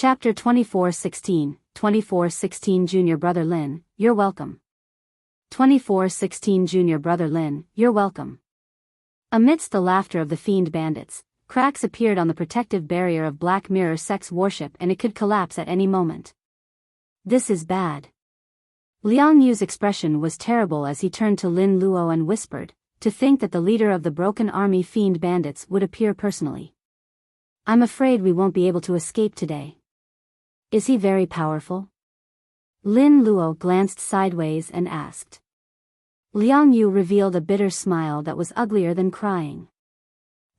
Chapter 2416, 2416 Junior Brother Lin, you're welcome. 2416 Junior Brother Lin, you're welcome. Amidst the laughter of the fiend bandits, cracks appeared on the protective barrier of Black Mirror sex worship and it could collapse at any moment. This is bad. Liang Yu's expression was terrible as he turned to Lin Luo and whispered, to think that the leader of the broken army fiend bandits would appear personally. I'm afraid we won't be able to escape today. Is he very powerful? Lin Luo glanced sideways and asked. Liang Yu revealed a bitter smile that was uglier than crying.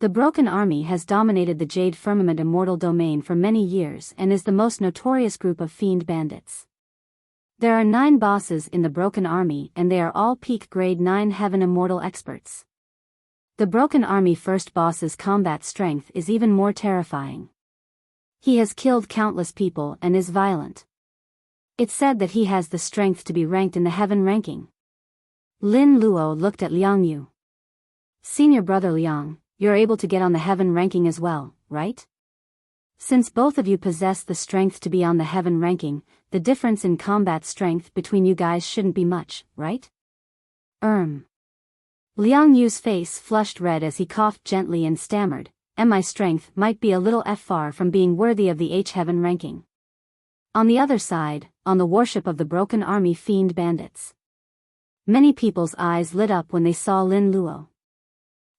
The Broken Army has dominated the Jade Firmament Immortal Domain for many years and is the most notorious group of fiend bandits. There are 9 bosses in the Broken Army and they are all peak grade 9 Heaven Immortal experts. The Broken Army first boss's combat strength is even more terrifying. He has killed countless people and is violent. It's said that he has the strength to be ranked in the Heaven ranking. Lin Luo looked at Liang Yu. Senior brother Liang, you're able to get on the Heaven ranking as well, right? Since both of you possess the strength to be on the Heaven ranking, the difference in combat strength between you guys shouldn't be much, right? Liang Yu's face flushed red as he coughed gently and stammered, and my strength might be a little far from being worthy of the H-Heaven ranking. On the other side, on the worship of the Broken Army fiend bandits. Many people's eyes lit up when they saw Lin Luo.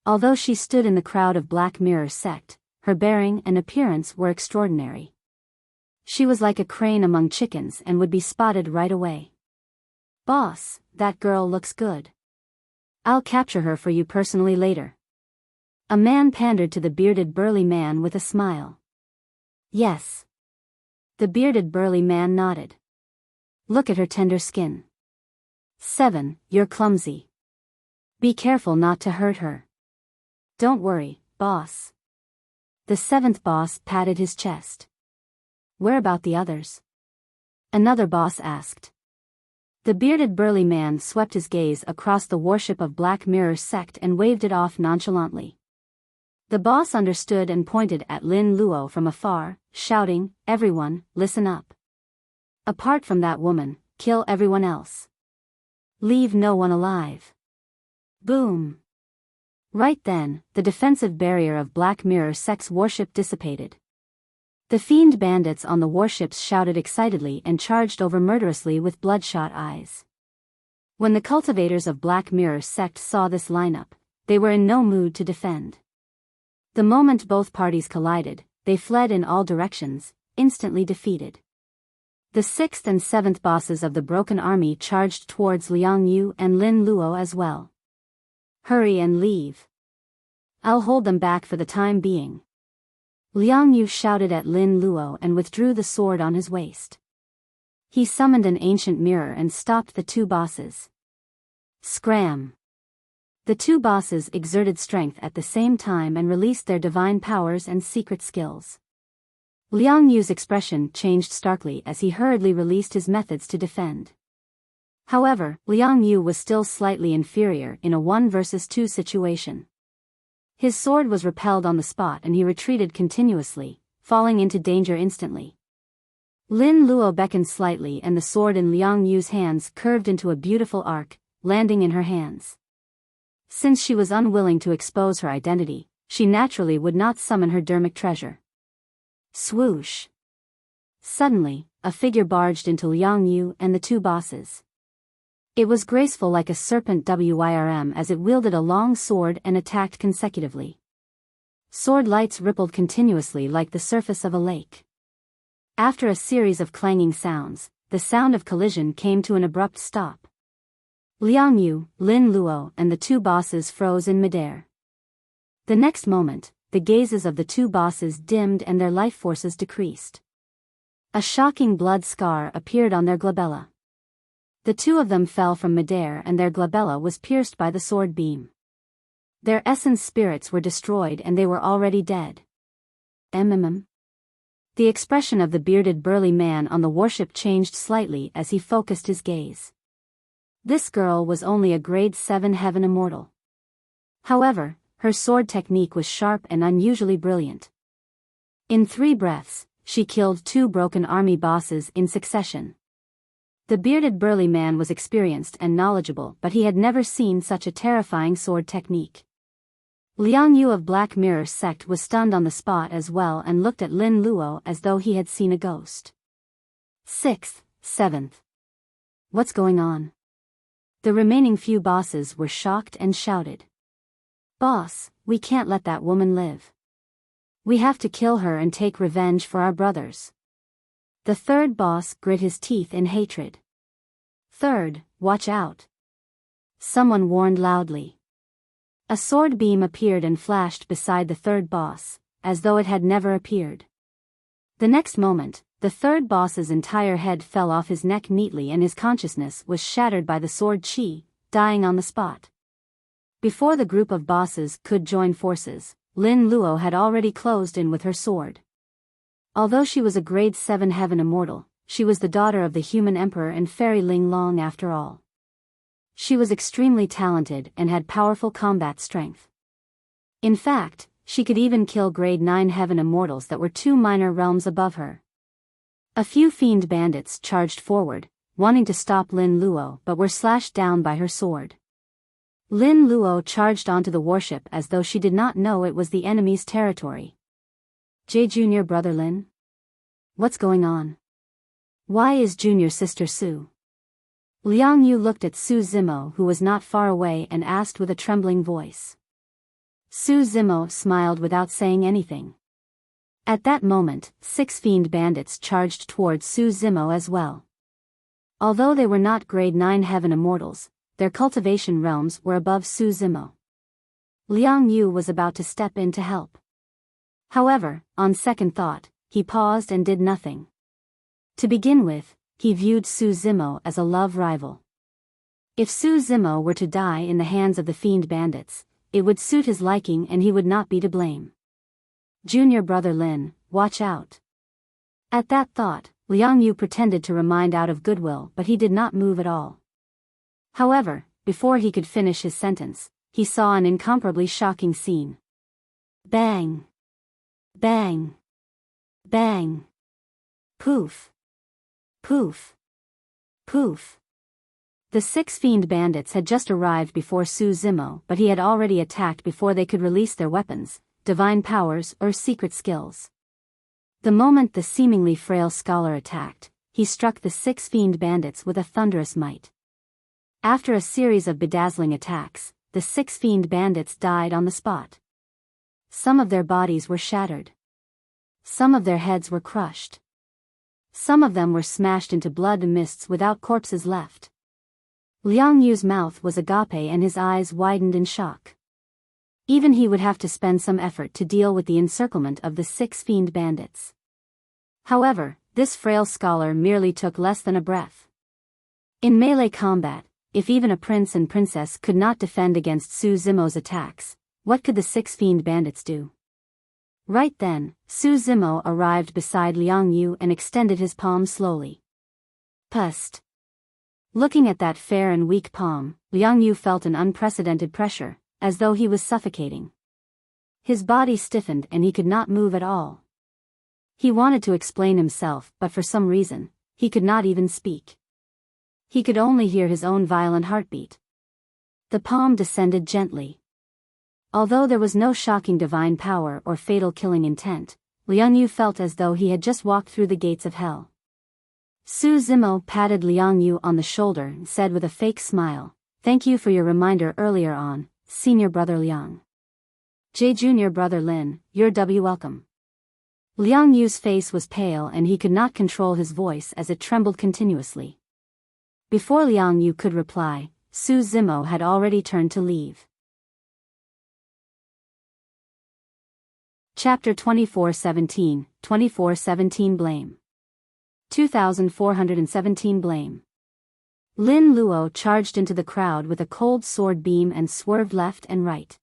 Although she stood in the crowd of Black Mirror sect, her bearing and appearance were extraordinary. She was like a crane among chickens and would be spotted right away. Boss, that girl looks good. I'll capture her for you personally later. A man pandered to the bearded burly man with a smile. Yes. The bearded burly man nodded. Look at her tender skin. 7, you're clumsy. Be careful not to hurt her. Don't worry, boss. The 7th boss patted his chest. Where about the others? Another boss asked. The bearded burly man swept his gaze across the worship of Black Mirror sect and waved it off nonchalantly. The boss understood and pointed at Lin Luo from afar, shouting, everyone, listen up. Apart from that woman, kill everyone else. Leave no one alive. Boom. Right then, the defensive barrier of Black Mirror sex worship dissipated. The fiend bandits on the warships shouted excitedly and charged over murderously with bloodshot eyes. When the cultivators of Black Mirror sect saw this lineup, they were in no mood to defend. The moment both parties collided, they fled in all directions, instantly defeated. The 6th and 7th bosses of the Broken Army charged towards Liang Yu and Lin Luo as well. Hurry and leave. I'll hold them back for the time being. Liang Yu shouted at Lin Luo and withdrew the sword on his waist. He summoned an ancient mirror and stopped the 2 bosses. Scram! The 2 bosses exerted strength at the same time and released their divine powers and secret skills. Liang Yu's expression changed starkly as he hurriedly released his methods to defend. However, Liang Yu was still slightly inferior in a 1 versus 2 situation. His sword was repelled on the spot and he retreated continuously, falling into danger instantly. Lin Luo beckoned slightly and the sword in Liang Yu's hands curved into a beautiful arc, landing in her hands. Since she was unwilling to expose her identity, she naturally would not summon her dermic treasure. Swoosh! Suddenly, a figure barged into Liang Yu and the 2 bosses. It was graceful like a serpent wyrm as it wielded a long sword and attacked consecutively. Sword lights rippled continuously like the surface of a lake. After a series of clanging sounds, the sound of collision came to an abrupt stop. Liang Yu, Lin Luo and the 2 bosses froze in midair. The next moment, the gazes of the 2 bosses dimmed and their life forces decreased. A shocking blood scar appeared on their glabella. The 2 of them fell from midair and their glabella was pierced by the sword beam. Their essence spirits were destroyed and they were already dead. The expression of the bearded burly man on the warship changed slightly as he focused his gaze. This girl was only a grade 7 Heaven Immortal. However, her sword technique was sharp and unusually brilliant. In 3 breaths, she killed 2 broken army bosses in succession. The bearded burly man was experienced and knowledgeable, but he had never seen such a terrifying sword technique. Liang Yu of Black Mirror sect was stunned on the spot as well and looked at Lin Luo as though he had seen a ghost. 6th, 7th. What's going on? The remaining few bosses were shocked and shouted. Boss, we can't let that woman live. We have to kill her and take revenge for our brothers. The third boss grit his teeth in hatred. Third, watch out. Someone warned loudly. A sword beam appeared and flashed beside the third boss, as though it had never appeared. The next moment, the third boss's entire head fell off his neck neatly and his consciousness was shattered by the sword chi, dying on the spot. Before the group of bosses could join forces, Lin Luo had already closed in with her sword. Although she was a grade 7 heaven immortal, she was the daughter of the human emperor and fairy Ling Long after all. She was extremely talented and had powerful combat strength. In fact, she could even kill grade 9 heaven immortals that were 2 minor realms above her. A few fiend bandits charged forward, wanting to stop Lin Luo but were slashed down by her sword. Lin Luo charged onto the warship as though she did not know it was the enemy's territory. Junior brother Lin? What's going on? Why is junior sister Su? Liang Yu looked at Su Zimo, who was not far away, and asked with a trembling voice. Su Zimo smiled without saying anything. At that moment, 6 fiend bandits charged towards Su Zimo as well. Although they were not grade 9 heaven immortals, their cultivation realms were above Su Zimo. Liang Yu was about to step in to help. However, on second thought, he paused and did nothing. To begin with, he viewed Su Zimo as a love rival. If Su Zimo were to die in the hands of the fiend bandits, it would suit his liking and he would not be to blame. Junior brother Lin, watch out. At that thought, Liang Yu pretended to remind out of goodwill, but he did not move at all. However, before he could finish his sentence, he saw an incomparably shocking scene. Bang! Bang! Bang! Poof! Poof! Poof! The 6 fiend bandits had just arrived before Su Zimo, but he had already attacked before they could release their weapons, divine powers or secret skills. The moment the seemingly frail scholar attacked, he struck the 6 fiend bandits with a thunderous might. After a series of bedazzling attacks, the 6 fiend bandits died on the spot. Some of their bodies were shattered. Some of their heads were crushed. Some of them were smashed into blood mists without corpses left. Liang Yu's mouth was agape and his eyes widened in shock. Even he would have to spend some effort to deal with the encirclement of the 6 fiend bandits. However, this frail scholar merely took less than a breath. In melee combat, if even a prince and princess could not defend against Su Zimo's attacks, what could the 6 fiend bandits do? Right then, Su Zimo arrived beside Liang Yu and extended his palm slowly. Pust. Looking at that fair and weak palm, Liang Yu felt an unprecedented pressure, as though he was suffocating. His body stiffened and he could not move at all. He wanted to explain himself, but for some reason, he could not even speak. He could only hear his own violent heartbeat. The palm descended gently. Although there was no shocking divine power or fatal killing intent, Liang Yu felt as though he had just walked through the gates of hell. Su Zimo patted Liang Yu on the shoulder and said with a fake smile, "Thank you for your reminder earlier on, senior brother Liang. Junior brother Lin, you're welcome." Liang Yu's face was pale and he could not control his voice as it trembled continuously. Before Liang Yu could reply, Su Zimo had already turned to leave. Chapter 2417, 2417 Blame. 2417 Blame. Lin Luo charged into the crowd with a cold sword beam and swerved left and right.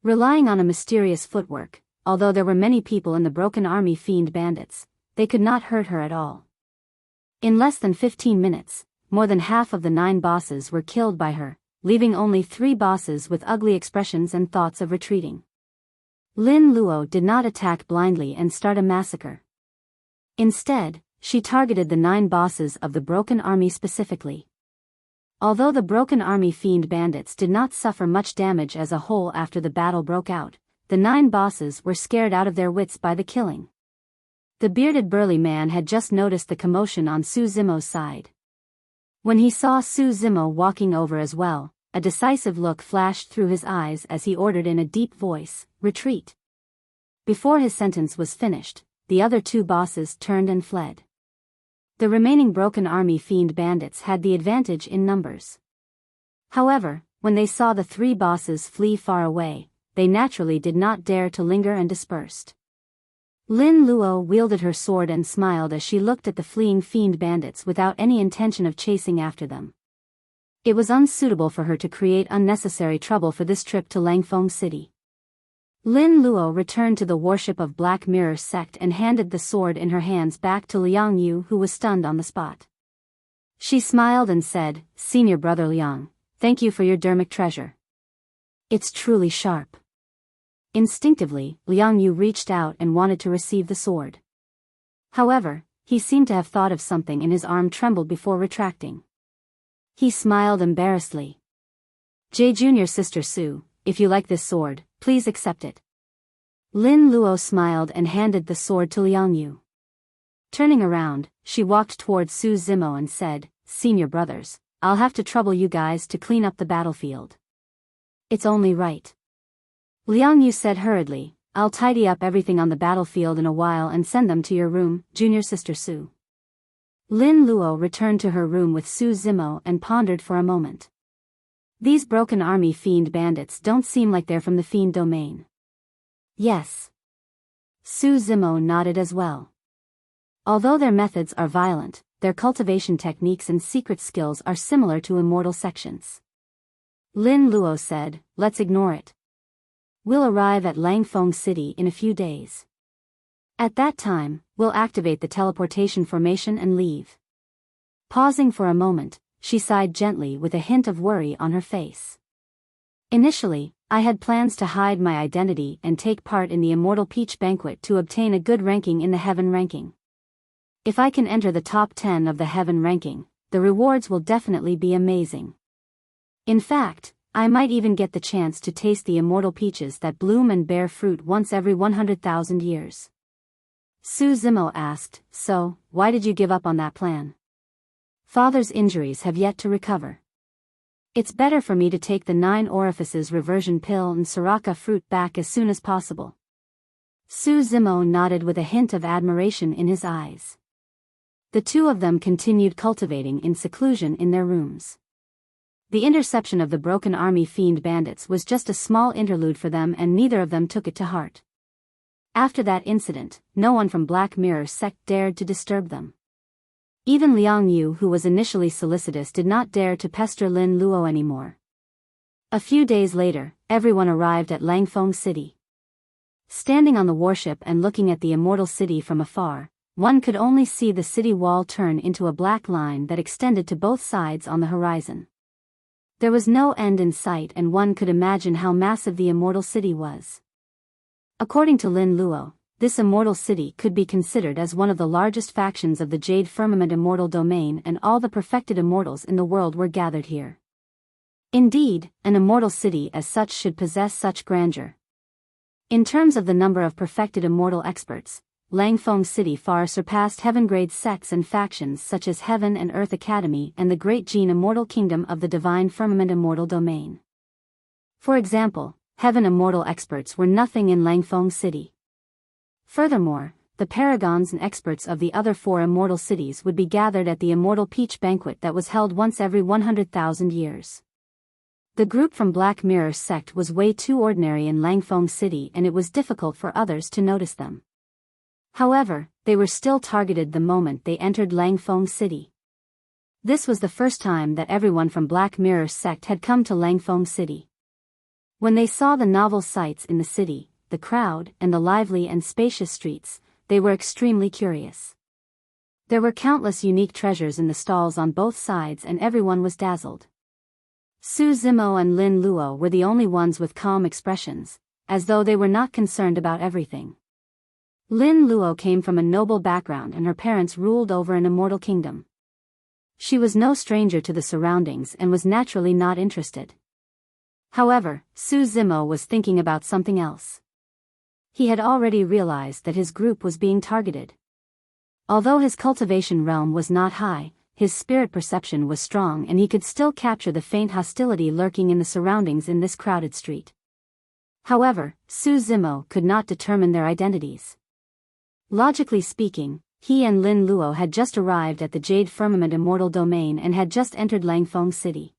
Relying on a mysterious footwork, although there were many people in the broken army fiend bandits, they could not hurt her at all. In less than 15 minutes, more than half of the 9 bosses were killed by her, leaving only 3 bosses with ugly expressions and thoughts of retreating. Lin Luo did not attack blindly and start a massacre. Instead, she targeted the 9 bosses of the Broken Army specifically. Although the Broken Army fiend bandits did not suffer much damage as a whole after the battle broke out, the 9 bosses were scared out of their wits by the killing. The bearded burly man had just noticed the commotion on Su Zimo's side. When he saw Su Zimo walking over as well, a decisive look flashed through his eyes as he ordered in a deep voice, "Retreat." Before his sentence was finished, the other 2 bosses turned and fled. The remaining Broken Army fiend bandits had the advantage in numbers. However, when they saw the 3 bosses flee far away, they naturally did not dare to linger and dispersed. Lin Luo wielded her sword and smiled as she looked at the fleeing fiend bandits without any intention of chasing after them. It was unsuitable for her to create unnecessary trouble for this trip to Langfeng City. Lin Luo returned to the worship of Black Mirror sect and handed the sword in her hands back to Liang Yu, who was stunned on the spot. She smiled and said, "Senior brother Liang, thank you for your dermic treasure. It's truly sharp." Instinctively, Liang Yu reached out and wanted to receive the sword. However, he seemed to have thought of something and his arm trembled before retracting. He smiled embarrassedly. "J Junior Sister Su, if you like this sword, please accept it." Lin Luo smiled and handed the sword to Liang Yu. Turning around, she walked towards Su Zimo and said, "Senior brothers, I'll have to trouble you guys to clean up the battlefield. It's only right." Liang Yu said hurriedly, "I'll tidy up everything on the battlefield in a while and send them to your room, Junior Sister Su." Lin Luo returned to her room with Su Zimo and pondered for a moment. These Broken Army fiend bandits don't seem like they're from the fiend domain. Yes. Su Zimo nodded as well. Although their methods are violent, their cultivation techniques and secret skills are similar to immortal sections. Lin Luo said, "Let's ignore it. We'll arrive at Langfeng City in a few days. At that time, we'll activate the teleportation formation and leave." Pausing for a moment, she sighed gently with a hint of worry on her face. "Initially, I had plans to hide my identity and take part in the Immortal Peach Banquet to obtain a good ranking in the Heaven ranking. If I can enter the top 10 of the Heaven ranking, the rewards will definitely be amazing. In fact, I might even get the chance to taste the immortal peaches that bloom and bear fruit once every 100,000 years. Su Zimo asked, "So, why did you give up on that plan?" "Father's injuries have yet to recover. It's better for me to take the 9 orifices reversion pill and Soraka fruit back as soon as possible." Su Zimo nodded with a hint of admiration in his eyes. The 2 of them continued cultivating in seclusion in their rooms. The interception of the Broken Army fiend bandits was just a small interlude for them and neither of them took it to heart. After that incident, no one from Black Mirror sect dared to disturb them. Even Liang Yu, who was initially solicitous, did not dare to pester Lin Luo anymore. A few days later, everyone arrived at Langfeng City. Standing on the warship and looking at the immortal city from afar, one could only see the city wall turn into a black line that extended to both sides on the horizon. There was no end in sight and one could imagine how massive the immortal city was. According to Lin Luo, this immortal city could be considered as one of the largest factions of the Jade Firmament immortal domain, and all the perfected immortals in the world were gathered here. Indeed, an immortal city as such should possess such grandeur. In terms of the number of perfected immortal experts, Langfeng City far surpassed heaven-grade sects and factions such as Heaven and Earth Academy and the Great Gene Immortal Kingdom of the Divine Firmament Immortal Domain. For example, Heaven Immortal experts were nothing in Langfeng City. Furthermore, the paragons and experts of the other 4 immortal cities would be gathered at the Immortal Peach Banquet that was held once every 100,000 years. The group from Black Mirror sect was way too ordinary in Langfeng City and it was difficult for others to notice them. However, they were still targeted the moment they entered Langfeng City. This was the first time that everyone from Black Mirror sect had come to Langfeng City. When they saw the novel sights in the city, the crowd, and the lively and spacious streets, they were extremely curious. There were countless unique treasures in the stalls on both sides and everyone was dazzled. Su Zimo and Lin Luo were the only ones with calm expressions, as though they were not concerned about everything. Lin Luo came from a noble background and her parents ruled over an immortal kingdom. She was no stranger to the surroundings and was naturally not interested. However, Su Zimo was thinking about something else. He had already realized that his group was being targeted. Although his cultivation realm was not high, his spirit perception was strong and he could still capture the faint hostility lurking in the surroundings in this crowded street. However, Su Zimo could not determine their identities. Logically speaking, he and Lin Luo had just arrived at the Jade Firmament Immortal Domain and had just entered Langfeng City.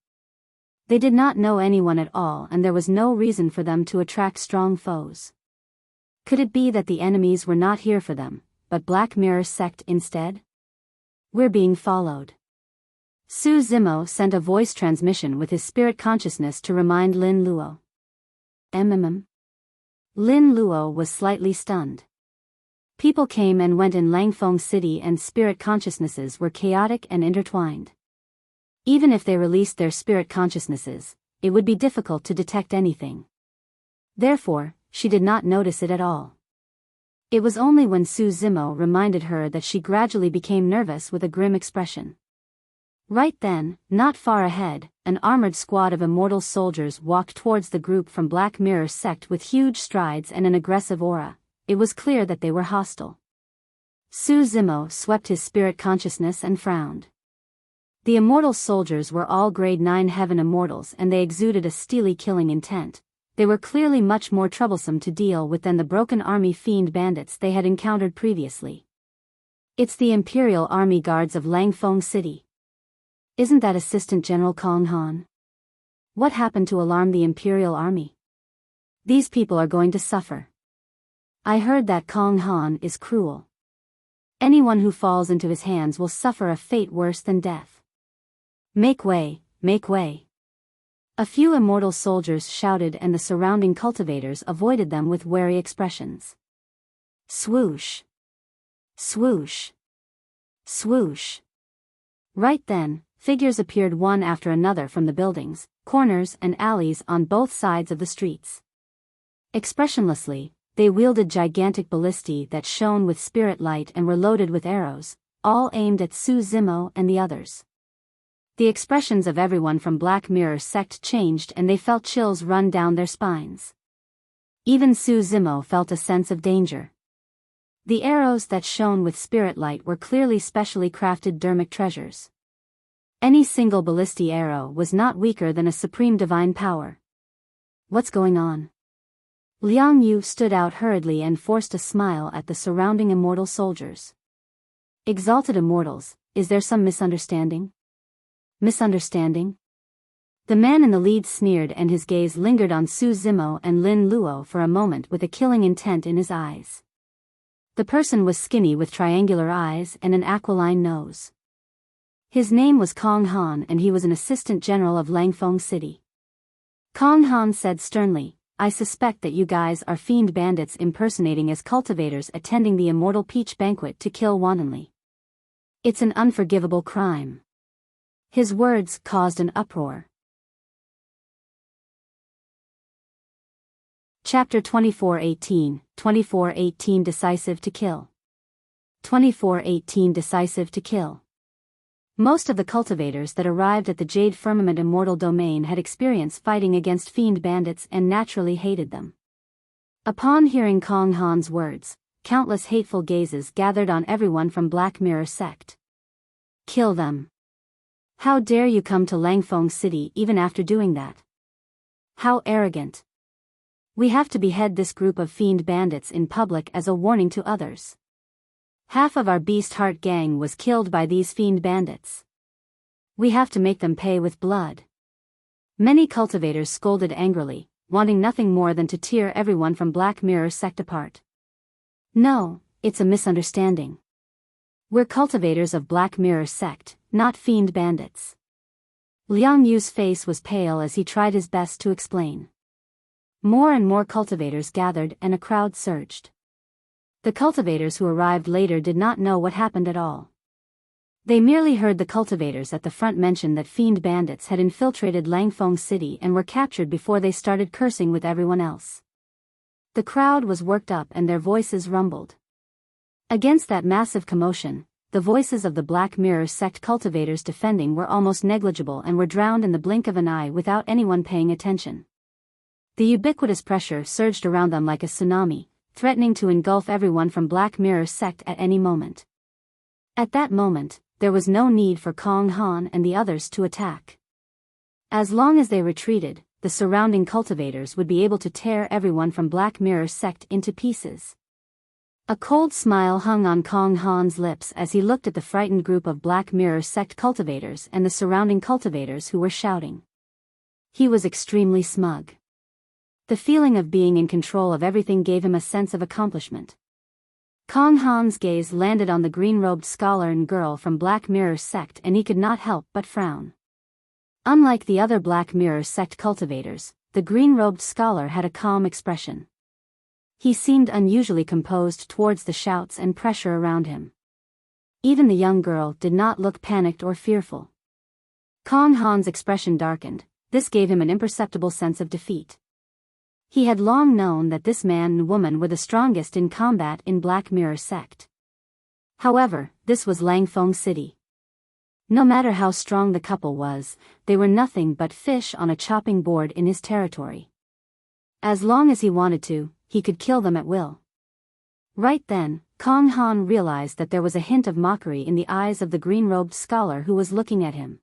They did not know anyone at all and there was no reason for them to attract strong foes. Could it be that the enemies were not here for them, but Black Mirror sect instead? We're being followed. Su Zimo sent a voice transmission with his spirit consciousness to remind Lin Luo. Lin Luo was slightly stunned. People came and went in Langfeng City and spirit consciousnesses were chaotic and intertwined. Even if they released their spirit consciousnesses, it would be difficult to detect anything. Therefore, she did not notice it at all. It was only when Su Zimo reminded her that she gradually became nervous with a grim expression. Right then, not far ahead, an armored squad of immortal soldiers walked towards the group from Black Mirror sect with huge strides and an aggressive aura. It was clear that they were hostile. Su Zimo swept his spirit consciousness and frowned. The immortal soldiers were all grade 9 heaven immortals and they exuded a steely killing intent. They were clearly much more troublesome to deal with than the broken army fiend bandits they had encountered previously. It's the Imperial Army Guards of Langfeng City. Isn't that Assistant General Kong Han? What happened to alarm the Imperial Army? These people are going to suffer. I heard that Kong Han is cruel. Anyone who falls into his hands will suffer a fate worse than death. Make way, make way. A few immortal soldiers shouted and the surrounding cultivators avoided them with wary expressions. Swoosh. Swoosh. Swoosh. Right then, figures appeared one after another from the buildings, corners and alleys on both sides of the streets. Expressionlessly, they wielded gigantic ballistae that shone with spirit light and were loaded with arrows, all aimed at Su Zimo and the others. The expressions of everyone from Black Mirror sect changed and they felt chills run down their spines. Even Su Zimo felt a sense of danger. The arrows that shone with spirit light were clearly specially crafted dermic treasures. Any single ballistae arrow was not weaker than a supreme divine power. What's going on? Liang Yu stood out hurriedly and forced a smile at the surrounding immortal soldiers. Exalted immortals, is there some misunderstanding? Misunderstanding? The man in the lead sneered and his gaze lingered on Su Zimo and Lin Luo for a moment with a killing intent in his eyes. The person was skinny with triangular eyes and an aquiline nose. His name was Kong Han and he was an assistant general of Langfeng City. Kong Han said sternly, I suspect that you guys are fiend bandits impersonating as cultivators attending the Immortal Peach Banquet to kill wantonly. It's an unforgivable crime. His words caused an uproar. Chapter 24:18, 24:18 Decisive to Kill. 24:18 Decisive to Kill. Most of the cultivators that arrived at the Jade Firmament Immortal Domain had experience fighting against fiend bandits and naturally hated them. Upon hearing Kong Han's words, countless hateful gazes gathered on everyone from Black Mirror sect. Kill them. How dare you come to Langfeng City even after doing that? How arrogant. We have to behead this group of fiend bandits in public as a warning to others. Half of our Beast Heart gang was killed by these fiend bandits. We have to make them pay with blood. Many cultivators scolded angrily, wanting nothing more than to tear everyone from Black Mirror sect apart. No, it's a misunderstanding. We're cultivators of Black Mirror sect, not fiend bandits. Liang Yu's face was pale as he tried his best to explain. More and more cultivators gathered and a crowd surged. The cultivators who arrived later did not know what happened at all. They merely heard the cultivators at the front mention that fiend bandits had infiltrated Langfeng City and were captured before they started cursing with everyone else. The crowd was worked up and their voices rumbled. Against that massive commotion, the voices of the Black Mirror sect cultivators defending were almost negligible and were drowned in the blink of an eye without anyone paying attention. The ubiquitous pressure surged around them like a tsunami, threatening to engulf everyone from Black Mirror sect at any moment. At that moment, there was no need for Kong Han and the others to attack. As long as they retreated, the surrounding cultivators would be able to tear everyone from Black Mirror sect into pieces. A cold smile hung on Kong Han's lips as he looked at the frightened group of Black Mirror sect cultivators and the surrounding cultivators who were shouting. He was extremely smug. The feeling of being in control of everything gave him a sense of accomplishment. Kong Han's gaze landed on the green-robed scholar and girl from Black Mirror sect and he could not help but frown. Unlike the other Black Mirror sect cultivators, the green-robed scholar had a calm expression. He seemed unusually composed towards the shouts and pressure around him. Even the young girl did not look panicked or fearful. Kong Han's expression darkened. This gave him an imperceptible sense of defeat. He had long known that this man and woman were the strongest in combat in Black Mirror sect. However, this was Langfeng City. No matter how strong the couple was, they were nothing but fish on a chopping board in his territory. As long as he wanted to, he could kill them at will. Right then, Kong Han realized that there was a hint of mockery in the eyes of the green-robed scholar who was looking at him.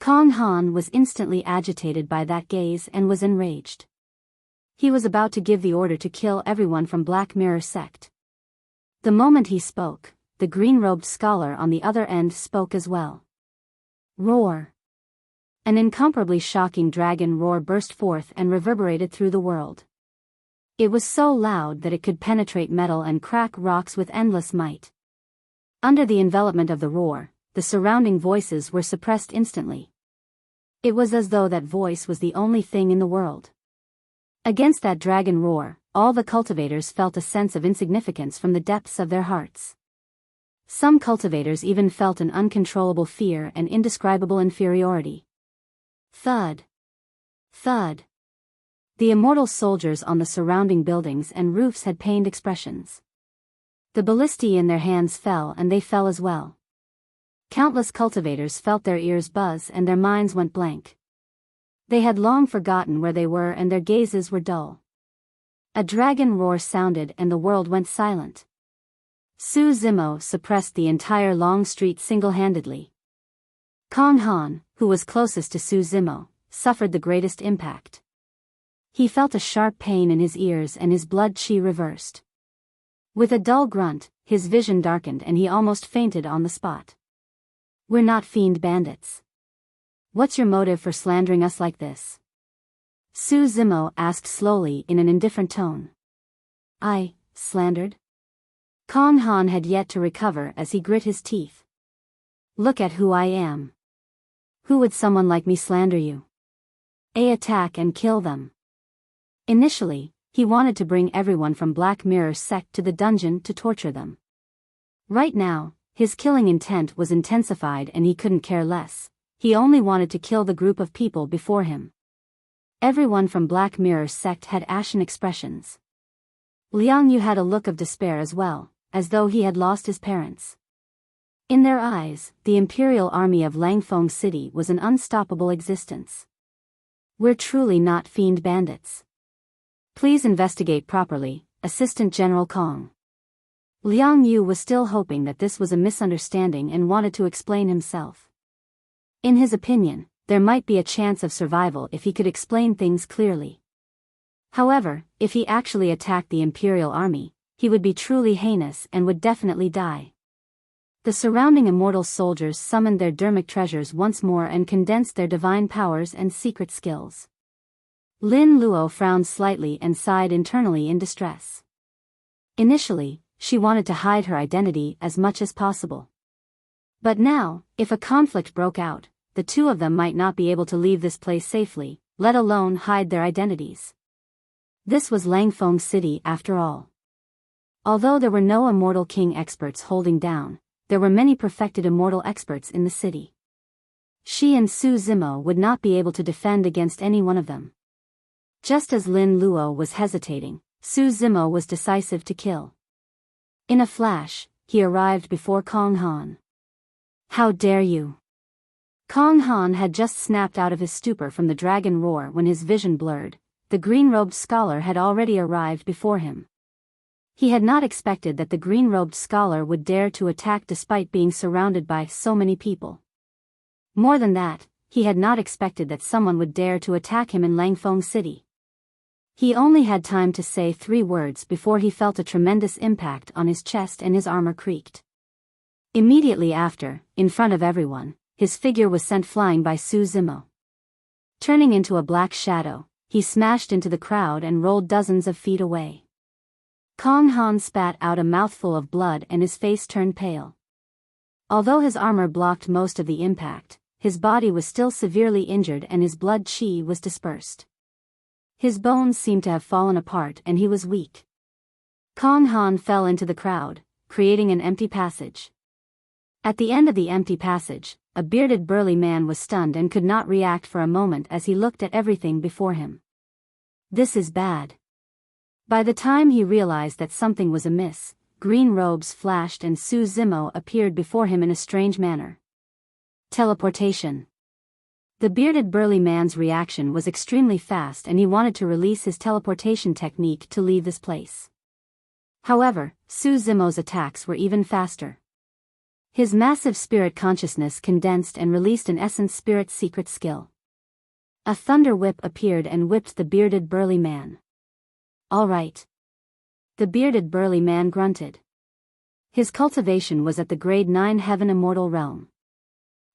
Kong Han was instantly agitated by that gaze and was enraged. He was about to give the order to kill everyone from Black Mirror sect. The moment he spoke, the green-robed scholar on the other end spoke as well. Roar! An incomparably shocking dragon roar burst forth and reverberated through the world. It was so loud that it could penetrate metal and crack rocks with endless might. Under the envelopment of the roar, the surrounding voices were suppressed instantly. It was as though that voice was the only thing in the world. Against that dragon roar, all the cultivators felt a sense of insignificance from the depths of their hearts. Some cultivators even felt an uncontrollable fear and indescribable inferiority. Thud. Thud. The immortal soldiers on the surrounding buildings and roofs had pained expressions. The ballistae in their hands fell and they fell as well. Countless cultivators felt their ears buzz and their minds went blank. They had long forgotten where they were and their gazes were dull. A dragon roar sounded and the world went silent. Su Zimo suppressed the entire long street single-handedly. Kong Han, who was closest to Su Zimo, suffered the greatest impact. He felt a sharp pain in his ears and his blood chi reversed. With a dull grunt, his vision darkened and he almost fainted on the spot. We're not fiend bandits. What's your motive for slandering us like this? Su Zimo asked slowly in an indifferent tone. I slandered? Kong Han had yet to recover as he grit his teeth. Look at who I am. Who would someone like me slander you? Attack and kill them. Initially, he wanted to bring everyone from Black Mirror sect to the dungeon to torture them. Right now, his killing intent was intensified and he couldn't care less. He only wanted to kill the group of people before him. Everyone from Black Mirror sect had ashen expressions. Liang Yu had a look of despair as well, as though he had lost his parents. In their eyes, the imperial army of Langfeng City was an unstoppable existence. We're truly not fiend bandits. Please investigate properly, Assistant General Kong. Liang Yu was still hoping that this was a misunderstanding and wanted to explain himself. In his opinion, there might be a chance of survival if he could explain things clearly. However, if he actually attacked the Imperial army, he would be truly heinous and would definitely die. The surrounding immortal soldiers summoned their dermic treasures once more and condensed their divine powers and secret skills. Lin Luo frowned slightly and sighed internally in distress. Initially, she wanted to hide her identity as much as possible. But now, if a conflict broke out, the two of them might not be able to leave this place safely, let alone hide their identities. This was Langfeng City after all. Although there were no immortal king experts holding down, there were many perfected immortal experts in the city. She and Su Zimo would not be able to defend against any one of them. Just as Lin Luo was hesitating, Su Zimo was decisive to kill. In a flash, he arrived before Kong Han. "How dare you!" Kong Han had just snapped out of his stupor from the dragon roar when his vision blurred. The green-robed scholar had already arrived before him. He had not expected that the green-robed scholar would dare to attack despite being surrounded by so many people. More than that, he had not expected that someone would dare to attack him in Langfeng City. He only had time to say 3 words before he felt a tremendous impact on his chest and his armor creaked. Immediately after, in front of everyone, his figure was sent flying by Su Zimo. Turning into a black shadow, he smashed into the crowd and rolled dozens of feet away. Kong Han spat out a mouthful of blood and his face turned pale. Although his armor blocked most of the impact, his body was still severely injured and his blood qi was dispersed. His bones seemed to have fallen apart and he was weak. Kong Han fell into the crowd, creating an empty passage. At the end of the empty passage, a bearded burly man was stunned and could not react for a moment as he looked at everything before him. This is bad. By the time he realized that something was amiss, green robes flashed and Su Zimo appeared before him in a strange manner. Teleportation. The bearded burly man's reaction was extremely fast and he wanted to release his teleportation technique to leave this place. However, Su Zimo's attacks were even faster. His massive spirit consciousness condensed and released an essence spirit secret skill. A thunder whip appeared and whipped the bearded burly man. "All right." The bearded burly man grunted. His cultivation was at the grade 9 heaven immortal realm.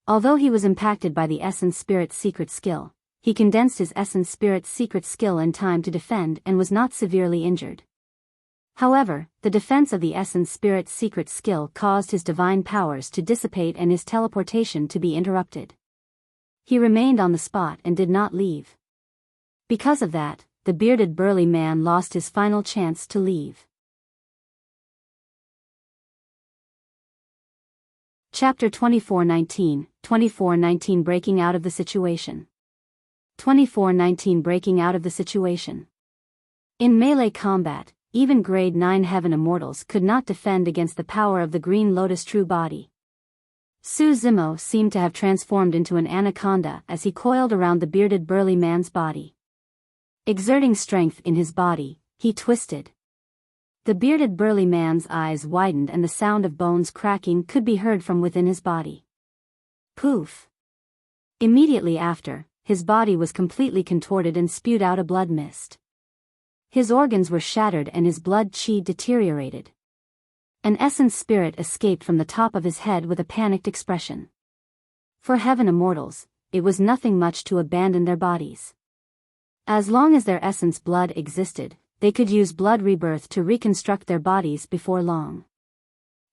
Although he was impacted by the essence spirit secret skill, he condensed his essence spirit secret skill in time to defend and was not severely injured. However, the defense of the essence spirit secret skill caused his divine powers to dissipate and his teleportation to be interrupted. He remained on the spot and did not leave. Because of that, the bearded burly man lost his final chance to leave. Chapter 2419 Breaking out of the situation. 2419 Breaking out of the situation. In melee combat, even grade 9 heaven immortals could not defend against the power of the green lotus true body. Su Zimo seemed to have transformed into an anaconda as he coiled around the bearded burly man's body. Exerting strength in his body, he twisted. The bearded burly man's eyes widened and the sound of bones cracking could be heard from within his body. Poof! Immediately after, his body was completely contorted and spewed out a blood mist. His organs were shattered and his blood qi deteriorated. An essence spirit escaped from the top of his head with a panicked expression. For heaven immortals, it was nothing much to abandon their bodies. As long as their essence blood existed, they could use blood rebirth to reconstruct their bodies before long.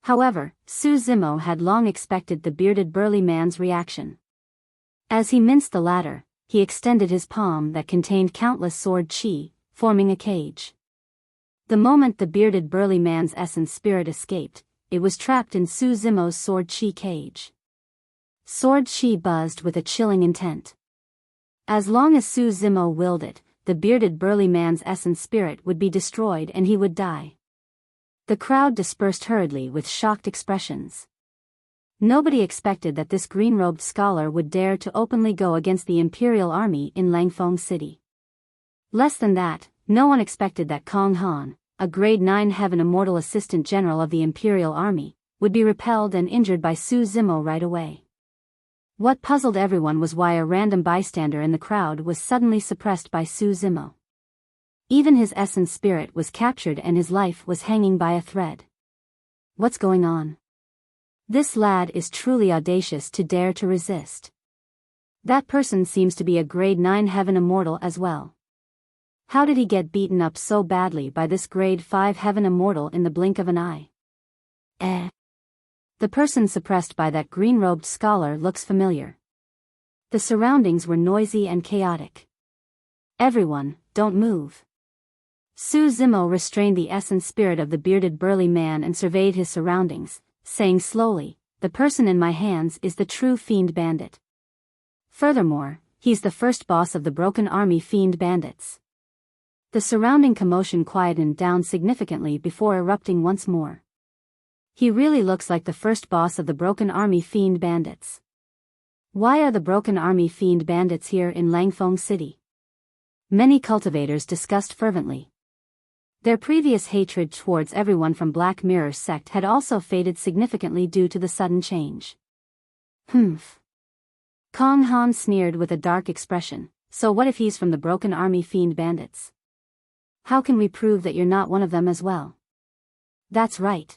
However, Su Zimo had long expected the bearded burly man's reaction. As he minced the latter, he extended his palm that contained countless sword qi, forming a cage. The moment the bearded burly man's essence spirit escaped, it was trapped in Su Zimo's sword qi cage. Sword qi buzzed with a chilling intent. As long as Su Zimo willed it, the bearded burly man's essence spirit would be destroyed and he would die. The crowd dispersed hurriedly with shocked expressions. Nobody expected that this green-robed scholar would dare to openly go against the Imperial Army in Langfeng City. Less than that, no one expected that Kong Han, a grade 9 heaven immortal assistant general of the Imperial Army, would be repelled and injured by Su Zimo right away. What puzzled everyone was why a random bystander in the crowd was suddenly suppressed by Su Zimo. Even his essence spirit was captured and his life was hanging by a thread. What's going on? This lad is truly audacious to dare to resist. That person seems to be a grade 9 heaven immortal as well. How did he get beaten up so badly by this grade 5 heaven immortal in the blink of an eye? The person suppressed by that green-robed scholar looks familiar. The surroundings were noisy and chaotic. Everyone, don't move. Su Zimo restrained the essence spirit of the bearded burly man and surveyed his surroundings, saying slowly, "The person in my hands is the true fiend bandit. Furthermore, he's the first boss of the broken army fiend bandits." The surrounding commotion quietened down significantly before erupting once more. He really looks like the first boss of the Broken Army Fiend Bandits. Why are the Broken Army Fiend Bandits here in Langfeng City? Many cultivators discussed fervently. Their previous hatred towards everyone from Black Mirror's sect had also faded significantly due to the sudden change. Humph. Kong Han sneered with a dark expression. So what if he's from the Broken Army Fiend Bandits? How can we prove that you're not one of them as well? That's right.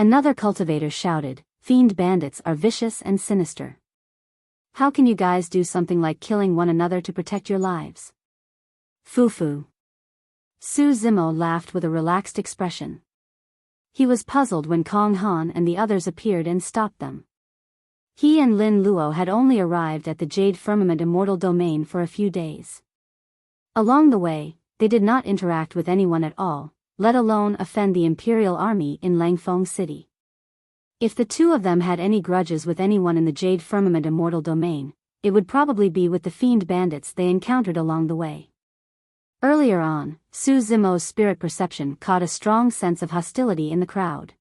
Another cultivator shouted, Fiend Bandits are vicious and sinister. How can you guys do something like killing one another to protect your lives? Foo-foo. Su Zimo laughed with a relaxed expression. He was puzzled when Kong Han and the others appeared and stopped them. He and Lin Luo had only arrived at the Jade Firmament Immortal Domain for a few days. Along the way, they did not interact with anyone at all, let alone offend the Imperial Army in Langfeng City. If the two of them had any grudges with anyone in the Jade Firmament Immortal Domain, it would probably be with the Fiend Bandits they encountered along the way. Earlier on, Su Zimo's spirit perception caught a strong sense of hostility in the crowd.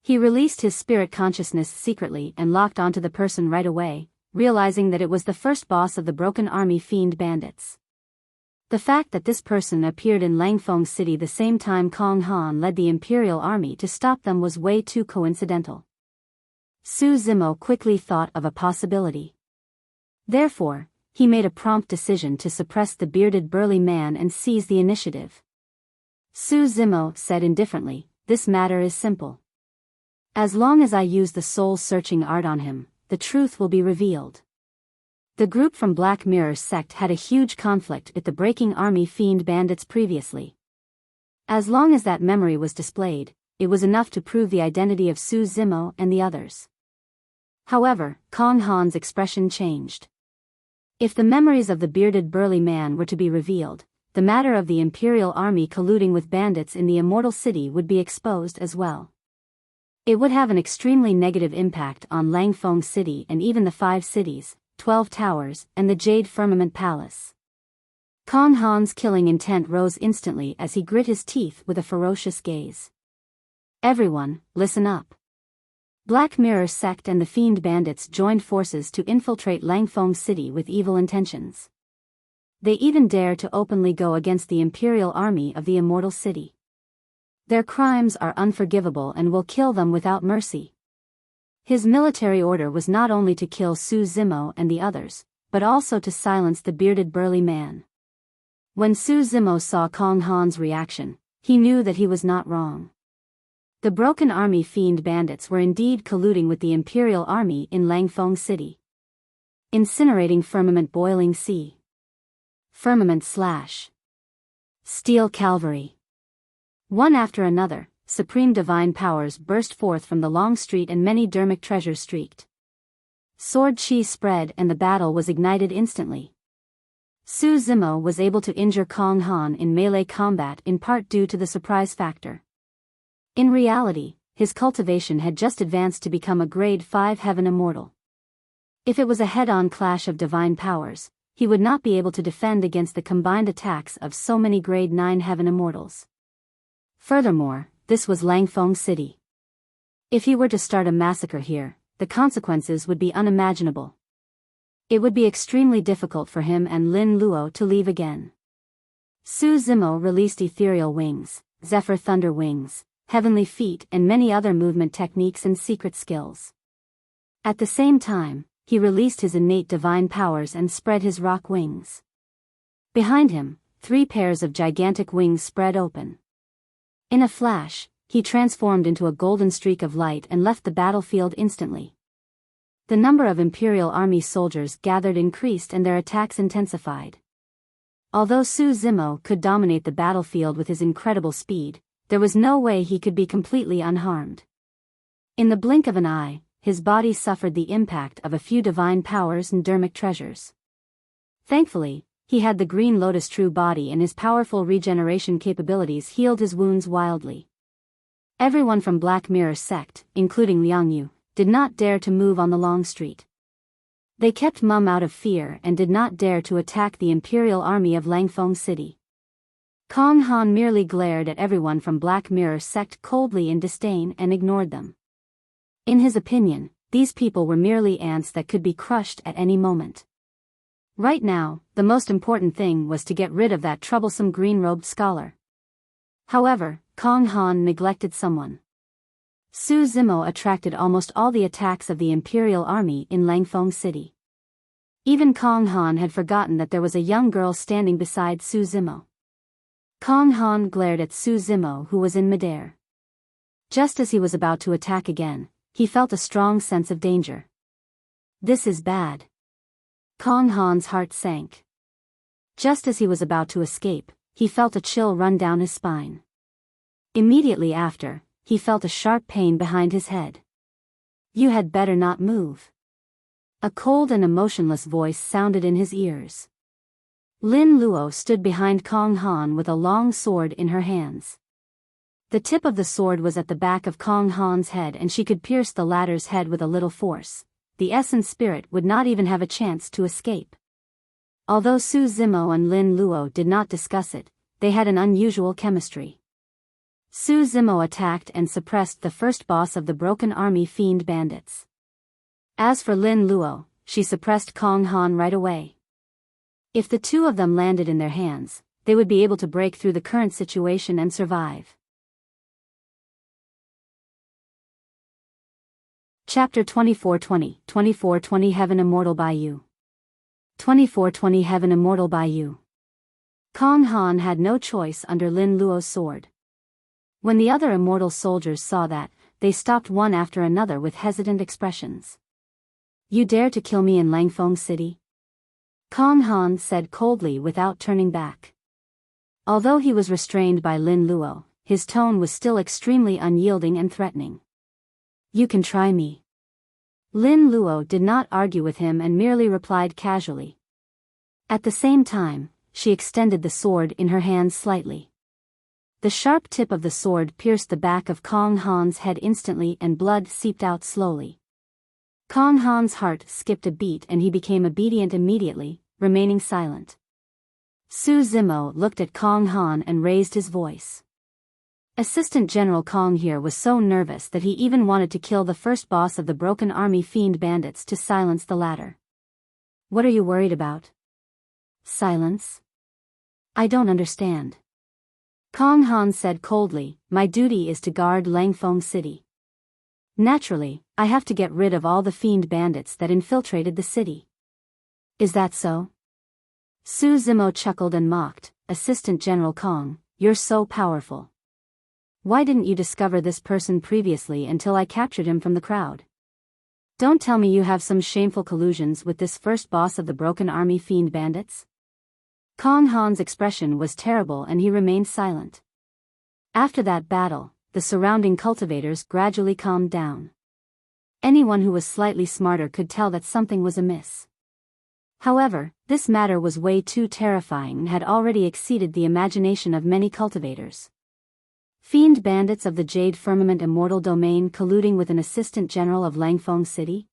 He released his spirit consciousness secretly and locked onto the person right away, realizing that it was the first boss of the Broken Army Fiend Bandits. The fact that this person appeared in Langfeng City the same time Kong Han led the Imperial Army to stop them was way too coincidental. Su Zimo quickly thought of a possibility. Therefore, he made a prompt decision to suppress the bearded burly man and seize the initiative. Su Zimo said indifferently, "This matter is simple. As long as I use the soul-searching art on him, the truth will be revealed." The group from Black Mirror's sect had a huge conflict with the Breaking Army Fiend Bandits previously. As long as that memory was displayed, it was enough to prove the identity of Su Zimo and the others. However, Kong Han's expression changed. If the memories of the bearded burly man were to be revealed, the matter of the Imperial Army colluding with bandits in the Immortal City would be exposed as well. It would have an extremely negative impact on Langfeng City and even the 5 cities, 12 towers, and the Jade Firmament Palace. Kong Han's killing intent rose instantly as he grit his teeth with a ferocious gaze. Everyone, listen up. Black Mirror sect and the Fiend Bandits joined forces to infiltrate Langfeng City with evil intentions. They even dare to openly go against the Imperial Army of the Immortal City. Their crimes are unforgivable and will kill them without mercy. His military order was not only to kill Su Zimo and the others, but also to silence the bearded burly man. When Su Zimo saw Kong Han's reaction, he knew that he was not wrong. The Broken Army Fiend Bandits were indeed colluding with the Imperial Army in Langfeng City. Incinerating Firmament Boiling Sea. Firmament Slash. Steel Cavalry. One after another, supreme divine powers burst forth from the long street and many dermic treasures streaked. Sword chi spread and the battle was ignited instantly. Su Zimo was able to injure Kong Han in melee combat in part due to the surprise factor. In reality, his cultivation had just advanced to become a grade 5 heaven immortal. If it was a head-on clash of divine powers, he would not be able to defend against the combined attacks of so many grade 9 heaven immortals. Furthermore, this was Langfeng City. If he were to start a massacre here, the consequences would be unimaginable. It would be extremely difficult for him and Lin Luo to leave again. Su Zimo released ethereal wings, zephyr thunder wings, heavenly feet and many other movement techniques and secret skills. At the same time, he released his innate divine powers and spread his rock wings. Behind him, 3 pairs of gigantic wings spread open. In a flash, he transformed into a golden streak of light and left the battlefield instantly. The number of Imperial Army soldiers gathered increased and their attacks intensified. Although Su Zimo could dominate the battlefield with his incredible speed, there was no way he could be completely unharmed. In the blink of an eye, his body suffered the impact of a few divine powers and dermic treasures. Thankfully, he had the Green Lotus True Body and his powerful regeneration capabilities healed his wounds wildly. Everyone from Black Mirror sect, including Liang Yu, did not dare to move on the long street. They kept mum out of fear and did not dare to attack the Imperial Army of Langfeng City. Kong Han merely glared at everyone from Black Mirror sect coldly in disdain and ignored them. In his opinion, these people were merely ants that could be crushed at any moment. Right now, the most important thing was to get rid of that troublesome green-robed scholar. However, Kong Han neglected someone. Su Zimo attracted almost all the attacks of the Imperial Army in Langfeng City. Even Kong Han had forgotten that there was a young girl standing beside Su Zimo. Kong Han glared at Su Zimo, who was in midair. Just as he was about to attack again, he felt a strong sense of danger. This is bad. Kong Han's heart sank. Just as he was about to escape, he felt a chill run down his spine. Immediately after, he felt a sharp pain behind his head. You had better not move. A cold and emotionless voice sounded in his ears. Lin Luo stood behind Kong Han with a long sword in her hands. The tip of the sword was at the back of Kong Han's head and she could pierce the latter's head with a little force. The essence spirit would not even have a chance to escape. Although Su Zimo and Lin Luo did not discuss it, they had an unusual chemistry. Su Zimo attacked and suppressed the first boss of the Broken Army Fiend Bandits. As for Lin Luo, she suppressed Kong Han right away. If the two of them landed in their hands, they would be able to break through the current situation and survive. Chapter 2420 Heaven Immortal Biyao. 2420 Heaven Immortal Biyao. Kong Han had no choice under Lin Luo's sword. When the other immortal soldiers saw that, they stopped one after another with hesitant expressions. You dare to kill me in Langfeng City? Kong Han said coldly without turning back. Although he was restrained by Lin Luo, his tone was still extremely unyielding and threatening. You can try me. Lin Luo did not argue with him and merely replied casually. At the same time, she extended the sword in her hands slightly. The sharp tip of the sword pierced the back of Kong Han's head instantly and blood seeped out slowly. Kong Han's heart skipped a beat and he became obedient immediately, remaining silent. Su Zimo looked at Kong Han and raised his voice. Assistant General Kong here was so nervous that he even wanted to kill the first boss of the Broken Army Fiend Bandits to silence the latter. What are you worried about? Silence? I don't understand. Kong Han said coldly, my duty is to guard Langfeng City. Naturally, I have to get rid of all the fiend bandits that infiltrated the city. Is that so? Su Zimo chuckled and mocked, Assistant General Kong, you're so powerful. Why didn't you discover this person previously until I captured him from the crowd? Don't tell me you have some shameful collusions with this first boss of the Broken Army Fiend Bandits? Kong Han's expression was terrible and he remained silent. After that battle, the surrounding cultivators gradually calmed down. Anyone who was slightly smarter could tell that something was amiss. However, this matter was way too terrifying and had already exceeded the imagination of many cultivators. Fiend bandits of the Jade Firmament Immortal Domain colluding with an assistant general of Langfeng City?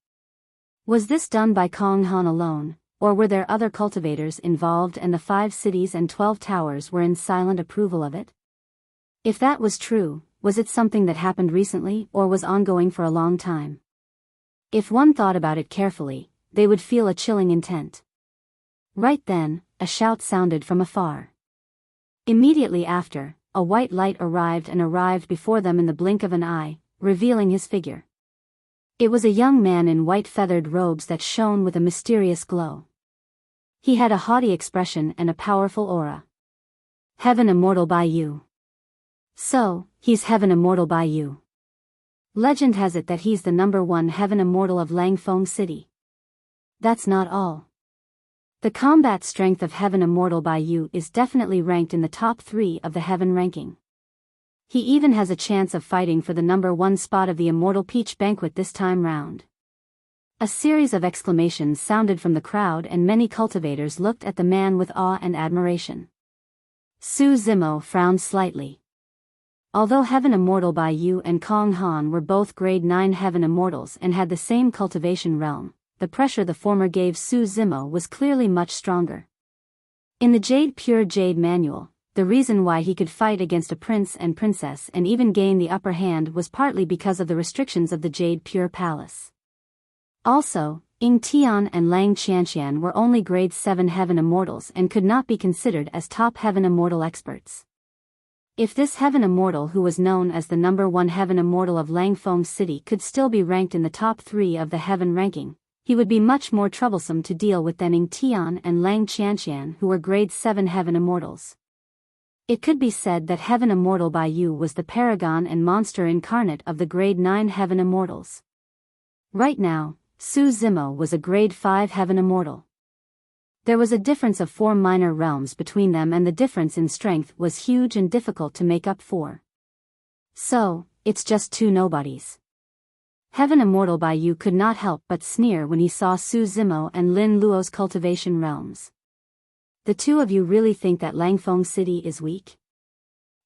Was this done by Kong Han alone, or were there other cultivators involved and the 5 cities and 12 towers were in silent approval of it? If that was true, was it something that happened recently or was ongoing for a long time? If one thought about it carefully, they would feel a chilling intent. Right then, a shout sounded from afar. Immediately after, a white light arrived before them in the blink of an eye, revealing his figure. It was a young man in white feathered robes that shone with a mysterious glow. He had a haughty expression and a powerful aura. Heaven Immortal Biyao. So, he's Heaven Immortal Biyao. Legend has it that he's the #1 Heaven Immortal of Langfeng City. That's not all. The combat strength of Heaven Immortal Biyao is definitely ranked in the top 3 of the Heaven ranking. He even has a chance of fighting for the #1 spot of the Immortal Peach Banquet this time round. A series of exclamations sounded from the crowd and many cultivators looked at the man with awe and admiration. Su Zimo frowned slightly. Although Heaven Immortal Biyao and Kong Han were both grade 9 Heaven Immortals and had the same cultivation realm, the pressure the former gave Su Zimo was clearly much stronger. In the Pure Jade manual, the reason why he could fight against a prince and princess and even gain the upper hand was partly because of the restrictions of the Jade Pure Palace. Also, Ying Tian and Lang Qianqian were only grade 7 heaven immortals and could not be considered as top heaven immortal experts. If this heaven immortal who was known as the number 1 heaven immortal of Langfeng City could still be ranked in the top 3 of the heaven ranking, he would be much more troublesome to deal with than Ying Tian and Lang Qianqian, who were grade 7 heaven immortals. It could be said that heaven immortal Biyao was the paragon and monster incarnate of the grade 9 heaven immortals. Right now, Su Zimo was a grade 5 heaven immortal. There was a difference of 4 minor realms between them, and the difference in strength was huge and difficult to make up for. So, it's just 2 nobodies. Heaven immortal Biyao could not help but sneer when he saw Su Zimo and Lin Luo's cultivation realms. The 2 of you really think that Langfeng City is weak?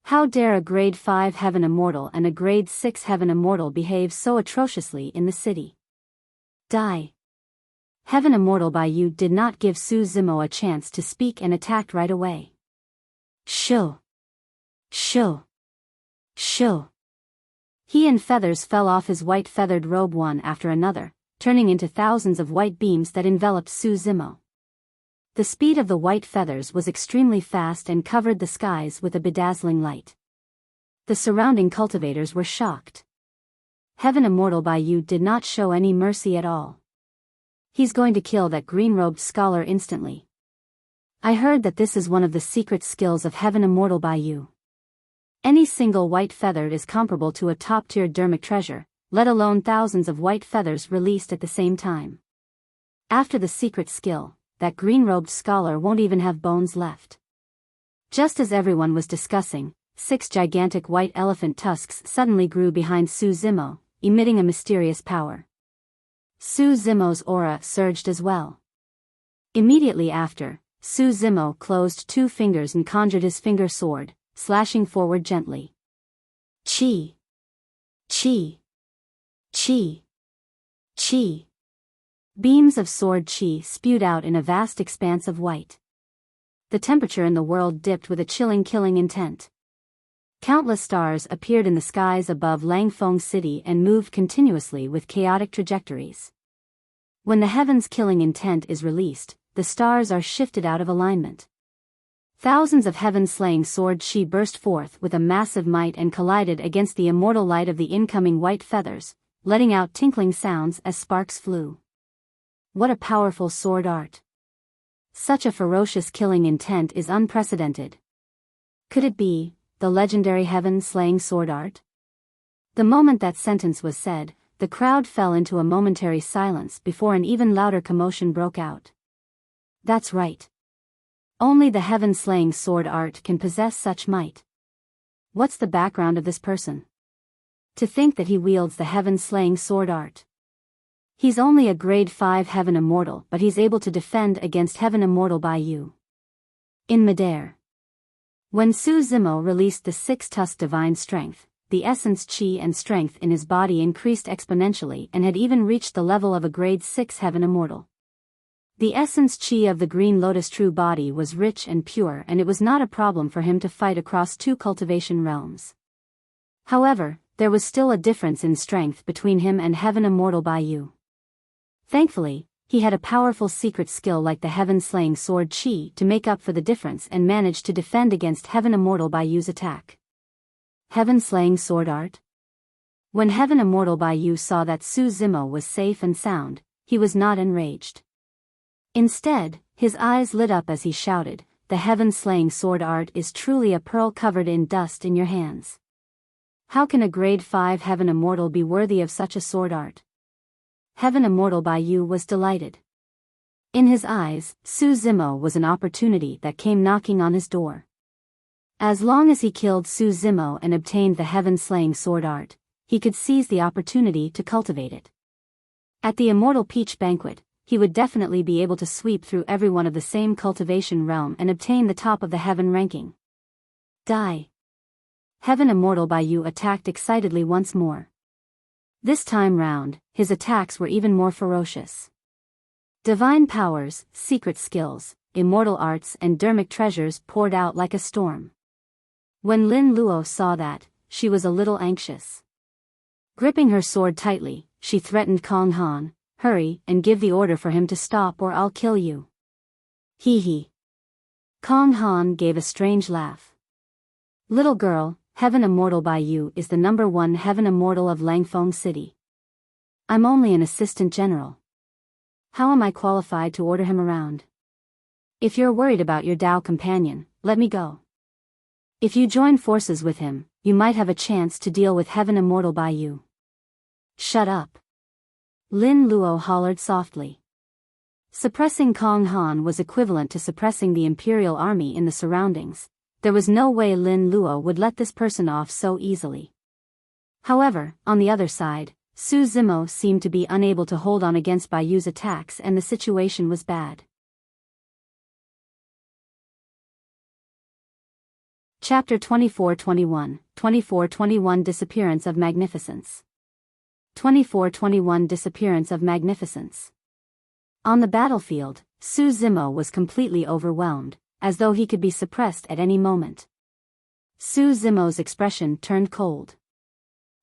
How dare a grade 5 heaven immortal and a grade 6 heaven immortal behave so atrociously in the city? Die. Heaven immortal Biyao did not give Su Zimo a chance to speak and attacked right away. Shoo! Shoo! Shoo! He and feathers fell off his white feathered robe one after another, turning into thousands of white beams that enveloped Su Zimo. The speed of the white feathers was extremely fast and covered the skies with a bedazzling light. The surrounding cultivators were shocked. Heaven immortal Biyao did not show any mercy at all. He's going to kill that green-robed scholar instantly. I heard that this is one of the secret skills of heaven immortal Biyao. Any single white feather is comparable to a top-tier dermic treasure, let alone thousands of white feathers released at the same time. After the secret skill, that green-robed scholar won't even have bones left. Just as everyone was discussing, 6 gigantic white elephant tusks suddenly grew behind Su Zimo, emitting a mysterious power. Su Zimo's aura surged as well. Immediately after, Su Zimo closed 2 fingers and conjured his finger sword, slashing forward gently. Chi! Chi! Chi! Chi! Beams of sword chi spewed out in a vast expanse of white. The temperature in the world dipped with a chilling killing intent. Countless stars appeared in the skies above Langfeng City and moved continuously with chaotic trajectories. When the heaven's killing intent is released, the stars are shifted out of alignment. Thousands of heaven-slaying sword chi burst forth with a massive might and collided against the immortal light of the incoming white feathers, letting out tinkling sounds as sparks flew. What a powerful sword art! Such a ferocious killing intent is unprecedented. Could it be the legendary heaven-slaying sword art? The moment that sentence was said, the crowd fell into a momentary silence before an even louder commotion broke out. That's right. Only the heaven-slaying sword art can possess such might. What's the background of this person? To think that he wields the heaven-slaying sword art. He's only a grade 5 heaven immortal, but he's able to defend against heaven immortal Biyao. In midair. When Su Zimo released the 6-tusk divine strength, the essence chi and strength in his body increased exponentially and had even reached the level of a grade 6 heaven immortal. The essence chi of the green lotus true body was rich and pure, and it was not a problem for him to fight across 2 cultivation realms. However, there was still a difference in strength between him and heaven immortal Biyao. Thankfully, he had a powerful secret skill like the heaven-slaying sword chi to make up for the difference and managed to defend against heaven immortal Biyao's attack. Heaven-slaying sword art? When heaven immortal Biyao saw that Su Zimo was safe and sound, he was not enraged. Instead, his eyes lit up as he shouted, "The heaven-slaying sword art is truly a pearl covered in dust in your hands. How can a grade 5 heaven immortal be worthy of such a sword art?" Heaven immortal Biyao was delighted. In his eyes, Su Zimo was an opportunity that came knocking on his door. As long as he killed Su Zimo and obtained the heaven-slaying sword art, he could seize the opportunity to cultivate it. At the Immortal Peach Banquet, he would definitely be able to sweep through everyone of the same cultivation realm and obtain the top of the heaven ranking. Die. Heaven immortal Biyao attacked excitedly once more. This time round, his attacks were even more ferocious. Divine powers, secret skills, immortal arts and dermic treasures poured out like a storm. When Lin Luo saw that, she was a little anxious. Gripping her sword tightly, she threatened Kong Han, "Hurry and give the order for him to stop or I'll kill you." Hee hee. Kong Han gave a strange laugh. "Little girl, Heaven Immortal Biyao is the #1 Heaven Immortal of Langfeng City. I'm only an assistant general. How am I qualified to order him around? If you're worried about your Dao companion, let me go. If you join forces with him, you might have a chance to deal with Heaven Immortal Biyao." "Shut up." Lin Luo hollered softly. Suppressing Kong Han was equivalent to suppressing the imperial army in the surroundings. There was no way Lin Luo would let this person off so easily. However, on the other side, Su Zimo seemed to be unable to hold on against Biyao's attacks and the situation was bad. Chapter 24-21, 24-21 Disappearance of Magnificence. 24-21 Disappearance of Magnificence. On the battlefield, Su Zimo was completely overwhelmed, as though he could be suppressed at any moment. Su Zimo's expression turned cold.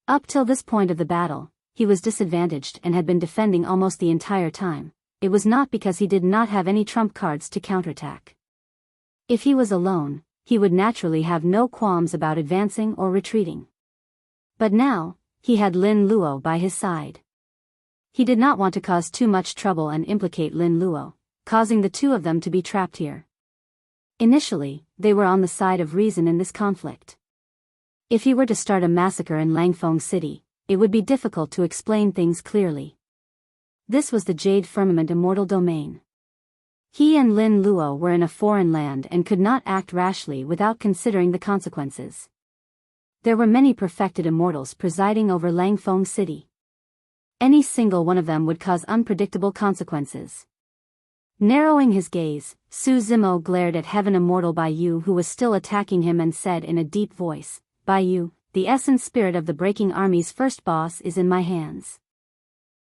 Up till this point of the battle, he was disadvantaged and had been defending almost the entire time. It was not because he did not have any trump cards to counterattack. If he was alone, he would naturally have no qualms about advancing or retreating. But now, he had Lin Luo by his side. He did not want to cause too much trouble and implicate Lin Luo, causing the two of them to be trapped here. Initially, they were on the side of reason in this conflict. If he were to start a massacre in Langfeng City, it would be difficult to explain things clearly. This was the Jade Firmament Immortal Domain. He and Lin Luo were in a foreign land and could not act rashly without considering the consequences. There were many perfected immortals presiding over Langfeng City. Any single one of them would cause unpredictable consequences. Narrowing his gaze, Su Zimo glared at Heaven Immortal Biyao, who was still attacking him, and said in a deep voice, "Biyao, the essence spirit of the Breaking Army's first boss is in my hands.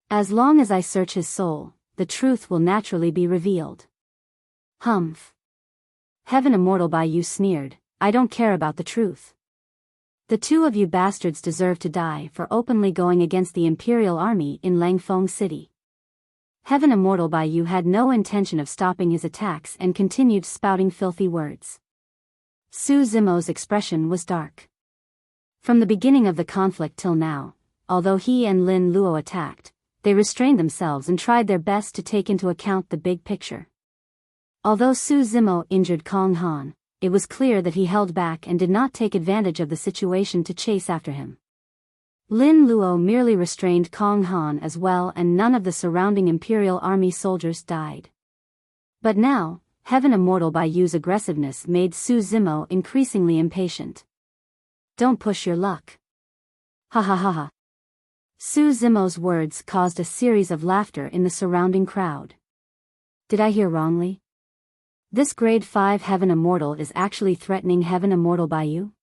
As long as I search his soul, the truth will naturally be revealed." "Humph." Heaven Immortal Biyao sneered, "I don't care about the truth. The two of you bastards deserve to die for openly going against the Imperial Army in Langfeng City." Heaven Immortal Biyao had no intention of stopping his attacks and continued spouting filthy words. Su Zimo's expression was dark. From the beginning of the conflict till now, although he and Lin Luo attacked, they restrained themselves and tried their best to take into account the big picture. Although Su Zimo injured Kong Han, it was clear that he held back and did not take advantage of the situation to chase after him. Lin Luo merely restrained Kong Han as well, and none of the surrounding Imperial Army soldiers died. But now, Heaven Immortal Biyao's aggressiveness made Su Zimo increasingly impatient. "Don't push your luck." "Ha ha ha ha." Su Zimo's words caused a series of laughter in the surrounding crowd. Did I hear wrongly? This grade 5 Heaven Immortal is actually threatening Heaven Immortal Biyao?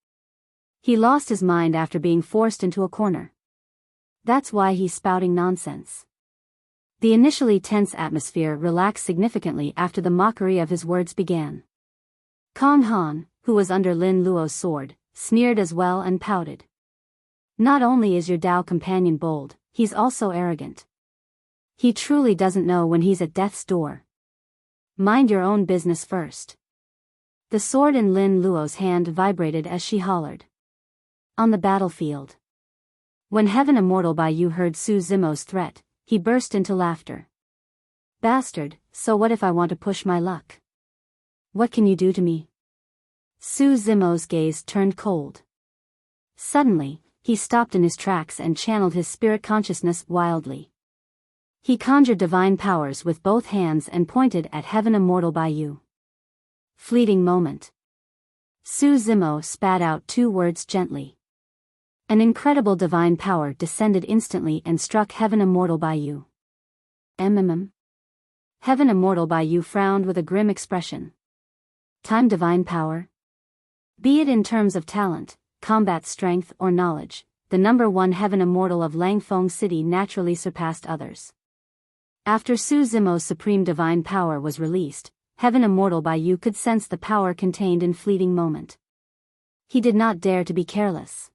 He lost his mind after being forced into a corner. That's why he's spouting nonsense. The initially tense atmosphere relaxed significantly after the mockery of his words began. Kong Han, who was under Lin Luo's sword, sneered as well and pouted. "Not only is your Dao companion bold, he's also arrogant. He truly doesn't know when he's at death's door. Mind your own business first." The sword in Lin Luo's hand vibrated as she hollered. On the battlefield. When Heaven Immortal Biyao heard Su Zimo's threat, he burst into laughter. "Bastard, so what if I want to push my luck? What can you do to me?" Su Zimo's gaze turned cold. Suddenly, he stopped in his tracks and channeled his spirit consciousness wildly. He conjured divine powers with both hands and pointed at Heaven Immortal Biyao. Fleeting moment. Su Zimo spat out 2 words gently. An incredible divine power descended instantly and struck Heaven Immortal Biyao. Heaven Immortal Biyao frowned with a grim expression. Time divine power? Be it in terms of talent, combat strength or knowledge, the #1 Heaven Immortal of Langfeng City naturally surpassed others. After Su Zimo's supreme divine power was released, Heaven Immortal Biyao could sense the power contained in fleeting moment. He did not dare to be careless.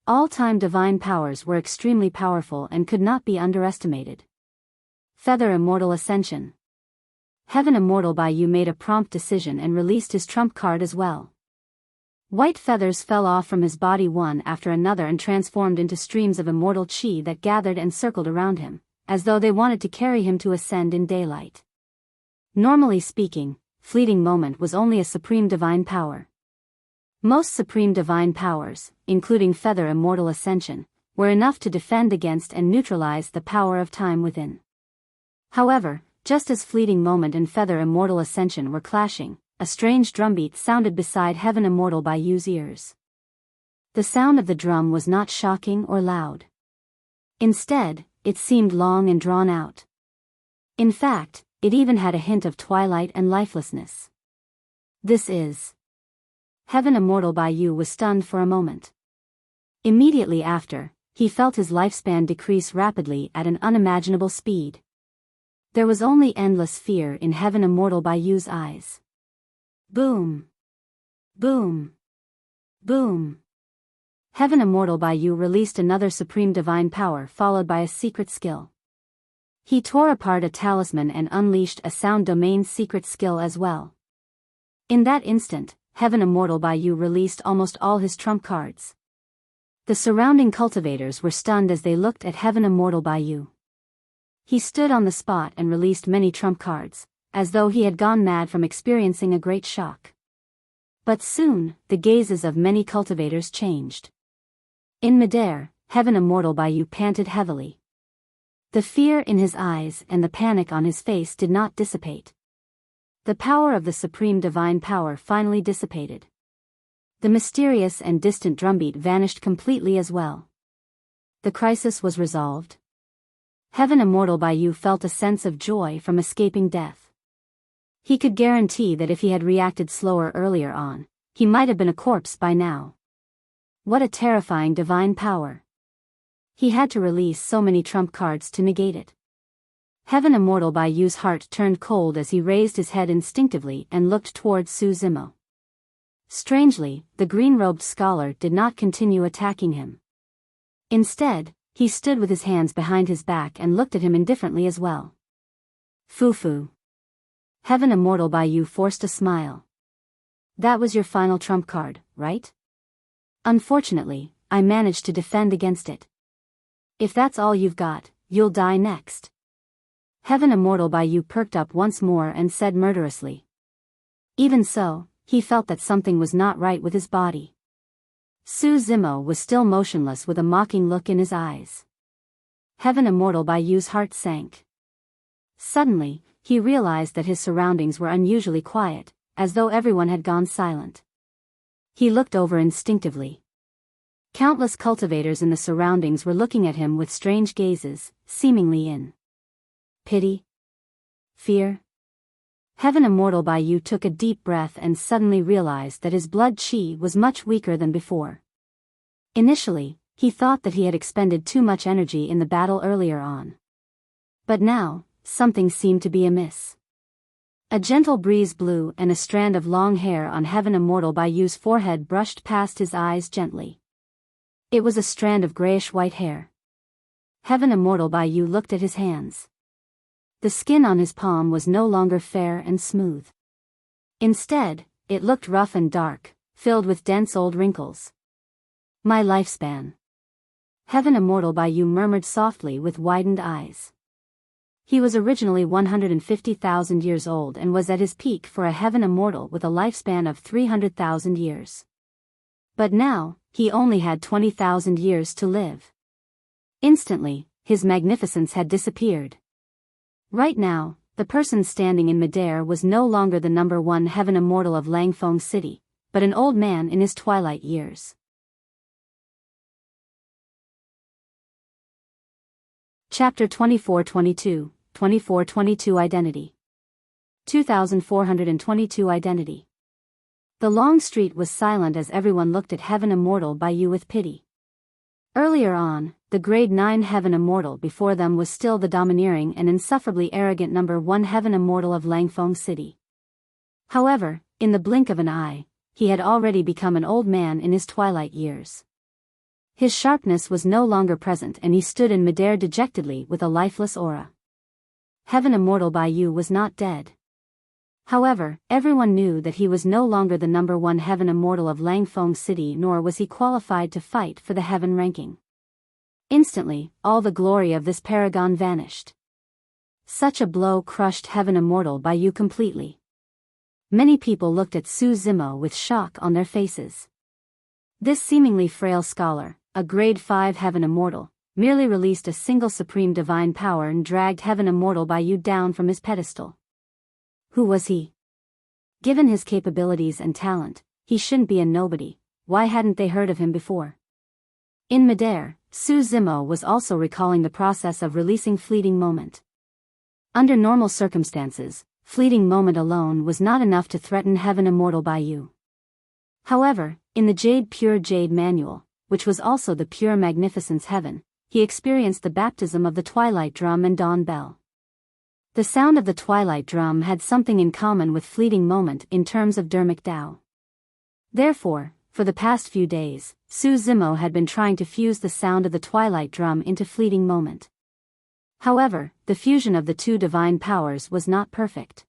All-time divine powers were extremely powerful and could not be underestimated. Feather Immortal Ascension. Heaven Immortal Biyao made a prompt decision and released his trump card as well. White feathers fell off from his body one after another and transformed into streams of immortal chi that gathered and circled around him, as though they wanted to carry him to ascend in daylight. Normally speaking, Fleeting Moment was only a supreme divine power. Most supreme divine powers, including Feather Immortal Ascension, were enough to defend against and neutralize the power of time within. However, just as Fleeting Moment and Feather Immortal Ascension were clashing, a strange drumbeat sounded beside Heaven Immortal Biyao's ears. The sound of the drum was not shocking or loud. Instead, it seemed long and drawn out. In fact, it even had a hint of twilight and lifelessness. This is... Heaven Immortal Biyao was stunned for a moment. Immediately after, he felt his lifespan decrease rapidly at an unimaginable speed. There was only endless fear in Heaven Immortal Biyao's eyes. Boom! Boom! Boom! Heaven Immortal Biyao released another supreme divine power followed by a secret skill. He tore apart a talisman and unleashed a sound domain secret skill as well. In that instant, Heaven Immortal Biyao released almost all his trump cards. The surrounding cultivators were stunned as they looked at Heaven Immortal Biyao. He stood on the spot and released many trump cards, as though he had gone mad from experiencing a great shock. But soon, the gazes of many cultivators changed. In midair, Heaven Immortal Biyao panted heavily. The fear in his eyes and the panic on his face did not dissipate. The power of the supreme divine power finally dissipated. The mysterious and distant drumbeat vanished completely as well. The crisis was resolved. Heaven Immortal Biyao felt a sense of joy from escaping death. He could guarantee that if he had reacted slower earlier on, he might have been a corpse by now. What a terrifying divine power. He had to release so many trump cards to negate it. Heaven Immortal Biyao's heart turned cold as he raised his head instinctively and looked towards Su Zimo. Strangely, the green-robed scholar did not continue attacking him. Instead, he stood with his hands behind his back and looked at him indifferently as well. Fufu. Heaven Immortal Biyao forced a smile. That was your final trump card, right? Unfortunately, I managed to defend against it. If that's all you've got, you'll die next. Heaven Immortal Biyao perked up once more and said murderously. Even so, he felt that something was not right with his body. Su Zimo was still motionless with a mocking look in his eyes. Heaven Immortal Biyao's heart sank. Suddenly, he realized that his surroundings were unusually quiet, as though everyone had gone silent. He looked over instinctively. Countless cultivators in the surroundings were looking at him with strange gazes, seemingly in pity? Fear? Heaven Immortal Biyao took a deep breath and suddenly realized that his blood chi was much weaker than before. Initially, he thought that he had expended too much energy in the battle earlier on. But now, something seemed to be amiss. A gentle breeze blew and a strand of long hair on Heaven Immortal Biyao's forehead brushed past his eyes gently. It was a strand of grayish-white hair. Heaven Immortal Biyao looked at his hands. The skin on his palm was no longer fair and smooth. Instead, it looked rough and dark, filled with dense old wrinkles. My lifespan. Heaven Immortal Biyao murmured softly with widened eyes. He was originally 150,000 years old and was at his peak for a Heaven Immortal with a lifespan of 300,000 years. But now, he only had 20,000 years to live. Instantly, his magnificence had disappeared. Right now, the person standing in midair was no longer the number one Heaven Immortal of Langfeng City, but an old man in his twilight years. Chapter 2422, 2422 Identity. 2422 Identity. The long street was silent as everyone looked at Heaven Immortal Biyao with pity. Earlier on, the grade 9 Heaven Immortal before them was still the domineering and insufferably arrogant number one Heaven Immortal of Langfeng City. However, in the blink of an eye, he had already become an old man in his twilight years. His sharpness was no longer present and he stood in midair dejectedly with a lifeless aura. Heaven Immortal Biyao was not dead. However, everyone knew that he was no longer the number one Heaven Immortal of Langfeng City, nor was he qualified to fight for the Heaven ranking. Instantly, all the glory of this paragon vanished. Such a blow crushed Heaven Immortal Biyao completely. Many people looked at Su Zimo with shock on their faces. This seemingly frail scholar, a grade 5 Heaven Immortal, merely released a single supreme divine power and dragged Heaven Immortal Biyao down from his pedestal. Who was he? Given his capabilities and talent, he shouldn't be a nobody. Why hadn't they heard of him before? In midair, Su Zimo was also recalling the process of releasing Fleeting Moment. Under normal circumstances, Fleeting Moment alone was not enough to threaten Heaven Immortal Biyao. However, in the Pure Jade Manual, which was also the Pure Magnificence Heaven, he experienced the baptism of the Twilight Drum and Dawn Bell. The sound of the Twilight Drum had something in common with Fleeting Moment in terms of Dharmic Tao. Therefore, for the past few days, Su Zimo had been trying to fuse the sound of the Twilight Drum into Fleeting Moment. However, the fusion of the two divine powers was not perfect.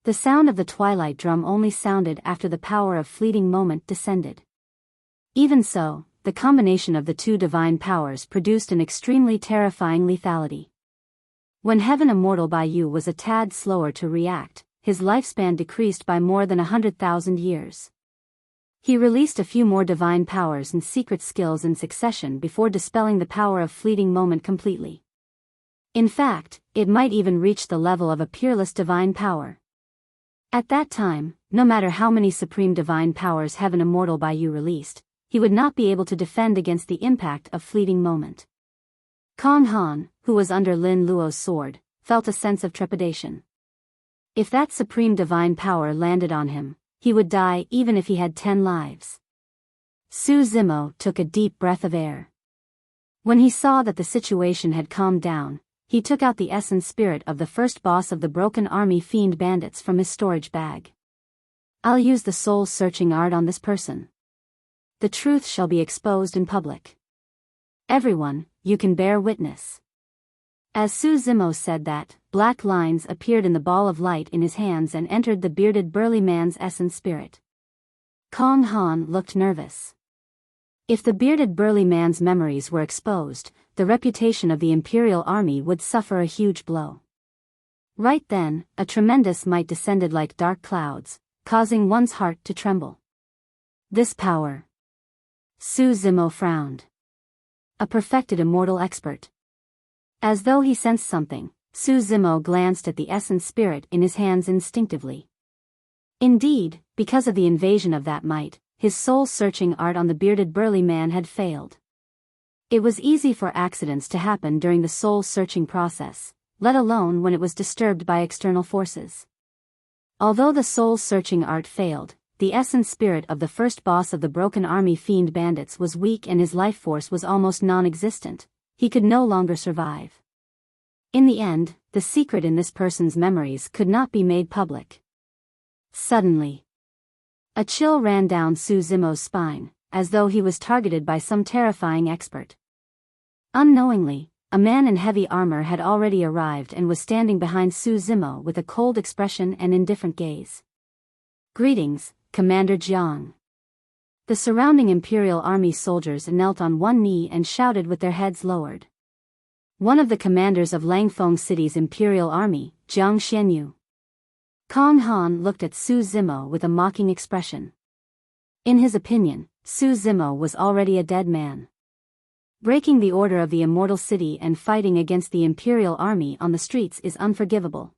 The sound of the Twilight Drum only sounded after the power of Fleeting Moment descended. Even so, the combination of the two divine powers produced an extremely terrifying lethality. When Heaven Immortal Biyao was a tad slower to react, his lifespan decreased by more than 100,000 years. He released a few more divine powers and secret skills in succession before dispelling the power of Fleeting Moment completely. In fact, it might even reach the level of a peerless divine power. At that time, no matter how many supreme divine powers Heaven Immortal Biyao released, he would not be able to defend against the impact of Fleeting Moment. Kong Han, who was under Lin Luo's sword, felt a sense of trepidation. If that supreme divine power landed on him, he would die even if he had 10 lives. Su Zimo took a deep breath of air. When he saw that the situation had calmed down, he took out the essence spirit of the first boss of the Broken Army Fiend Bandits from his storage bag. I'll use the soul-searching art on this person. The truth shall be exposed in public. Everyone, you can bear witness. As Su Zimo said that, black lines appeared in the ball of light in his hands and entered the bearded burly man's essence spirit. Kong Han looked nervous. If the bearded burly man's memories were exposed, the reputation of the Imperial Army would suffer a huge blow. Right then, a tremendous might descended like dark clouds, causing one's heart to tremble. This power. Su Zimo frowned. A perfected immortal expert. As though he sensed something, Su Zimo glanced at the essence spirit in his hands instinctively. Indeed, because of the invasion of that might, his soul-searching art on the bearded burly man had failed. It was easy for accidents to happen during the soul-searching process, let alone when it was disturbed by external forces. Although the soul-searching art failed, the essence spirit of the first boss of the Broken Army Fiend Bandits was weak and his life force was almost non-existent. He could no longer survive. In the end, the secret in this person's memories could not be made public. Suddenly, a chill ran down Su Zimo's spine, as though he was targeted by some terrifying expert. Unknowingly, a man in heavy armor had already arrived and was standing behind Su Zimo with a cold expression and indifferent gaze. Greetings, Commander Jiang. The surrounding Imperial Army soldiers knelt on one knee and shouted with their heads lowered. One of the commanders of Langfeng City's Imperial Army, Jiang Xianyu. Kong Han looked at Su Zimo with a mocking expression. In his opinion, Su Zimo was already a dead man. Breaking the order of the Immortal City and fighting against the Imperial Army on the streets is unforgivable.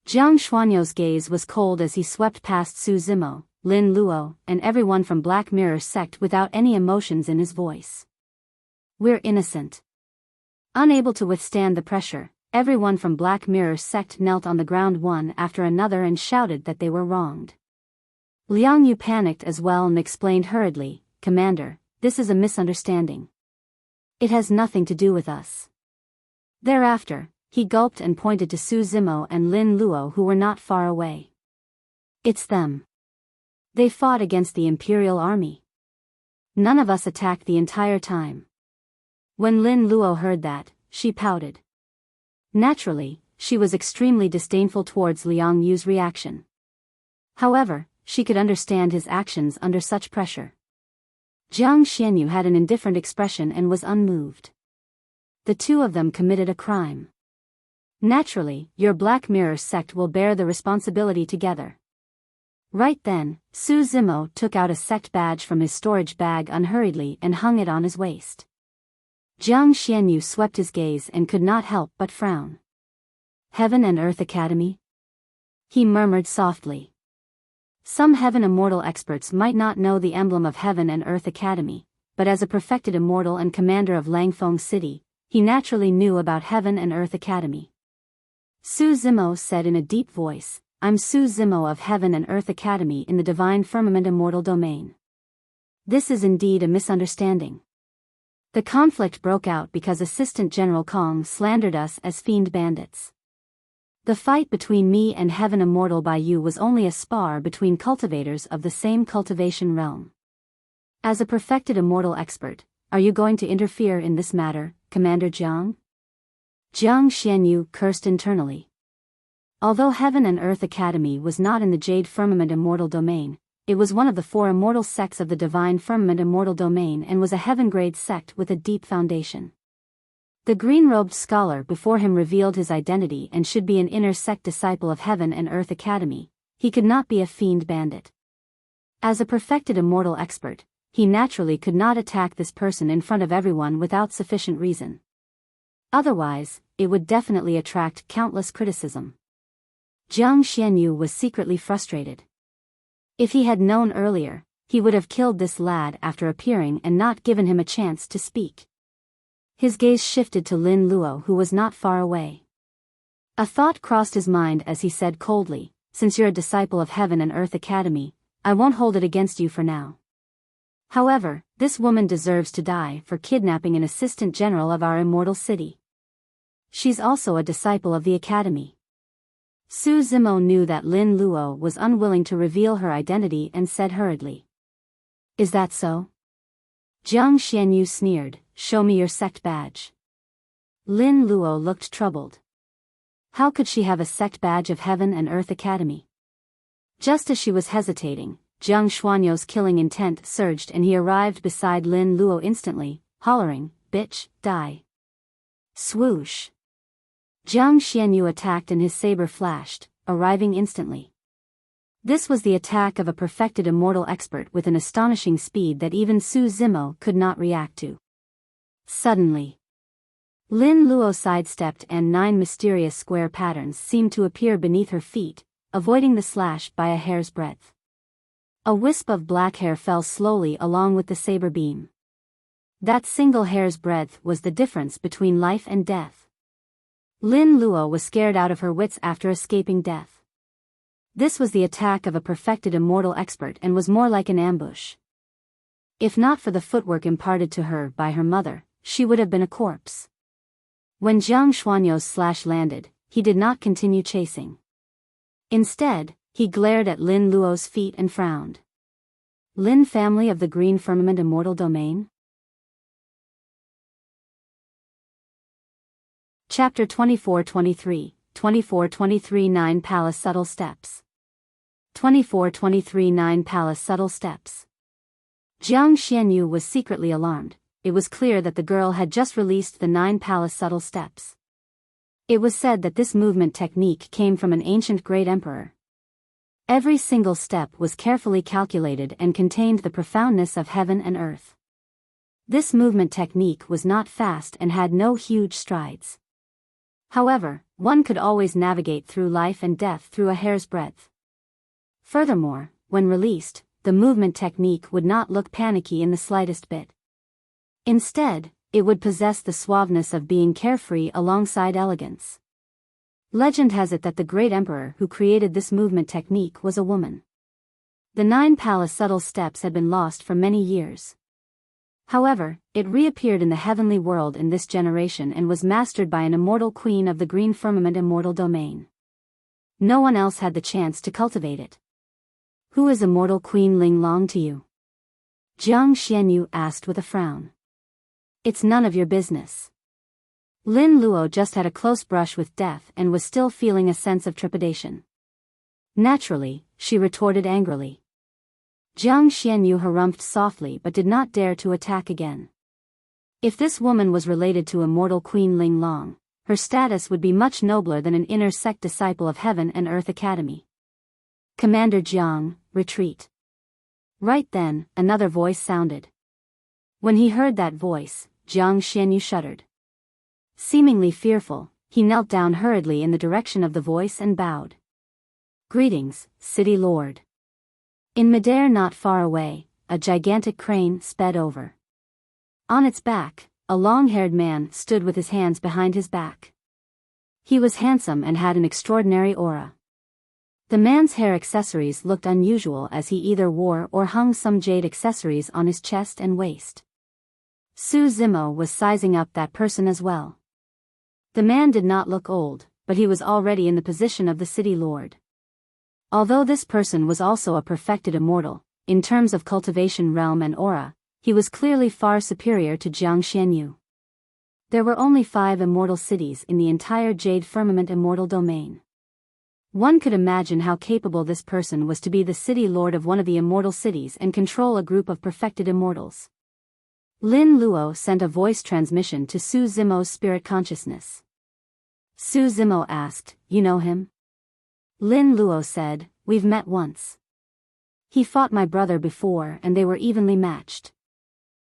Jiang Xuanyou's gaze was cold as he swept past Su Zimo, Lin Luo, and everyone from Black Mirror sect without any emotions in his voice. We're innocent. Unable to withstand the pressure, everyone from Black Mirror sect knelt on the ground one after another and shouted that they were wronged. Liang Yu panicked as well and explained hurriedly, Commander, this is a misunderstanding. It has nothing to do with us. Thereafter, he gulped and pointed to Su Zimo and Lin Luo who were not far away. It's them. They fought against the imperial army. None of us attacked the entire time. When Lin Luo heard that, she pouted. Naturally, she was extremely disdainful towards Liang Yu's reaction. However, she could understand his actions under such pressure. Jiang Xianyu had an indifferent expression and was unmoved. The two of them committed a crime. Naturally, your Black Mirror sect will bear the responsibility together. Right then, Su Zimo took out a sect badge from his storage bag unhurriedly and hung it on his waist. Jiang Xianyu swept his gaze and could not help but frown. Heaven and Earth Academy? He murmured softly. Some Heaven Immortal experts might not know the emblem of Heaven and Earth Academy, but as a perfected immortal and commander of Langfeng City, he naturally knew about Heaven and Earth Academy. Su Zimo said in a deep voice, I'm Su Zimo of Heaven and Earth Academy in the Divine Firmament Immortal Domain. This is indeed a misunderstanding. The conflict broke out because Assistant General Kong slandered us as fiend bandits. The fight between me and Heaven Immortal Biyao was only a spar between cultivators of the same cultivation realm. As a perfected immortal expert, are you going to interfere in this matter, Commander Jiang? Jiang Xianyu cursed internally. Although Heaven and Earth Academy was not in the Jade Firmament Immortal Domain, it was one of the 4 immortal sects of the Divine Firmament Immortal Domain and was a heaven-grade sect with a deep foundation. The green-robed scholar before him revealed his identity and should be an inner sect disciple of Heaven and Earth Academy. He could not be a fiend bandit. As a perfected immortal expert, he naturally could not attack this person in front of everyone without sufficient reason. Otherwise, it would definitely attract countless criticism. Jiang Xianyu was secretly frustrated. If he had known earlier, he would have killed this lad after appearing and not given him a chance to speak. His gaze shifted to Lin Luo, who was not far away. A thought crossed his mind as he said coldly, since you're a disciple of Heaven and Earth Academy, I won't hold it against you for now. However, this woman deserves to die for kidnapping an assistant general of our immortal city. She's also a disciple of the Academy. Su Zimo knew that Lin Luo was unwilling to reveal her identity and said hurriedly. Is that so? Jiang Xianyu sneered, show me your sect badge. Lin Luo looked troubled. How could she have a sect badge of Heaven and Earth Academy? Just as she was hesitating, Jiang Xuanyou's killing intent surged and he arrived beside Lin Luo instantly, hollering, bitch, die. Swoosh. Jiang Xianyu attacked and his saber flashed, arriving instantly. This was the attack of a perfected immortal expert with an astonishing speed that even Su Zimo could not react to. Suddenly, Lin Luo sidestepped and 9 mysterious square patterns seemed to appear beneath her feet, avoiding the slash by a hair's breadth. A wisp of black hair fell slowly along with the saber beam. That single hair's breadth was the difference between life and death. Lin Luo was scared out of her wits after escaping death. This was the attack of a perfected immortal expert and was more like an ambush. If not for the footwork imparted to her by her mother, she would have been a corpse. When Jiang Xuanyou's slash landed, he did not continue chasing. Instead, he glared at Lin Luo's feet and frowned. Lin family of the Green Firmament Immortal Domain? Chapter 24-23, 24-23 9 Palace Subtle Steps. 24-23 9 Palace Subtle Steps. Jiang Xianyu was secretly alarmed. It was clear that the girl had just released the 9 Palace Subtle Steps. It was said that this movement technique came from an ancient great emperor. Every single step was carefully calculated and contained the profoundness of heaven and earth. This movement technique was not fast and had no huge strides. However, one could always navigate through life and death through a hair's breadth. Furthermore, when released, the movement technique would not look panicky in the slightest bit. Instead, it would possess the suaveness of being carefree alongside elegance. Legend has it that the great emperor who created this movement technique was a woman. The 9 Palace Subtle Steps had been lost for many years. However, it reappeared in the heavenly world in this generation and was mastered by an immortal queen of the Green Firmament Immortal Domain. No one else had the chance to cultivate it. Who is immortal Queen Ling Long to you? Jiang Xianyu asked with a frown. It's none of your business. Lin Luo just had a close brush with death and was still feeling a sense of trepidation. Naturally, she retorted angrily. Jiang Xianyu harumphed softly but did not dare to attack again. If this woman was related to immortal Queen Ling Long, her status would be much nobler than an inner sect disciple of Heaven and Earth Academy. Commander Jiang, retreat. Right then, another voice sounded. When he heard that voice, Jiang Xianyu shuddered. Seemingly fearful, he knelt down hurriedly in the direction of the voice and bowed. Greetings, City Lord. In midair not far away, a gigantic crane sped over. On its back, a long-haired man stood with his hands behind his back. He was handsome and had an extraordinary aura. The man's hair accessories looked unusual as he either wore or hung some jade accessories on his chest and waist. Su Zimo was sizing up that person as well. The man did not look old, but he was already in the position of the city lord. Although this person was also a perfected immortal, in terms of cultivation realm and aura, he was clearly far superior to Jiang Xianyu. There were only 5 immortal cities in the entire Jade Firmament immortal domain. One could imagine how capable this person was to be the city lord of one of the immortal cities and control a group of perfected immortals. Lin Luo sent a voice transmission to Su Zimo's spirit consciousness. Su Zimo asked, "You know him?" Lin Luo said, "We've met once. He fought my brother before and they were evenly matched.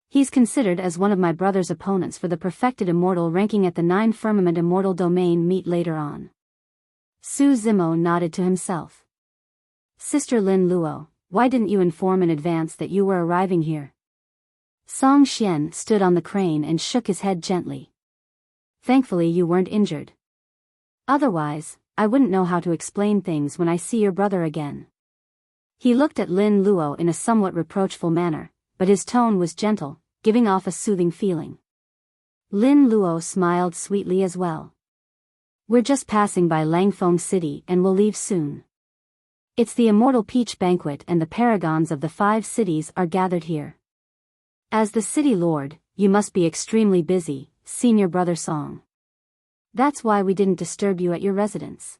He's considered as one of my brother's opponents for the perfected immortal ranking at the 9 Firmament immortal domain meet later on." Su Zimo nodded to himself. "Sister Lin Luo, why didn't you inform in advance that you were arriving here?" Song Xian stood on the crane and shook his head gently. "Thankfully you weren't injured. Otherwise, I wouldn't know how to explain things when I see your brother again." He looked at Lin Luo in a somewhat reproachful manner, but his tone was gentle, giving off a soothing feeling. Lin Luo smiled sweetly as well. "We're just passing by Langfeng City and will leave soon. It's the Immortal Peach Banquet and the paragons of the 5 cities are gathered here. As the city lord, you must be extremely busy, senior brother Song. That's why we didn't disturb you at your residence.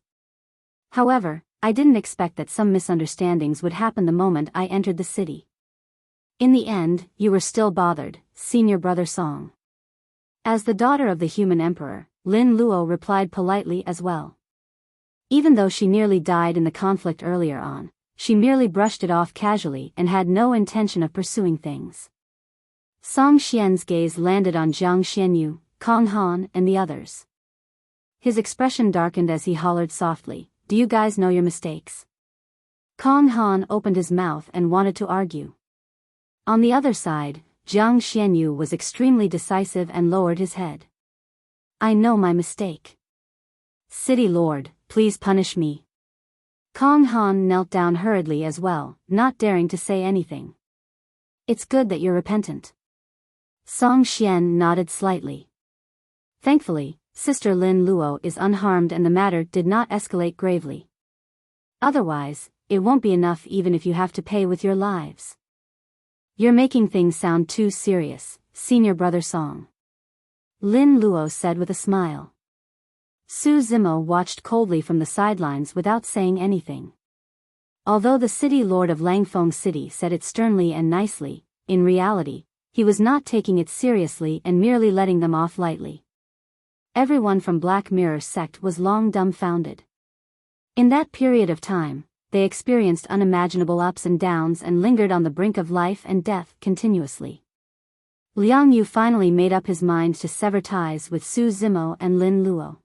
However, I didn't expect that some misunderstandings would happen the moment I entered the city. In the end, you were still bothered, senior brother Song." As the daughter of the human emperor, Lin Luo replied politely as well. Even though she nearly died in the conflict earlier on, she merely brushed it off casually and had no intention of pursuing things. Song Xian's gaze landed on Jiang Xianyu, Kong Han and the others. His expression darkened as he hollered softly, "Do you guys know your mistakes?" Kong Han opened his mouth and wanted to argue. On the other side, Jiang Xianyu was extremely decisive and lowered his head. "I know my mistake. City Lord, please punish me." Kong Han knelt down hurriedly as well, not daring to say anything. "It's good that you're repentant." Song Xian nodded slightly. Thankfully, Sister Lin Luo is unharmed and the matter did not escalate gravely. Otherwise, it won't be enough even if you have to pay with your lives. You're making things sound too serious, senior brother Song. Lin Luo said with a smile. Su Zimo watched coldly from the sidelines without saying anything. Although the city lord of Langfeng City said it sternly and nicely, in reality, he was not taking it seriously and merely letting them off lightly. Everyone from Black Mirror sect was long dumbfounded. In that period of time, they experienced unimaginable ups and downs and lingered on the brink of life and death continuously. Liang Yu finally made up his mind to sever ties with Su Zimo and Lin Luo.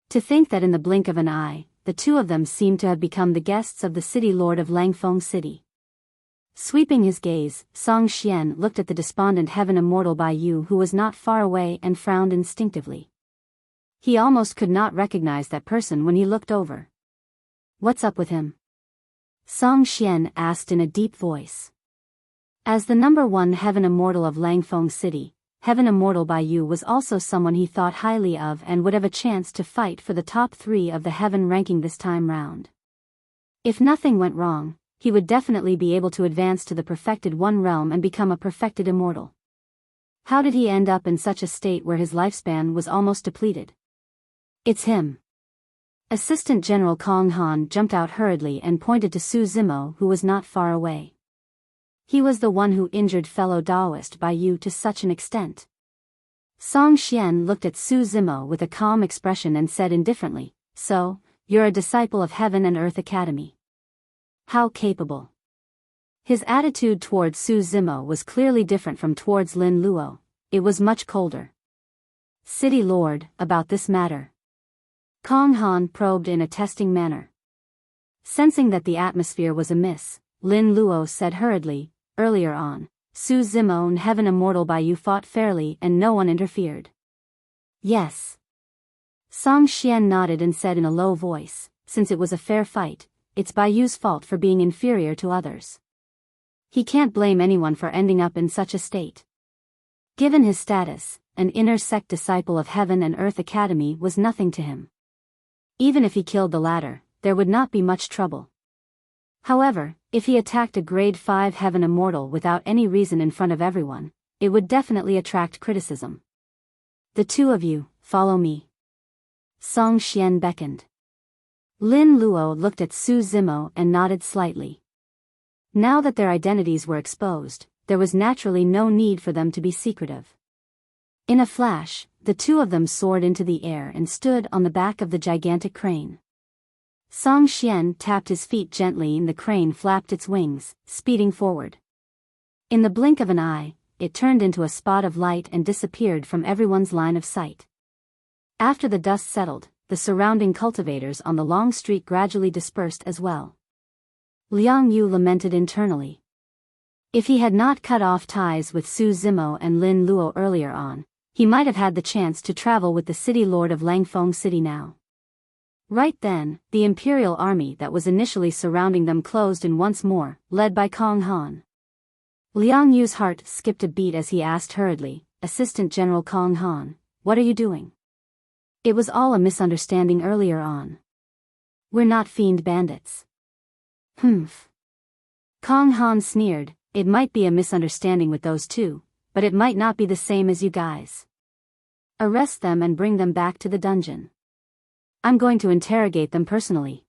To think that in the blink of an eye, the two of them seemed to have become the guests of the city lord of Langfeng City. Sweeping his gaze, Song Xian looked at the despondent heaven immortal Biyao who was not far away and frowned instinctively. He almost could not recognize that person when he looked over. "What's up with him?" Song Xian asked in a deep voice. As the number 1 heaven immortal of Langfeng City, heaven immortal Biyao was also someone he thought highly of and would have a chance to fight for the top 3 of the heaven ranking this time round. If nothing went wrong, he would definitely be able to advance to the perfected one realm and become a perfected immortal. How did he end up in such a state where his lifespan was almost depleted? It's him. Assistant General Kong Han jumped out hurriedly and pointed to Su Zimo, who was not far away. He was the one who injured fellow Daoist Biyao to such an extent. Song Xian looked at Su Zimo with a calm expression and said indifferently, "So, you're a disciple of Heaven and Earth Academy. How capable." His attitude towards Su Zimo was clearly different from towards Lin Luo. It was much colder. "City Lord, about this matter." Kong Han probed in a testing manner. Sensing that the atmosphere was amiss, Lin Luo said hurriedly, "Earlier on, Su Zimo and Heaven Immortal Biyao fought fairly and no one interfered." "Yes." Song Xian nodded and said in a low voice, "Since it was a fair fight, it's Biyao's fault for being inferior to others. He can't blame anyone for ending up in such a state. Given his status, an inner sect disciple of Heaven and Earth Academy was nothing to him. Even if he killed the latter, there would not be much trouble. However, if he attacked a grade 5 Heaven Immortal without any reason in front of everyone, it would definitely attract criticism. The two of you, follow me." Song Xian beckoned. Lin Luo looked at Su Zimo and nodded slightly. Now that their identities were exposed, there was naturally no need for them to be secretive. In a flash, the two of them soared into the air and stood on the back of the gigantic crane. Song Xian tapped his feet gently and the crane flapped its wings, speeding forward. In the blink of an eye, it turned into a spot of light and disappeared from everyone's line of sight. After the dust settled, the surrounding cultivators on the long street gradually dispersed as well. Liang Yu lamented internally. If he had not cut off ties with Su Zimo and Lin Luo earlier on, he might have had the chance to travel with the city lord of Langfeng City now. Right then, the imperial army that was initially surrounding them closed in once more, led by Kong Han. Liang Yu's heart skipped a beat as he asked hurriedly, "Assistant General Kong Han, what are you doing? It was all a misunderstanding earlier on. We're not fiend bandits." "Humph." Kong Han sneered, "It might be a misunderstanding with those two, but it might not be the same as you guys. Arrest them and bring them back to the dungeon. I'm going to interrogate them personally."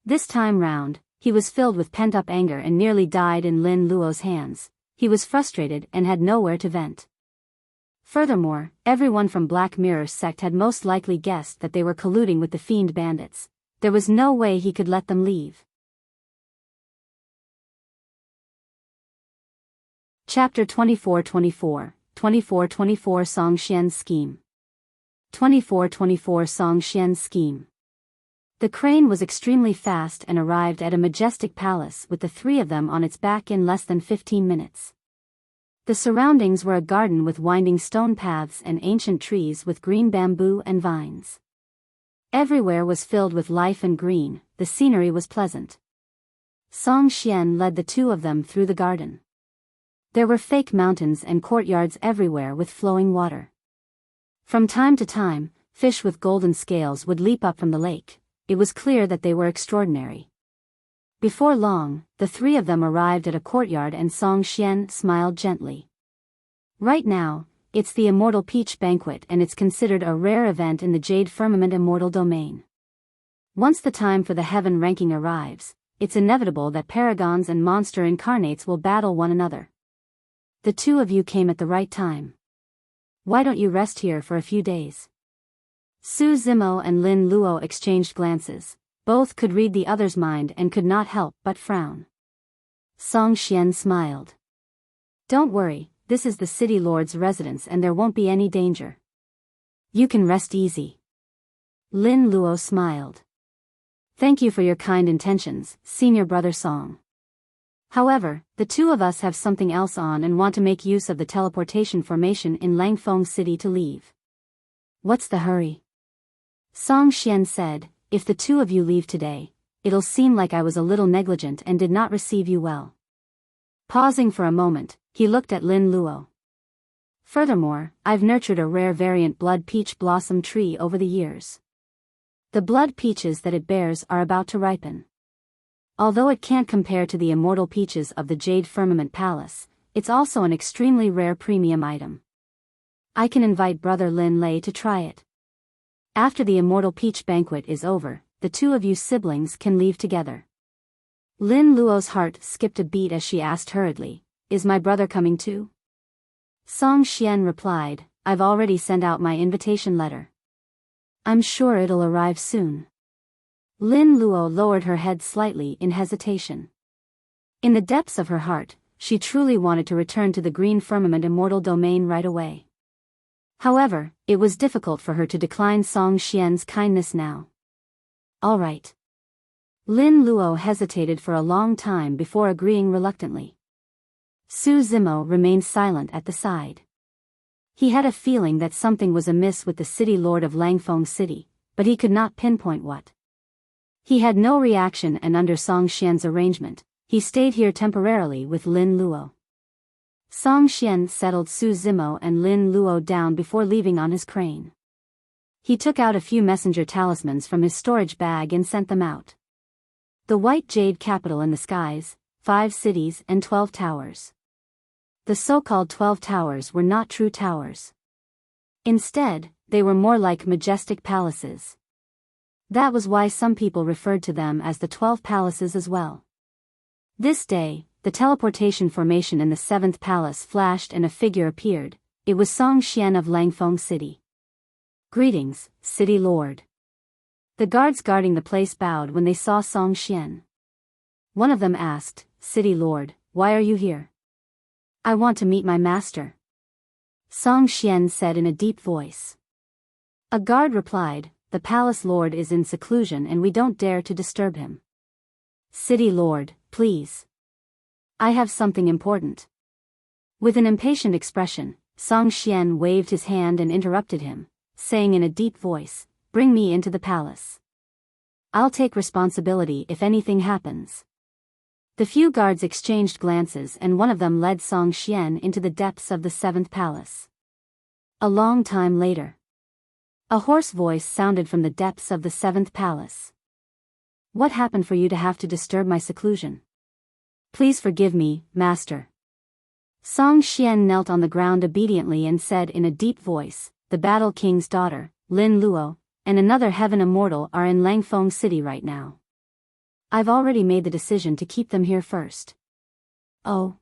This time round, he was filled with pent-up anger and nearly died in Lin Luo's hands. He was frustrated and had nowhere to vent. Furthermore, everyone from Black Mirror's sect had most likely guessed that they were colluding with the fiend bandits. There was no way he could let them leave. Chapter 24-24, 24-24 Song Xian's Scheme. 24-24 Song Xian's Scheme. The crane was extremely fast and arrived at a majestic palace with the three of them on its back in less than 15 minutes. The surroundings were a garden with winding stone paths and ancient trees with green bamboo and vines. Everywhere was filled with life and green, the scenery was pleasant. Song Xian led the two of them through the garden. There were fake mountains and courtyards everywhere with flowing water. From time to time, fish with golden scales would leap up from the lake. It was clear that they were extraordinary. Before long, the three of them arrived at a courtyard and Song Xian smiled gently. Right now, it's the Immortal Peach Banquet and it's considered a rare event in the Jade Firmament Immortal Domain. Once the time for the heaven ranking arrives, it's inevitable that paragons and monster incarnates will battle one another. The two of you came at the right time. Why don't you rest here for a few days? Su Zimo and Lin Luo exchanged glances. Both could read the other's mind and could not help but frown. Song Xian smiled. "Don't worry, this is the city lord's residence and there won't be any danger. You can rest easy." Lin Luo smiled. "Thank you for your kind intentions, senior brother Song. However, the two of us have something else on and want to make use of the teleportation formation in Langfeng City to leave." "What's the hurry?" Song Xian said, "If the two of you leave today, it'll seem like I was a little negligent and did not receive you well." Pausing for a moment, he looked at Lin Luo. "Furthermore, I've nurtured a rare variant blood peach blossom tree over the years. The blood peaches that it bears are about to ripen. Although it can't compare to the immortal peaches of the Jade Firmament Palace, it's also an extremely rare premium item. I can invite Brother Lin Lei to try it. After the immortal peach banquet is over, the two of you siblings can leave together. Lin Luo's heart skipped a beat as she asked hurriedly, "Is my brother coming too?" Song Xian replied, "I've already sent out my invitation letter. I'm sure it'll arrive soon." Lin Luo lowered her head slightly in hesitation. In the depths of her heart, she truly wanted to return to the Green Firmament Immortal Domain right away. However, it was difficult for her to decline Song Xian's kindness now. "All right." Lin Luo hesitated for a long time before agreeing reluctantly. Su Zimo remained silent at the side. He had a feeling that something was amiss with the city lord of Langfeng City, but he could not pinpoint what. He had no reaction, and under Song Xian's arrangement, he stayed here temporarily with Lin Luo. Song Xian settled Su Zimo and Lin Luo down before leaving on his crane. He took out a few messenger talismans from his storage bag and sent them out. The white jade capital in the skies, 5 cities and 12 towers. The so-called 12 towers were not true towers. Instead, they were more like majestic palaces. That was why some people referred to them as the 12 palaces as well. This day, the teleportation formation in the 7th palace flashed and a figure appeared. It was Song Xian of Langfeng City. "Greetings, City Lord." The guards guarding the place bowed when they saw Song Xian. One of them asked, "City Lord, why are you here?" "I want to meet my master," Song Xian said in a deep voice. A guard replied, "The palace lord is in seclusion and we don't dare to disturb him." "City Lord, please. I have something important." With an impatient expression, Song Xian waved his hand and interrupted him, saying in a deep voice, "Bring me into the palace. I'll take responsibility if anything happens." The few guards exchanged glances and one of them led Song Xian into the depths of the 7th palace. A long time later, a hoarse voice sounded from the depths of the 7th palace. "What happened for you to have to disturb my seclusion?" "Please forgive me, master." Song Xian knelt on the ground obediently and said in a deep voice, "The Battle King's daughter, Lin Luo, and another heaven immortal are in Langfeng City right now. I've already made the decision to keep them here first." "Oh."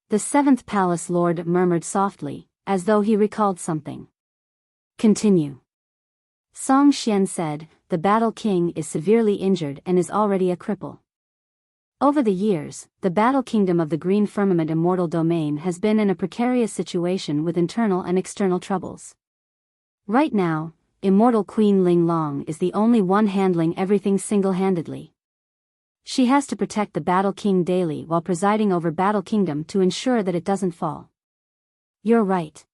The 7th palace lord murmured softly, as though he recalled something. "Continue." Song Xian said, "The Battle King is severely injured and is already a cripple. Over the years, the Battle Kingdom of the Green Firmament Immortal Domain has been in a precarious situation with internal and external troubles. Right now, Immortal Queen Ling Long is the only one handling everything single-handedly. She has to protect the Battle King daily while presiding over Battle Kingdom to ensure that it doesn't fall." "You're right,"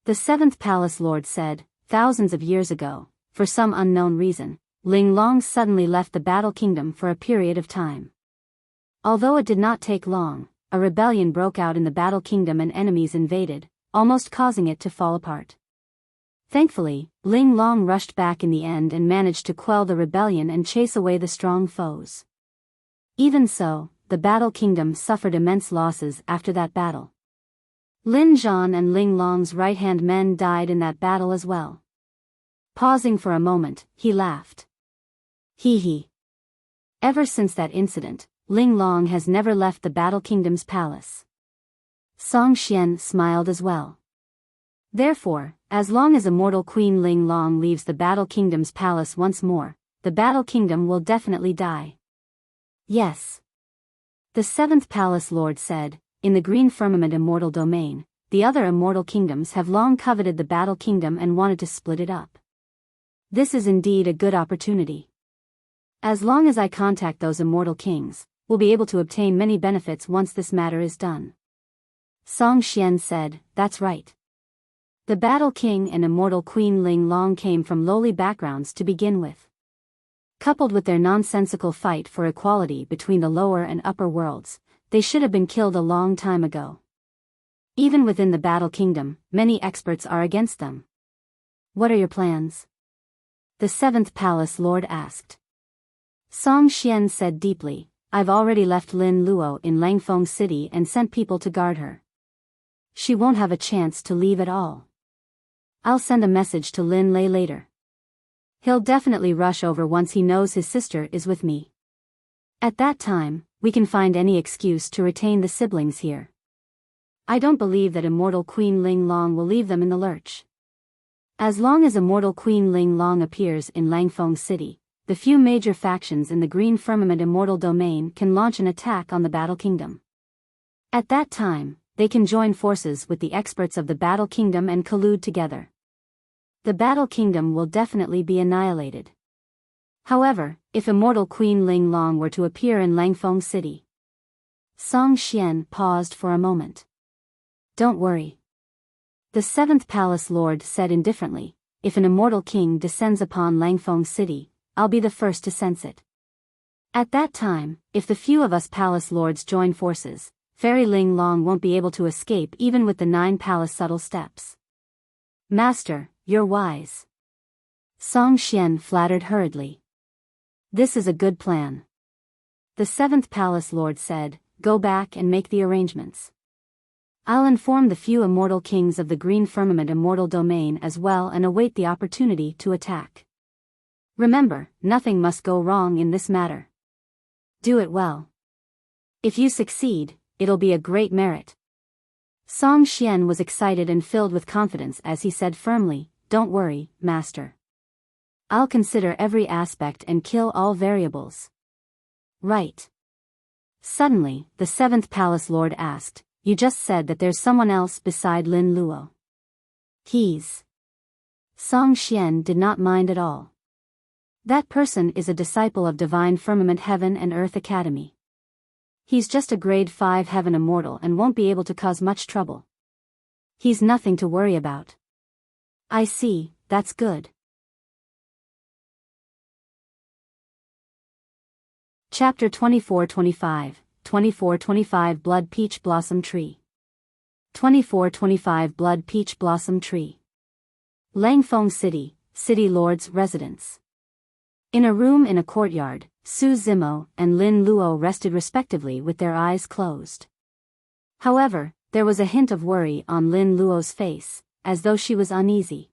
the 7th palace lord said. "Thousands of years ago, for some unknown reason, Ling Long suddenly left the Battle Kingdom for a period of time. Although it did not take long, a rebellion broke out in the Battle Kingdom and enemies invaded, almost causing it to fall apart. Thankfully, Ling Long rushed back in the end and managed to quell the rebellion and chase away the strong foes. Even so, the Battle Kingdom suffered immense losses after that battle. Lin Zhan and Ling Long's right-hand men died in that battle as well." Pausing for a moment, he laughed. "Hee hee. Ever since that incident, Ling Long has never left the Battle Kingdom's palace." Song Xian smiled as well. "Therefore, as long as Immortal Queen Ling Long leaves the Battle Kingdom's palace once more, the Battle Kingdom will definitely die." "Yes," the 7th palace lord said, "in the Green Firmament Immortal Domain, the other immortal kingdoms have long coveted the Battle Kingdom and wanted to split it up. This is indeed a good opportunity. As long as I contact those immortal kings, we'll be able to obtain many benefits once this matter is done." Song Xian said, "That's right." The Battle King and Immortal Queen Ling Long came from lowly backgrounds to begin with. Coupled with their nonsensical fight for equality between the lower and upper worlds, they should have been killed a long time ago. Even within the Battle Kingdom, many experts are against them. "What are your plans?" the 7th palace lord asked. Song Xian said deeply, I've already left Lin Luo in Langfeng City and sent people to guard her. She won't have a chance to leave at all. I'll send a message to Lin Lei later. He'll definitely rush over once he knows his sister is with me. At that time, we can find any excuse to retain the siblings here. I don't believe that immortal Queen Ling Long will leave them in the lurch. As long as immortal Queen Ling Long appears in Langfeng City, the few major factions in the Green Firmament Immortal Domain can launch an attack on the Battle Kingdom. At that time, they can join forces with the experts of the Battle Kingdom and collude together. The Battle Kingdom will definitely be annihilated. However, if immortal Queen Ling Long were to appear in Langfeng City. Song Xian paused for a moment. Don't worry. The seventh palace lord said indifferently, if an immortal king descends upon Langfeng City, I'll be the first to sense it. At that time, if the few of us palace lords join forces, Fairy Ling Long won't be able to escape even with the 9 palace subtle steps. Master, you're wise. Song Xian flattered hurriedly. This is a good plan. The seventh palace lord said, go back and make the arrangements. I'll inform the few immortal kings of the Green Firmament Immortal Domain as well and await the opportunity to attack. Remember, nothing must go wrong in this matter. Do it well. If you succeed, it'll be a great merit. Song Xian was excited and filled with confidence as he said firmly, don't worry, master. I'll consider every aspect and kill all variables. Right. Suddenly, the seventh palace lord asked, you just said that there's someone else beside Lin Luo. He's. Song Xian did not mind at all. That person is a disciple of Divine Firmament Heaven and Earth Academy. He's just a grade 5 heaven immortal and won't be able to cause much trouble. He's nothing to worry about. I see, that's good. Chapter 24-25, 24-25 Blood Peach Blossom Tree. 24-25 Blood Peach Blossom Tree. Langfeng City, City Lord's residence. In a room in a courtyard, Su Zimo and Lin Luo rested respectively with their eyes closed. However, there was a hint of worry on Lin Luo's face, as though she was uneasy.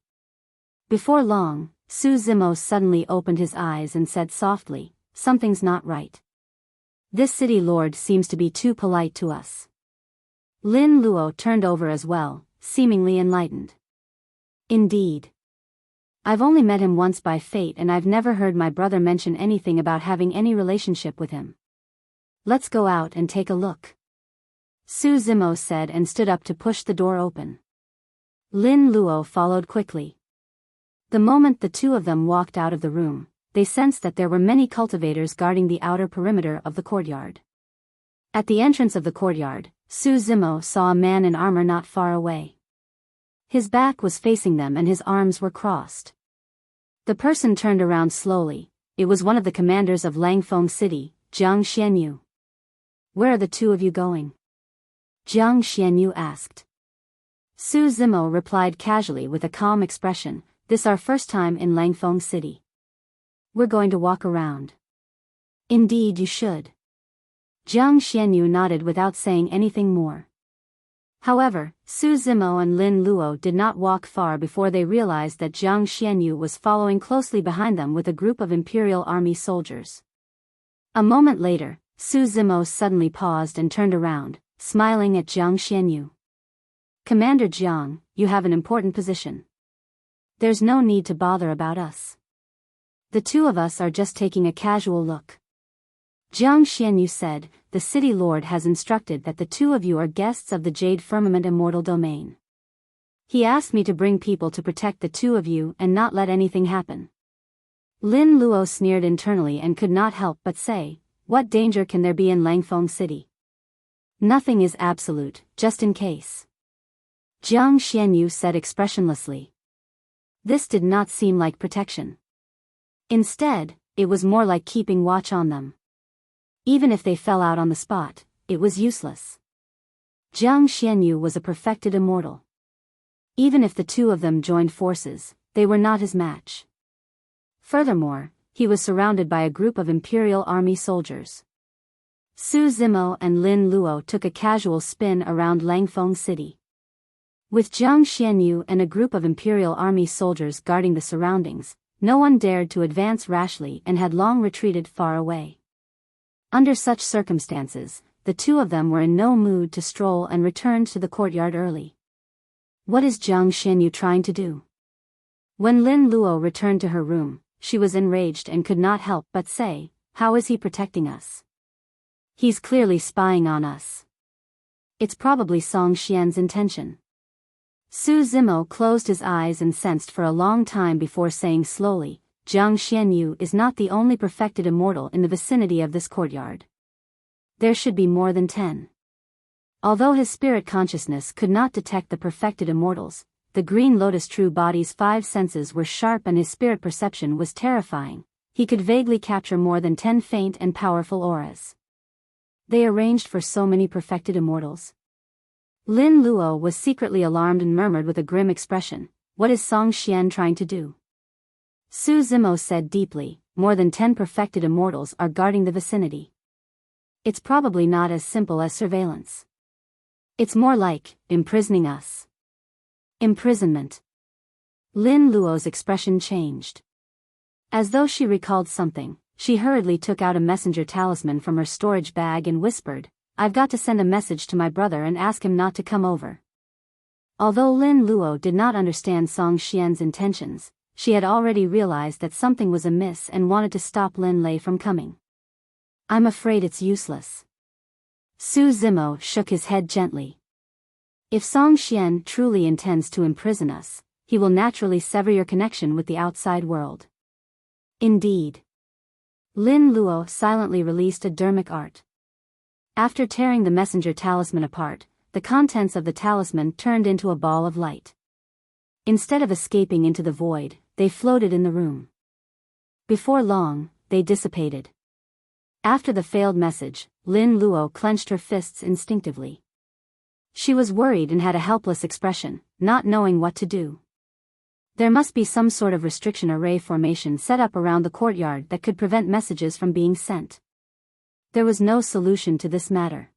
Before long, Su Zimo suddenly opened his eyes and said softly, something's not right. This city lord seems to be too polite to us. Lin Luo turned over as well, seemingly enlightened. Indeed. I've only met him once by fate and I've never heard my brother mention anything about having any relationship with him. Let's go out and take a look. Su Zimo said and stood up to push the door open. Lin Luo followed quickly. The moment the two of them walked out of the room, they sensed that there were many cultivators guarding the outer perimeter of the courtyard. At the entrance of the courtyard, Su Zimo saw a man in armor not far away. His back was facing them and his arms were crossed. The person turned around slowly. It was one of the commanders of Langfeng City, Jiang Xianyu. Where are the two of you going? Jiang Xianyu asked. Su Zimo replied casually with a calm expression, this our first time in Langfeng City. We're going to walk around. Indeed you should. Jiang Xianyu nodded without saying anything more. However, Su Zimo and Lin Luo did not walk far before they realized that Jiang Xianyu was following closely behind them with a group of Imperial Army soldiers. A moment later, Su Zimo suddenly paused and turned around, smiling at Jiang Xianyu. Commander Jiang, you have an important position. There's no need to bother about us. The two of us are just taking a casual look. Jiang Xianyu said, the city lord has instructed that the two of you are guests of the Jade Firmament Immortal Domain. He asked me to bring people to protect the two of you and not let anything happen. Lin Luo sneered internally and could not help but say, what danger can there be in Langfeng City? Nothing is absolute, just in case. Jiang Xianyu said expressionlessly. This did not seem like protection. Instead, it was more like keeping watch on them. Even if they fell out on the spot, it was useless. Jiang Xianyu was a perfected immortal. Even if the two of them joined forces, they were not his match. Furthermore, he was surrounded by a group of Imperial Army soldiers. Su Zimo and Lin Luo took a casual spin around Langfeng City. With Jiang Xianyu and a group of Imperial Army soldiers guarding the surroundings, no one dared to advance rashly and had long retreated far away. Under such circumstances, the two of them were in no mood to stroll and returned to the courtyard early. What is Jiang Xianyu trying to do? When Lin Luo returned to her room, she was enraged and could not help but say, "How is he protecting us? He's clearly spying on us. It's probably Song Xian's intention." Su Zimo closed his eyes and sensed for a long time before saying slowly, "Jiang Xianyu is not the only perfected immortal in the vicinity of this courtyard. There should be more than 10. Although his spirit consciousness could not detect the perfected immortals, the Green Lotus True Body's 5 senses were sharp and his spirit perception was terrifying. He could vaguely capture more than 10 faint and powerful auras. They arranged for so many perfected immortals. Lin Luo was secretly alarmed and murmured with a grim expression, "What is Song Xian trying to do?" Su Zimo said deeply, "More than 10 perfected immortals are guarding the vicinity. It's probably not as simple as surveillance. It's more like imprisoning us." Imprisonment. Lin Luo's expression changed. As though she recalled something, she hurriedly took out a messenger talisman from her storage bag and whispered, "I've got to send a message to my brother and ask him not to come over." Although Lin Luo did not understand Song Xian's intentions, she had already realized that something was amiss and wanted to stop Lin Lei from coming. "I'm afraid it's useless." Su Zimo shook his head gently. "If Song Xian truly intends to imprison us, he will naturally sever your connection with the outside world." Indeed. Lin Luo silently released a dermic art. After tearing the messenger talisman apart, the contents of the talisman turned into a ball of light. Instead of escaping into the void, they floated in the room. Before long, they dissipated. After the failed message, Lin Luo clenched her fists instinctively. She was worried and had a helpless expression, not knowing what to do. There must be some sort of restriction array formation set up around the courtyard that could prevent messages from being sent. There was no solution to this matter.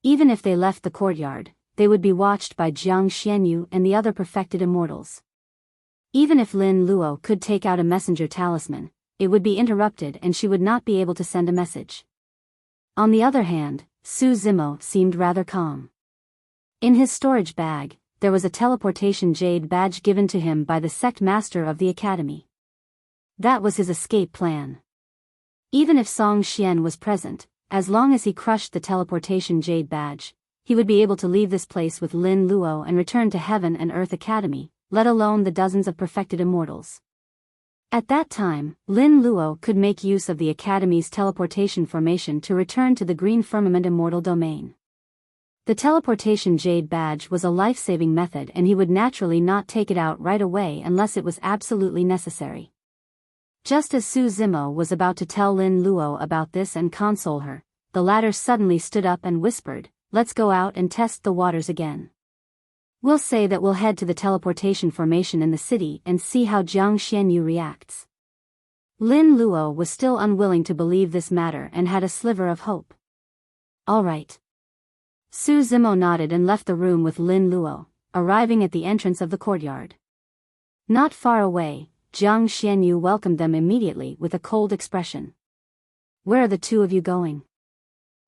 Even if they left the courtyard, they would be watched by Jiang Xianyu and the other perfected immortals. Even if Lin Luo could take out a messenger talisman, it would be interrupted and she would not be able to send a message. On the other hand, Su Zimo seemed rather calm. In his storage bag, there was a teleportation jade badge given to him by the sect master of the academy. That was his escape plan. Even if Song Xian was present, as long as he crushed the teleportation jade badge, he would be able to leave this place with Lin Luo and return to Heaven and Earth Academy, let alone the dozens of perfected immortals. At that time, Lin Luo could make use of the Academy's teleportation formation to return to the Green Firmament Immortal Domain. The teleportation jade badge was a life-saving method and he would naturally not take it out right away unless it was absolutely necessary. Just as Su Zimo was about to tell Lin Luo about this and console her, the latter suddenly stood up and whispered, "Let's go out and test the waters again. We'll say that we'll head to the teleportation formation in the city and see how Jiang Xianyu reacts." Lin Luo was still unwilling to believe this matter and had a sliver of hope. "All right." Su Zimo nodded and left the room with Lin Luo, arriving at the entrance of the courtyard. Not far away, Jiang Xianyu welcomed them immediately with a cold expression. "Where are the two of you going?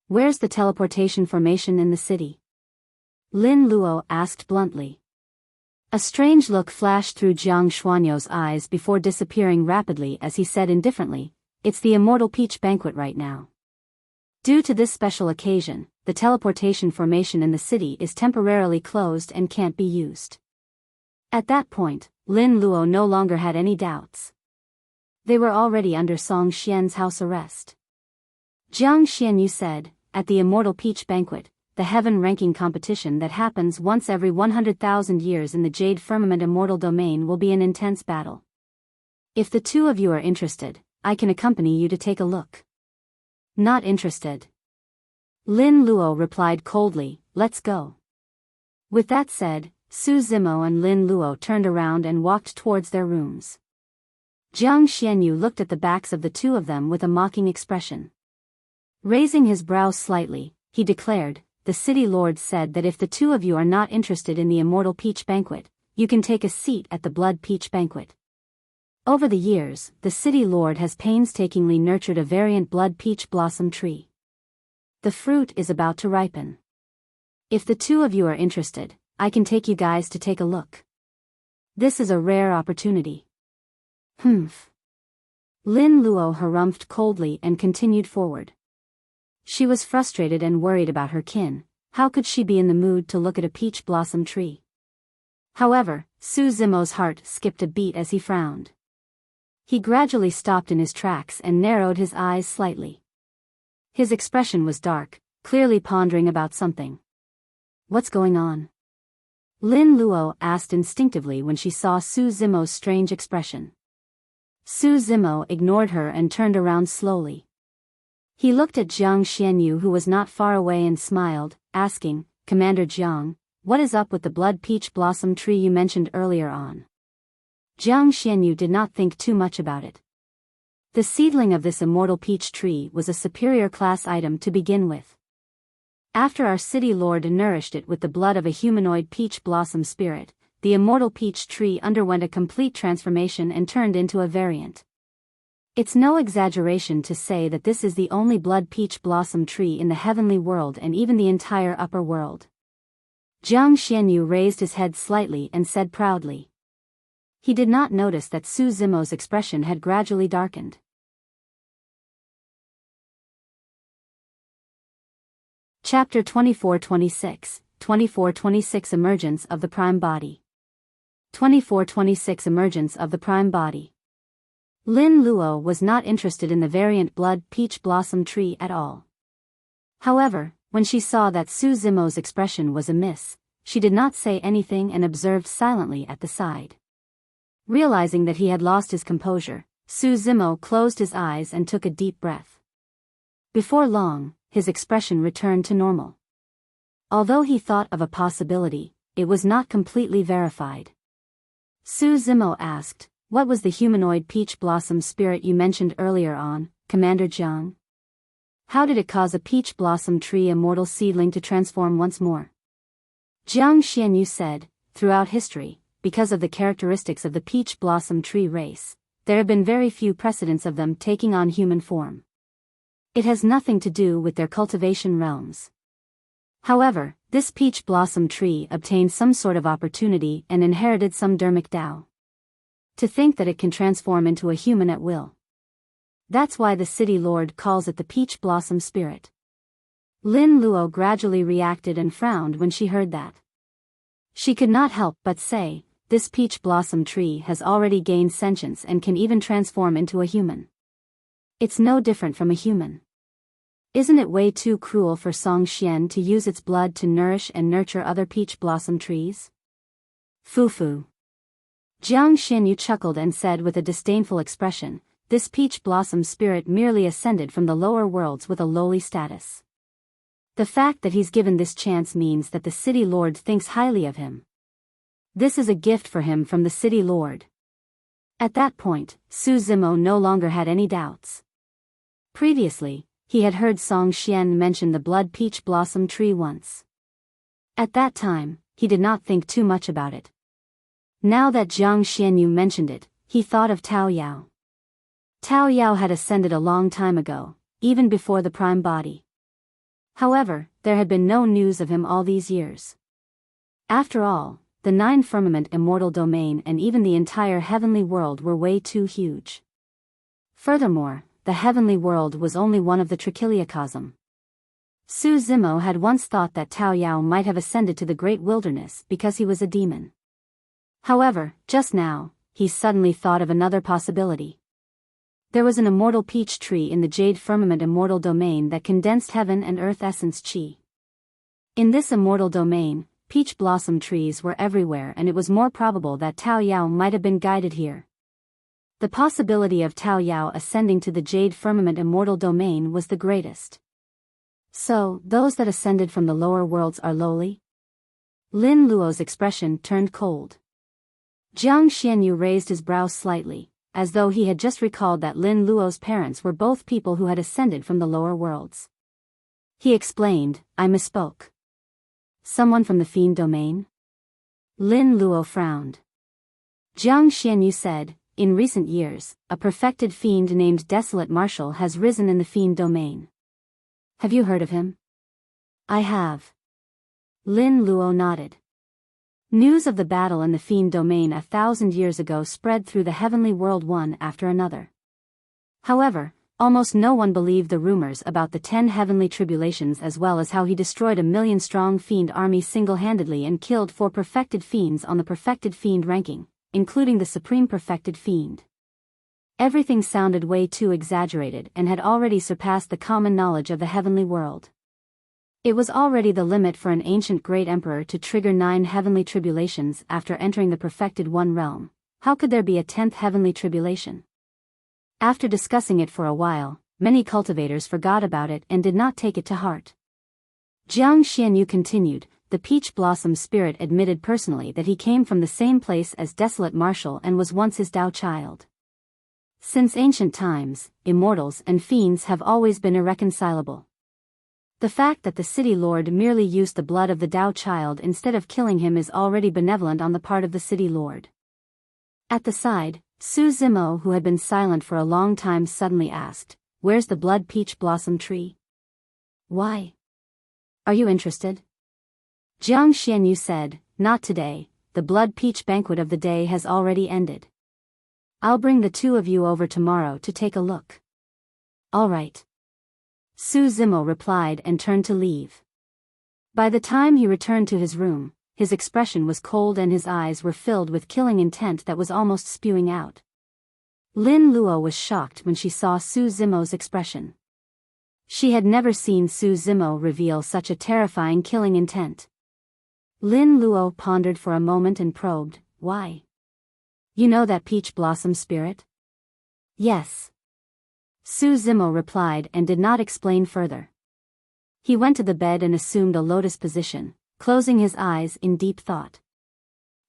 Where's the teleportation formation in the city?" Lin Luo asked bluntly. A strange look flashed through Jiang Xuanyou's eyes before disappearing rapidly as he said indifferently, "It's the Immortal Peach Banquet right now. Due to this special occasion, the teleportation formation in the city is temporarily closed and can't be used." At that point, Lin Luo no longer had any doubts. They were already under Song Xian's house arrest. Jiang Xianyu said, "At the Immortal Peach Banquet, the heaven ranking competition that happens once every 100,000 years in the Jade Firmament Immortal Domain will be an intense battle. If the two of you are interested, I can accompany you to take a look." "Not interested." Lin Luo replied coldly, "Let's go." With that said, Su Zimo and Lin Luo turned around and walked towards their rooms. Jiang Xianyu looked at the backs of the two of them with a mocking expression. Raising his brows slightly, he declared, "The city lord said that if the two of you are not interested in the immortal peach banquet, you can take a seat at the blood peach banquet." Over the years, the city lord has painstakingly nurtured a variant blood peach blossom tree. The fruit is about to ripen. If the two of you are interested, I can take you guys to take a look. This is a rare opportunity. Humph. Lin Luo harumphed coldly and continued forward. She was frustrated and worried about her kin. How could she be in the mood to look at a peach blossom tree? However, Su Zimo's heart skipped a beat as he frowned. He gradually stopped in his tracks and narrowed his eyes slightly. His expression was dark, clearly pondering about something. What's going on? Lin Luo asked instinctively when she saw Su Zimo's strange expression. Su Zimo ignored her and turned around slowly. He looked at Jiang Xianyu, who was not far away, and smiled, asking, "Commander Jiang, what is up with the blood peach blossom tree you mentioned earlier on?" Jiang Xianyu did not think too much about it. The seedling of this immortal peach tree was a superior class item to begin with. After our city lord nourished it with the blood of a humanoid peach blossom spirit, the immortal peach tree underwent a complete transformation and turned into a variant. It's no exaggeration to say that this is the only blood peach blossom tree in the heavenly world and even the entire upper world. Jiang Xianyu raised his head slightly and said proudly. He did not notice that Su Zimo's expression had gradually darkened. Chapter 24-26, 24-26 Emergence of the Prime Body. 24-26 Emergence of the Prime Body. Lin Luo was not interested in the variant blood peach blossom tree at all. However, when she saw that Su Zimo's expression was amiss, she did not say anything and observed silently at the side. Realizing that he had lost his composure, Su Zimo closed his eyes and took a deep breath. Before long, his expression returned to normal. Although he thought of a possibility, it was not completely verified. Su Zimo asked, "What was the humanoid peach blossom spirit you mentioned earlier on, Commander Jiang? How did it cause a peach blossom tree immortal seedling to transform once more?" Jiang Xianyu said, "Throughout history, because of the characteristics of the peach blossom tree race, there have been very few precedents of them taking on human form. It has nothing to do with their cultivation realms. However, this peach blossom tree obtained some sort of opportunity and inherited some dermic Tao. To think that it can transform into a human at will. That's why the city lord calls it the peach blossom spirit." Lin Luo gradually reacted and frowned when she heard that. She could not help but say, "This peach blossom tree has already gained sentience and can even transform into a human. It's no different from a human. Isn't it way too cruel for Song Xian to use its blood to nourish and nurture other peach blossom trees?" Fu. Jiang Xianyu chuckled and said with a disdainful expression, "This peach blossom spirit merely ascended from the lower worlds with a lowly status. The fact that he's given this chance means that the city lord thinks highly of him. This is a gift for him from the city lord." At that point, Su Zimo no longer had any doubts. Previously, he had heard Song Xian mention the blood peach blossom tree once. At that time, he did not think too much about it. Now that Jiang Xianyu mentioned it, he thought of Tao Yao. Tao Yao had ascended a long time ago, even before the prime body. However, there had been no news of him all these years. After all, the 9 firmament immortal domain and even the entire heavenly world were way too huge. Furthermore, the heavenly world was only one of the trichiliocosm. Su Zimo had once thought that Tao Yao might have ascended to the great wilderness because he was a demon. However, just now, he suddenly thought of another possibility. There was an immortal peach tree in the jade firmament immortal domain that condensed heaven and earth essence chi. In this immortal domain, peach blossom trees were everywhere, and it was more probable that Tao Yao might have been guided here. The possibility of Tao Yao ascending to the jade firmament immortal domain was the greatest. So, those that ascended from the lower worlds are lowly? Lin Luo's expression turned cold. Jiang Xianyu raised his brows slightly, as though he had just recalled that Lin Luo's parents were both people who had ascended from the lower worlds. He explained, I misspoke. Someone from the fiend domain? Lin Luo frowned. Jiang Xianyu said, in recent years, a perfected fiend named Desolate Marshal has risen in the fiend domain. Have you heard of him? I have. Lin Luo nodded. News of the battle in the fiend domain 1,000 years ago spread through the heavenly world one after another. However, almost no one believed the rumors about the 10 heavenly tribulations, as well as how he destroyed a 1,000,000-strong fiend army single-handedly and killed 4 perfected fiends on the perfected fiend ranking, including the supreme perfected fiend. Everything sounded way too exaggerated and had already surpassed the common knowledge of the heavenly world. It was already the limit for an ancient great emperor to trigger 9 heavenly tribulations after entering the perfected one realm. How could there be a 10th heavenly tribulation? After discussing it for a while, many cultivators forgot about it and did not take it to heart. Jiang Xianyu continued, the Peach Blossom Spirit admitted personally that he came from the same place as Desolate Marshal and was once his Tao child. Since ancient times, immortals and fiends have always been irreconcilable. The fact that the city lord merely used the blood of the Tao child instead of killing him is already benevolent on the part of the city lord. At the side, Su Zimo, who had been silent for a long time, suddenly asked, where's the blood peach blossom tree? Why? Are you interested? Jiang Xianyu said, not today, the blood peach banquet of the day has already ended. I'll bring the 2 of you over tomorrow to take a look. All right. Su Zimo replied and turned to leave. By the time he returned to his room, his expression was cold and his eyes were filled with killing intent that was almost spewing out. Lin Luo was shocked when she saw Su Zimo's expression. She had never seen Su Zimo reveal such a terrifying killing intent. Lin Luo pondered for a moment and probed, why? You know that peach blossom spirit? Yes. Su Zimo replied and did not explain further. He went to the bed and assumed a lotus position, closing his eyes in deep thought.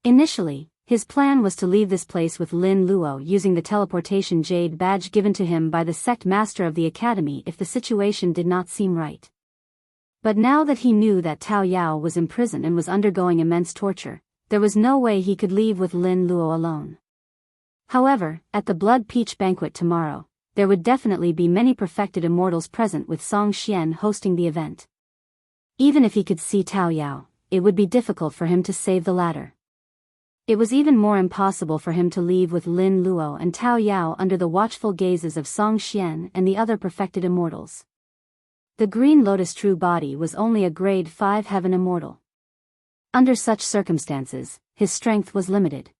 Initially, his plan was to leave this place with Lin Luo using the teleportation jade badge given to him by the sect master of the academy if the situation did not seem right. But now that he knew that Tao Yao was imprisoned and was undergoing immense torture, there was no way he could leave with Lin Luo alone. However, at the Blood Peach banquet tomorrow, there would definitely be many perfected immortals present, with Song Xian hosting the event. Even if he could see Tao Yao, it would be difficult for him to save the latter. It was even more impossible for him to leave with Lin Luo and Tao Yao under the watchful gazes of Song Xian and the other perfected immortals. The Green Lotus True Body was only a grade 5 heaven immortal. Under such circumstances, his strength was limited.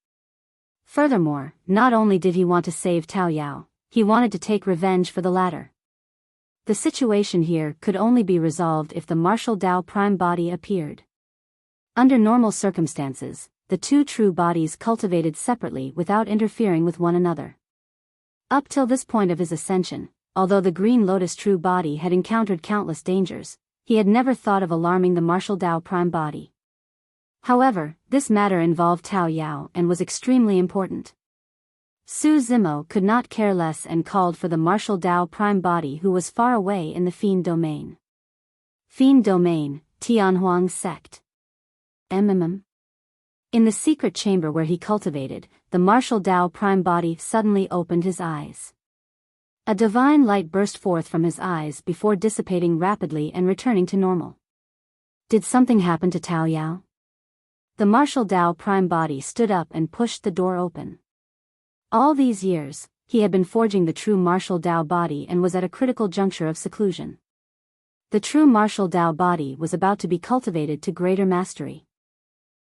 Furthermore, not only did he want to save Tao Yao, he wanted to take revenge for the latter. The situation here could only be resolved if the martial Dao prime body appeared. Under normal circumstances, the 2 true bodies cultivated separately without interfering with one another. Up till this point of his ascension, although the Green Lotus true body had encountered countless dangers, he had never thought of alarming the martial Dao prime body. However, this matter involved Tao Yao and was extremely important. Su Zimo could not care less and called for the martial Dao prime body, who was far away in the Fiend domain. Fiend domain, Tianhuang sect. In the secret chamber where he cultivated, the martial Dao prime body suddenly opened his eyes. A divine light burst forth from his eyes before dissipating rapidly and returning to normal. Did something happen to Tao Yao? The martial Dao prime body stood up and pushed the door open. All these years, he had been forging the true martial Dao body and was at a critical juncture of seclusion. The true martial Dao body was about to be cultivated to greater mastery.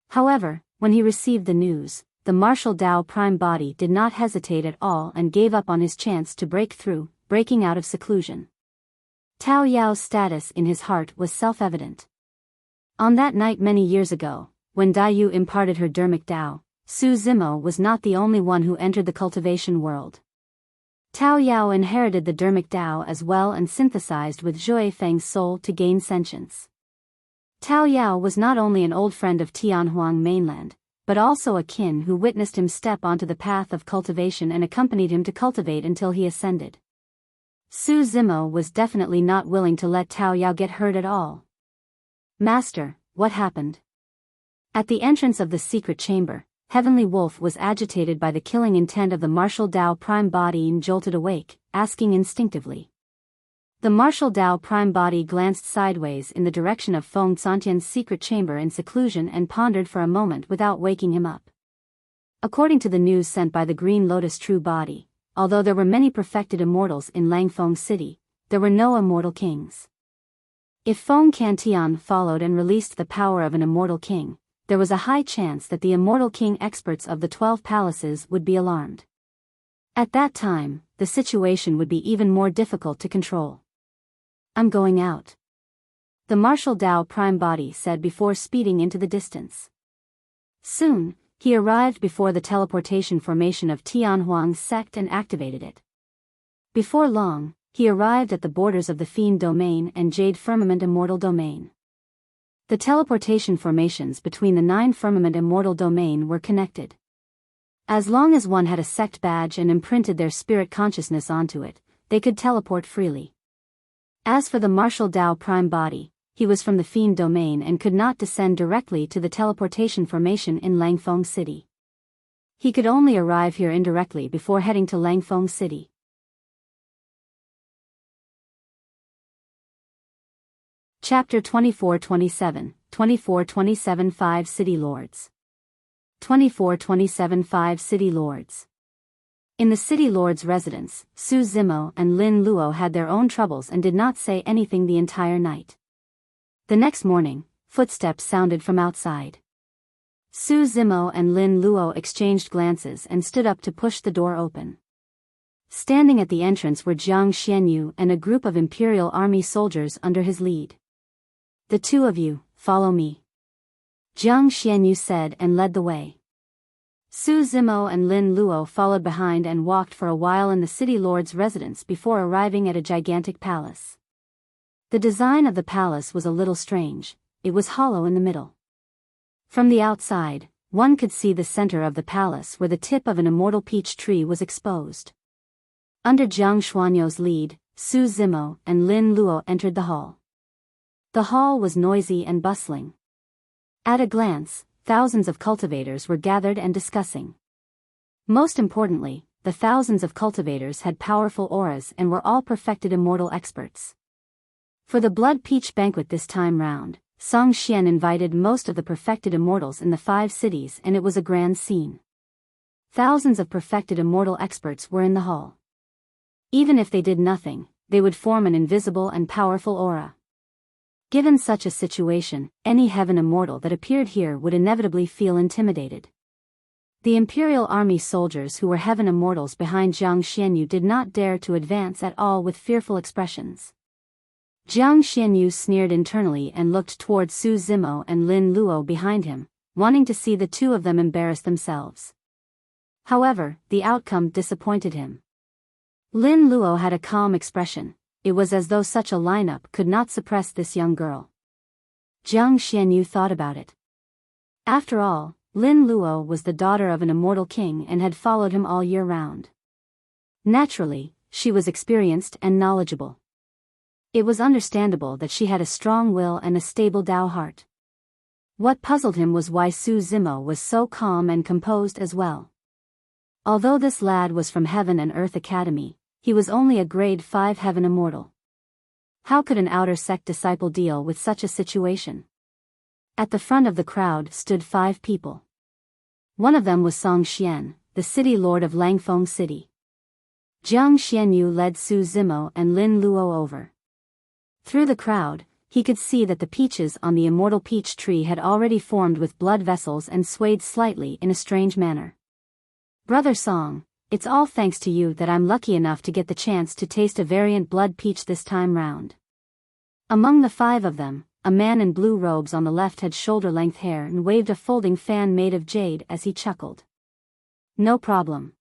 However, when he received the news, the martial Dao prime body did not hesitate at all and gave up on his chance to break through, breaking out of seclusion. Tao Yao's status in his heart was self-evident. On that night many years ago, when Daiyu imparted her dermic Dao, Su Zimo was not the only one who entered the cultivation world. Tao Yao inherited the dermic Dao as well and synthesized with Zhui Feng's soul to gain sentience. Tao Yao was not only an old friend of Tianhuang mainland, but also a kin who witnessed him step onto the path of cultivation and accompanied him to cultivate until he ascended. Su Zimo was definitely not willing to let Tao Yao get hurt at all. "Master, what happened?" At the entrance of the secret chamber, Heavenly Wolf was agitated by the killing intent of the martial Dao Prime Body and jolted awake, asking instinctively. The martial Dao Prime Body glanced sideways in the direction of Feng Santian's secret chamber in seclusion and pondered for a moment without waking him up. According to the news sent by the Green Lotus True Body, although there were many perfected immortals in Langfeng City, there were no immortal kings. If Feng Cantian followed and released the power of an immortal king, there was a high chance that the immortal king experts of the 12 palaces would be alarmed. At that time, the situation would be even more difficult to control. "I'm going out," the martial Dao Prime Body said before speeding into the distance. Soon, he arrived before the teleportation formation of Tianhuang's sect and activated it. Before long, he arrived at the borders of the Fiend Domain and Jade Firmament Immortal Domain. The teleportation formations between the 9 Firmament Immortal Domain were connected. As long as one had a sect badge and imprinted their spirit consciousness onto it, they could teleport freely. As for the martial Dao Prime Body, he was from the Fiend Domain and could not descend directly to the teleportation formation in Langfeng City. He could only arrive here indirectly before heading to Langfeng City. Chapter 24-27, 24-27 5 City Lords. 24-27 5 City Lords. In the City Lord's residence, Su Zimo and Lin Luo had their own troubles and did not say anything the entire night. The next morning, footsteps sounded from outside. Su Zimo and Lin Luo exchanged glances and stood up to push the door open. Standing at the entrance were Jiang Xianyu and a group of Imperial Army soldiers under his lead. "The two of you, follow me," Jiang Xianyu said and led the way. Su Zimo and Lin Luo followed behind and walked for a while in the City Lord's residence before arriving at a gigantic palace. The design of the palace was a little strange. It was hollow in the middle. From the outside, one could see the center of the palace where the tip of an immortal peach tree was exposed. Under Jiang Xuanyu's lead, Su Zimo and Lin Luo entered the hall. The hall was noisy and bustling. At a glance, thousands of cultivators were gathered and discussing. Most importantly, the thousands of cultivators had powerful auras and were all perfected immortal experts. For the Blood Peach Banquet this time round, Song Xian invited most of the perfected immortals in the 5 cities and it was a grand scene. Thousands of perfected immortal experts were in the hall. Even if they did nothing, they would form an invisible and powerful aura. Given such a situation, any heaven immortal that appeared here would inevitably feel intimidated. The Imperial Army soldiers who were heaven immortals behind Jiang Xianyu did not dare to advance at all with fearful expressions. Jiang Xianyu sneered internally and looked toward Su Zimo and Lin Luo behind him, wanting to see the two of them embarrass themselves. However, the outcome disappointed him. Lin Luo had a calm expression. It was as though such a lineup could not suppress this young girl. Jiang Xianyu thought about it. After all, Lin Luo was the daughter of an immortal king and had followed him all year round. Naturally, she was experienced and knowledgeable. It was understandable that she had a strong will and a stable Dao heart. What puzzled him was why Su Zimo was so calm and composed as well. Although this lad was from Heaven and Earth Academy, he was only a grade 5 heaven immortal. How could an outer sect disciple deal with such a situation? At the front of the crowd stood 5 people. One of them was Song Xian, the city lord of Langfeng City. Jiang Xianyu led Su Zimo and Lin Luo over. Through the crowd, he could see that the peaches on the immortal peach tree had already formed with blood vessels and swayed slightly in a strange manner. "Brother Song, it's all thanks to you that I'm lucky enough to get the chance to taste a variant blood peach this time round." Among the 5 of them, a man in blue robes on the left had shoulder-length hair and waved a folding fan made of jade as he chuckled. "No problem,"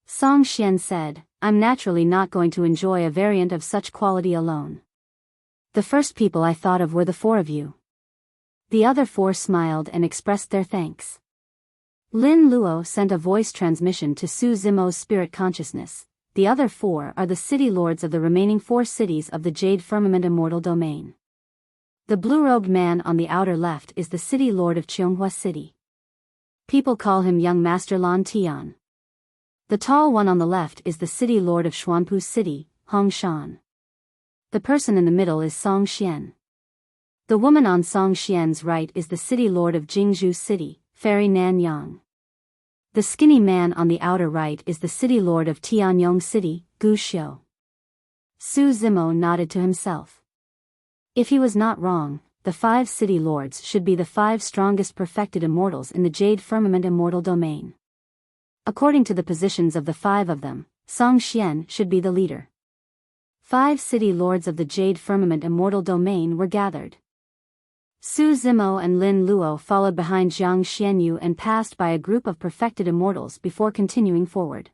Song Xian said, "I'm naturally not going to enjoy a variant of such quality alone. The first people I thought of were the 4 of you." The other 4 smiled and expressed their thanks. Lin Luo sent a voice transmission to Su Zimo's spirit consciousness. The other 4 are the city lords of the remaining 4 cities of the Jade Firmament Immortal Domain. The blue-robed man on the outer left is the city lord of Cheonghua City. People call him Young Master Lan Tian. The tall one on the left is the city lord of Xuanpu City, Hong Shan. The person in the middle is Song Xian. The woman on Song Xian's right is the city lord of Jingzhou City, Fairy Nanyang. The skinny man on the outer right is the city lord of Tianyong City, Gu Xiu. Su Zimo nodded to himself. If he was not wrong, the 5 city lords should be the 5 strongest perfected immortals in the Jade Firmament Immortal Domain. According to the positions of the 5 of them, Song Xian should be the leader. 5 city lords of the Jade Firmament Immortal Domain were gathered. Su Zimo and Lin Luo followed behind Jiang Xianyu and passed by a group of perfected immortals before continuing forward.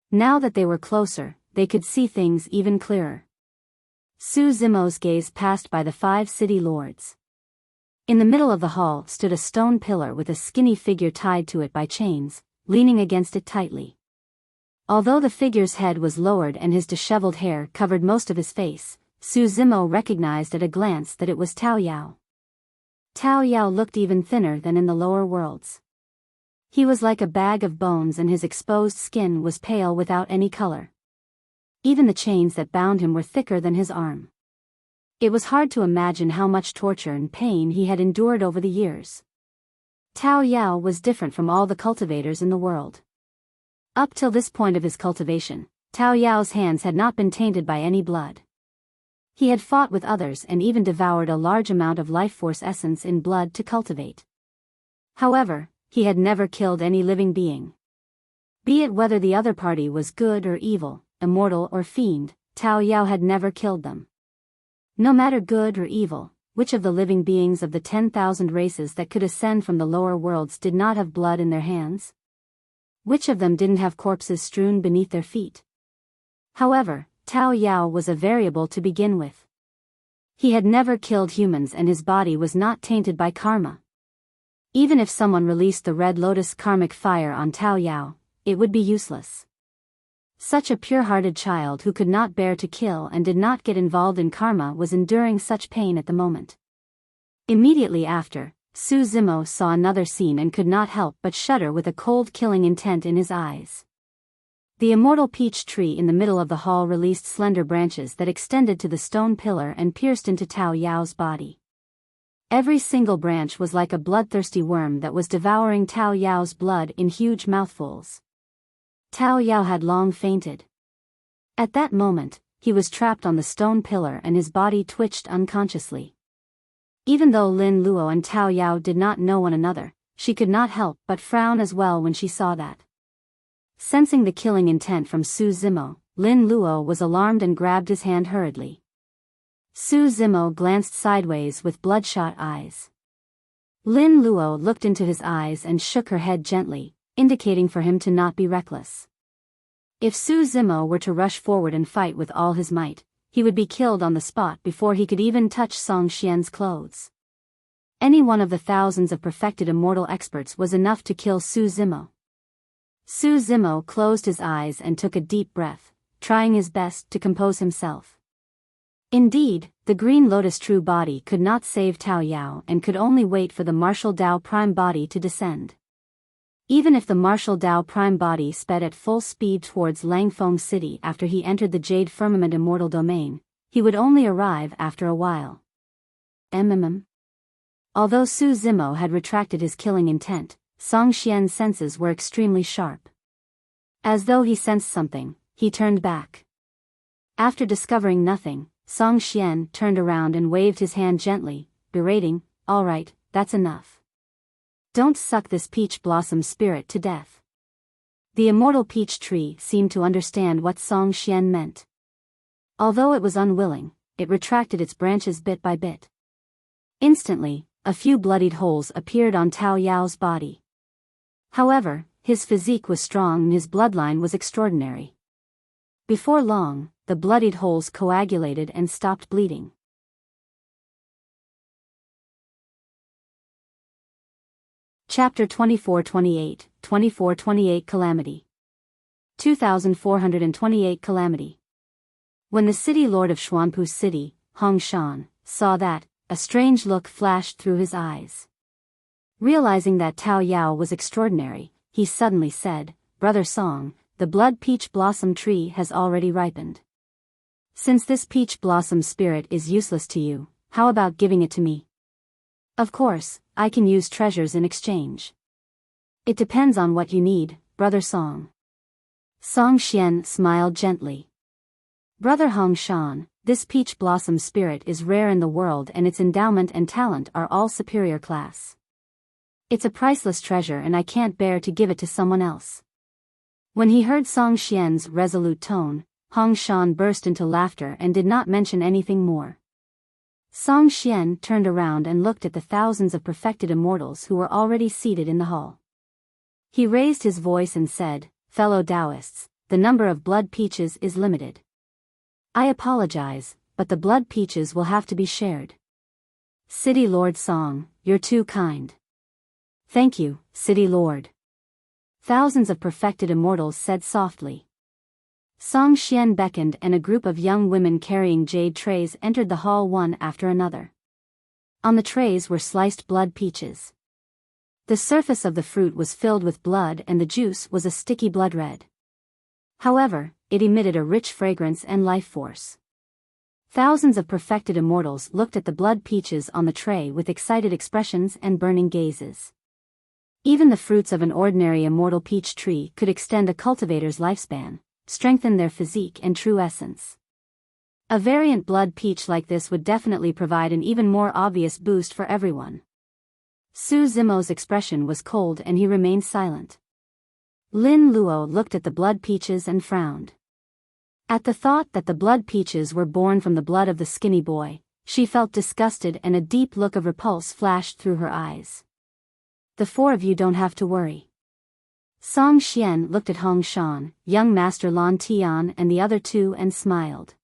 Now that they were closer, they could see things even clearer. Su Zimo's gaze passed by the 5 city lords. In the middle of the hall stood a stone pillar with a skinny figure tied to it by chains, leaning against it tightly. Although the figure's head was lowered and his disheveled hair covered most of his face, Su Zimo recognized at a glance that it was Tao Yao. Tao Yao looked even thinner than in the lower worlds. He was like a bag of bones and his exposed skin was pale without any color. Even the chains that bound him were thicker than his arm. It was hard to imagine how much torture and pain he had endured over the years. Tao Yao was different from all the cultivators in the world. Up till this point of his cultivation, Tao Yao's hands had not been tainted by any blood. He had fought with others and even devoured a large amount of life force essence in blood to cultivate. However, he had never killed any living being. Be it whether the other party was good or evil, immortal or fiend, Tao Yao had never killed them. No matter good or evil, which of the living beings of the 10,000 races that could ascend from the lower worlds did not have blood in their hands? Which of them didn't have corpses strewn beneath their feet? However, Tao Yao was a variable to begin with. He had never killed humans and his body was not tainted by karma. Even if someone released the Red Lotus karmic fire on Tao Yao, it would be useless. Such a pure-hearted child who could not bear to kill and did not get involved in karma was enduring such pain at the moment. Immediately after, Su Zimo saw another scene and could not help but shudder with a cold killing intent in his eyes. The immortal peach tree in the middle of the hall released slender branches that extended to the stone pillar and pierced into Tao Yao's body. Every single branch was like a bloodthirsty worm that was devouring Tao Yao's blood in huge mouthfuls. Tao Yao had long fainted. At that moment, he was trapped on the stone pillar and his body twitched unconsciously. Even though Lin Luo and Tao Yao did not know one another, she could not help but frown as well when she saw that. Sensing the killing intent from Su Zimo, Lin Luo was alarmed and grabbed his hand hurriedly. Su Zimo glanced sideways with bloodshot eyes. Lin Luo looked into his eyes and shook her head gently, indicating for him to not be reckless. If Su Zimo were to rush forward and fight with all his might, he would be killed on the spot before he could even touch Song Xian's clothes. Any one of the thousands of perfected immortal experts was enough to kill Su Zimo. Su Zimo closed his eyes and took a deep breath, trying his best to compose himself. Indeed, the Green Lotus True Body could not save Tao Yao and could only wait for the Martial Dao Prime Body to descend. Even if the Martial Dao Prime Body sped at full speed towards Langfeng City after he entered the Jade Firmament Immortal Domain, he would only arrive after a while. Although Su Zimo had retracted his killing intent, Song Xian's senses were extremely sharp. As though he sensed something, he turned back. After discovering nothing, Song Xian turned around and waved his hand gently, berating, "All right, that's enough. Don't suck this peach blossom spirit to death." The immortal peach tree seemed to understand what Song Xian meant. Although it was unwilling, it retracted its branches bit by bit. Instantly, a few bloodied holes appeared on Tao Yao's body. However, his physique was strong and his bloodline was extraordinary. Before long, the bloodied holes coagulated and stopped bleeding. Chapter 2428 Calamity. 2428 Calamity. When the city lord of Xuanpu City, Hong Shan, saw that, a strange look flashed through his eyes. Realizing that Tao Yao was extraordinary, he suddenly said, "Brother Song, the blood peach blossom tree has already ripened. Since this peach blossom spirit is useless to you, how about giving it to me? Of course, I can use treasures in exchange. It depends on what you need, Brother Song." Song Xian smiled gently. "Brother Hong Shan, this peach blossom spirit is rare in the world and its endowment and talent are all superior class. It's a priceless treasure and I can't bear to give it to someone else." When he heard Song Xian's resolute tone, Hong Shan burst into laughter and did not mention anything more. Song Xian turned around and looked at the thousands of perfected immortals who were already seated in the hall. He raised his voice and said, "Fellow Taoists, the number of blood peaches is limited. I apologize, but the blood peaches will have to be shared." "City Lord Song, you're too kind." "Thank you, City Lord." Thousands of perfected immortals said softly. Song Xian beckoned and a group of young women carrying jade trays entered the hall one after another. On the trays were sliced blood peaches. The surface of the fruit was filled with blood and the juice was a sticky blood red. However, it emitted a rich fragrance and life force. Thousands of perfected immortals looked at the blood peaches on the tray with excited expressions and burning gazes. Even the fruits of an ordinary immortal peach tree could extend a cultivator's lifespan, strengthen their physique and true essence. A variant blood peach like this would definitely provide an even more obvious boost for everyone. Su Zimo's expression was cold and he remained silent. Lin Luo looked at the blood peaches and frowned. At the thought that the blood peaches were born from the blood of the skinny boy, she felt disgusted and a deep look of repulse flashed through her eyes. "The four of you don't have to worry." Song Xian looked at Hong Shan, young Master Lan Tian and the other two and smiled.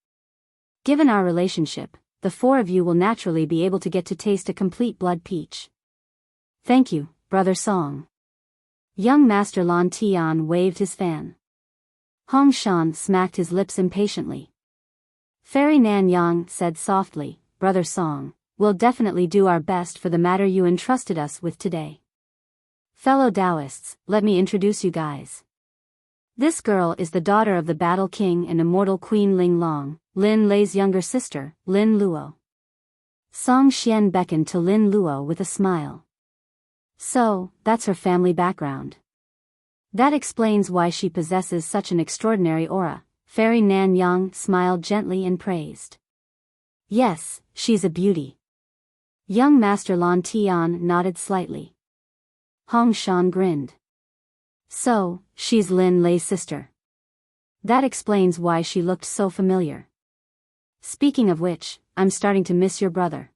"Given our relationship, the four of you will naturally be able to get to taste a complete blood peach." "Thank you, Brother Song." Young Master Lan Tian waved his fan. Hong Shan smacked his lips impatiently. Fairy Nan Yang said softly, "Brother Song, we'll definitely do our best for the matter you entrusted us with today. Fellow Taoists, let me introduce you guys. This girl is the daughter of the Battle King and immortal Queen Ling Long, Lin Lei's younger sister, Lin Luo." Song Xian beckoned to Lin Luo with a smile. "So, that's her family background. That explains why she possesses such an extraordinary aura," Fairy Nan Yang smiled gently and praised. "Yes, she's a beauty." Young Master Lan Tian nodded slightly. Hong Shan grinned. "So, she's Lin Lei's sister. That explains why she looked so familiar. Speaking of which, I'm starting to miss your brother."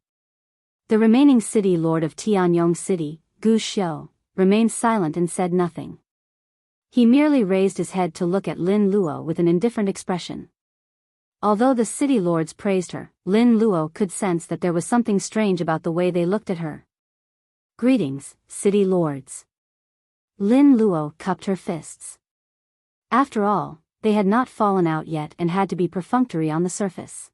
The remaining city lord of Tianyong City, Gu Xiu, remained silent and said nothing. He merely raised his head to look at Lin Luo with an indifferent expression. Although the city lords praised her, Lin Luo could sense that there was something strange about the way they looked at her. "Greetings, city lords." Lin Luo cupped her fists. After all, they had not fallen out yet and had to be perfunctory on the surface.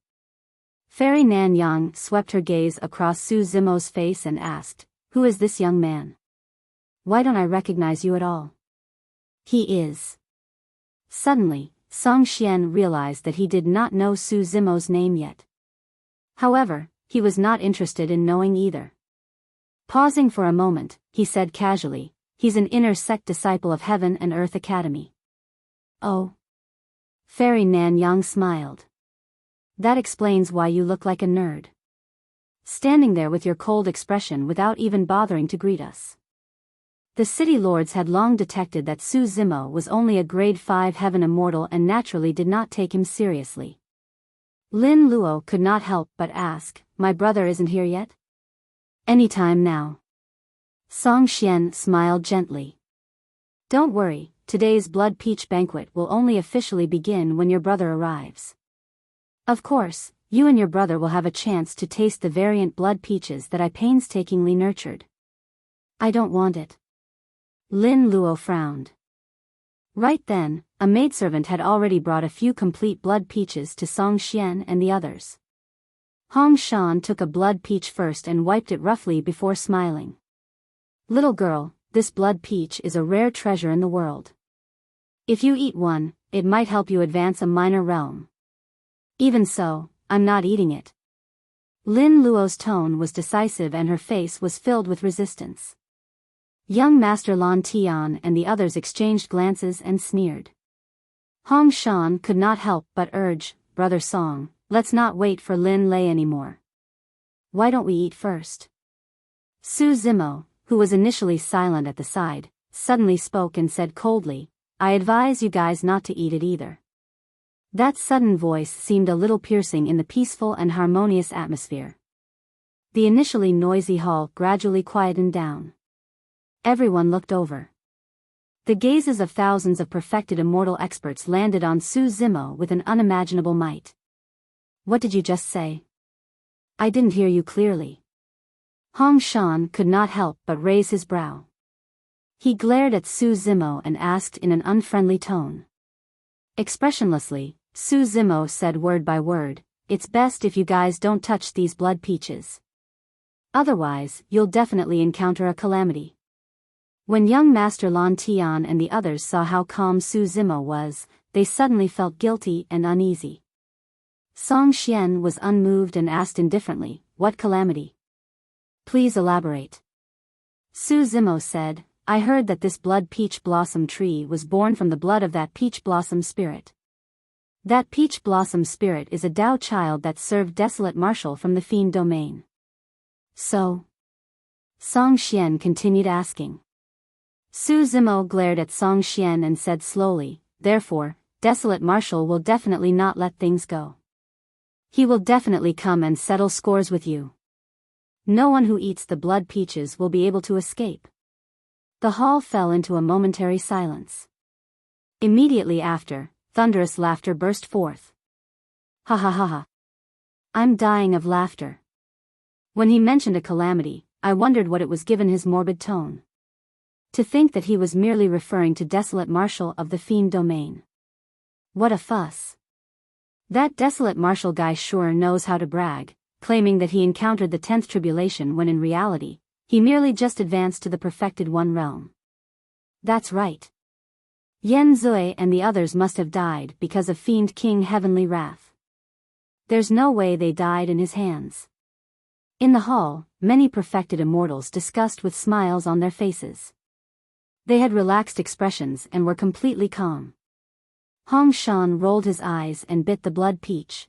Fairy Nan Yang swept her gaze across Su Zimo's face and asked, "Who is this young man? Why don't I recognize you at all?" "He is." Suddenly, Song Xian realized that he did not know Su Zimo's name yet. However, he was not interested in knowing either. Pausing for a moment, he said casually, "He's an inner sect disciple of Heaven and Earth Academy." "Oh." Fairy Nan Yang smiled. "That explains why you look like a nerd. Standing there with your cold expression without even bothering to greet us." The city lords had long detected that Su Zimo was only a grade 5 heaven immortal and naturally did not take him seriously. Lin Luo could not help but ask, "My brother isn't here yet?" "Anytime now." Song Xian smiled gently. "Don't worry, today's blood peach banquet will only officially begin when your brother arrives. Of course, you and your brother will have a chance to taste the variant blood peaches that I painstakingly nurtured." "I don't want it." Lin Luo frowned. Right then, a maidservant had already brought a few complete blood peaches to Song Xian and the others. Hong Shan took a blood peach first and wiped it roughly before smiling. Little girl, this blood peach is a rare treasure in the world. If you eat one, it might help you advance a minor realm. Even so, I'm not eating it. Lin Luo's tone was decisive and her face was filled with resistance. Young Master Lan Tian and the others exchanged glances and sneered. Hong Shan could not help but urge, Brother Song, let's not wait for Lin Lei anymore. Why don't we eat first? Su Zimo, who was initially silent at the side, suddenly spoke and said coldly, I advise you guys not to eat it either. That sudden voice seemed a little piercing in the peaceful and harmonious atmosphere. The initially noisy hall gradually quietened down. Everyone looked over. The gazes of thousands of perfected immortal experts landed on Su Zimo with an unimaginable might. What did you just say? I didn't hear you clearly. Hong Shan could not help but raise his brow. He glared at Su Zimo and asked in an unfriendly tone. Expressionlessly, Su Zimo said word by word, it's best if you guys don't touch these blood peaches. Otherwise, you'll definitely encounter a calamity. When young Master Lan Tian and the others saw how calm Su Zimo was, they suddenly felt guilty and uneasy. Song Xian was unmoved and asked indifferently, what calamity? Please elaborate. Su Zimo said, I heard that this blood peach blossom tree was born from the blood of that peach blossom spirit. That peach blossom spirit is a Dao child that served desolate marshal from the fiend domain. So? Song Xian continued asking. Su Zimo glared at Song Xian and said slowly, therefore, desolate marshal will definitely not let things go. He will definitely come and settle scores with you. No one who eats the blood peaches will be able to escape. The hall fell into a momentary silence. Immediately after, thunderous laughter burst forth. Ha ha ha ha. I'm dying of laughter. When he mentioned a calamity, I wondered what it was given his morbid tone. To think that he was merely referring to desolate marshal of the fiend domain. What a fuss. That desolate marshal guy sure knows how to brag, claiming that he encountered the 10th tribulation when in reality, he merely just advanced to the perfected one realm. That's right. Yen Zui and the others must have died because of Fiend King Heavenly Wrath. There's no way they died in his hands. In the hall, many perfected immortals discussed with smiles on their faces. They had relaxed expressions and were completely calm. Hong Shan rolled his eyes and bit the blood peach.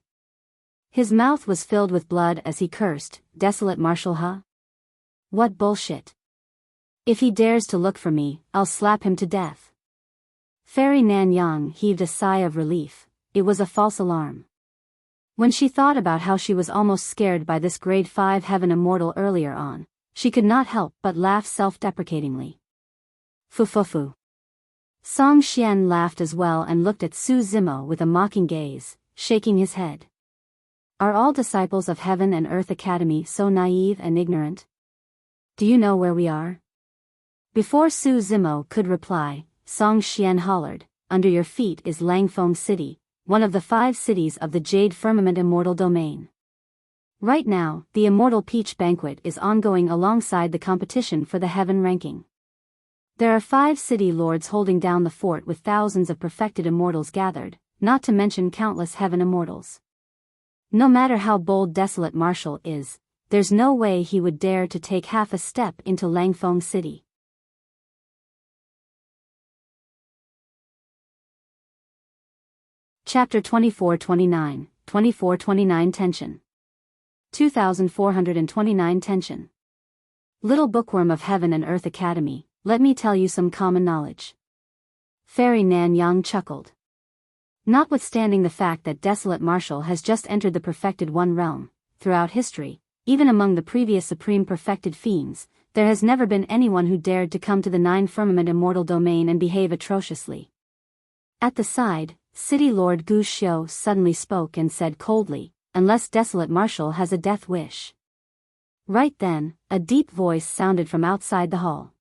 His mouth was filled with blood as he cursed, desolate marshal huh? What bullshit. If he dares to look for me, I'll slap him to death. Fairy Nan Yang heaved a sigh of relief. It was a false alarm. When she thought about how she was almost scared by this grade 5 heaven immortal earlier on, she could not help but laugh self-deprecatingly. Fu. Song Xian laughed as well and looked at Su Zimo with a mocking gaze, shaking his head. Are all disciples of Heaven and Earth Academy so naive and ignorant? Do you know where we are? Before Su Zimo could reply, Song Xian hollered, under your feet is Langfeng City, one of the 5 cities of the Jade Firmament Immortal Domain. Right now, the Immortal Peach Banquet is ongoing alongside the competition for the Heaven ranking. There are 5 city lords holding down the fort with thousands of perfected immortals gathered, not to mention countless Heaven immortals. No matter how bold Desolate Marshal is, there's no way he would dare to take half a step into Langfeng City. Chapter 2429, 2429 Tension. 2429 Tension. Little bookworm of Heaven and Earth Academy, let me tell you some common knowledge. Fairy Nan Yang chuckled. Notwithstanding the fact that Desolate Marshal has just entered the perfected one realm, throughout history, even among the previous supreme perfected fiends, there has never been anyone who dared to come to the 9 firmament immortal domain and behave atrociously. At the side, City Lord Gu Xiu suddenly spoke and said coldly, unless Desolate Marshal has a death wish. Right then, a deep voice sounded from outside the hall.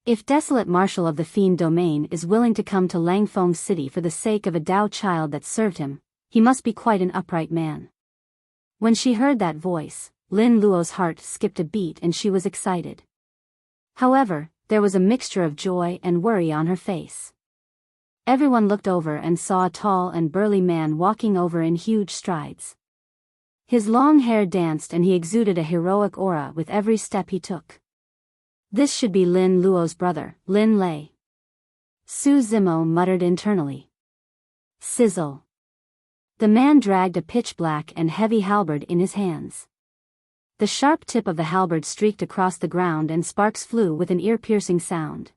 If desolate marshal of the fiend domain is willing to come to Langfeng City for the sake of a Dao child that served him, he must be quite an upright man. When she heard that voice, Lin Luo's heart skipped a beat and she was excited. However, there was a mixture of joy and worry on her face. Everyone looked over and saw a tall and burly man walking over in huge strides. His long hair danced and he exuded a heroic aura with every step he took. This should be Lin Luo's brother, Lin Lei. Su Zimo muttered internally. Sizzle. The man dragged a pitch-black and heavy halberd in his hands. The sharp tip of the halberd streaked across the ground and sparks flew with an ear-piercing sound.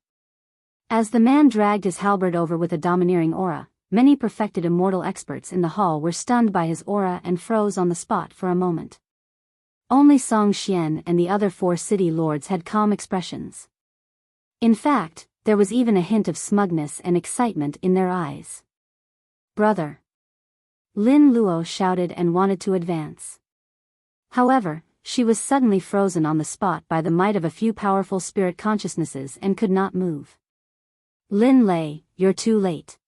As the man dragged his halberd over with a domineering aura, many perfected immortal experts in the hall were stunned by his aura and froze on the spot for a moment. Only Song Xian and the other 4 city lords had calm expressions. In fact, there was even a hint of smugness and excitement in their eyes. Brother! Lin Luo shouted and wanted to advance. However, she was suddenly frozen on the spot by the might of a few powerful spirit consciousnesses and could not move. Lin Lei, you're too late.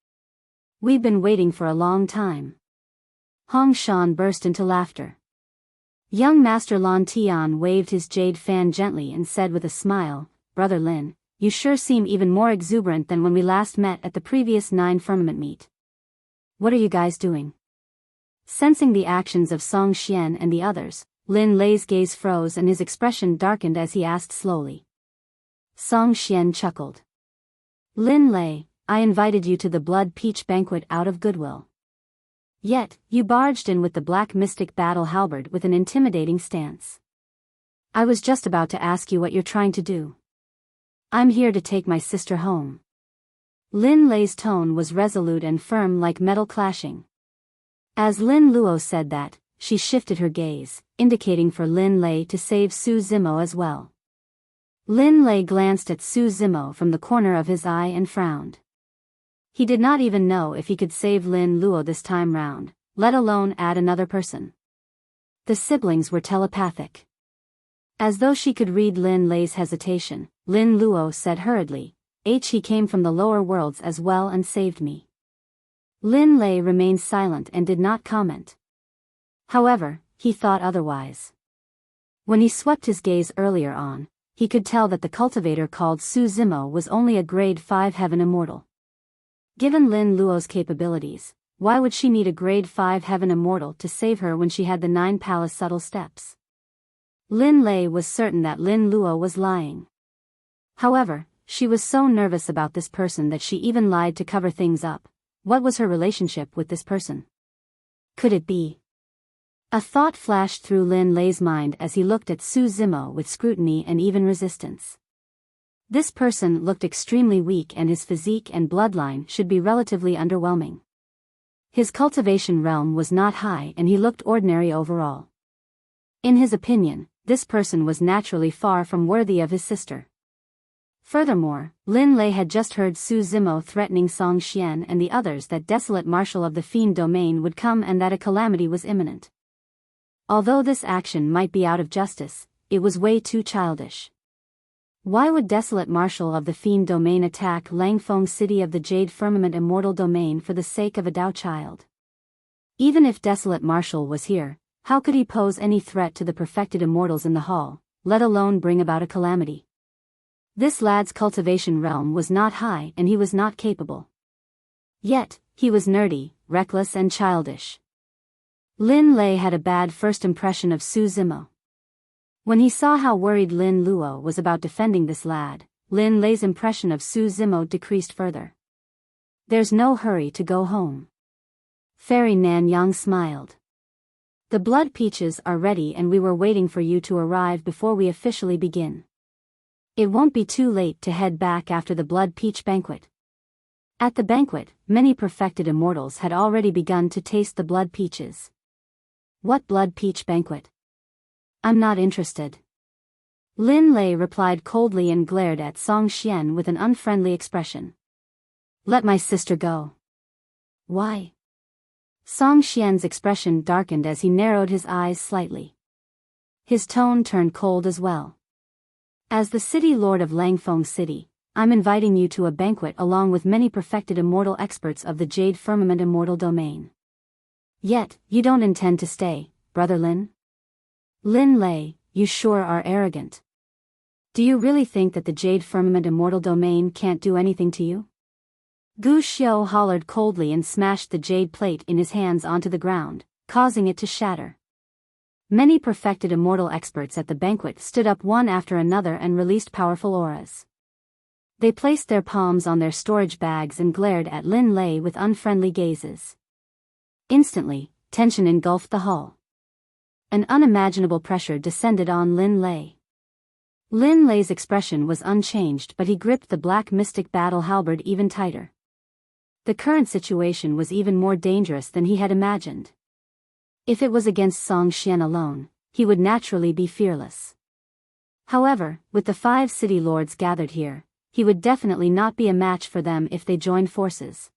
We've been waiting for a long time. Hong Shan burst into laughter. Young Master Lan Tian waved his jade fan gently and said with a smile, Brother Lin, you sure seem even more exuberant than when we last met at the previous 9 firmament meet. What are you guys doing? Sensing the actions of Song Xian and the others, Lin Lei's gaze froze and his expression darkened as he asked slowly. Song Xian chuckled. Lin Lei, I invited you to the Blood Peach banquet out of goodwill. Yet, you barged in with the black mystic battle halberd with an intimidating stance. I was just about to ask you what you're trying to do. I'm here to take my sister home. Lin Lei's tone was resolute and firm like metal clashing. As Lin Luo said that, she shifted her gaze, indicating for Lin Lei to save Su Zimo as well. Lin Lei glanced at Su Zimo from the corner of his eye and frowned. He did not even know if he could save Lin Luo this time round, let alone add another person. The siblings were telepathic. As though she could read Lin Lei's hesitation, Lin Luo said hurriedly, he came from the lower worlds as well and saved me. Lin Lei remained silent and did not comment. However, he thought otherwise. When he swept his gaze earlier on, he could tell that the cultivator called Su Zimo was only a grade 5 heaven immortal. Given Lin Luo's capabilities, why would she need a grade 5 heaven immortal to save her when she had the 9 palace subtle steps? Lin Lei was certain that Lin Luo was lying. However, she was so nervous about this person that she even lied to cover things up. What was her relationship with this person? Could it be? A thought flashed through Lin Lei's mind as he looked at Su Zimo with scrutiny and even resistance. This person looked extremely weak and his physique and bloodline should be relatively underwhelming. His cultivation realm was not high and he looked ordinary overall. In his opinion, this person was naturally far from worthy of his sister. Furthermore, Lin Lei had just heard Su Zimo threatening Song Xian and the others that desolate marshal of the fiend domain would come and that a calamity was imminent. Although this action might be out of justice, it was way too childish. Why would desolate marshal of the fiend domain attack Langfeng City of the Jade Firmament Immortal Domain for the sake of a Dao child? Even if desolate marshal was here, how could he pose any threat to the perfected immortals in the hall, let alone bring about a calamity? This lad's cultivation realm was not high and he was not capable. Yet, he was nerdy, reckless and childish. Lin Lei had a bad first impression of Su Zimo. When he saw how worried Lin Luo was about defending this lad, Lin Lei's impression of Su Zimo decreased further. There's no hurry to go home. Fairy Nan Yang smiled. The blood peaches are ready and we were waiting for you to arrive before we officially begin. It won't be too late to head back after the blood peach banquet. At the banquet, many perfected immortals had already begun to taste the blood peaches. What blood peach banquet? I'm not interested. Lin Lei replied coldly and glared at Song Xian with an unfriendly expression. Let my sister go. Why? Song Xian's expression darkened as he narrowed his eyes slightly. His tone turned cold as well. As the city lord of Langfeng City, I'm inviting you to a banquet along with many perfected immortal experts of the Jade Firmament Immortal Domain. Yet, you don't intend to stay, Brother Lin? Lin Lei, you sure are arrogant. Do you really think that the Jade Firmament Immortal Domain can't do anything to you? Gu Xiao hollered coldly and smashed the jade plate in his hands onto the ground, causing it to shatter. Many perfected immortal experts at the banquet stood up one after another and released powerful auras. They placed their palms on their storage bags and glared at Lin Lei with unfriendly gazes. Instantly, tension engulfed the hall. An unimaginable pressure descended on Lin Lei. Lin Lei's expression was unchanged, but he gripped the black mystic battle halberd even tighter. The current situation was even more dangerous than he had imagined. If it was against Song Xian alone, he would naturally be fearless. However, with the 5 city lords gathered here, he would definitely not be a match for them if they joined forces.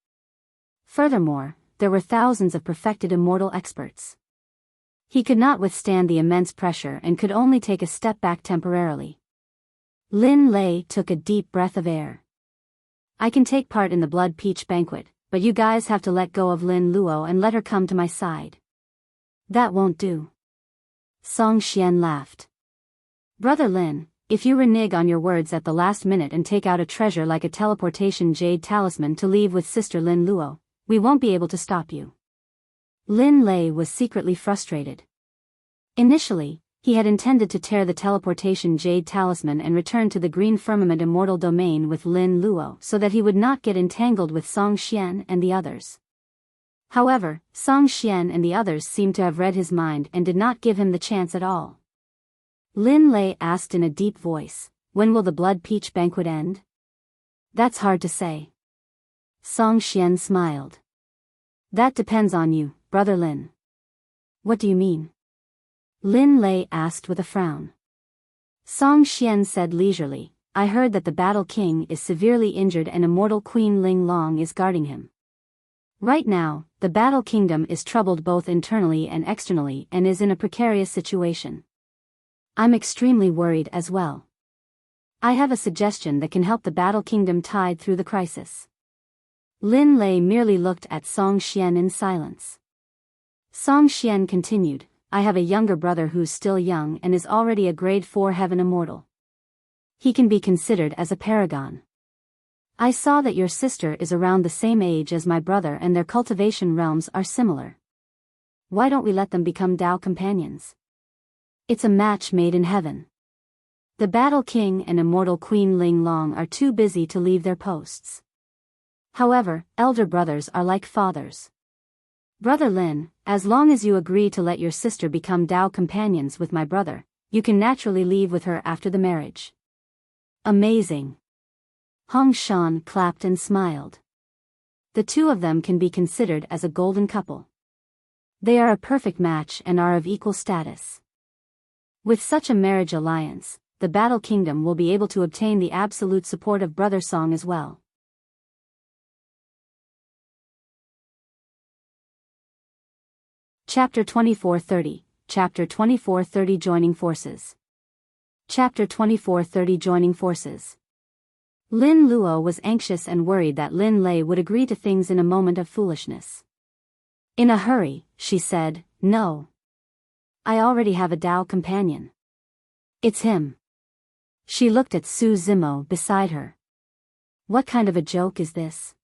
Furthermore, there were thousands of perfected immortal experts. He could not withstand the immense pressure and could only take a step back temporarily. Lin Lei took a deep breath of air. I can take part in the Blood Peach banquet, but you guys have to let go of Lin Luo and let her come to my side. That won't do. Song Xian laughed. Brother Lin, if you renege on your words at the last minute and take out a treasure like a teleportation jade talisman to leave with Sister Lin Luo, we won't be able to stop you. Lin Lei was secretly frustrated. Initially, he had intended to tear the teleportation jade talisman and return to the Green Firmament Immortal Domain with Lin Luo so that he would not get entangled with Song Xian and the others. However, Song Xian and the others seemed to have read his mind and did not give him the chance at all. Lin Lei asked in a deep voice, when will the Blood Peach banquet end? That's hard to say. Song Xian smiled. That depends on you, Brother Lin. What do you mean? Lin Lei asked with a frown. Song Xian said leisurely, I heard that the Battle King is severely injured and immortal Queen Ling Long is guarding him. Right now, the Battle Kingdom is troubled both internally and externally and is in a precarious situation. I'm extremely worried as well. I have a suggestion that can help the Battle Kingdom tide through the crisis. Lin Lei merely looked at Song Xian in silence. Song Xian continued, I have a younger brother who's still young and is already a grade 4 heaven immortal. He can be considered as a paragon. I saw that your sister is around the same age as my brother and their cultivation realms are similar. Why don't we let them become Tao companions? It's a match made in heaven. The Battle King and immortal Queen Ling Long are too busy to leave their posts. However, elder brothers are like fathers. Brother Lin, as long as you agree to let your sister become Tao companions with my brother, you can naturally leave with her after the marriage. Amazing. Hong Shan clapped and smiled. The two of them can be considered as a golden couple. They are a perfect match and are of equal status. With such a marriage alliance, the Battle Kingdom will be able to obtain the absolute support of Brother Song as well. Chapter 2430, Chapter 2430 Joining Forces. Chapter 2430 Joining Forces. Lin Luo was anxious and worried that Lin Lei would agree to things in a moment of foolishness. In a hurry, she said, No. I already have a Tao companion. It's him. She looked at Su Zimo beside her. What kind of a joke is this?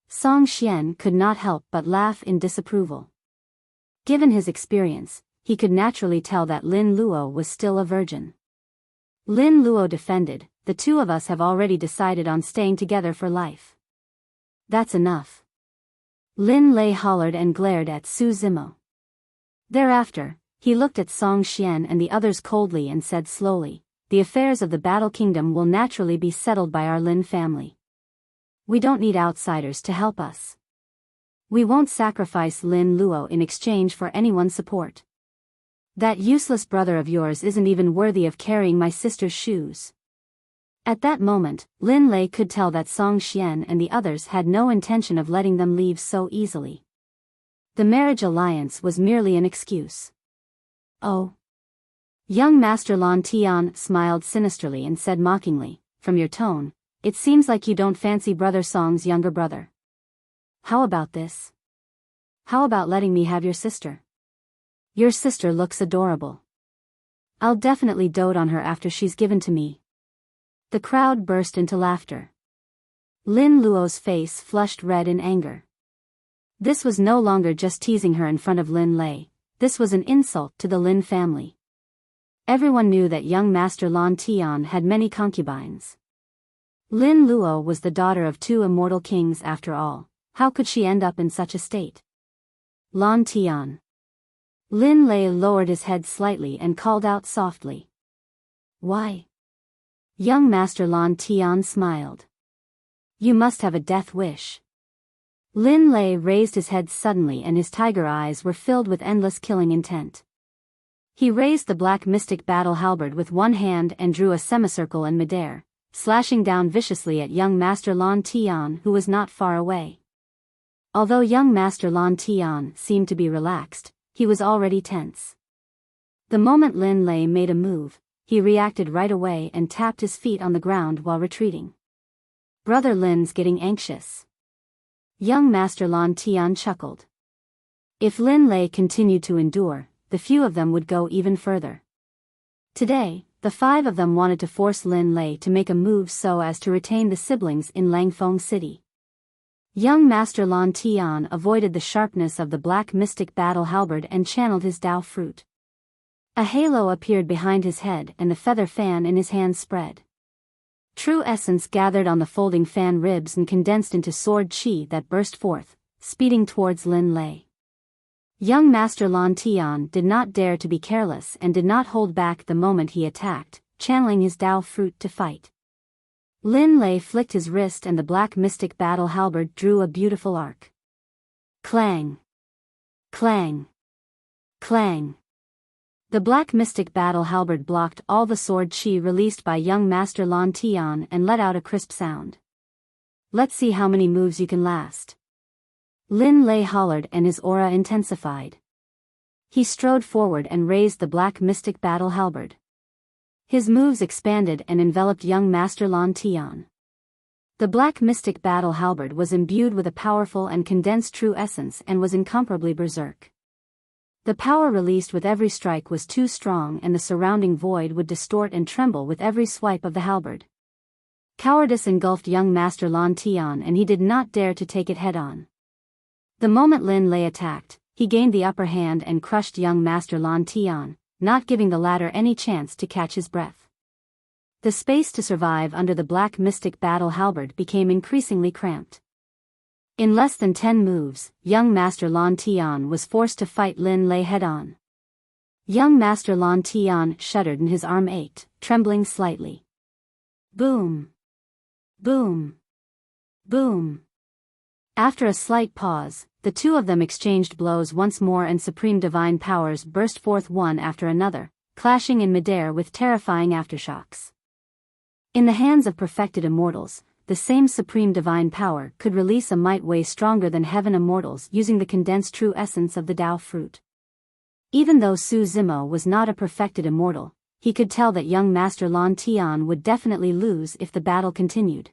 Song Xian could not help but laugh in disapproval. Given his experience, he could naturally tell that Lin Luo was still a virgin. Lin Luo defended, the two of us have already decided on staying together for life. That's enough. Lin Lei hollered and glared at Su Zimo. Thereafter, he looked at Song Xian and the others coldly and said slowly, the affairs of the Battle Kingdom will naturally be settled by our Lin family. We don't need outsiders to help us. We won't sacrifice Lin Luo in exchange for anyone's support. That useless brother of yours isn't even worthy of carrying my sister's shoes. At that moment, Lin Lei could tell that Song Xian and the others had no intention of letting them leave so easily. The marriage alliance was merely an excuse. Oh. Young Master Lan Tian smiled sinisterly and said mockingly, from your tone, it seems like you don't fancy Brother Song's younger brother. How about this? How about letting me have your sister? Your sister looks adorable. I'll definitely dote on her after she's given to me." The crowd burst into laughter. Lin Luo's face flushed red in anger. This was no longer just teasing her in front of Lin Lei, this was an insult to the Lin family. Everyone knew that young Master Lan Tian had many concubines. Lin Luo was the daughter of 2 immortal kings after all, how could she end up in such a state? Lan Tian. Lin Lei lowered his head slightly and called out softly. "Why?" Young Master Lan Tian smiled. "You must have a death wish." Lin Lei raised his head suddenly and his tiger eyes were filled with endless killing intent. He raised the black mystic battle halberd with one hand and drew a semicircle in midair, slashing down viciously at young Master Lan Tian who was not far away. Although young Master Lan Tian seemed to be relaxed, he was already tense. The moment Lin Lei made a move, he reacted right away and tapped his feet on the ground while retreating. "Brother Lin's getting anxious." Young Master Lan Tian chuckled. If Lin Lei continued to endure, the few of them would go even further. Today, the 5 of them wanted to force Lin Lei to make a move so as to retain the siblings in Langfeng City. Young Master Lan Tian avoided the sharpness of the black mystic battle halberd and channeled his Dao fruit. A halo appeared behind his head and the feather fan in his hand spread. True essence gathered on the folding fan ribs and condensed into sword qi that burst forth, speeding towards Lin Lei. Young Master Lan Tian did not dare to be careless and did not hold back the moment he attacked, channeling his Dao fruit to fight. Lin Lei flicked his wrist and the black mystic battle halberd drew a beautiful arc. Clang! Clang! Clang! The black mystic battle halberd blocked all the sword qi released by young Master Lan Tian and let out a crisp sound. "Let's see how many moves you can last." Lin Lei hollered and his aura intensified. He strode forward and raised the black mystic battle halberd. His moves expanded and enveloped young Master Lan Tian. The black mystic battle halberd was imbued with a powerful and condensed true essence and was incomparably berserk. The power released with every strike was too strong and the surrounding void would distort and tremble with every swipe of the halberd. Cowardice engulfed young Master Lan Tian and he did not dare to take it head-on. The moment Lin Lei attacked, he gained the upper hand and crushed young Master Lan Tian, not giving the latter any chance to catch his breath. The space to survive under the black mystic battle halberd became increasingly cramped. In less than 10 moves, young Master Lan Tian was forced to fight Lin Lei head-on. Young Master Lan Tian shuddered and his arm ached, trembling slightly. Boom! Boom! Boom! After a slight pause, the 2 of them exchanged blows once more and supreme divine powers burst forth one after another, clashing in midair with terrifying aftershocks. In the hands of perfected immortals, the same supreme divine power could release a might way stronger than heaven immortals using the condensed true essence of the Dao fruit. Even though Su Zimo was not a perfected immortal, he could tell that young Master Lan Tian would definitely lose if the battle continued.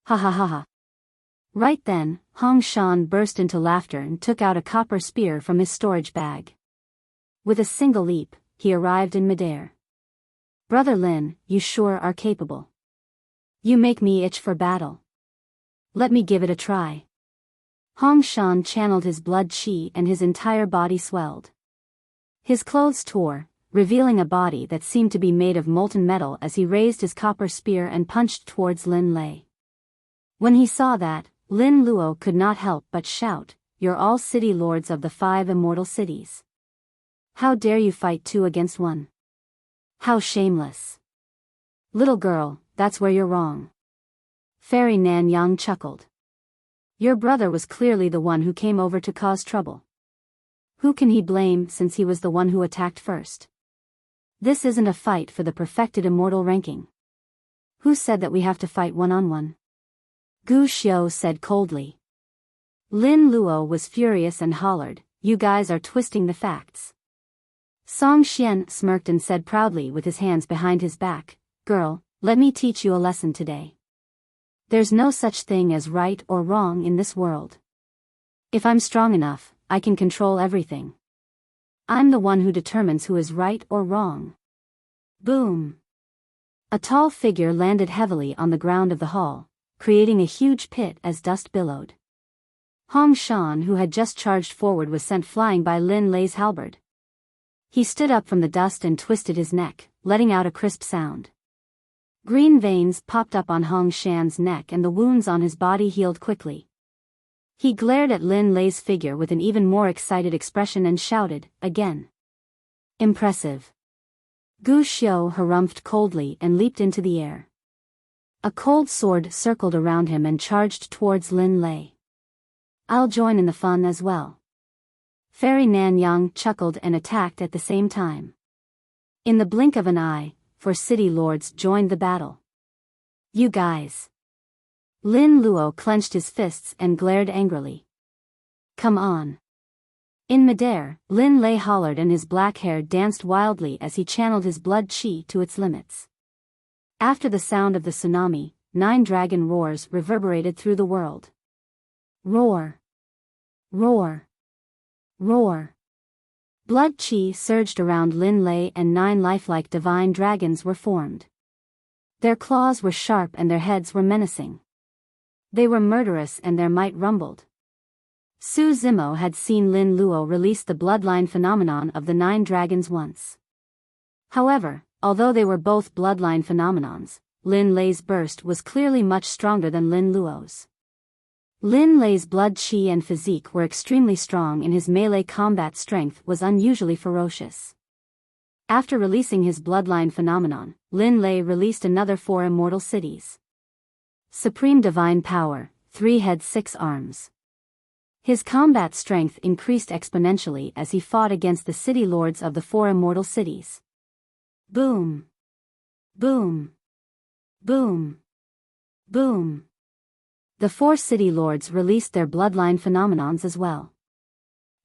Ha ha ha ha. Right then, Hong Shan burst into laughter and took out a copper spear from his storage bag. With a single leap, he arrived in midair. "Brother Lin, you sure are capable. You make me itch for battle. Let me give it a try." Hong Shan channeled his blood qi and his entire body swelled. His clothes tore, revealing a body that seemed to be made of molten metal as he raised his copper spear and punched towards Lin Lei. When he saw that, Lin Luo could not help but shout, "You're all city lords of the 5 immortal cities. How dare you fight 2 against 1? How shameless! Little girl, that's where you're wrong." Fairy Nan Yang chuckled. "Your brother was clearly the one who came over to cause trouble. Who can he blame since he was the one who attacked first? This isn't a fight for the perfected immortal ranking. Who said that we have to fight one-on-one?" Gu Xiu said coldly. Lin Luo was furious and hollered, "You guys are twisting the facts." Song Xian smirked and said proudly with his hands behind his back, "Girl, let me teach you a lesson today. There's no such thing as right or wrong in this world. If I'm strong enough, I can control everything. I'm the one who determines who is right or wrong. Boom. A tall figure landed heavily on the ground of the hall, creating a huge pit as dust billowed. Hong Shan, who had just charged forward, was sent flying by Lin Lei's halberd. He stood up from the dust and twisted his neck, letting out a crisp sound. Green veins popped up on Hong Shan's neck and the wounds on his body healed quickly. He glared at Lin Lei's figure with an even more excited expression and shouted, again. Impressive. Gu Xiu harumphed coldly and leaped into the air. A cold sword circled around him and charged towards Lin Lei. I'll join in the fun as well. Fairy Nanyang chuckled and attacked at the same time. In the blink of an eye, 4 city lords joined the battle. You guys. Lin Luo clenched his fists and glared angrily. Come on. In midair, Lin Lei hollered and his black hair danced wildly as he channeled his blood qi to its limits. After the sound of the tsunami, 9 dragon roars reverberated through the world. Roar. Roar. Roar. Blood qi surged around Lin Lei and 9 lifelike divine dragons were formed. Their claws were sharp and their heads were menacing. They were murderous and their might rumbled. Su Zimo had seen Lin Luo release the bloodline phenomenon of the 9 dragons once. However, although they were both bloodline phenomenons, Lin Lei's burst was clearly much stronger than Lin Luo's. Lin Lei's blood qi and physique were extremely strong and his melee combat strength was unusually ferocious. After releasing his bloodline phenomenon, Lin Lei released another 4 immortal cities. Supreme Divine Power, 3 heads 6 arms. His combat strength increased exponentially as he fought against the city lords of the 4 immortal cities. Boom. Boom. Boom. Boom. The 4 city lords released their bloodline phenomenons as well.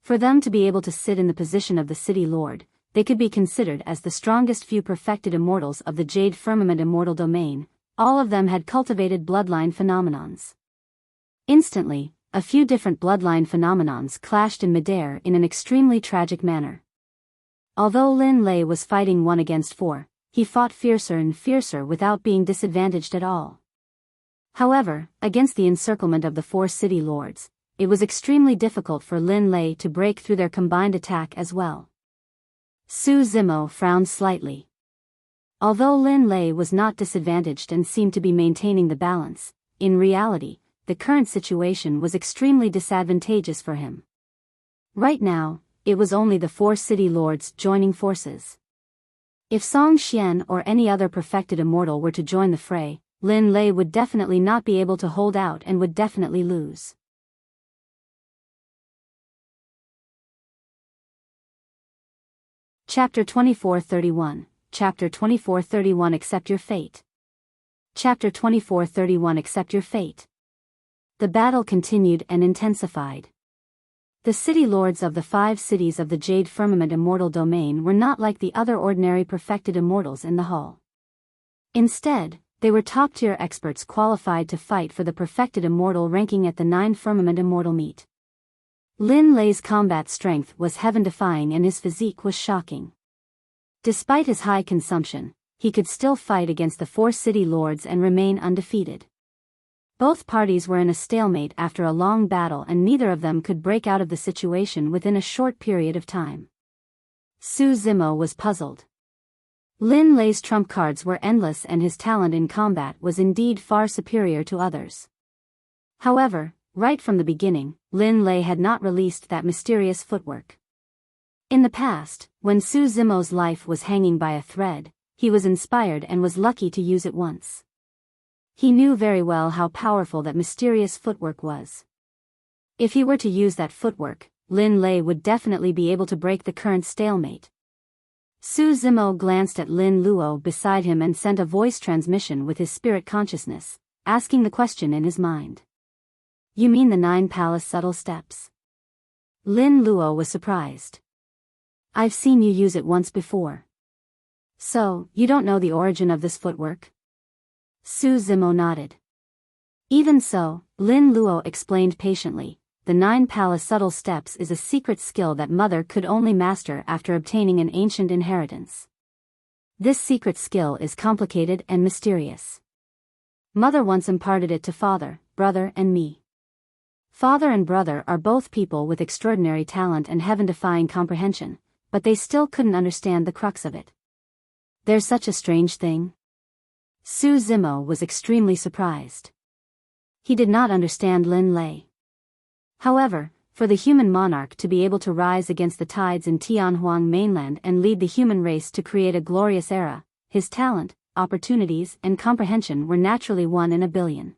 For them to be able to sit in the position of the city lord, they could be considered as the strongest few perfected immortals of the Jade Firmament immortal domain. All of them had cultivated bloodline phenomenons. Instantly, a few different bloodline phenomenons clashed in midair in an extremely tragic manner. Although Lin Lei was fighting 1 against 4, he fought fiercer and fiercer without being disadvantaged at all. However, against the encirclement of the 4 city lords, it was extremely difficult for Lin Lei to break through their combined attack as well. Su Zimo frowned slightly. Although Lin Lei was not disadvantaged and seemed to be maintaining the balance, in reality, the current situation was extremely disadvantageous for him. Right now, it was only the 4 city lords joining forces. If Song Xian or any other perfected immortal were to join the fray, Lin Lei would definitely not be able to hold out and would definitely lose. Chapter 2431, Chapter 2431 Accept Your Fate. Chapter 2431 Accept Your Fate. The battle continued and intensified. The city lords of the 5 cities of the Jade Firmament immortal domain were not like the other ordinary perfected immortals in the hall. Instead, they were top-tier experts qualified to fight for the perfected immortal ranking at the 9 Firmament immortal meet. Lin Lei's combat strength was heaven-defying and his physique was shocking. Despite his high consumption, he could still fight against the 4 city lords and remain undefeated. Both parties were in a stalemate after a long battle and neither of them could break out of the situation within a short period of time. Su Zimo was puzzled. Lin Lei's trump cards were endless and his talent in combat was indeed far superior to others. However, right from the beginning, Lin Lei had not released that mysterious footwork. In the past, when Su Zimo's life was hanging by a thread, he was inspired and was lucky to use it once. He knew very well how powerful that mysterious footwork was. If he were to use that footwork, Lin Lei would definitely be able to break the current stalemate. Su Zimo glanced at Lin Luo beside him and sent a voice transmission with his spirit consciousness, asking the question in his mind. You mean the 9 palace subtle steps? Lin Luo was surprised. I've seen you use it once before. So, you don't know the origin of this footwork? Su Zimo nodded. Even so, Lin Luo explained patiently, the 9 palace subtle steps is a secret skill that mother could only master after obtaining an ancient inheritance. This secret skill is complicated and mysterious. Mother once imparted it to father, brother and me. Father and brother are both people with extraordinary talent and heaven-defying comprehension, but they still couldn't understand the crux of it. There's such a strange thing? Su Zimo was extremely surprised. He did not understand Lin Lei. However, for the human monarch to be able to rise against the tides in Tianhuang mainland and lead the human race to create a glorious era, his talent, opportunities and comprehension were naturally 1 in a billion.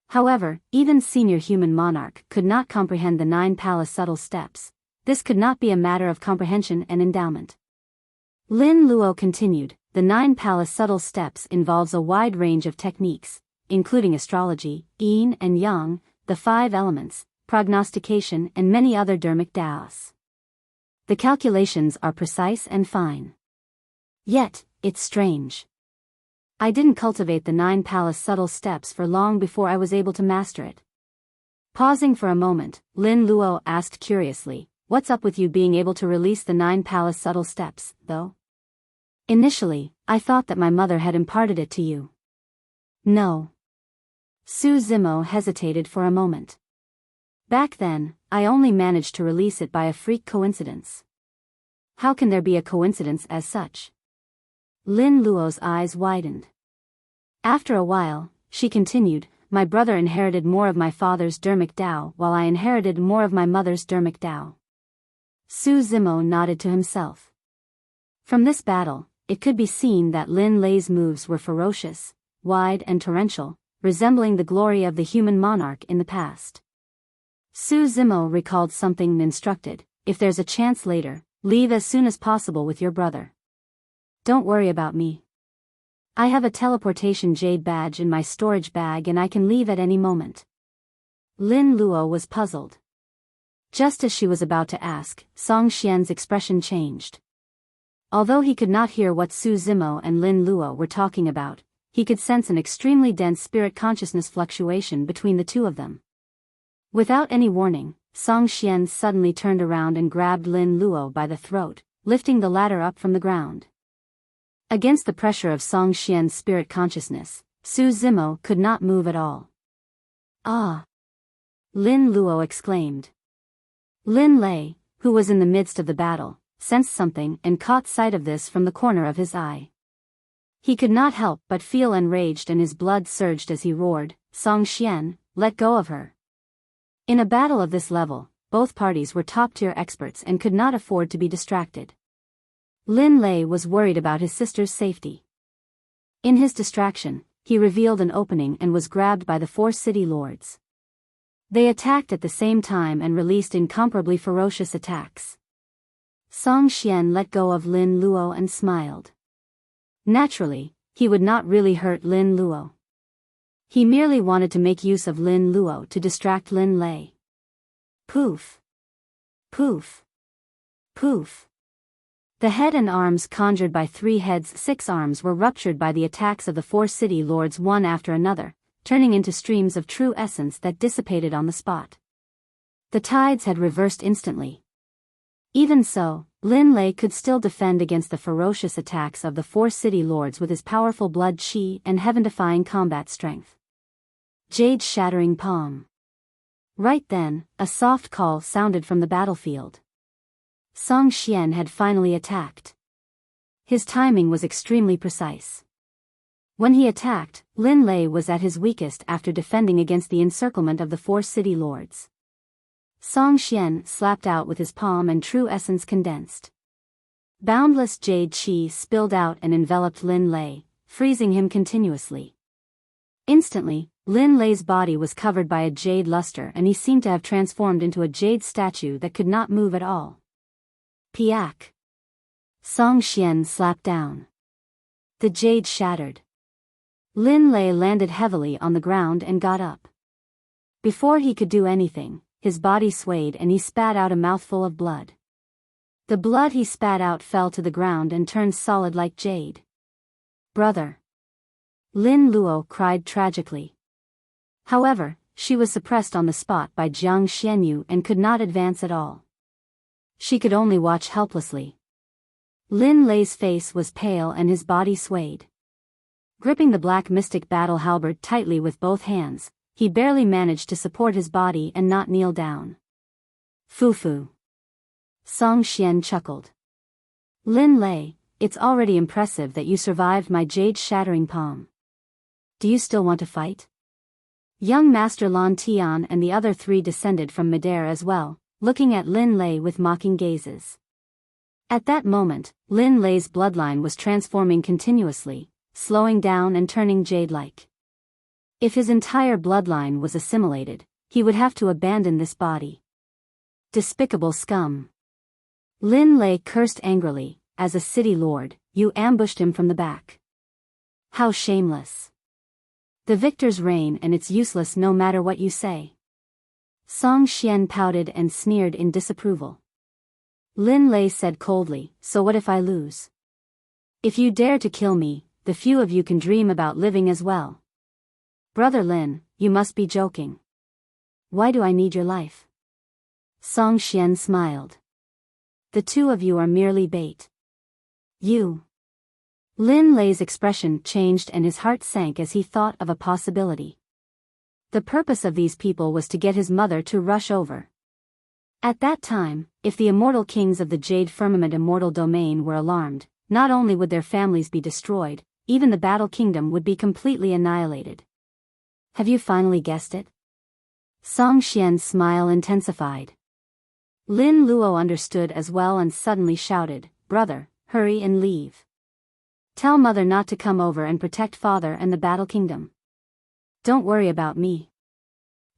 However, even senior human monarch could not comprehend the 9 palace subtle steps. This could not be a matter of comprehension and endowment. Lin Luo continued, the 9 palace subtle steps involves a wide range of techniques, including astrology, yin and yang, the 5 elements, prognostication and many other dharmic daos. The calculations are precise and fine. Yet, it's strange. I didn't cultivate the 9 palace subtle steps for long before I was able to master it. Pausing for a moment, Lin Luo asked curiously, what's up with you being able to release the 9 palace subtle steps, though? Initially, I thought that my mother had imparted it to you. No. Su Zimo hesitated for a moment. Back then, I only managed to release it by a freak coincidence. How can there be a coincidence as such? Lin Luo's eyes widened. After a while, she continued, my brother inherited more of my father's dharmic Tao while I inherited more of my mother's dharmic Tao. Su Zimo nodded to himself. From this battle, it could be seen that Lin Lei's moves were ferocious, wide and torrential, resembling the glory of the human monarch in the past. Su Zimo recalled something and instructed, if there's a chance later, leave as soon as possible with your brother. Don't worry about me. I have a teleportation jade badge in my storage bag and I can leave at any moment. Lin Luo was puzzled. Just as she was about to ask, Song Xian's expression changed. Although he could not hear what Su Zimo and Lin Luo were talking about, he could sense an extremely dense spirit consciousness fluctuation between the two of them. Without any warning, Song Xian suddenly turned around and grabbed Lin Luo by the throat, lifting the latter up from the ground. Against the pressure of Song Xian's spirit consciousness, Su Zimo could not move at all. Ah! Lin Luo exclaimed. Lin Lei, who was in the midst of the battle, sensed something and caught sight of this from the corner of his eye. He could not help but feel enraged and his blood surged as he roared, Song Xian, let go of her. In a battle of this level, both parties were top-tier experts and could not afford to be distracted. Lin Lei was worried about his sister's safety. In his distraction, he revealed an opening and was grabbed by the 4 city lords. They attacked at the same time and released incomparably ferocious attacks. Song Xian let go of Lin Luo and smiled. Naturally, he would not really hurt Lin Luo. He merely wanted to make use of Lin Luo to distract Lin Lei. Poof! Poof! Poof! The head and arms conjured by 3 heads 6 arms were ruptured by the attacks of the 4 city lords one after another, turning into streams of true essence that dissipated on the spot. The tides had reversed instantly. Even so, Lin Lei could still defend against the ferocious attacks of the 4 city lords with his powerful blood qi and heaven-defying combat strength. Jade-shattering palm. Right then, a soft call sounded from the battlefield. Song Xian had finally attacked. His timing was extremely precise. When he attacked, Lin Lei was at his weakest after defending against the encirclement of the 4 city lords. Song Xian slapped out with his palm and true essence condensed. Boundless jade qi spilled out and enveloped Lin Lei, freezing him continuously. Instantly, Lin Lei's body was covered by a jade luster and he seemed to have transformed into a jade statue that could not move at all. Piak! Song Xian slapped down. The jade shattered. Lin Lei landed heavily on the ground and got up. Before he could do anything, his body swayed and he spat out a mouthful of blood. The blood he spat out fell to the ground and turned solid like jade. Brother! Lin Luo cried tragically. However, she was suppressed on the spot by Jiang Xianyu and could not advance at all. She could only watch helplessly. Lin Lei's face was pale and his body swayed. Gripping the black mystic battle halberd tightly with both hands, he barely managed to support his body and not kneel down. Fu. Song Xian chuckled. Lin Lei, it's already impressive that you survived my jade-shattering palm. Do you still want to fight? Young Master Lan Tian and the other three descended from midair as well, looking at Lin Lei with mocking gazes. At that moment, Lin Lei's bloodline was transforming continuously, slowing down and turning jade-like. If his entire bloodline was assimilated, he would have to abandon this body. Despicable scum. Lin Lei cursed angrily. As a city lord, you ambushed him from the back. How shameless. The victor's reign and it's useless no matter what you say. Song Xian pouted and sneered in disapproval. Lin Lei said coldly, so what if I lose? If you dare to kill me, the few of you can dream about living as well. Brother Lin, you must be joking. Why do I need your life? Song Xian smiled. The two of you are merely bait. You. Lin Lei's expression changed and his heart sank as he thought of a possibility. The purpose of these people was to get his mother to rush over. At that time, if the immortal kings of the Jade Firmament Immortal Domain were alarmed, not only would their families be destroyed, even the Battle Kingdom would be completely annihilated. Have you finally guessed it? Song Xian's smile intensified. Lin Luo understood as well and suddenly shouted, Brother, hurry and leave. Tell mother not to come over and protect father and the Battle Kingdom. Don't worry about me.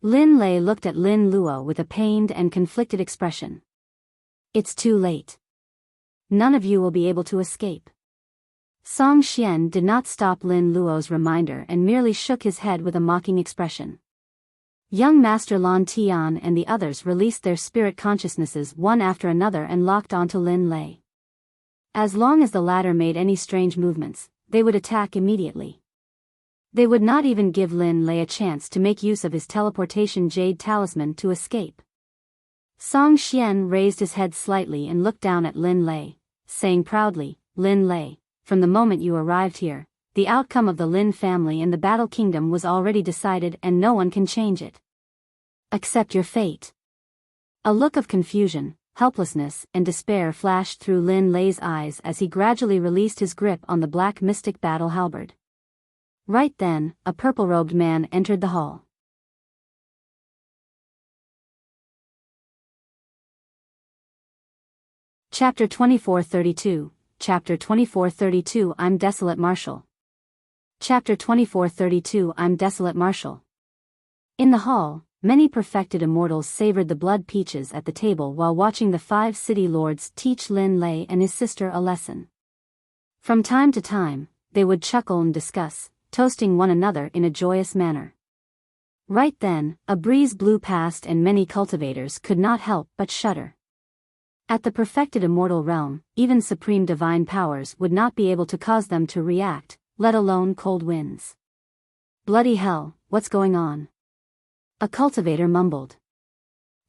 Lin Lei looked at Lin Luo with a pained and conflicted expression. It's too late. None of you will be able to escape. Song Xian did not stop Lin Luo's reminder and merely shook his head with a mocking expression. Young Master Lan Tian and the others released their spirit consciousnesses one after another and locked onto Lin Lei. As long as the latter made any strange movements, they would attack immediately. They would not even give Lin Lei a chance to make use of his teleportation jade talisman to escape. Song Xian raised his head slightly and looked down at Lin Lei, saying proudly, Lin Lei, from the moment you arrived here, the outcome of the Lin family and the Battle Kingdom was already decided and no one can change it. Accept your fate. A look of confusion, helplessness and despair flashed through Lin Lei's eyes as he gradually released his grip on the black mystic battle halberd. Right then, a purple-robed man entered the hall. Chapter 2432, Chapter 2432 I'm Desolate Marshal. Chapter 2432 I'm Desolate Marshal. In the hall, many perfected immortals savored the blood peaches at the table while watching the 5 city lords teach Lin Lei and his sister a lesson. From time to time, they would chuckle and discuss, toasting one another in a joyous manner. Right then, a breeze blew past and many cultivators could not help but shudder. At the perfected immortal realm, even supreme divine powers would not be able to cause them to react, let alone cold winds. Bloody hell, what's going on? A cultivator mumbled.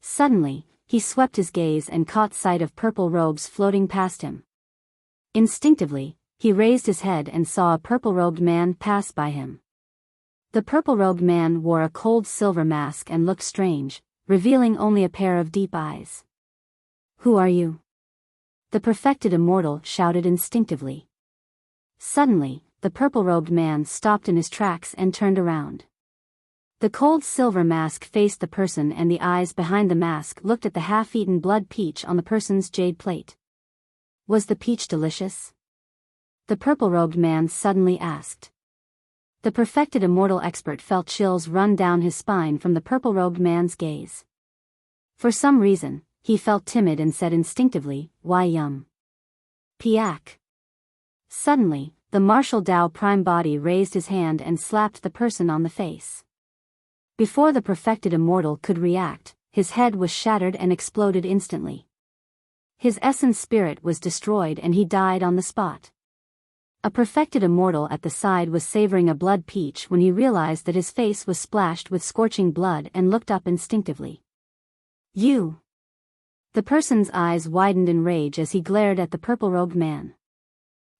Suddenly, he swept his gaze and caught sight of purple robes floating past him. Instinctively, he raised his head and saw a purple-robed man pass by him. The purple-robed man wore a cold silver mask and looked strange, revealing only a pair of deep eyes. Who are you? The perfected immortal shouted instinctively. Suddenly, the purple-robed man stopped in his tracks and turned around. The cold silver mask faced the person and the eyes behind the mask looked at the half-eaten blood peach on the person's jade plate. Was the peach delicious? The purple-robed man suddenly asked. The perfected immortal expert felt chills run down his spine from the purple-robed man's gaze. For some reason, he felt timid and said instinctively, why yum? Piak. Suddenly, the martial Tao prime body raised his hand and slapped the person on the face. Before the perfected immortal could react, his head was shattered and exploded instantly. His essence spirit was destroyed and he died on the spot. A perfected immortal at the side was savoring a blood peach when he realized that his face was splashed with scorching blood and looked up instinctively. You! The person's eyes widened in rage as he glared at the purple-robed man.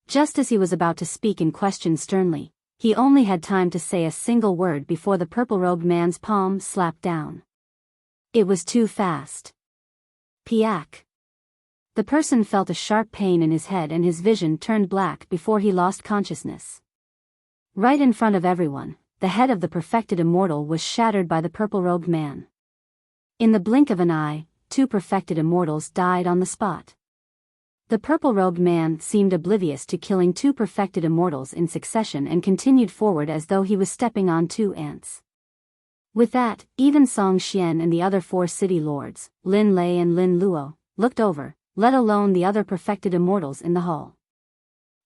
Just as he was about to speak and question sternly, he only had time to say a single word before the purple-robed man's palm slapped down. It was too fast. Piak! The person felt a sharp pain in his head and his vision turned black before he lost consciousness. Right in front of everyone, the head of the perfected immortal was shattered by the purple-robed man. In the blink of an eye, 2 perfected immortals died on the spot. The purple-robed man seemed oblivious to killing 2 perfected immortals in succession and continued forward as though he was stepping on 2 ants. With that, even Song Xian and the other 4 city lords, Lin Lei and Lin Luo, looked over, let alone the other perfected immortals in the hall.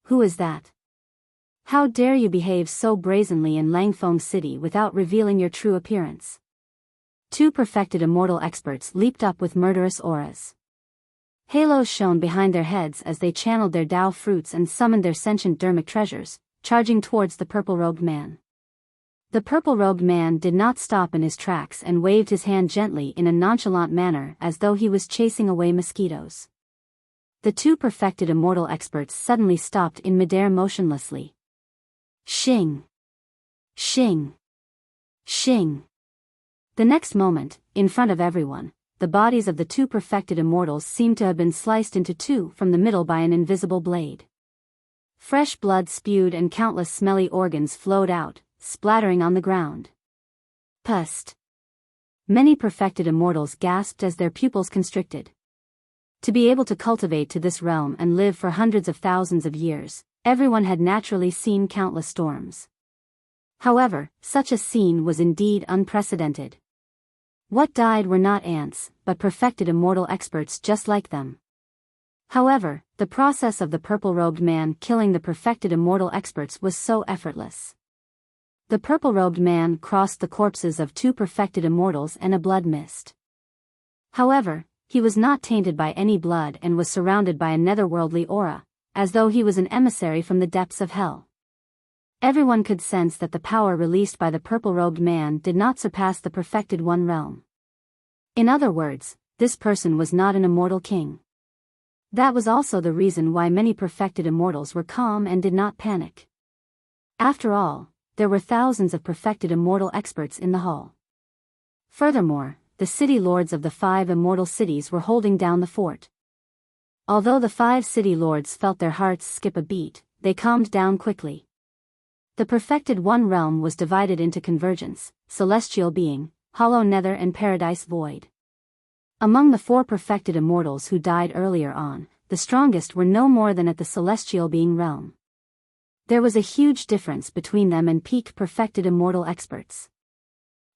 Who is that? How dare you behave so brazenly in Langfeng City without revealing your true appearance? 2 perfected immortal experts leaped up with murderous auras. Halos shone behind their heads as they channeled their Dao fruits and summoned their sentient dermic treasures, charging towards the purple-robed man. The purple-robed man did not stop in his tracks and waved his hand gently in a nonchalant manner as though he was chasing away mosquitoes. The 2 perfected immortal experts suddenly stopped in midair motionlessly. Shing! Shing! Shing! The next moment, in front of everyone, the bodies of the 2 perfected immortals seemed to have been sliced into 2 from the middle by an invisible blade. Fresh blood spewed and countless smelly organs flowed out, splattering on the ground. Pust! Many perfected immortals gasped as their pupils constricted. To be able to cultivate to this realm and live for hundreds of thousands of years, everyone had naturally seen countless storms. However, such a scene was indeed unprecedented. What died were not ants, but perfected immortal experts just like them. However, the process of the purple-robed man killing the perfected immortal experts was so effortless. The purple-robed man crossed the corpses of 2 perfected immortals and a blood mist. However, he was not tainted by any blood and was surrounded by a netherworldly aura, as though he was an emissary from the depths of hell. Everyone could sense that the power released by the purple-robed man did not surpass the perfected one realm. In other words, this person was not an immortal king. That was also the reason why many perfected immortals were calm and did not panic. After all, there were thousands of perfected immortal experts in the hall. Furthermore, the city lords of the 5 immortal cities were holding down the fort. Although the 5 city lords felt their hearts skip a beat, they calmed down quickly. The perfected one realm was divided into Convergence, Celestial Being, Hollow Nether and Paradise Void. Among the 4 perfected immortals who died earlier on, the strongest were no more than at the Celestial Being realm. There was a huge difference between them and peak perfected immortal experts.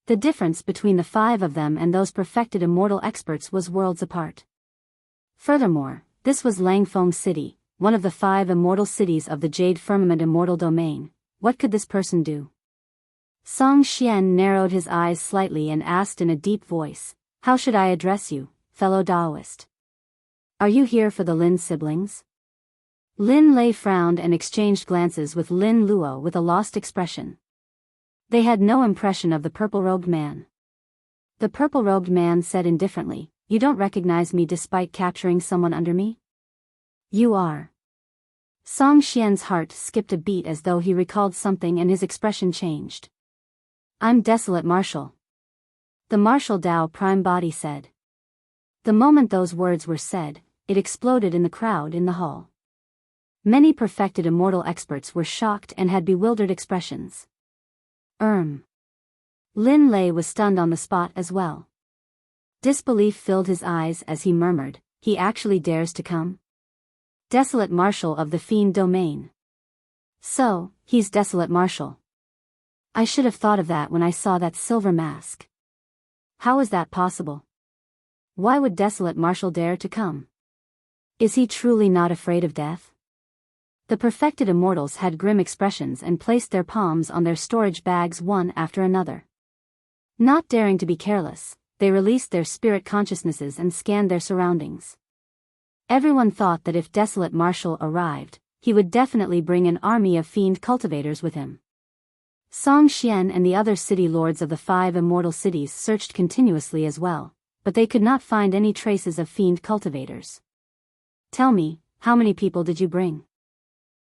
The difference between the 5 of them and those perfected immortal experts was worlds apart. Furthermore, this was Langfeng City, one of the 5 immortal cities of the Jade Firmament Immortal Domain. What could this person do? Song Xian narrowed his eyes slightly and asked in a deep voice, "How should I address you, fellow Taoist? Are you here for the Lin siblings?" Lin Lei frowned and exchanged glances with Lin Luo with a lost expression. They had no impression of the purple-robed man. The purple-robed man said indifferently, "You don't recognize me despite capturing someone under me? You are." Song Xian's heart skipped a beat as though he recalled something and his expression changed. "I'm Desolate Marshal." The Martial Dao Prime Body said. The moment those words were said, it exploded in the crowd in the hall. Many perfected immortal experts were shocked and had bewildered expressions. Lin Lei was stunned on the spot as well. Disbelief filled his eyes as he murmured, "He actually dares to come? Desolate Marshal of the Fiend Domain. So, he's Desolate Marshal. I should have thought of that when I saw that silver mask. How is that possible? Why would Desolate Marshal dare to come? Is he truly not afraid of death?" The perfected immortals had grim expressions and placed their palms on their storage bags one after another. Not daring to be careless, they released their spirit consciousnesses and scanned their surroundings. Everyone thought that if Desolate Marshal arrived, he would definitely bring an army of fiend cultivators with him. Song Xian and the other city lords of the 5 immortal cities searched continuously as well, but they could not find any traces of fiend cultivators. Tell me, how many people did you bring?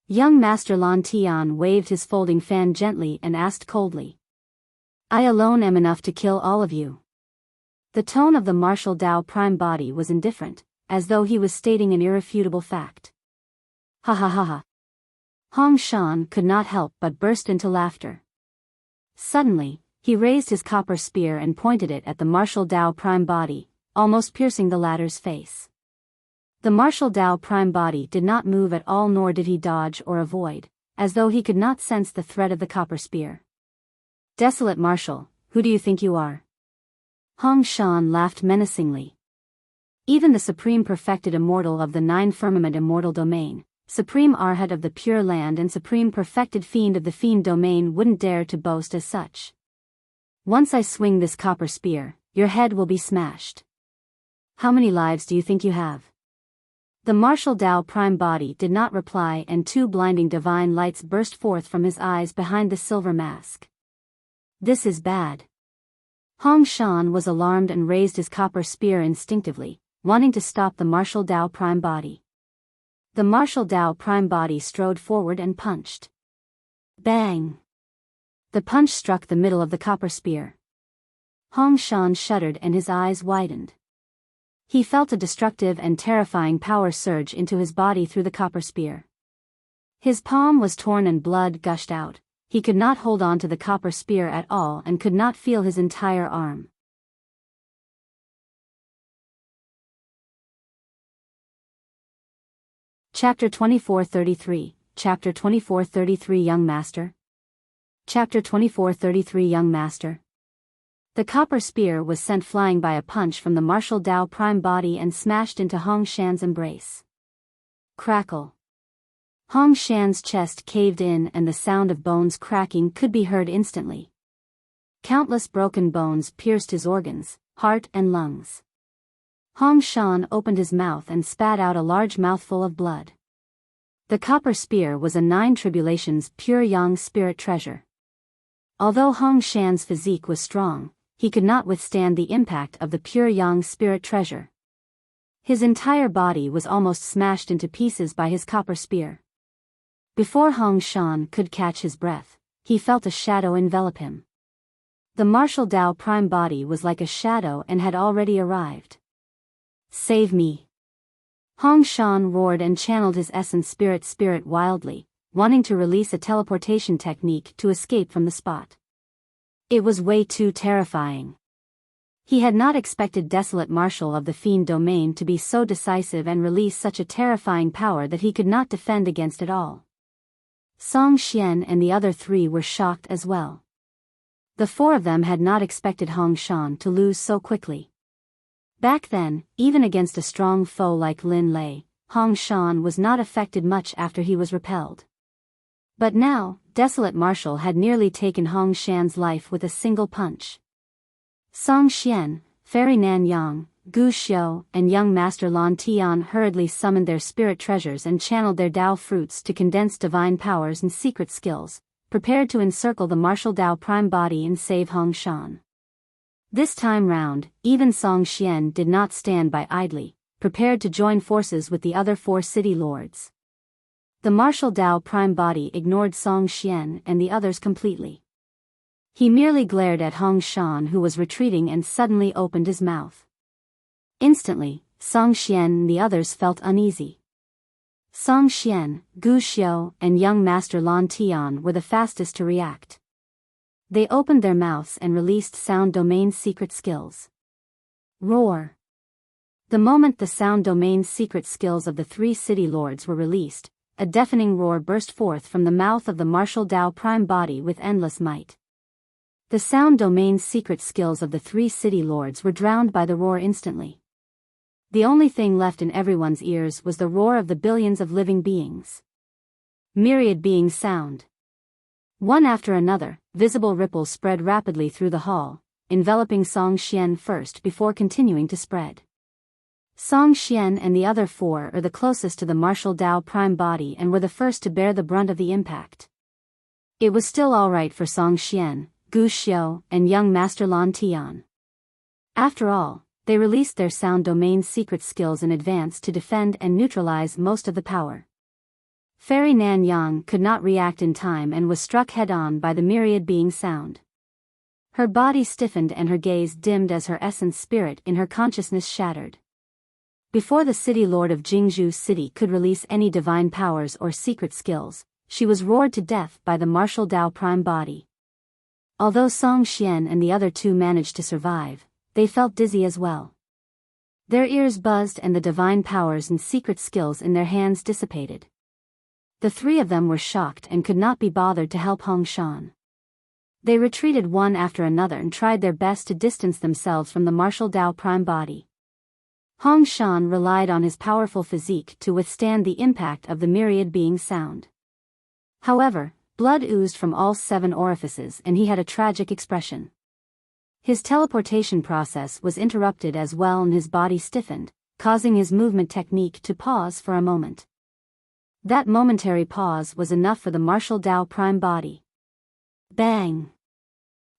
Young Master Lan Tian waved his folding fan gently and asked coldly. I alone am enough to kill all of you. The tone of the martial Dao prime body was indifferent, as though he was stating an irrefutable fact. Ha ha ha ha. Hong Shan could not help but burst into laughter. Suddenly, he raised his copper spear and pointed it at the martial Dao prime body, almost piercing the latter's face. The martial Dao prime body did not move at all, nor did he dodge or avoid, as though he could not sense the threat of the copper spear. Desolate Marshal, who do you think you are? Hong Shan laughed menacingly. Even the supreme perfected immortal of the 9 firmament immortal domain, supreme arhat of the pure land and supreme perfected fiend of the fiend domain wouldn't dare to boast as such. Once I swing this copper spear, your head will be smashed. How many lives do you think you have? The martial Dao prime body did not reply, and 2 blinding divine lights burst forth from his eyes behind the silver mask. This is bad. Hong Shan was alarmed and raised his copper spear instinctively, wanting to stop the martial Dao prime body. The martial Dao prime body strode forward and punched. Bang! The punch struck the middle of the copper spear. Hong Shan shuddered and his eyes widened. He felt a destructive and terrifying power surge into his body through the copper spear. His palm was torn and blood gushed out. He could not hold on to the copper spear at all and could not feel his entire arm. Chapter 2433, Chapter 2433 Young Master. Chapter 2433 Young Master. The copper spear was sent flying by a punch from the martial Dao prime body and smashed into Hong Shan's embrace. Crackle. Hong Shan's chest caved in and the sound of bones cracking could be heard instantly. Countless broken bones pierced his organs, heart and lungs. Hong Shan opened his mouth and spat out a large mouthful of blood. The copper spear was a 9 tribulations pure yang spirit treasure. Although Hong Shan's physique was strong, he could not withstand the impact of the pure yang spirit treasure. His entire body was almost smashed into pieces by his copper spear. Before Hong Shan could catch his breath, he felt a shadow envelop him. The martial Dao prime body was like a shadow and had already arrived. Save me! Hong Shan roared and channeled his essence spirit wildly, wanting to release a teleportation technique to escape from the spot. It was way too terrifying. He had not expected Desolate Marshal of the Fiend Domain to be so decisive and release such a terrifying power that he could not defend against at all. Song Xian and the other 3 were shocked as well. The 4 of them had not expected Hong Shan to lose so quickly. Back then, even against a strong foe like Lin Lei, Hong Shan was not affected much after he was repelled. But now, Desolate Marshal had nearly taken Hong Shan's life with a single punch. Song Xian, Fairy Nan Yang, Gu Xiu, and young Master Lan Tian hurriedly summoned their spirit treasures and channeled their Dao fruits to condense divine powers and secret skills, prepared to encircle the martial Dao prime body and save Hong Shan. This time round, even Song Xian did not stand by idly, prepared to join forces with the other 4 city lords. The martial Dao prime body ignored Song Xian and the others completely. He merely glared at Hong Shan, who was retreating, and suddenly opened his mouth. Instantly, Song Xian and the others felt uneasy. Song Xian, Gu Xiu, and young Master Lan Tian were the fastest to react. They opened their mouths and released sound domain secret skills. Roar! The moment the sound domain secret skills of the 3 city lords were released, a deafening roar burst forth from the mouth of the martial Dao prime body with endless might. The sound domain secret skills of the 3 city lords were drowned by the roar instantly. The only thing left in everyone's ears was the roar of the billions of living beings. Myriad beings sound. One after another, visible ripples spread rapidly through the hall, enveloping Song Xian first before continuing to spread. Song Xian and the other four are the closest to the martial Dao prime body and were the first to bear the brunt of the impact. It was still alright for Song Xian, Gu Xiu, and young Master Lan Tian. After all, they released their sound domain's secret skills in advance to defend and neutralize most of the power. Fairy Nan Yang could not react in time and was struck head-on by the myriad being sound. Her body stiffened and her gaze dimmed as her essence spirit in her consciousness shattered. Before the city lord of Jingzhou City could release any divine powers or secret skills, she was roared to death by the martial Dao prime body. Although Song Xian and the other two managed to survive, they felt dizzy as well. Their ears buzzed and the divine powers and secret skills in their hands dissipated. The three of them were shocked and could not be bothered to help Hong Shan. They retreated one after another and tried their best to distance themselves from the martial Dao prime body. Hong Shan relied on his powerful physique to withstand the impact of the myriad being sound. However, blood oozed from all 7 orifices and he had a tragic expression. His teleportation process was interrupted as well and his body stiffened, causing his movement technique to pause for a moment. That momentary pause was enough for the martial Dao prime body. Bang!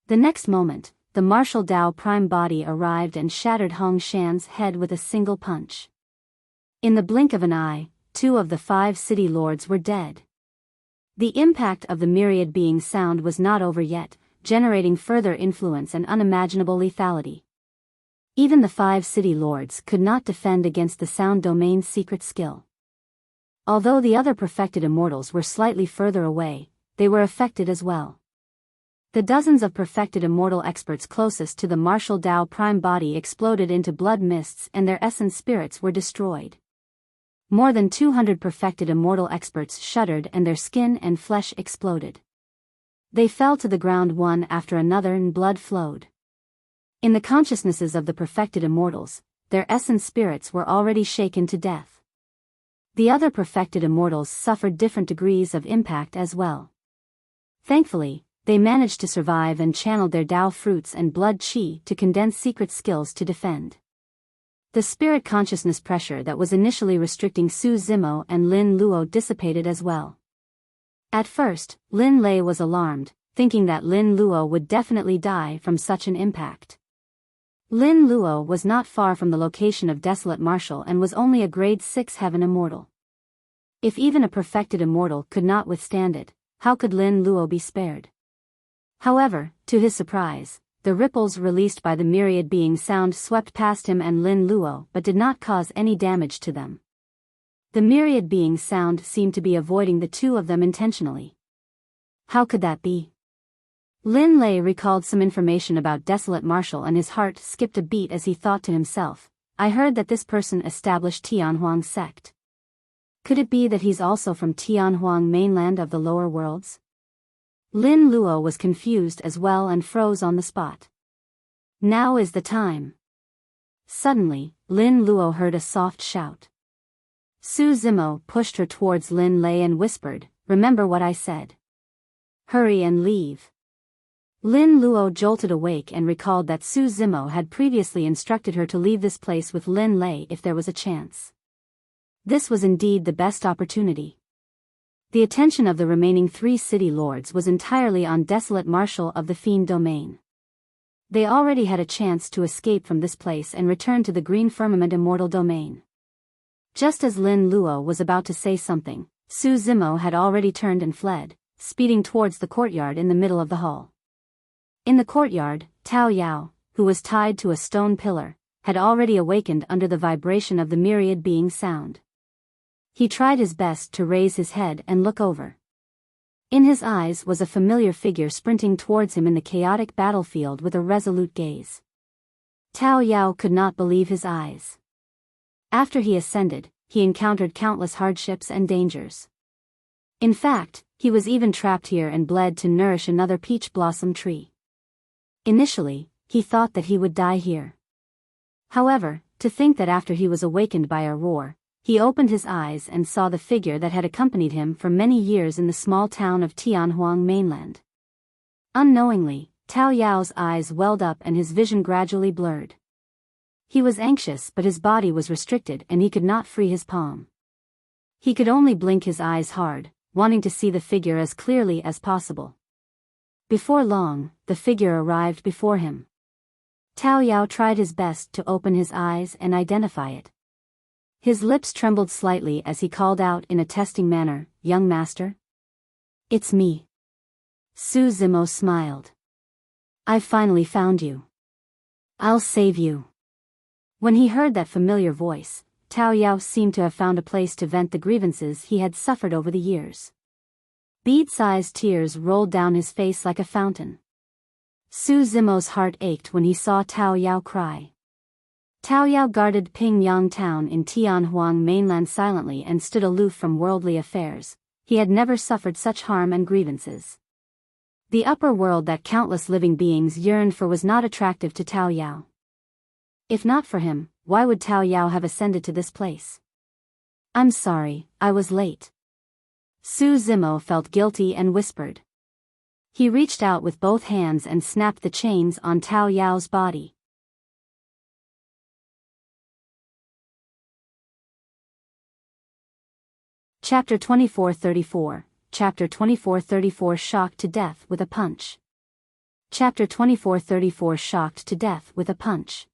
The next moment, the martial Dao prime body arrived and shattered Hong Shan's head with a single punch. In the blink of an eye, 2 of the 5 city lords were dead. The impact of the myriad being sound was not over yet, generating further influence and unimaginable lethality. Even the 5 city lords could not defend against the sound domain's secret skill. Although the other perfected immortals were slightly further away, they were affected as well. The dozens of perfected immortal experts closest to the martial Dao prime body exploded into blood mists and their essence spirits were destroyed. More than 200 perfected immortal experts shuddered and their skin and flesh exploded. They fell to the ground one after another and blood flowed. In the consciousnesses of the perfected immortals, their essence spirits were already shaken to death. The other perfected immortals suffered different degrees of impact as well. Thankfully, they managed to survive and channeled their Dao fruits and blood qi to condense secret skills to defend. The spirit consciousness pressure that was initially restricting Su Zimo and Lin Luo dissipated as well. At first, Lin Lei was alarmed, thinking that Lin Luo would definitely die from such an impact. Lin Luo was not far from the location of Desolate Martial and was only a grade 6 heaven immortal. If even a perfected immortal could not withstand it, how could Lin Luo be spared? However, to his surprise, the ripples released by the myriad being sound swept past him and Lin Luo but did not cause any damage to them. The myriad being sound seemed to be avoiding the 2 of them intentionally. How could that be? Lin Lei recalled some information about Desolate Martial and his heart skipped a beat as he thought to himself, I heard that this person established Tianhuang sect. Could it be that he's also from Tianhuang mainland of the lower worlds? Lin Luo was confused as well and froze on the spot. Now is the time. Suddenly, Lin Luo heard a soft shout. Su Zimo pushed her towards Lin Lei and whispered, remember what I said. Hurry and leave. Lin Luo jolted awake and recalled that Su Zimo had previously instructed her to leave this place with Lin Lei if there was a chance. This was indeed the best opportunity. The attention of the remaining 3 city lords was entirely on Desolate Martial of the Fiend Domain. They already had a chance to escape from this place and return to the Green Firmament Immortal Domain. Just as Lin Luo was about to say something, Su Zimo had already turned and fled, speeding towards the courtyard in the middle of the hall. In the courtyard, Tao Yao, who was tied to a stone pillar, had already awakened under the vibration of the myriad being sound. He tried his best to raise his head and look over. In his eyes was a familiar figure sprinting towards him in the chaotic battlefield with a resolute gaze. Tao Yao could not believe his eyes. After he ascended, he encountered countless hardships and dangers. In fact, he was even trapped here and bled to nourish another peach blossom tree. Initially, he thought that he would die here. However, to think that after he was awakened by a roar, he opened his eyes and saw the figure that had accompanied him for many years in the small town of Tianhuang mainland. Unknowingly, Tao Yao's eyes welled up and his vision gradually blurred. He was anxious, but his body was restricted and he could not free his palm. He could only blink his eyes hard, wanting to see the figure as clearly as possible. Before long, the figure arrived before him. Tao Yao tried his best to open his eyes and identify it. His lips trembled slightly as he called out in a testing manner, "Young master?" "It's me." Su Zimo smiled. "I finally found you. I'll save you." When he heard that familiar voice, Tao Yao seemed to have found a place to vent the grievances he had suffered over the years. Bead-sized tears rolled down his face like a fountain. Su Zimo's heart ached when he saw Tao Yao cry. Tao Yao guarded Pingyang town in Tianhuang mainland silently and stood aloof from worldly affairs. He had never suffered such harm and grievances. The upper world that countless living beings yearned for was not attractive to Tao Yao. If not for him, why would Tao Yao have ascended to this place? "I'm sorry, I was late." Su Zimo felt guilty and whispered. He reached out with both hands and snapped the chains on Tao Yao's body. Chapter 2434, Chapter 2434 Shocked to Death with a Punch. Chapter 2434 Shocked to Death with a Punch.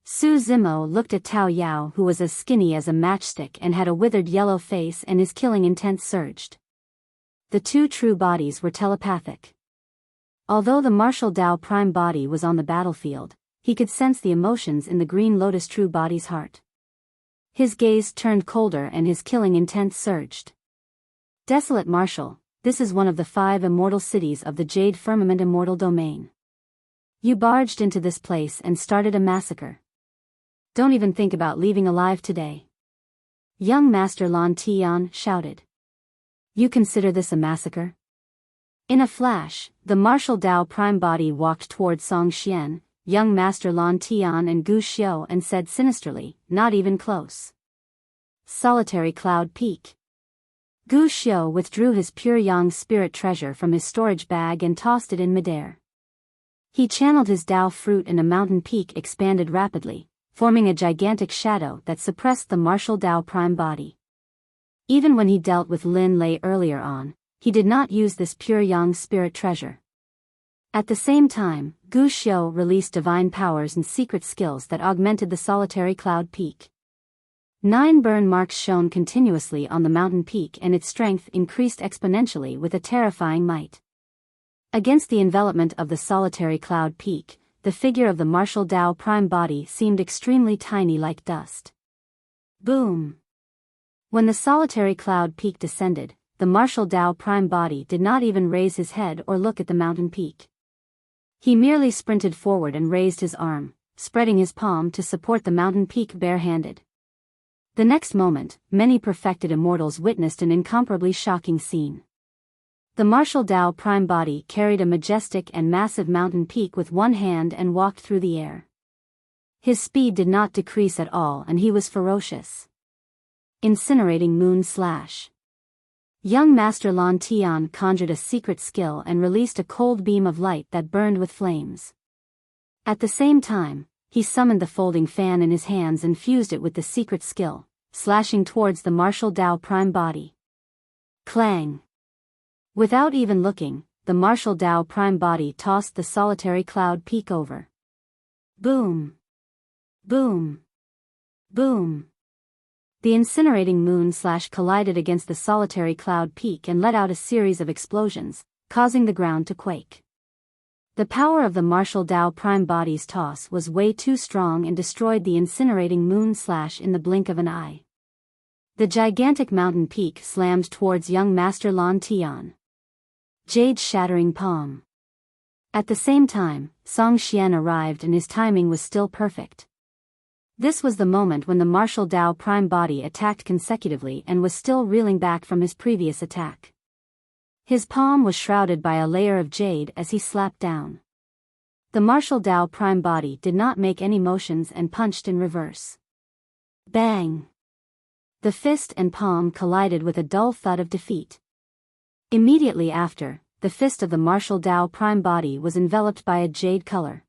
Su Zimo looked at Tao Yao, who was as skinny as a matchstick and had a withered yellow face, and his killing intent surged. The two true bodies were telepathic. Although the martial Dao prime body was on the battlefield, he could sense the emotions in the green lotus true body's heart. His gaze turned colder and his killing intent surged. "Desolate Marshal, this is one of the 5 immortal cities of the Jade Firmament Immortal Domain. You barged into this place and started a massacre. Don't even think about leaving alive today." Young Master Lan Tian shouted. "You consider this a massacre?" In a flash, the martial Dao prime body walked toward Song Xian, Young Master Lan Tian and Gu Xiu and said sinisterly, "Not even close." Solitary Cloud Peak. Gu Xiu withdrew his pure yang spirit treasure from his storage bag and tossed it in midair. He channeled his Dao fruit and a mountain peak expanded rapidly, forming a gigantic shadow that suppressed the martial Dao prime body. Even when he dealt with Lin Lei earlier on, he did not use this pure yang spirit treasure. At the same time, Gu Xiu released divine powers and secret skills that augmented the solitary cloud peak. 9 burn marks shone continuously on the mountain peak and its strength increased exponentially with a terrifying might. Against the envelopment of the solitary cloud peak, the figure of the martial Dao prime body seemed extremely tiny like dust. Boom! When the solitary cloud peak descended, the martial Dao prime body did not even raise his head or look at the mountain peak. He merely sprinted forward and raised his arm, spreading his palm to support the mountain peak barehanded. The next moment, many perfected immortals witnessed an incomparably shocking scene. The martial Dao prime body carried a majestic and massive mountain peak with one hand and walked through the air. His speed did not decrease at all and he was ferocious. Incinerating Moon Slash. Young Master Lan Tian conjured a secret skill and released a cold beam of light that burned with flames. At the same time, he summoned the folding fan in his hands and fused it with the secret skill, slashing towards the martial Dao prime body. Clang! Without even looking, the martial Dao prime body tossed the solitary cloud peak over. Boom! Boom! Boom! The incinerating moon slash collided against the solitary cloud peak and let out a series of explosions, causing the ground to quake. The power of the martial Dao prime body's toss was way too strong and destroyed the incinerating moon slash in the blink of an eye. The gigantic mountain peak slammed towards young Master Lan Tian. Jade shattering palm. At the same time, Song Xian arrived and his timing was still perfect. This was the moment when the martial Dao prime body attacked consecutively and was still reeling back from his previous attack. His palm was shrouded by a layer of jade as he slapped down. The martial Dao prime body did not make any motions and punched in reverse. Bang! The fist and palm collided with a dull thud of defeat. Immediately after, the fist of the martial Dao prime body was enveloped by a jade color.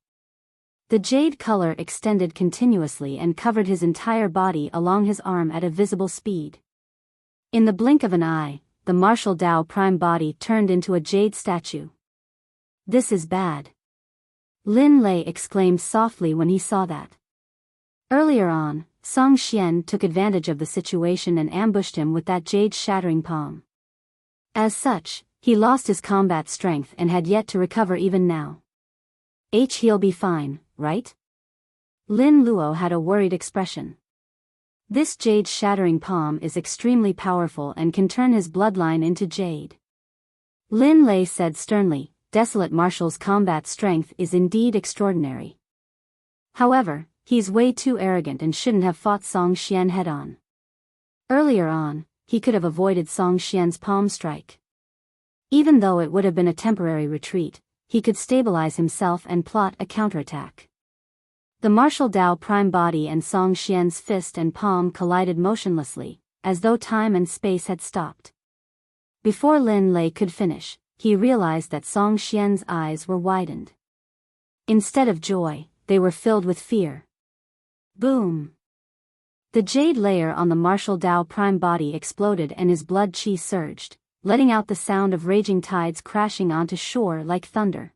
The jade color extended continuously and covered his entire body along his arm at a visible speed. In the blink of an eye, the martial Tao prime body turned into a jade statue. This is bad. Lin Lei exclaimed softly when he saw that. Earlier on, Song Xian took advantage of the situation and ambushed him with that jade-shattering palm. As such, he lost his combat strength and had yet to recover even now. He'll be fine, right? Lin Luo had a worried expression. This jade-shattering palm is extremely powerful and can turn his bloodline into jade. Lin Lei said sternly, Desolate Marshal's combat strength is indeed extraordinary. However, he's way too arrogant and shouldn't have fought Song Xian head-on. Earlier on, he could have avoided Song Xian's palm strike. Even though it would have been a temporary retreat, he could stabilize himself and plot a counterattack. The martial Tao prime body and Song Xian's fist and palm collided motionlessly, as though time and space had stopped. Before Lin Lei could finish, he realized that Song Xian's eyes were widened. Instead of joy, they were filled with fear. Boom! The jade layer on the martial Tao prime body exploded and his blood qi surged, letting out the sound of raging tides crashing onto shore like thunder.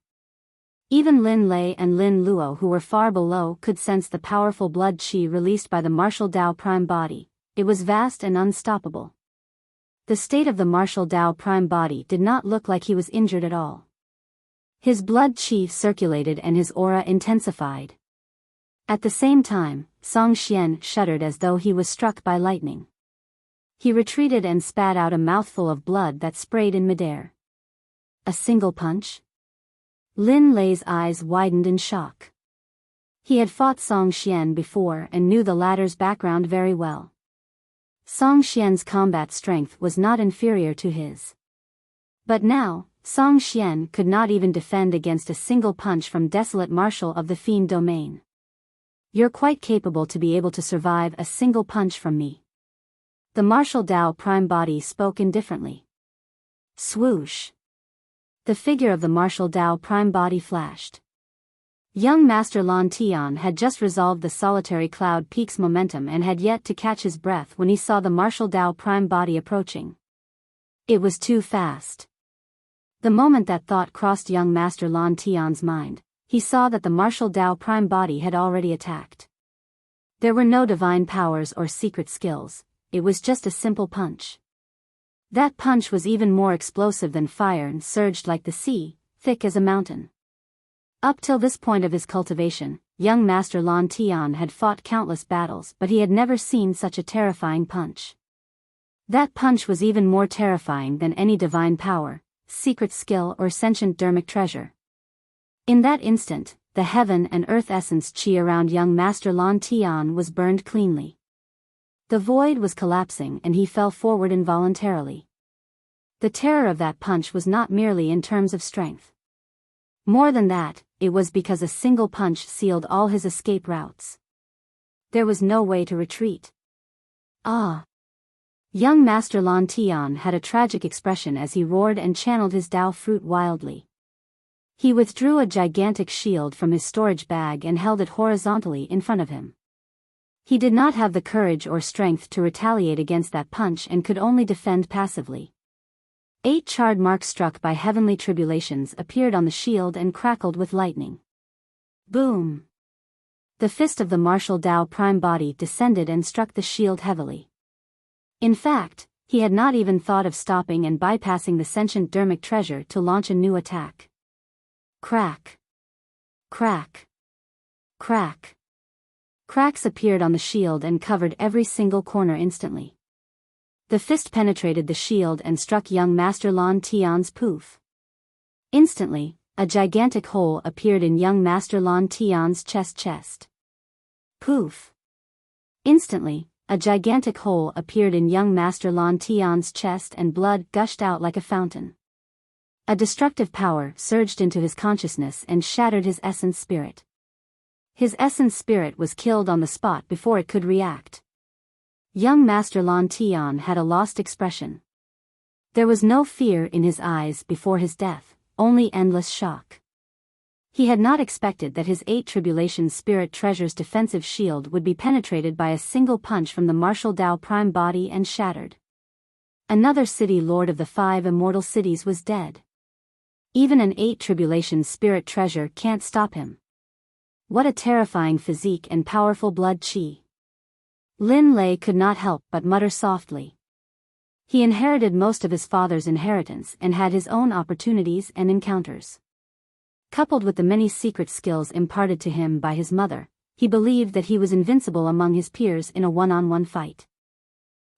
Even Lin Lei and Lin Luo, who were far below, could sense the powerful blood qi released by the martial Tao prime body. It was vast and unstoppable. The state of the martial Tao prime body did not look like he was injured at all. His blood qi circulated and his aura intensified. At the same time, Song Xian shuddered as though he was struck by lightning. He retreated and spat out a mouthful of blood that sprayed in midair. A single punch? Lin Lei's eyes widened in shock. He had fought Song Xian before and knew the latter's background very well. Song Xian's combat strength was not inferior to his. But now, Song Xian could not even defend against a single punch from Desolate Marshal of the Fiend Domain. You're quite capable to be able to survive a single punch from me. The martial Tao prime body spoke indifferently. Swoosh! The figure of the martial Tao prime body flashed. Young Master Lan Tian had just resolved the solitary cloud peak's momentum and had yet to catch his breath when he saw the martial Tao prime body approaching. It was too fast. The moment that thought crossed young Master Lan Tian's mind, he saw that the martial Tao prime body had already attacked. There were no divine powers or secret skills, it was just a simple punch. That punch was even more explosive than fire and surged like the sea, thick as a mountain. Up till this point of his cultivation, young Master Lan Tian had fought countless battles, but he had never seen such a terrifying punch. That punch was even more terrifying than any divine power, secret skill or sentient dermic treasure. In that instant, the heaven and earth essence qi around young Master Lan Tian was burned cleanly. The void was collapsing and he fell forward involuntarily. The terror of that punch was not merely in terms of strength. More than that, it was because a single punch sealed all his escape routes. There was no way to retreat. Ah! Young Master Lan Tian had a tragic expression as he roared and channeled his Tao fruit wildly. He withdrew a gigantic shield from his storage bag and held it horizontally in front of him. He did not have the courage or strength to retaliate against that punch and could only defend passively. 8 charred marks struck by heavenly tribulations appeared on the shield and crackled with lightning. Boom! The fist of the martial Tao prime body descended and struck the shield heavily. In fact, he had not even thought of stopping and bypassing the sentient dermic treasure to launch a new attack. Crack! Crack! Crack! Cracks appeared on the shield and covered every single corner instantly. The fist penetrated the shield and struck young Master Lan Tian's poof. Instantly, a gigantic hole appeared in young Master Lan Tian's chest. Poof! Instantly, a gigantic hole appeared in young Master Lan Tian's chest and blood gushed out like a fountain. A destructive power surged into his consciousness and shattered his essence spirit. His essence spirit was killed on the spot before it could react. Young Master Lan Tian had a lost expression. There was no fear in his eyes before his death, only endless shock. He had not expected that his 8 Tribulation Spirit Treasure's defensive shield would be penetrated by a single punch from the martial Tao prime body and shattered. Another city lord of the 5 immortal cities was dead. Even an 8 Tribulation Spirit Treasure can't stop him. What a terrifying physique and powerful blood chi. Lin Lei could not help but mutter softly. He inherited most of his father's inheritance and had his own opportunities and encounters. Coupled with the many secret skills imparted to him by his mother, he believed that he was invincible among his peers in a one-on-one fight.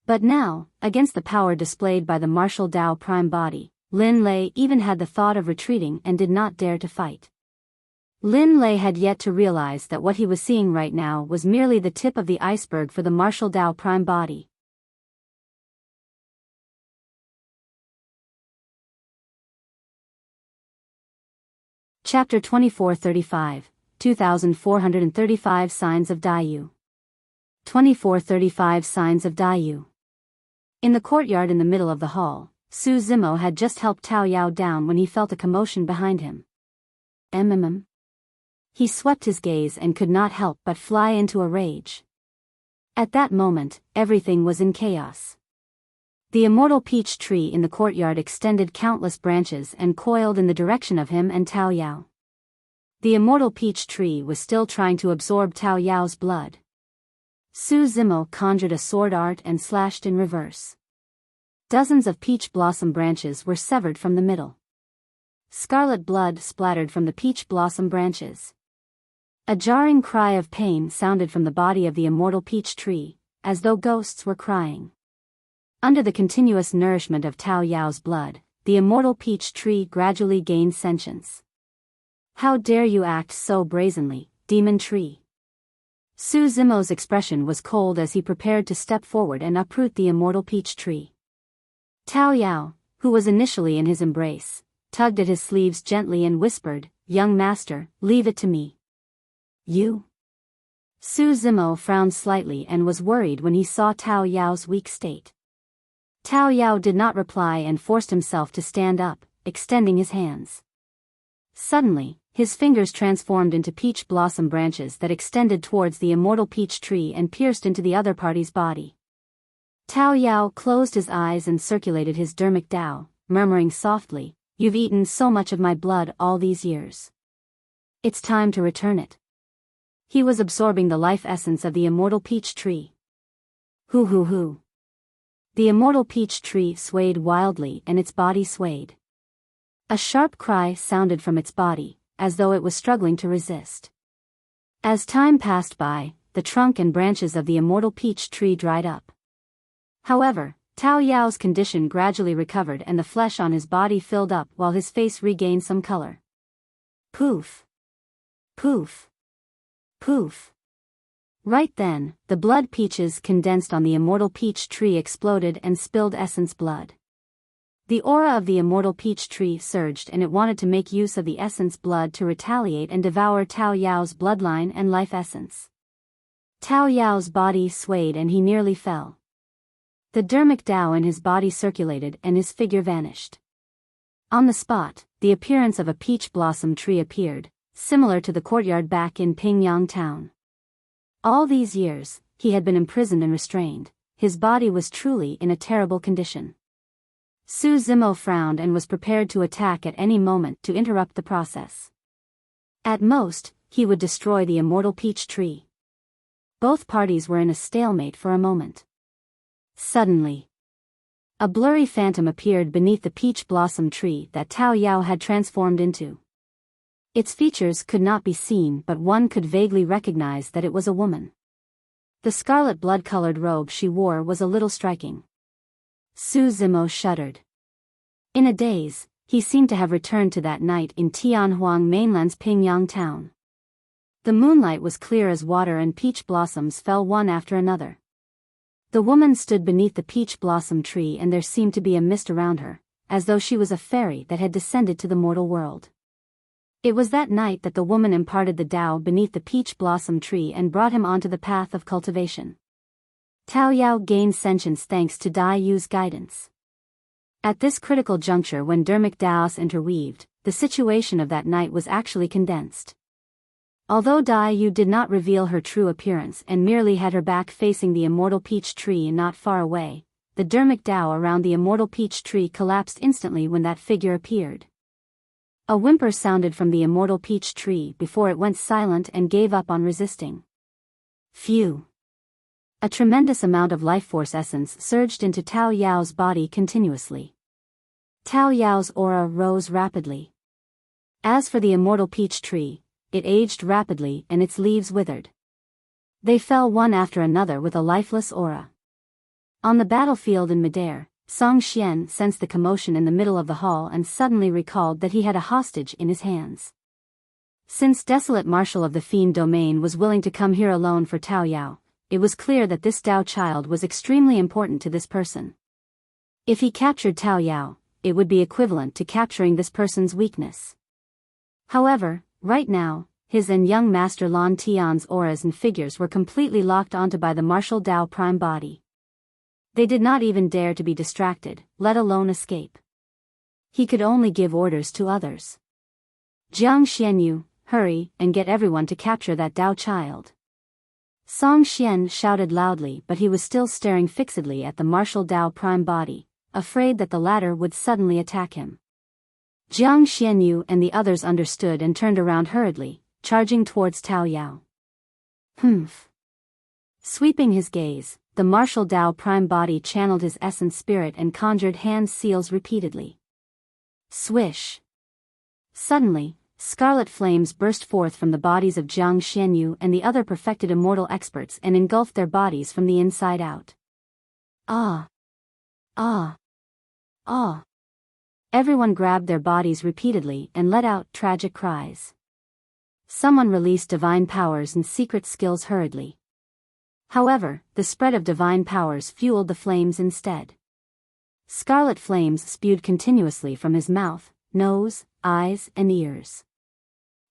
But now, against the power displayed by the martial Tao prime body, Lin Lei even had the thought of retreating and did not dare to fight. Lin Lei had yet to realize that what he was seeing right now was merely the tip of the iceberg for the martial Tao prime body. Chapter 2435, 2435 Signs of Daiyu. 2435 Signs of Daiyu. In the courtyard in the middle of the hall, Su Zimo had just helped Tao Yao down when he felt a commotion behind him. He swept his gaze and could not help but fly into a rage. At that moment, everything was in chaos. The immortal peach tree in the courtyard extended countless branches and coiled in the direction of him and Tao Yao. The immortal peach tree was still trying to absorb Tao Yao's blood. Su Zimo conjured a sword art and slashed in reverse. Dozens of peach blossom branches were severed from the middle. Scarlet blood splattered from the peach blossom branches. A jarring cry of pain sounded from the body of the immortal peach tree, as though ghosts were crying. Under the continuous nourishment of Tao Yao's blood, the immortal peach tree gradually gained sentience. How dare you act so brazenly, demon tree? Su Zimo's expression was cold as he prepared to step forward and uproot the immortal peach tree. Tao Yao, who was initially in his embrace, tugged at his sleeves gently and whispered, "Young master, leave it to me." "You?" Su Zimo frowned slightly and was worried when he saw Tao Yao's weak state. Tao Yao did not reply and forced himself to stand up, extending his hands. Suddenly, his fingers transformed into peach blossom branches that extended towards the immortal peach tree and pierced into the other party's body. Tao Yao closed his eyes and circulated his dermic Tao, murmuring softly, "You've eaten so much of my blood all these years. It's time to return it." He was absorbing the life essence of the immortal peach tree. Hoo. The immortal peach tree swayed wildly and its body swayed. A sharp cry sounded from its body, as though it was struggling to resist. As time passed by, the trunk and branches of the immortal peach tree dried up. However, Tao Yao's condition gradually recovered and the flesh on his body filled up while his face regained some color. Poof. Poof. Poof. Right then, the blood peaches condensed on the immortal peach tree exploded and spilled essence blood. The aura of the immortal peach tree surged and it wanted to make use of the essence blood to retaliate and devour Tao Yao's bloodline and life essence. Tao Yao's body swayed and he nearly fell. The dermic Tao in his body circulated and his figure vanished. On the spot, the appearance of a peach blossom tree appeared, similar to the courtyard back in Pingyang town. All these years, he had been imprisoned and restrained. His body was truly in a terrible condition. Su Zimo frowned and was prepared to attack at any moment to interrupt the process. At most, he would destroy the immortal peach tree. Both parties were in a stalemate for a moment. Suddenly, a blurry phantom appeared beneath the peach blossom tree that Tao Yao had transformed into. Its features could not be seen, but one could vaguely recognize that it was a woman. The scarlet blood-colored robe she wore was a little striking. Su Zimo shuddered. In a daze, he seemed to have returned to that night in Tianhuang Mainland's Pingyang town. The moonlight was clear as water and peach blossoms fell one after another. The woman stood beneath the peach blossom tree and there seemed to be a mist around her, as though she was a fairy that had descended to the mortal world. It was that night that the woman imparted the Tao beneath the peach blossom tree and brought him onto the path of cultivation. Tao Yao gained sentience thanks to Dai Yu's guidance. At this critical juncture when dermic Taos interweaved, the situation of that night was actually condensed. Although Dai Yu did not reveal her true appearance and merely had her back facing the immortal peach tree and not far away, the dermic Tao around the immortal peach tree collapsed instantly when that figure appeared. A whimper sounded from the immortal peach tree before it went silent and gave up on resisting. Phew! A tremendous amount of life force essence surged into Tao Yao's body continuously. Tao Yao's aura rose rapidly. As for the immortal peach tree, it aged rapidly and its leaves withered. They fell one after another with a lifeless aura. On the battlefield in midair, Song Xian sensed the commotion in the middle of the hall and suddenly recalled that he had a hostage in his hands. Since Desolate Marshal of the Fiend Domain was willing to come here alone for Tao Yao, it was clear that this Dao child was extremely important to this person. If he captured Tao Yao, it would be equivalent to capturing this person's weakness. However, right now, his and young Master Lan Tian's auras and figures were completely locked onto by the martial Dao prime body. They did not even dare to be distracted, let alone escape. He could only give orders to others. Jiang Xianyu, hurry and get everyone to capture that Dao child. Song Xian shouted loudly, but he was still staring fixedly at the martial Dao prime body, afraid that the latter would suddenly attack him. Jiang Xianyu and the others understood and turned around hurriedly, charging towards Tao Yao. Humph! Sweeping his gaze, the martial Dao prime body channeled his essence spirit and conjured hand seals repeatedly. Swish! Suddenly, scarlet flames burst forth from the bodies of Jiang Xianyu and the other perfected immortal experts and engulfed their bodies from the inside out. Ah! Ah! Ah! Everyone grabbed their bodies repeatedly and let out tragic cries. Someone released divine powers and secret skills hurriedly. However, the spread of divine powers fueled the flames instead. Scarlet flames spewed continuously from his mouth, nose, eyes, and ears.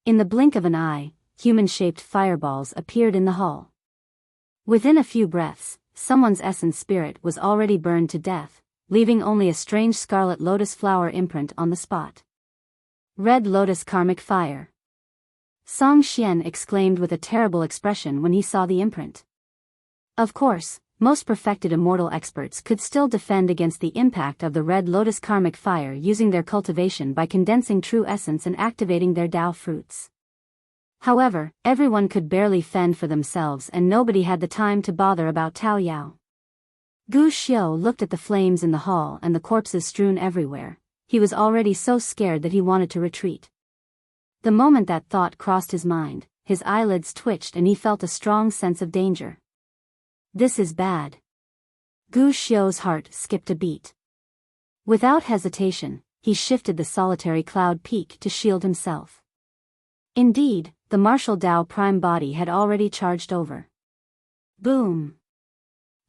In the blink of an eye, human-shaped fireballs appeared in the hall. Within a few breaths, someone's essence spirit was already burned to death, leaving only a strange scarlet lotus flower imprint on the spot. Red lotus karmic fire. Song Xian exclaimed with a terrible expression when he saw the imprint. Of course, most perfected immortal experts could still defend against the impact of the red lotus karmic fire using their cultivation by condensing true essence and activating their Dao fruits. However, everyone could barely fend for themselves and nobody had the time to bother about Tao Yao. Gu Xiu looked at the flames in the hall and the corpses strewn everywhere. He was already so scared that he wanted to retreat. The moment that thought crossed his mind, his eyelids twitched and he felt a strong sense of danger. This is bad. Gu Xiu's heart skipped a beat. Without hesitation, he shifted the solitary cloud peak to shield himself. Indeed, the martial Dao prime body had already charged over. Boom!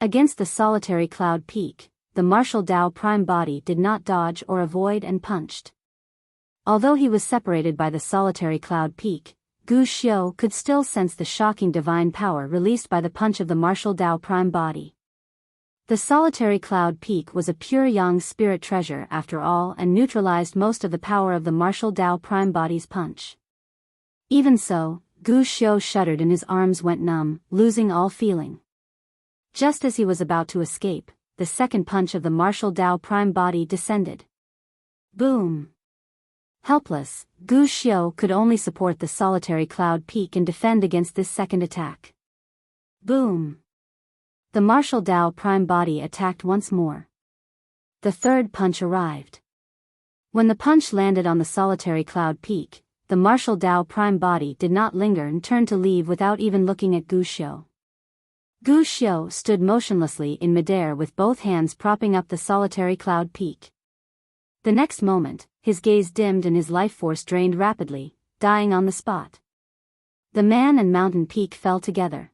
Against the solitary cloud peak, the martial Dao prime body did not dodge or avoid and punched. Although he was separated by the solitary cloud peak, Gu Xiu could still sense the shocking divine power released by the punch of the martial Dao prime body. The solitary cloud peak was a pure yang spirit treasure after all and neutralized most of the power of the martial Dao prime body's punch. Even so, Gu Xiu shuddered and his arms went numb, losing all feeling. Just as he was about to escape, the second punch of the martial Dao prime body descended. Boom! Helpless, Gu Xiu could only support the solitary cloud peak and defend against this second attack. Boom! The martial Dao prime body attacked once more. The third punch arrived. When the punch landed on the solitary cloud peak, the martial Dao prime body did not linger and turned to leave without even looking at Gu Xiu. Gu Xiu stood motionlessly in midair with both hands propping up the solitary cloud peak. The next moment, his gaze dimmed and his life force drained rapidly, dying on the spot. The man and mountain peak fell together.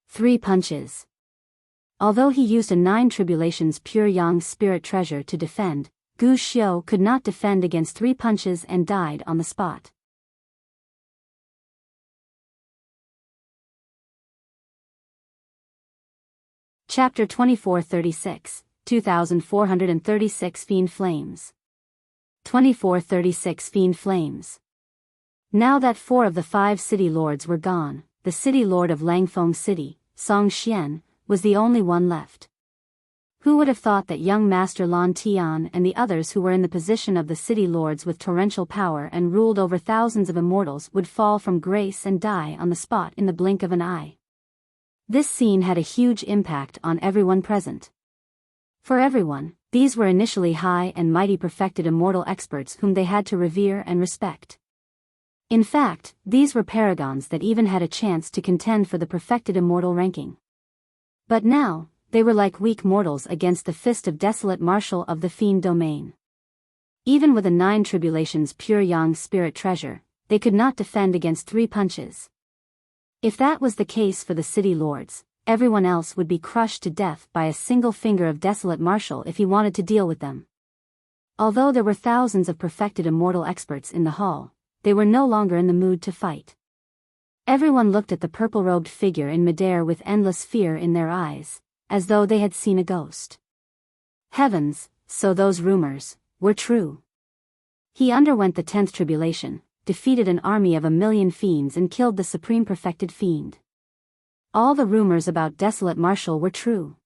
3 punches. Although he used a 9 tribulations pure yang spirit treasure to defend, Gu Xiu could not defend against 3 punches and died on the spot. Chapter 2436, 2436 Fiend Flames. 2436 Fiend Flames. Now that 4 of the 5 city lords were gone, the city lord of Langfeng City, Song Xian, was the only one left. Who would have thought that young Master Lan Tian and the others who were in the position of the city lords with torrential power and ruled over thousands of immortals would fall from grace and die on the spot in the blink of an eye? This scene had a huge impact on everyone present. For everyone, these were initially high and mighty perfected immortal experts whom they had to revere and respect. In fact, these were paragons that even had a chance to contend for the perfected immortal ranking. But now, they were like weak mortals against the fist of desolate marshal of the fiend domain. Even with a 9 tribulations pure yang spirit treasure, they could not defend against 3 punches. If that was the case for the city lords, everyone else would be crushed to death by a single finger of desolate marshal if he wanted to deal with them. Although there were thousands of perfected immortal experts in the hall, they were no longer in the mood to fight. Everyone looked at the purple-robed figure in midair with endless fear in their eyes, as though they had seen a ghost. Heavens, so those rumors were true. He underwent the 10th tribulation, defeated an army of 1,000,000 fiends and killed the supreme perfected fiend. All the rumors about desolate marshal were true.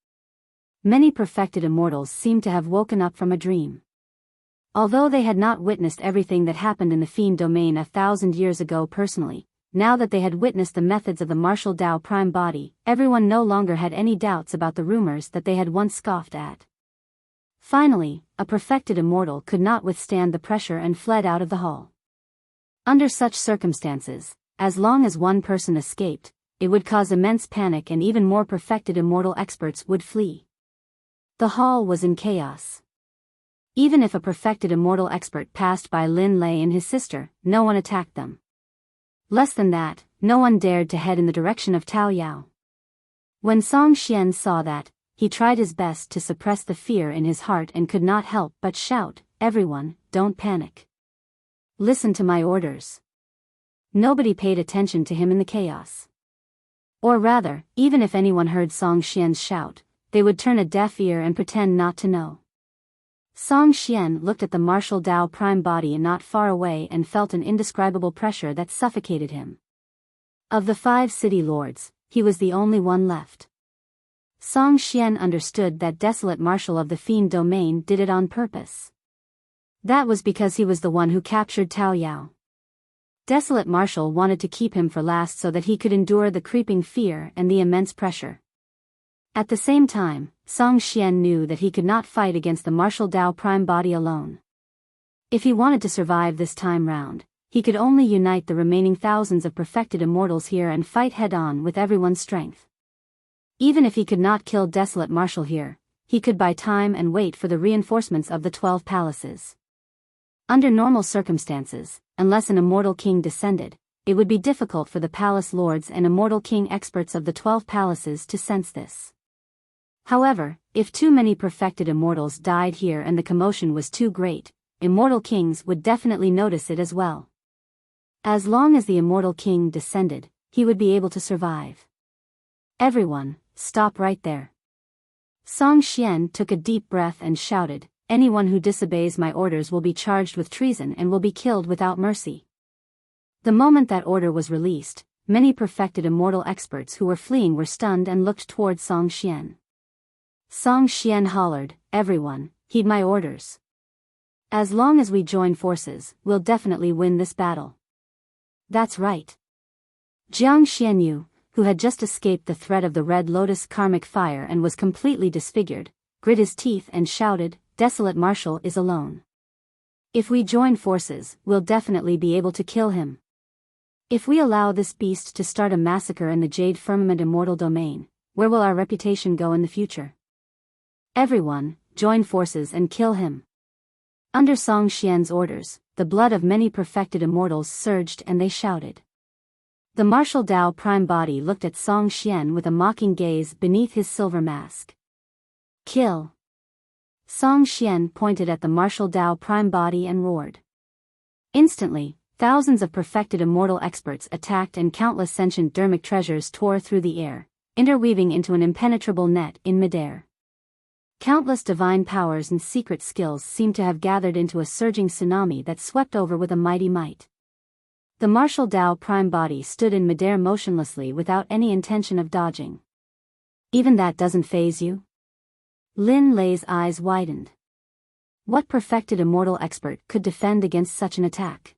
Many perfected immortals seemed to have woken up from a dream. Although they had not witnessed everything that happened in the fiend domain 1,000 years ago personally, now that they had witnessed the methods of the martial Tao prime body, everyone no longer had any doubts about the rumors that they had once scoffed at. Finally, a perfected immortal could not withstand the pressure and fled out of the hall. Under such circumstances, as long as one person escaped, it would cause immense panic and even more perfected immortal experts would flee. The hall was in chaos. Even if a perfected immortal expert passed by Lin Lei and his sister, no one attacked them. Less than that, no one dared to head in the direction of Tao Yao. When Song Xian saw that, he tried his best to suppress the fear in his heart and could not help but shout, "Everyone, don't panic. Listen to my orders." Nobody paid attention to him in the chaos. Or rather, even if anyone heard Song Xian's shout, they would turn a deaf ear and pretend not to know. Song Xian looked at the martial Tao prime body not far away and felt an indescribable pressure that suffocated him. Of the 5 city lords, he was the only one left. Song Xian understood that desolate marshal of the fiend domain did it on purpose. That was because he was the one who captured Tao Yao. Desolate marshal wanted to keep him for last so that he could endure the creeping fear and the immense pressure. At the same time, Song Xian knew that he could not fight against the martial Tao prime body alone. If he wanted to survive this time round, he could only unite the remaining thousands of perfected immortals here and fight head-on with everyone's strength. Even if he could not kill desolate marshal here, he could buy time and wait for the reinforcements of the 12 palaces. Under normal circumstances, unless an immortal king descended, it would be difficult for the palace lords and immortal king experts of the 12 palaces to sense this. However, if too many perfected immortals died here and the commotion was too great, immortal kings would definitely notice it as well. As long as the immortal king descended, he would be able to survive. "Everyone, stop right there." Song Xian took a deep breath and shouted, "Anyone who disobeys my orders will be charged with treason and will be killed without mercy." The moment that order was released, many perfected immortal experts who were fleeing were stunned and looked toward Song Xian. Song Xian hollered, "Everyone, heed my orders. As long as we join forces, we'll definitely win this battle." "That's right." Jiang Xianyu, who had just escaped the threat of the Red Lotus karmic fire and was completely disfigured, grit his teeth and shouted, "Desolate marshal is alone. If we join forces, we'll definitely be able to kill him. If we allow this beast to start a massacre in the Jade Firmament immortal domain, where will our reputation go in the future? Everyone, join forces and kill him." Under Song Xian's orders, the blood of many perfected immortals surged and they shouted. The martial Tao prime body looked at Song Xian with a mocking gaze beneath his silver mask. "Kill." Song Xian pointed at the martial Tao prime body and roared. Instantly, thousands of perfected immortal experts attacked and countless sentient dermic treasures tore through the air, interweaving into an impenetrable net in midair. Countless divine powers and secret skills seemed to have gathered into a surging tsunami that swept over with a mighty might. The martial Tao prime body stood in midair motionlessly without any intention of dodging. Even that doesn't faze you? Lin Lei's eyes widened. What perfected immortal expert could defend against such an attack?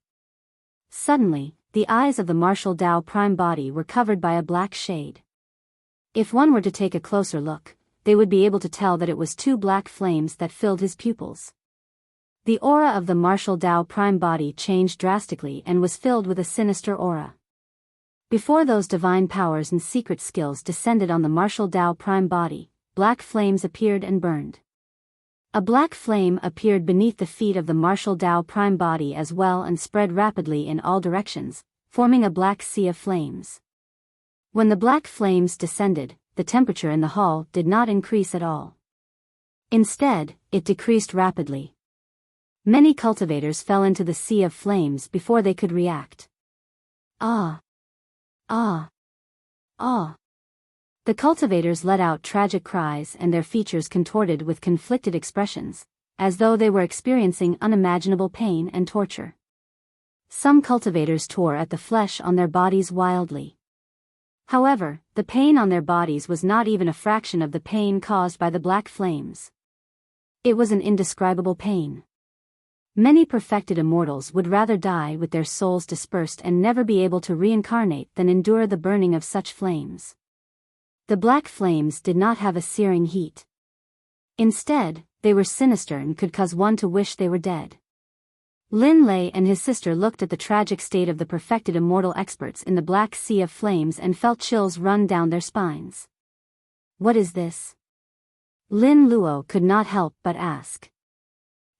Suddenly, the eyes of the martial Tao prime body were covered by a black shade. If one were to take a closer look, they would be able to tell that it was two black flames that filled his pupils. The aura of the martial Tao prime body changed drastically and was filled with a sinister aura. Before those divine powers and secret skills descended on the martial Tao prime body, black flames appeared and burned. A black flame appeared beneath the feet of the martial Tao prime body as well and spread rapidly in all directions, forming a black sea of flames. When the black flames descended, the temperature in the hall did not increase at all. Instead, it decreased rapidly. Many cultivators fell into the sea of flames before they could react. Ah! Ah! Ah! The cultivators let out tragic cries and their features contorted with conflicted expressions, as though they were experiencing unimaginable pain and torture. Some cultivators tore at the flesh on their bodies wildly. However, the pain on their bodies was not even a fraction of the pain caused by the black flames. It was an indescribable pain. Many perfected immortals would rather die with their souls dispersed and never be able to reincarnate than endure the burning of such flames. The black flames did not have a searing heat. Instead, they were sinister and could cause one to wish they were dead. Lin Lei and his sister looked at the tragic state of the perfected immortal experts in the black sea of flames and felt chills run down their spines. What is this? Lin Luo could not help but ask.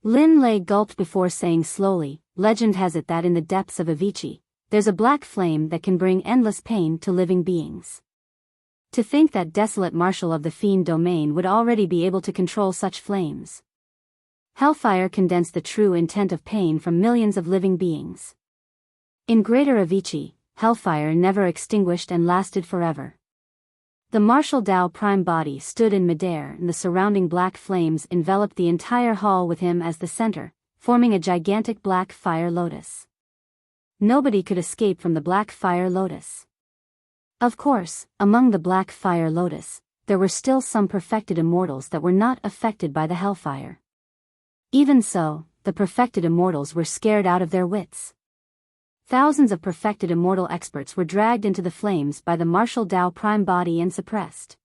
Lin Lei gulped before saying slowly, legend has it that in the depths of Avicii, there's a black flame that can bring endless pain to living beings. To think that desolate marshal of the fiend domain would already be able to control such flames. Hellfire condensed the true intent of pain from millions of living beings. In Greater Avicii, hellfire never extinguished and lasted forever. The martial Tao prime body stood in midair and the surrounding black flames enveloped the entire hall with him as the center, forming a gigantic black fire lotus. Nobody could escape from the black fire lotus. Of course, among the black fire lotus, there were still some perfected immortals that were not affected by the hellfire. Even so, the perfected immortals were scared out of their wits. Thousands of perfected immortal experts were dragged into the flames by the martial Tao prime body and suppressed.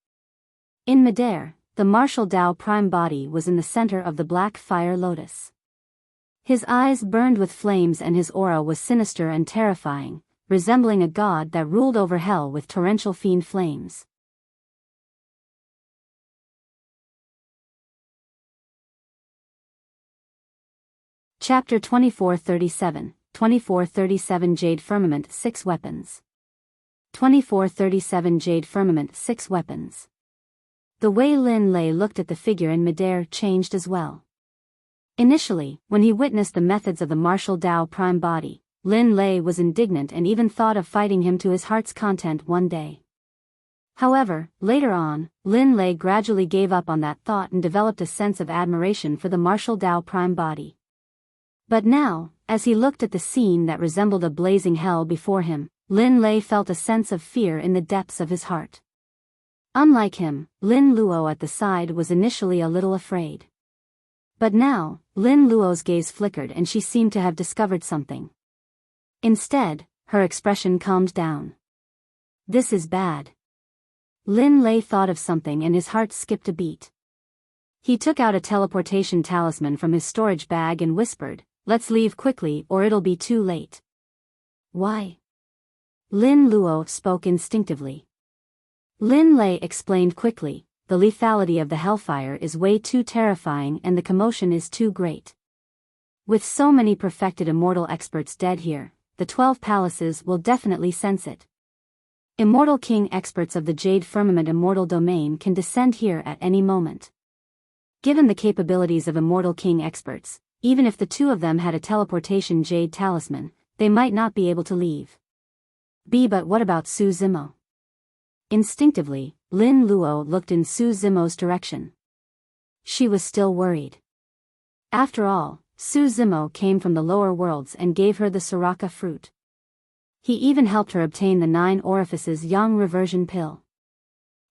In midair, the martial Tao prime body was in the center of the black fire lotus. His eyes burned with flames and his aura was sinister and terrifying, resembling a god that ruled over hell with torrential fiend flames. Chapter 2437, 2437 Jade Firmament 6 Weapons. 2437 Jade Firmament 6 Weapons. The way Lin Lei looked at the figure in midair changed as well. Initially, when he witnessed the methods of the martial Tao prime body, Lin Lei was indignant and even thought of fighting him to his heart's content one day. However, later on, Lin Lei gradually gave up on that thought and developed a sense of admiration for the martial Tao prime body. But now, as he looked at the scene that resembled a blazing hell before him, Lin Lei felt a sense of fear in the depths of his heart. Unlike him, Lin Luo at the side was initially a little afraid. But now, Lin Luo's gaze flickered and she seemed to have discovered something. Instead, her expression calmed down. This is bad. Lin Lei thought of something and his heart skipped a beat. He took out a teleportation talisman from his storage bag and whispered, "Let's leave quickly or it'll be too late." Why? Lin Luo spoke instinctively. Lin Lei explained quickly, the lethality of the hellfire is way too terrifying and the commotion is too great. With so many perfected immortal experts dead here, the 12 palaces will definitely sense it. Immortal king experts of the Jade Firmament immortal domain can descend here at any moment. Given the capabilities of immortal king experts, even if the two of them had a teleportation jade talisman, they might not be able to leave. But what about Su Zimo? Instinctively, Lin Luo looked in Su Zimo's direction. she was still worried. After all, Su Zimo came from the lower worlds and gave her the Soraka fruit. He even helped her obtain the 9 orifices yang reversion pill.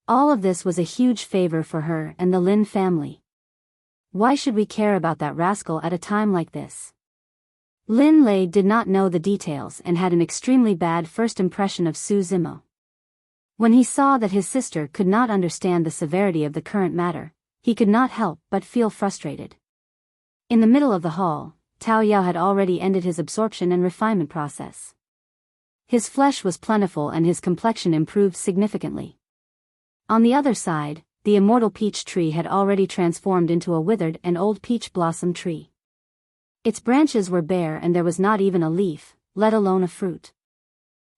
All of this was a huge favor for her and the Lin family. Why should we care about that rascal at a time like this? Lin Lei did not know the details and had an extremely bad first impression of Su Zimo. When he saw that his sister could not understand the severity of the current matter, he could not help but feel frustrated. In the middle of the hall, Tao Yao had already ended his absorption and refinement process. His flesh was plentiful and his complexion improved significantly. On the other side, the immortal peach tree had already transformed into a withered and old peach blossom tree. Its branches were bare and there was not even a leaf, let alone a fruit.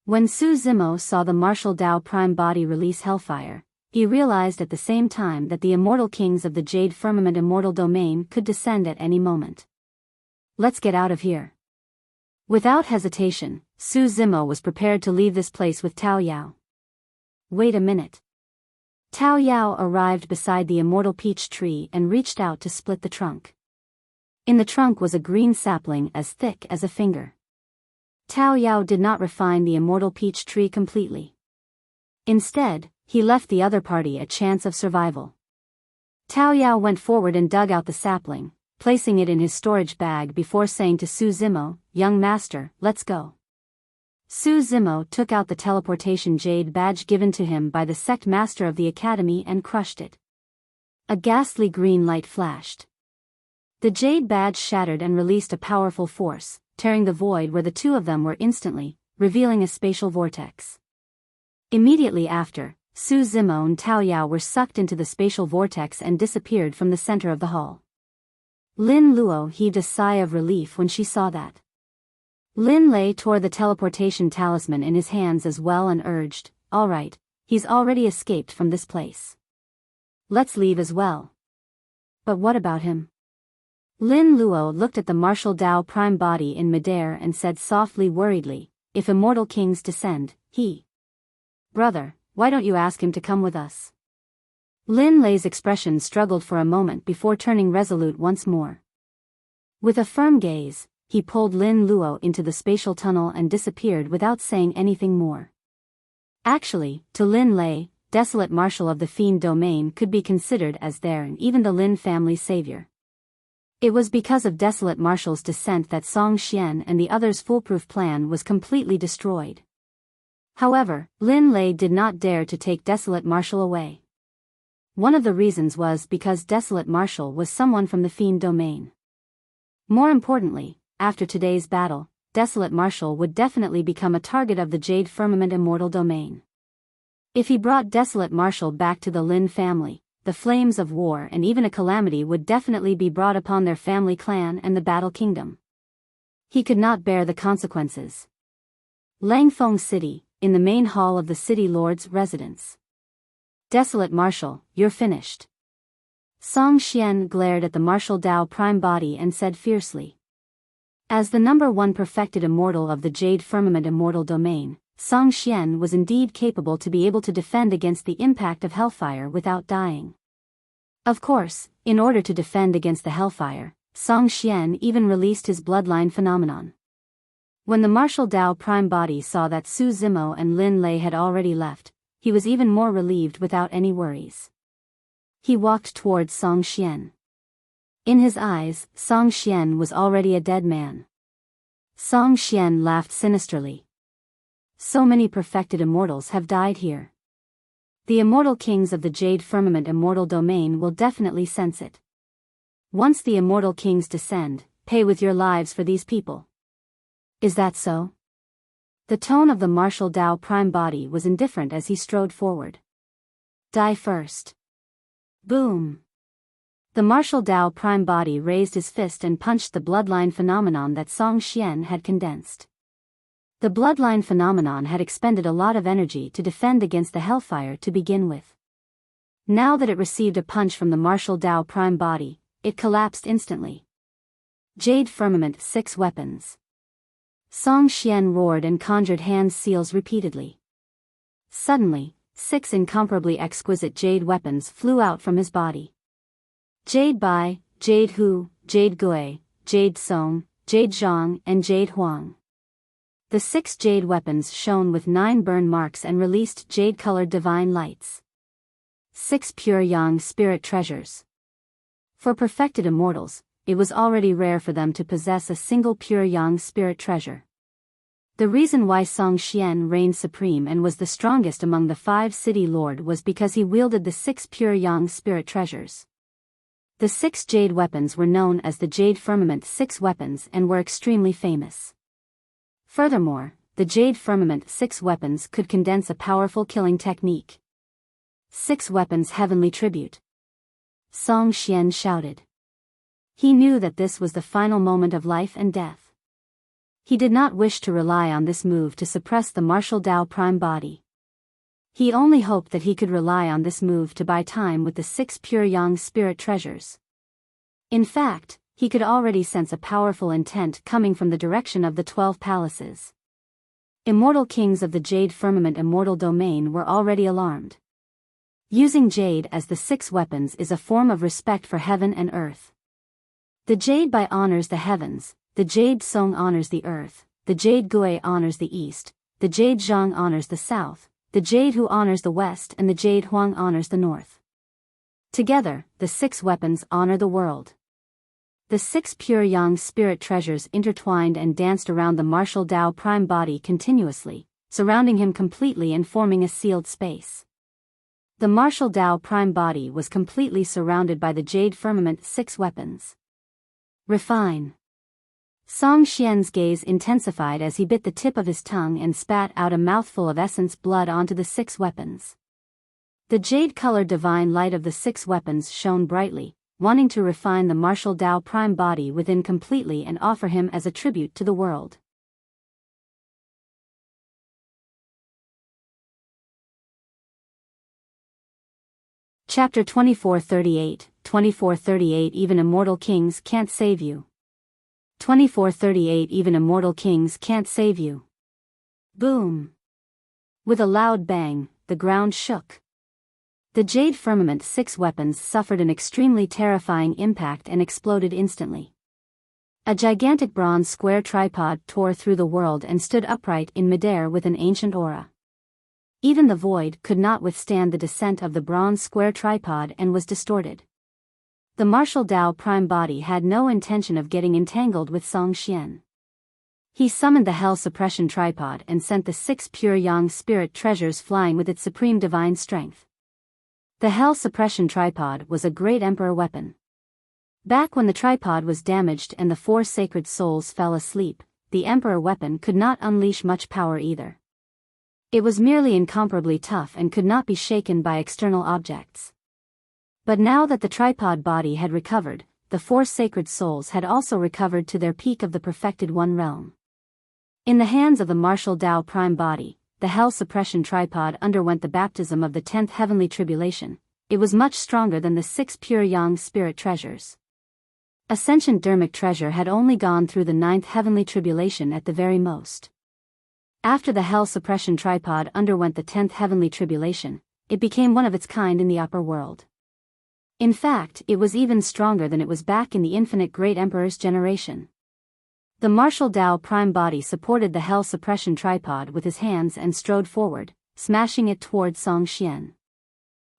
When Su Zimo saw the martial Dao Prime body release hellfire, he realized at the same time that the immortal kings of the Jade Firmament Immortal Domain could descend at any moment. Let's get out of here. Without hesitation, Su Zimo was prepared to leave this place with Tao Yao. Wait a minute. Tao Yao arrived beside the immortal peach tree and reached out to split the trunk. In the trunk was a green sapling as thick as a finger. Tao Yao did not refine the immortal peach tree completely. Instead, he left the other party a chance of survival. Tao Yao went forward and dug out the sapling, placing it in his storage bag before saying to Su Zimo, "Young master, let's go." Su Zimo took out the teleportation jade badge given to him by the sect master of the academy and crushed it. A ghastly green light flashed. The jade badge shattered and released a powerful force, tearing the void where the two of them were instantly, revealing a spatial vortex. Immediately after, Su Zimo and Tao Yao were sucked into the spatial vortex and disappeared from the center of the hall. Lin Luo heaved a sigh of relief when she saw that. Lin Lei tore the teleportation talisman in his hands as well and urged, "All right, he's already escaped from this place. Let's leave as well." But what about him? Lin Luo looked at the martial Dao Prime body in midair and said softly worriedly, "If immortal kings descend, Brother, why don't you ask him to come with us?" Lin Lei's expression struggled for a moment before turning resolute once more. With a firm gaze, he pulled Lin Luo into the spatial tunnel and disappeared without saying anything more. Actually, to Lin Lei, desolate marshal of the Fiend Domain could be considered as their and even the Lin family's savior. It was because of desolate marshal's descent that Song Xian and the others' foolproof plan was completely destroyed. However, Lin Lei did not dare to take desolate marshal away. One of the reasons was because desolate marshal was someone from the Fiend Domain. More importantly, after today's battle, desolate marshal would definitely become a target of the Jade Firmament Immortal Domain. If he brought desolate marshal back to the Lin family, the flames of war and even a calamity would definitely be brought upon their family clan and the Battle Kingdom. He could not bear the consequences. Langfeng City, in the main hall of the city lord's residence. "Desolate marshal, you're finished." Song Xian glared at the martial Dao Prime body and said fiercely. As the number 1 perfected immortal of the Jade Firmament Immortal Domain, Song Xian was indeed capable to be able to defend against the impact of hellfire without dying. Of course, in order to defend against the hellfire, Song Xian even released his bloodline phenomenon. When the martial Dao Prime body saw that Su Zimo and Lin Lei had already left, he was even more relieved without any worries. He walked towards Song Xian. In his eyes, Song Xian was already a dead man. Song Xian laughed sinisterly. "So many perfected immortals have died here. The immortal kings of the Jade Firmament Immortal Domain will definitely sense it. Once the immortal kings descend, pay with your lives for these people. Is that so?" The tone of the martial Dao Prime body was indifferent as he strode forward. "Die first." Boom. The martial Dao Prime body raised his fist and punched the bloodline phenomenon that Song Xian had condensed. The bloodline phenomenon had expended a lot of energy to defend against the hellfire to begin with. Now that it received a punch from the martial Dao Prime body, it collapsed instantly. Jade Firmament 6 weapons. Song Xian roared and conjured hand seals repeatedly. Suddenly, 6 incomparably exquisite jade weapons flew out from his body. Jade Bai, Jade Hu, Jade Gui, Jade Song, Jade Zhang and Jade Huang. The 6 jade weapons shone with 9 burn marks and released jade-colored divine lights. 6 pure yang spirit treasures. For perfected immortals, it was already rare for them to possess a single pure yang spirit treasure. The reason why Song Xian reigned supreme and was the strongest among the 5 city lord was because he wielded the 6 pure yang spirit treasures. The 6 jade weapons were known as the Jade Firmament 6 weapons and were extremely famous. Furthermore, the Jade Firmament 6 weapons could condense a powerful killing technique. 6 weapons heavenly tribute. Song Xian shouted. He knew that this was the final moment of life and death. He did not wish to rely on this move to suppress the martial Dao prime body. He only hoped that he could rely on this move to buy time with the 6 pure yang spirit treasures. In fact, he could already sense a powerful intent coming from the direction of the 12 palaces. Immortal kings of the Jade Firmament immortal domain were already alarmed. Using jade as the 6 weapons is a form of respect for heaven and earth. The Jade Bai honors the heavens, the Jade Song honors the earth, the Jade Gui honors the east, the Jade Zhang honors the south, the Jade Hu honors the west and the Jade Huang honors the north. Together, the 6 weapons honor the world. The 6 pure yang spirit treasures intertwined and danced around the martial Dao prime body continuously, surrounding him completely and forming a sealed space. The martial Dao prime body was completely surrounded by the Jade Firmament 6 weapons. Refine. Song Xian's gaze intensified as he bit the tip of his tongue and spat out a mouthful of essence blood onto the 6 weapons. The jade-colored divine light of the 6 weapons shone brightly, wanting to refine the martial Dao prime body within completely and offer him as a tribute to the world. Chapter 2438, 2438 Even immortal kings can't save you. 2438 Even immortal kings can't save you. Boom! With a loud bang, the ground shook. The Jade Firmament 6 weapons suffered an extremely terrifying impact and exploded instantly. A gigantic bronze square tripod tore through the world and stood upright in midair with an ancient aura. Even the void could not withstand the descent of the bronze square tripod and was distorted. The martial Dao prime body had no intention of getting entangled with Song Xian. He summoned the Hell Suppression Tripod and sent the 6 pure yang spirit treasures flying with its supreme divine strength. The Hell Suppression Tripod was a great emperor weapon. Back when the tripod was damaged and the 4 sacred souls fell asleep, the emperor weapon could not unleash much power either. It was merely incomparably tough and could not be shaken by external objects. But now that the tripod body had recovered, the 4 sacred souls had also recovered to their peak of the perfected one realm. In the hands of the martial Dao prime body, the Hell Suppression Tripod underwent the baptism of the 10th heavenly tribulation. It was much stronger than the 6 pure yang spirit treasures. Ascension Dermic treasure had only gone through the 9th heavenly tribulation at the very most. After the Hell Suppression Tripod underwent the 10th heavenly tribulation, it became one of its kind in the upper world. In fact, it was even stronger than it was back in the infinite Great Emperor's generation. The martial Dao prime body supported the Hell Suppression Tripod with his hands and strode forward, smashing it toward Song Xian.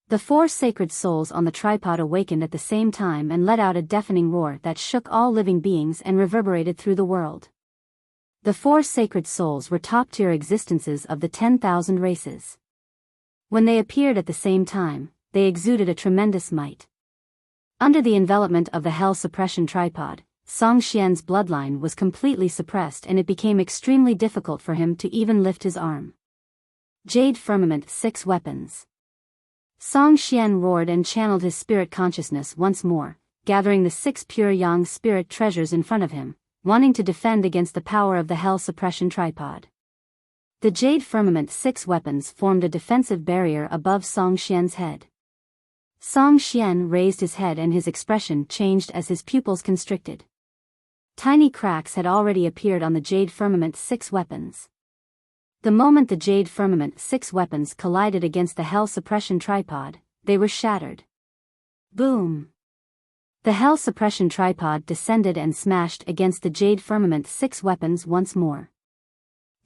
The 4 sacred souls on the tripod awakened at the same time and let out a deafening roar that shook all living beings and reverberated through the world. The 4 sacred souls were top-tier existences of the 10,000 races. When they appeared at the same time, they exuded a tremendous might. Under the envelopment of the Hell Suppression Tripod, Song Xian's bloodline was completely suppressed and it became extremely difficult for him to even lift his arm. Jade Firmament 6 weapons. Song Xian roared and channeled his spirit consciousness once more, gathering the 6 pure yang spirit treasures in front of him, wanting to defend against the power of the Hell Suppression Tripod. The Jade Firmament 6 weapons formed a defensive barrier above Song Xian's head. Song Xian raised his head and his expression changed as his pupils constricted. Tiny cracks had already appeared on the Jade Firmament 6 weapons. The moment the Jade Firmament 6 weapons collided against the Hell Suppression Tripod, they were shattered. Boom! The hell suppression tripod descended and smashed against the Jade Firmament 6 weapons once more.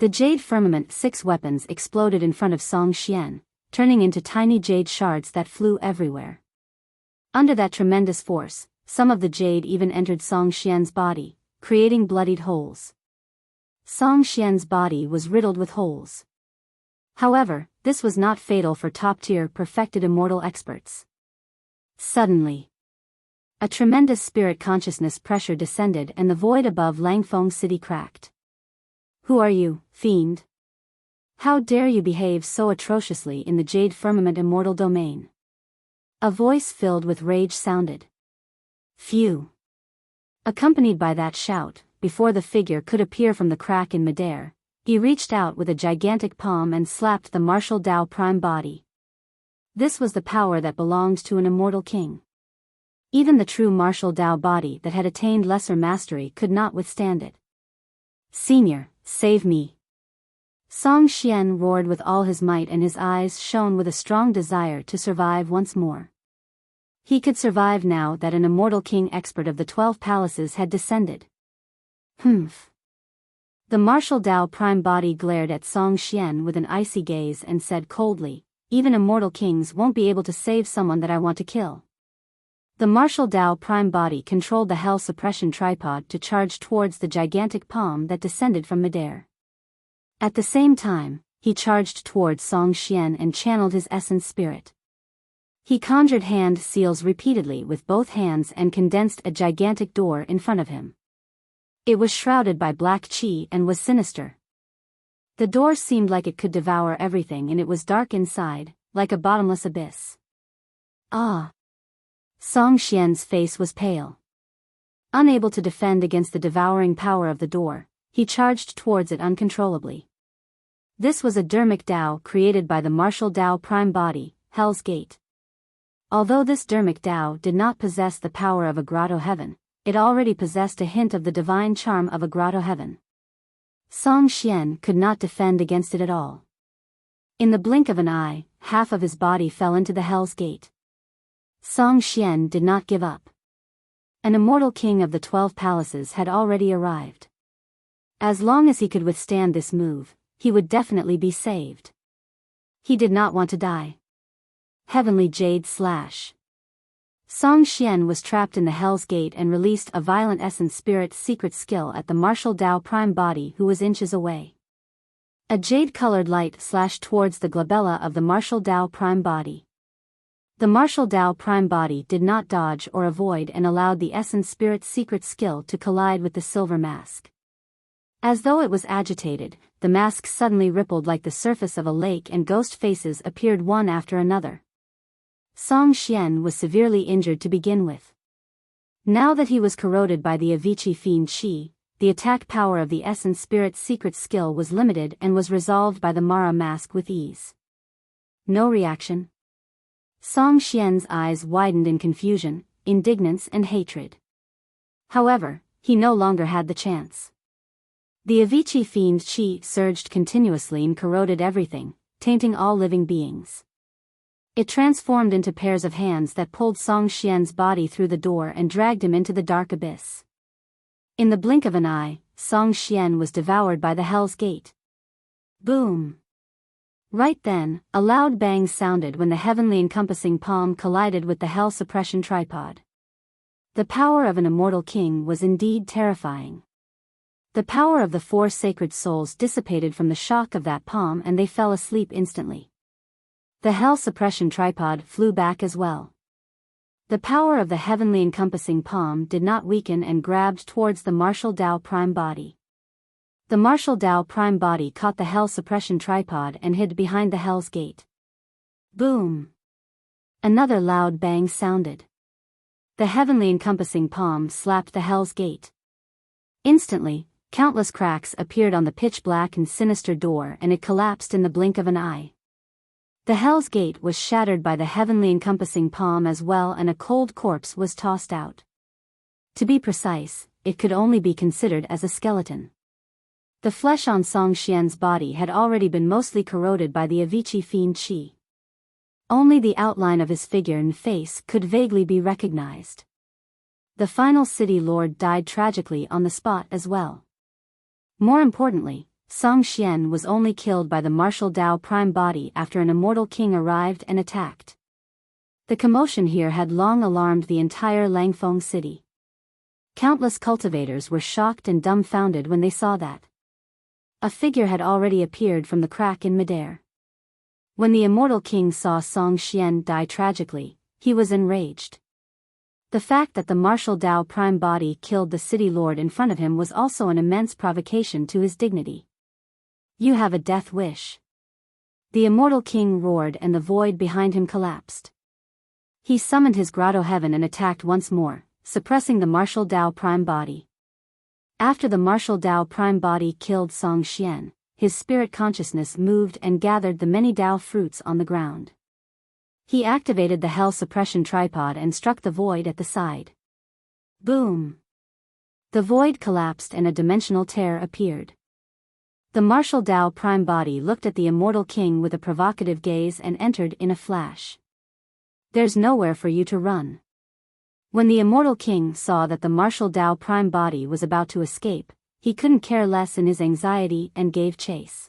The Jade Firmament 6 weapons exploded in front of Song Xian, turning into tiny jade shards that flew everywhere. Under that tremendous force, some of the jade even entered Song Xian's body, creating bloodied holes. Song Xian's body was riddled with holes. However, this was not fatal for top-tier perfected immortal experts. Suddenly, a tremendous spirit consciousness pressure descended and the void above Langfeng City cracked. "Who are you, fiend? How dare you behave so atrociously in the Jade Firmament immortal domain?" A voice filled with rage sounded. Phew! Accompanied by that shout, before the figure could appear from the crack in midair, he reached out with a gigantic palm and slapped the martial Dao Prime body. This was the power that belonged to an immortal king. Even the true martial Dao body that had attained lesser mastery could not withstand it. "Senior, save me!" Song Xian roared with all his might and his eyes shone with a strong desire to survive once more. He could survive now that an immortal king expert of the 12 palaces had descended. Humph. The martial Dao Prime body glared at Song Xian with an icy gaze and said coldly, "Even immortal kings won't be able to save someone that I want to kill." The martial Dao Prime body controlled the hell suppression tripod to charge towards the gigantic palm that descended from midair. At the same time, he charged towards Song Xian and channeled his essence spirit. He conjured hand seals repeatedly with both hands and condensed a gigantic door in front of him. It was shrouded by black qi and was sinister. The door seemed like it could devour everything and it was dark inside, like a bottomless abyss. Ah! Song Xian's face was pale. Unable to defend against the devouring power of the door, he charged towards it uncontrollably. This was a Dermic Dao created by the martial Dao Prime body, Hell's Gate. Although this Dermic Dao did not possess the power of a grotto heaven, it already possessed a hint of the divine charm of a grotto heaven. Song Xian could not defend against it at all. In the blink of an eye, half of his body fell into the Hell's Gate. Song Xian did not give up. An immortal king of the 12 palaces had already arrived. As long as he could withstand this move, he would definitely be saved. He did not want to die. Heavenly Jade Slash. Song Xian was trapped in the Hell's Gate and released a violent essence spirit secret skill at the martial Dao Prime body who was inches away. A jade-colored light slashed towards the glabella of the martial Dao Prime body. The martial Dao Prime body did not dodge or avoid and allowed the essence spirit secret skill to collide with the silver mask. As though it was agitated, the mask suddenly rippled like the surface of a lake and ghost faces appeared one after another. Song Xian was severely injured to begin with. Now that he was corroded by the Avicii Fiend Qi, the attack power of the essence spirit secret skill was limited and was resolved by the Mara mask with ease. No reaction. Song Xian's eyes widened in confusion, indignance and hatred. However, he no longer had the chance. The Avicii Fiend Qi surged continuously and corroded everything, tainting all living beings. It transformed into pairs of hands that pulled Song Xian's body through the door and dragged him into the dark abyss. In the blink of an eye, Song Xian was devoured by the Hell's Gate. Boom! Right then, a loud bang sounded when the heavenly encompassing palm collided with the hell suppression tripod. The power of an immortal king was indeed terrifying. The power of the 4 sacred souls dissipated from the shock of that palm and they fell asleep instantly. The hell suppression tripod flew back as well. The power of the heavenly encompassing palm did not weaken and grabbed towards the martial Dao Prime body. The martial Dao Prime body caught the hell suppression tripod and hid behind the Hell's Gate. Boom! Another loud bang sounded. The heavenly encompassing palm slapped the Hell's Gate. Instantly, countless cracks appeared on the pitch-black and sinister door and it collapsed in the blink of an eye. The Hell's Gate was shattered by the heavenly encompassing palm as well and a cold corpse was tossed out. To be precise, it could only be considered as a skeleton. The flesh on Song Xian's body had already been mostly corroded by the Avicii Fiend Qi. Only the outline of his figure and face could vaguely be recognized. the final city lord died tragically on the spot as well. More importantly, Song Xian was only killed by the martial Dao prime body after an immortal king arrived and attacked. The commotion here had long alarmed the entire Langfeng city. Countless cultivators were shocked and dumbfounded when they saw that a figure had already appeared from the crack in midair. When the immortal king saw Song Xian die tragically, he was enraged. The fact that the martial Dao prime body killed the city lord in front of him was also an immense provocation to his dignity. "You have a death wish." The immortal king roared and the void behind him collapsed. He summoned his grotto heaven and attacked once more, suppressing the martial Dao prime body. After the martial Dao prime body killed Song Xian, his spirit consciousness moved and gathered the many Dao fruits on the ground. He activated the hell suppression tripod and struck the void at the side. Boom! The void collapsed and a dimensional tear appeared. The martial Dao prime body looked at the immortal king with a provocative gaze and entered in a flash. "There's nowhere for you to run." When the immortal king saw that the martial Dao prime body was about to escape, he couldn't care less in his anxiety and gave chase.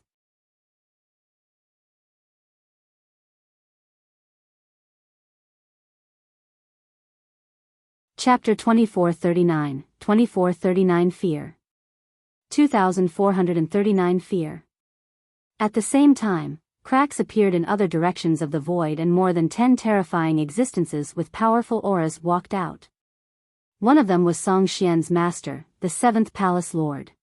Chapter 2439 Fear. 2439 Fear. At the same time, cracks appeared in other directions of the void and more than 10 terrifying existences with powerful auras walked out. One of them was Song Xian's master, the 7th Palace Lord.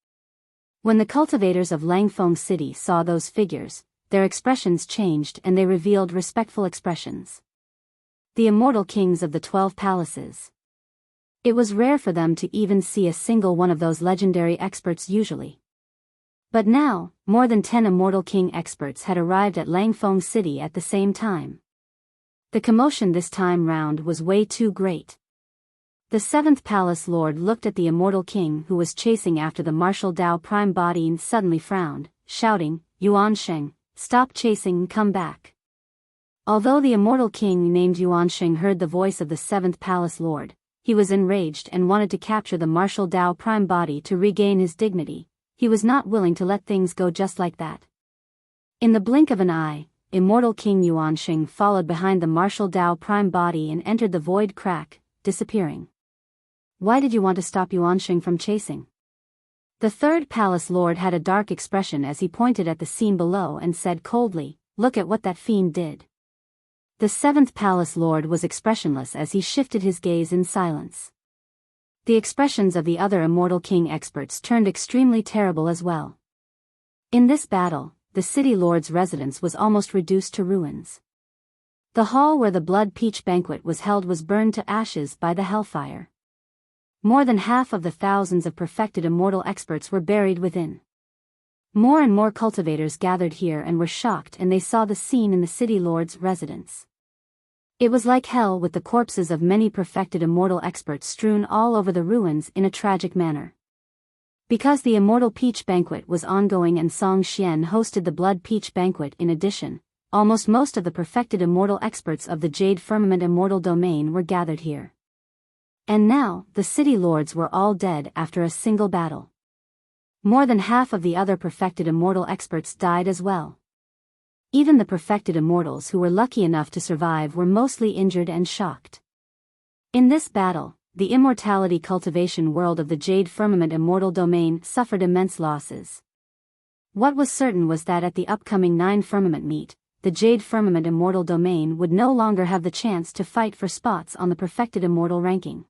When the cultivators of Langfeng City saw those figures, their expressions changed and they revealed respectful expressions. The immortal kings of the 12 palaces. It was rare for them to even see a single one of those legendary experts usually. But now, more than 10 immortal king experts had arrived at Langfeng City at the same time. The commotion this time round was way too great. The 7th Palace Lord looked at the immortal king who was chasing after the martial Dao prime body and suddenly frowned, shouting, "Yuan Sheng, stop chasing and come back." Although the immortal king named Yuan Sheng heard the voice of the 7th Palace Lord, he was enraged and wanted to capture the martial Dao prime body to regain his dignity. He was not willing to let things go just like that. In the blink of an eye, immortal King Yuan Sheng followed behind the martial Dao prime body and entered the void crack, disappearing. Why did you want to stop Yuan Sheng from chasing? The 3rd Palace Lord had a dark expression as he pointed at the scene below and said coldly, "Look at what that fiend did." The 7th Palace Lord was expressionless as he shifted his gaze in silence. The expressions of the other immortal king experts turned extremely terrible as well. In this battle, the city lord's residence was almost reduced to ruins. The hall where the blood peach banquet was held was burned to ashes by the hellfire. More than half of the thousands of perfected immortal experts were buried within. More and more cultivators gathered here and were shocked and they saw the scene in the city lord's residence. It was like hell with the corpses of many perfected immortal experts strewn all over the ruins in a tragic manner. Because the immortal peach banquet was ongoing and Song Xian hosted the blood peach banquet in addition, almost most of the perfected immortal experts of the Jade Firmament Immortal Domain were gathered here. And now, the city lords were all dead after a single battle. More than half of the other perfected immortal experts died as well. Even the perfected immortals who were lucky enough to survive were mostly injured and shocked. In this battle, the immortality cultivation world of the Jade Firmament Immortal Domain suffered immense losses. What was certain was that at the upcoming 9 Firmament meet, the Jade Firmament Immortal Domain would no longer have the chance to fight for spots on the perfected immortal ranking.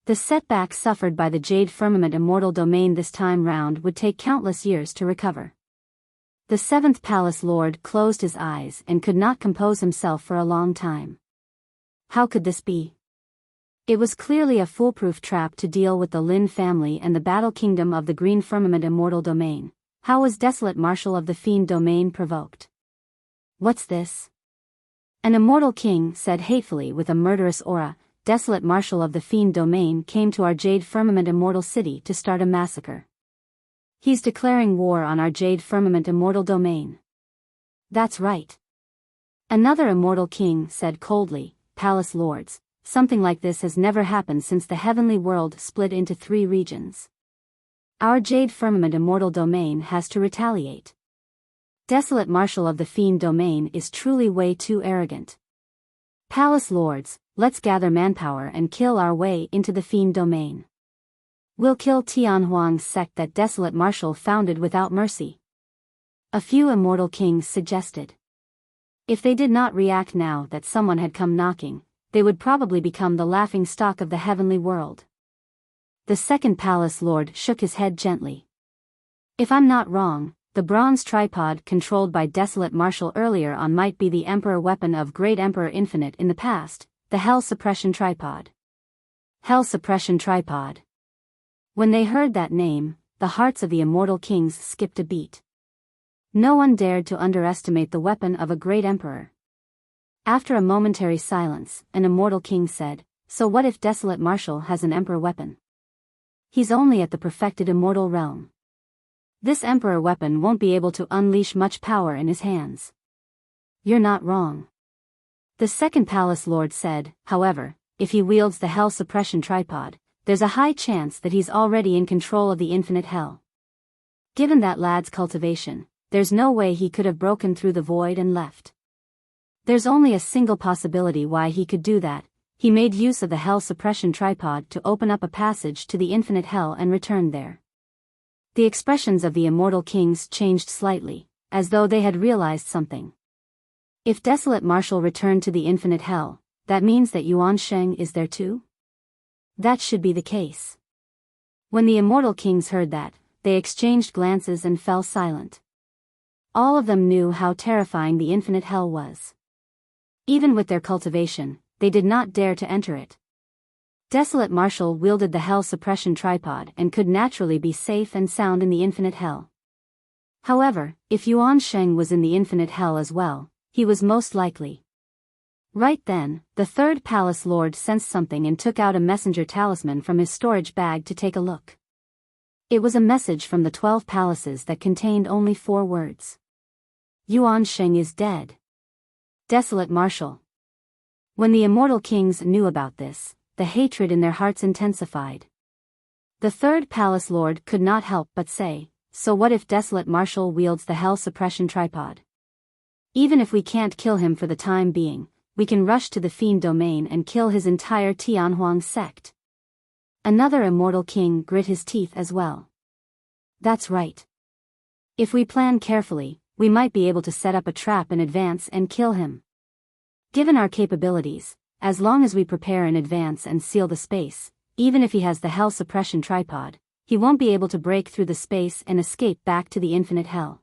The setbacks suffered by the Jade Firmament Immortal Domain this time round would take countless years to recover. The 7th Palace Lord closed his eyes and could not compose himself for a long time. How could this be? It was clearly a foolproof trap to deal with the Lin family and the Battle Kingdom of the Green Firmament Immortal Domain. How was Desolate Marshal of the Fiend Domain provoked? What's this? An immortal king said hatefully with a murderous aura, Desolate Marshal of the Fiend Domain came to our Jade Firmament Immortal City to start a massacre. He's declaring war on our Jade Firmament Immortal Domain. That's right. Another immortal king said coldly, Palace Lords, something like this has never happened since the heavenly world split into 3 regions. Our Jade Firmament Immortal Domain has to retaliate. Desolate Marshal of the Fiend Domain is truly way too arrogant. Palace Lords, let's gather manpower and kill our way into the Fiend Domain. We'll kill Tianhuang's sect that Desolate Marshal founded without mercy. A few immortal kings suggested. If they did not react now that someone had come knocking, they would probably become the laughing stock of the heavenly world. The second palace lord shook his head gently. If I'm not wrong, the bronze tripod controlled by Desolate Marshal earlier on might be the Emperor weapon of Great Emperor Infinite in the past, the Hell Suppression Tripod. Hell Suppression Tripod. When they heard that name, the hearts of the immortal kings skipped a beat. No one dared to underestimate the weapon of a great emperor. After a momentary silence, an immortal king said, "So what if Desolate Marshal has an emperor weapon? He's only at the perfected immortal realm. This emperor weapon won't be able to unleash much power in his hands." "You're not wrong." The second palace lord said, "However, if he wields the Hell Suppression Tripod, there's a high chance that he's already in control of the infinite hell. Given that lad's cultivation, there's no way he could have broken through the void and left. There's only a single possibility why he could do that. He made use of the Hell Suppression Tripod to open up a passage to the infinite hell and returned there." The expressions of the immortal kings changed slightly, as though they had realized something. If Desolate Marshal returned to the infinite hell, that means that Yuan Sheng is there too? That should be the case. When the immortal kings heard that, they exchanged glances and fell silent. All of them knew how terrifying the infinite hell was. Even with their cultivation, they did not dare to enter it. Desolate Marshal wielded the Hell Suppression Tripod and could naturally be safe and sound in the infinite hell. However, if Yuan Sheng was in the infinite hell as well, he was most likely. Right then, the third palace lord sensed something and took out a messenger talisman from his storage bag to take a look. It was a message from the 12 palaces that contained only 4 words. "Yuan Sheng is dead. Desolate Marshal." When the immortal kings knew about this, the hatred in their hearts intensified. The third palace lord could not help but say, "So what if Desolate Marshal wields the Hell Suppression Tripod? Even if we can't kill him for the time being, we can rush to the Fiend Domain and kill his entire Tianhuang sect." Another immortal king grit his teeth as well. "That's right. If we plan carefully, we might be able to set up a trap in advance and kill him. Given our capabilities, as long as we prepare in advance and seal the space, even if he has the Hell Suppression Tripod, he won't be able to break through the space and escape back to the infinite hell."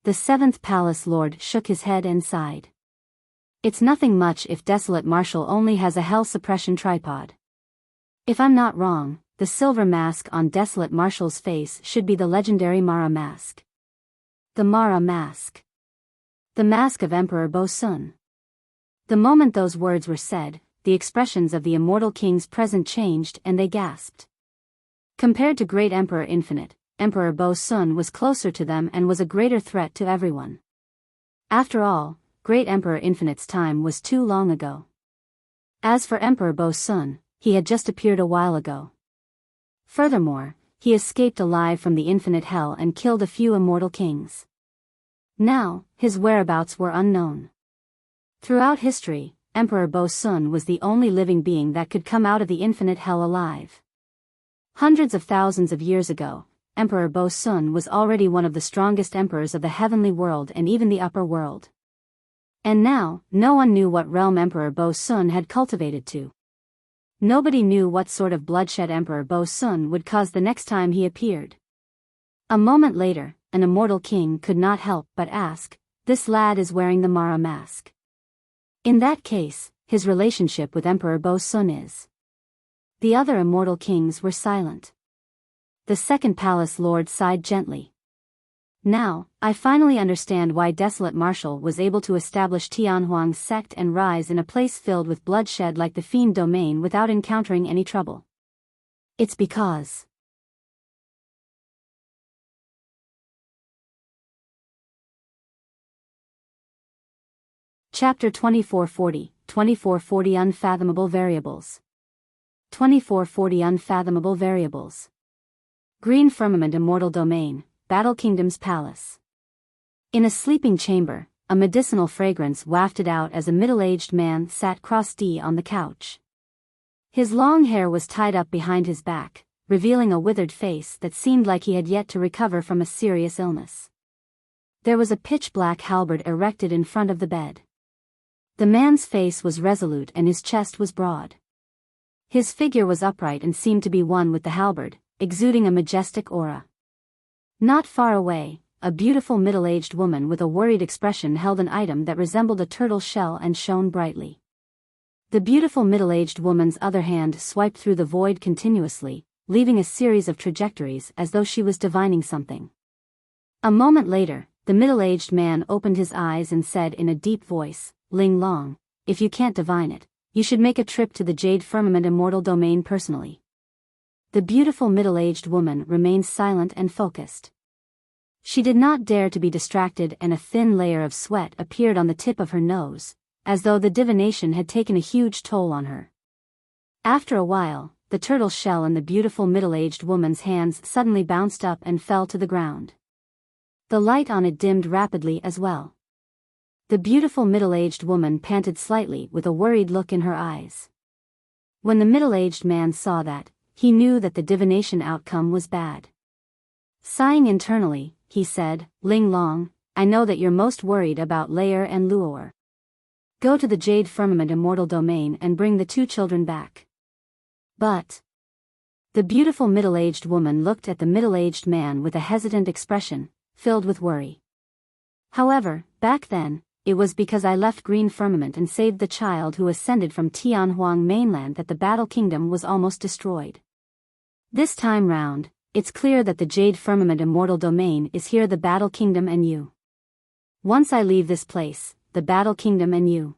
The seventh palace lord shook his head and sighed. "It's nothing much if Desolate Marshal only has a Hell Suppression Tripod. If I'm not wrong, the silver mask on Desolate Marshal's face should be the legendary Mara mask. The Mara mask. The mask of Emperor Bosun." The moment those words were said, the expressions of the immortal kings present changed and they gasped. Compared to Great Emperor Infinite, Emperor Bosun was closer to them and was a greater threat to everyone. After all, Great Emperor Infinite's time was too long ago. As for Emperor Bosun, he had just appeared a while ago. Furthermore, he escaped alive from the infinite hell and killed a few immortal kings. Now, his whereabouts were unknown. Throughout history, Emperor Bosun was the only living being that could come out of the infinite hell alive. Hundreds of thousands of years ago, Emperor Bosun was already one of the strongest emperors of the heavenly world and even the upper world. And now, no one knew what realm Emperor Bosun had cultivated to. Nobody knew what sort of bloodshed Emperor Bosun would cause the next time he appeared. A moment later, an immortal king could not help but ask, "This lad is wearing the Mara mask. In that case, his relationship with Emperor Bosun is..." The other immortal kings were silent. The second palace lord sighed gently. "Now, I finally understand why Desolate Marshal was able to establish Tianhuang's sect and rise in a place filled with bloodshed like the Fiend Domain without encountering any trouble. It's because..." Chapter 2440, 2440 Unfathomable Variables. 2440 Unfathomable Variables. Green Firmament Immortal Domain, Battle Kingdom's Palace. In a sleeping chamber, a medicinal fragrance wafted out as a middle-aged man sat cross-D on the couch. His long hair was tied up behind his back, revealing a withered face that seemed like he had yet to recover from a serious illness. There was a pitch-black halberd erected in front of the bed. The man's face was resolute and his chest was broad. His figure was upright and seemed to be one with the halberd, exuding a majestic aura. Not far away, a beautiful middle-aged woman with a worried expression held an item that resembled a turtle shell and shone brightly. The beautiful middle-aged woman's other hand swiped through the void continuously, leaving a series of trajectories as though she was divining something. A moment later, the middle-aged man opened his eyes and said in a deep voice, "Ling Long, if you can't divine it, you should make a trip to the Jade Firmament Immortal Domain personally." The beautiful middle-aged woman remained silent and focused. She did not dare to be distracted, and a thin layer of sweat appeared on the tip of her nose, as though the divination had taken a huge toll on her. After a while, the turtle shell in the beautiful middle-aged woman's hands suddenly bounced up and fell to the ground. The light on it dimmed rapidly as well. The beautiful middle-aged woman panted slightly with a worried look in her eyes. When the middle-aged man saw that, he knew that the divination outcome was bad. Sighing internally, he said, "Ling Long, I know that you're most worried about Layer and Luor. Go to the Jade Firmament Immortal Domain and bring the two children back." But the beautiful middle-aged woman looked at the middle-aged man with a hesitant expression, filled with worry. "However, back then, it was because I left Green Firmament and saved the child who ascended from Tianhuang mainland that the Battle Kingdom was almost destroyed. This time round, it's clear that the Jade Firmament Immortal Domain is here, the Battle Kingdom and you. Once I leave this place, the Battle Kingdom and you."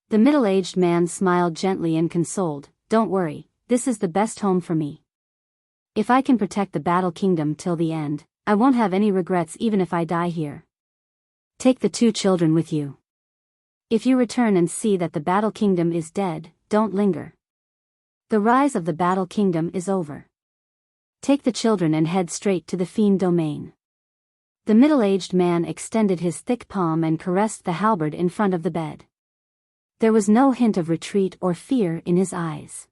The middle-aged man smiled gently and consoled, "Don't worry, this is the best home for me. If I can protect the Battle Kingdom till the end, I won't have any regrets even if I die here. Take the two children with you. If you return and see that the Battle Kingdom is dead, don't linger. The rise of the Battle Kingdom is over. Take the children and head straight to the Fiend Domain." The middle-aged man extended his thick palm and caressed the halberd in front of the bed. There was no hint of retreat or fear in his eyes.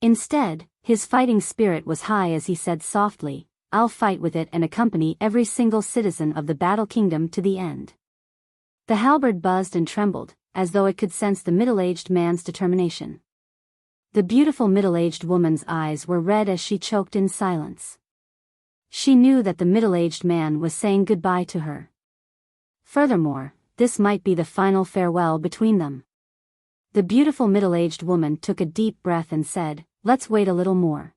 Instead, his fighting spirit was high as he said softly, "I'll fight with it and accompany every single citizen of the Battle Kingdom to the end." The halberd buzzed and trembled, as though it could sense the middle-aged man's determination. The beautiful middle-aged woman's eyes were red as she choked in silence. She knew that the middle-aged man was saying goodbye to her. Furthermore, this might be the final farewell between them. The beautiful middle-aged woman took a deep breath and said, "Let's wait a little more.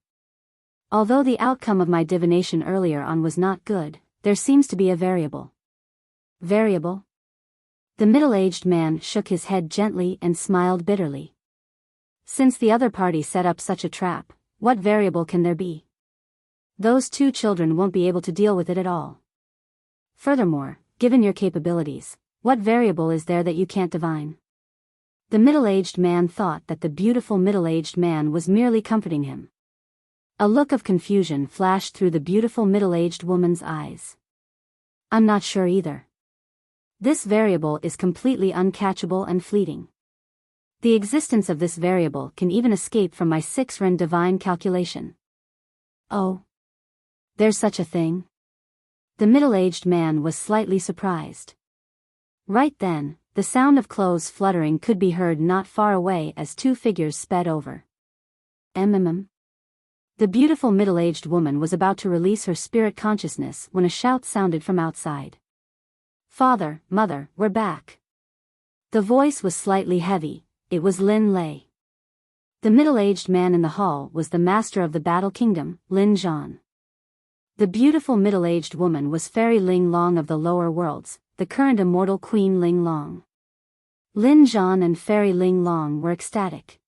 Although the outcome of my divination earlier on was not good, there seems to be a variable." "Variable?" The middle-aged man shook his head gently and smiled bitterly. "Since the other party set up such a trap, what variable can there be? Those two children won't be able to deal with it at all. Furthermore, given your capabilities, what variable is there that you can't divine?" The middle-aged man thought that the beautiful middle-aged man was merely comforting him. A look of confusion flashed through the beautiful middle-aged woman's eyes. "I'm not sure either. This variable is completely uncatchable and fleeting. The existence of this variable can even escape from my 6-ren divine calculation." "Oh? There's such a thing?" The middle-aged man was slightly surprised. Right then, the sound of clothes fluttering could be heard not far away as two figures sped over. The beautiful middle-aged woman was about to release her spirit consciousness when a shout sounded from outside. "Father, Mother, we're back." The voice was slightly heavy. It was Lin Lei. The middle-aged man in the hall was the master of the Battle Kingdom, Lin Zhan. The beautiful middle-aged woman was Fairy Ling Long of the lower worlds, the current immortal Queen Ling Long. Lin Zhan and Fairy Ling Long were ecstatic.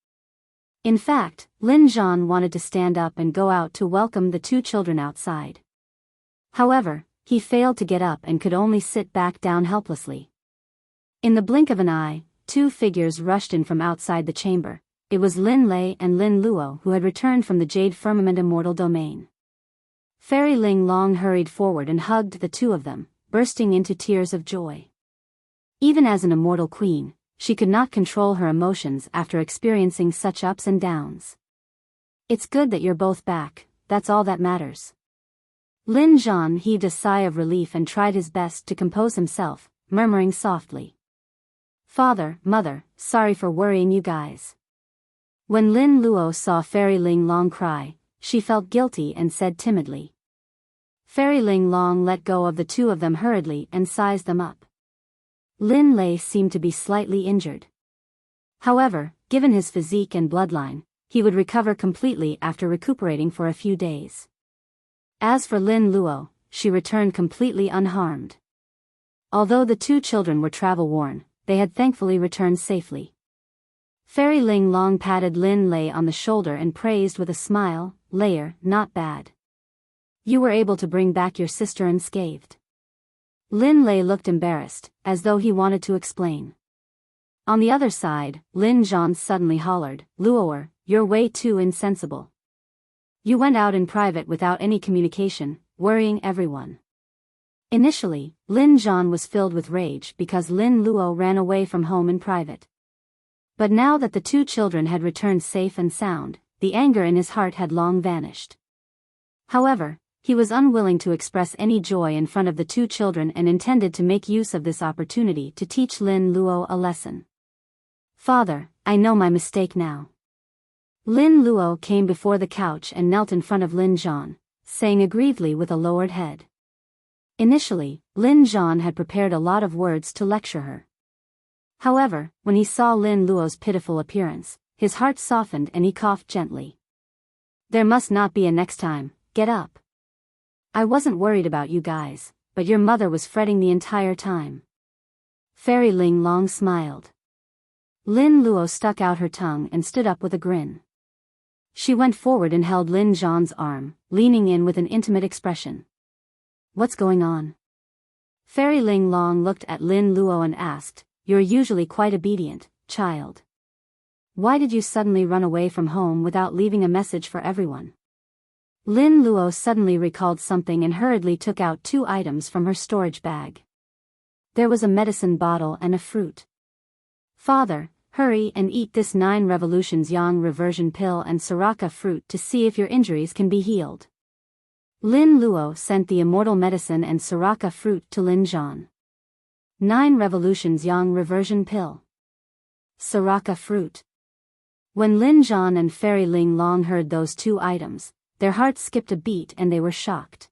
In fact, Lin Zhan wanted to stand up and go out to welcome the two children outside. However, he failed to get up and could only sit back down helplessly. In the blink of an eye, two figures rushed in from outside the chamber. It was Lin Lei and Lin Luo who had returned from the Jade Firmament Immortal Domain. Fairy Ling Long hurried forward and hugged the two of them, bursting into tears of joy. Even as an immortal queen, she could not control her emotions after experiencing such ups and downs. It's good that you're both back, that's all that matters. Lin Zhan heaved a sigh of relief and tried his best to compose himself, murmuring softly. Father, Mother, sorry for worrying you guys. When Lin Luo saw Fairy Ling Long cry, she felt guilty and said timidly. Fairy Ling Long let go of the two of them hurriedly and sized them up. Lin Lei seemed to be slightly injured. However, given his physique and bloodline, he would recover completely after recuperating for a few days. As for Lin Luo, she returned completely unharmed. Although the two children were travel-worn, they had thankfully returned safely. Fairy Ling Long patted Lin Lei on the shoulder and praised with a smile, "Layer, not bad. You were able to bring back your sister unscathed." Lin Lei looked embarrassed, as though he wanted to explain. On the other side, Lin Zhan suddenly hollered, "Luoer, you're way too insensible. You went out in private without any communication, worrying everyone." Initially, Lin Zhan was filled with rage because Lin Luo ran away from home in private. But now that the two children had returned safe and sound, the anger in his heart had long vanished. However, he was unwilling to express any joy in front of the two children and intended to make use of this opportunity to teach Lin Luo a lesson. "Father, I know my mistake now." Lin Luo came before the couch and knelt in front of Lin Zhan, saying aggrievedly with a lowered head. Initially, Lin Zhan had prepared a lot of words to lecture her. However, when he saw Lin Luo's pitiful appearance, his heart softened and he coughed gently. "There must not be a next time, get up. I wasn't worried about you guys, but your mother was fretting the entire time." Fairy Ling Long smiled. Lin Luo stuck out her tongue and stood up with a grin. She went forward and held Lin Zhan's arm, leaning in with an intimate expression. "What's going on?" Fairy Ling Long looked at Lin Luo and asked, "You're usually quite obedient, child. Why did you suddenly run away from home without leaving a message for everyone?" Lin Luo suddenly recalled something and hurriedly took out two items from her storage bag. There was a medicine bottle and a fruit. "Father, hurry and eat this 9 revolutions yang reversion pill and Soraka fruit to see if your injuries can be healed." Lin Luo sent the immortal medicine and Soraka fruit to Lin Zhan. 9 revolutions yang reversion pill. Soraka fruit. When Lin Zhan and Fairy Ling Long heard those two items, their hearts skipped a beat and they were shocked.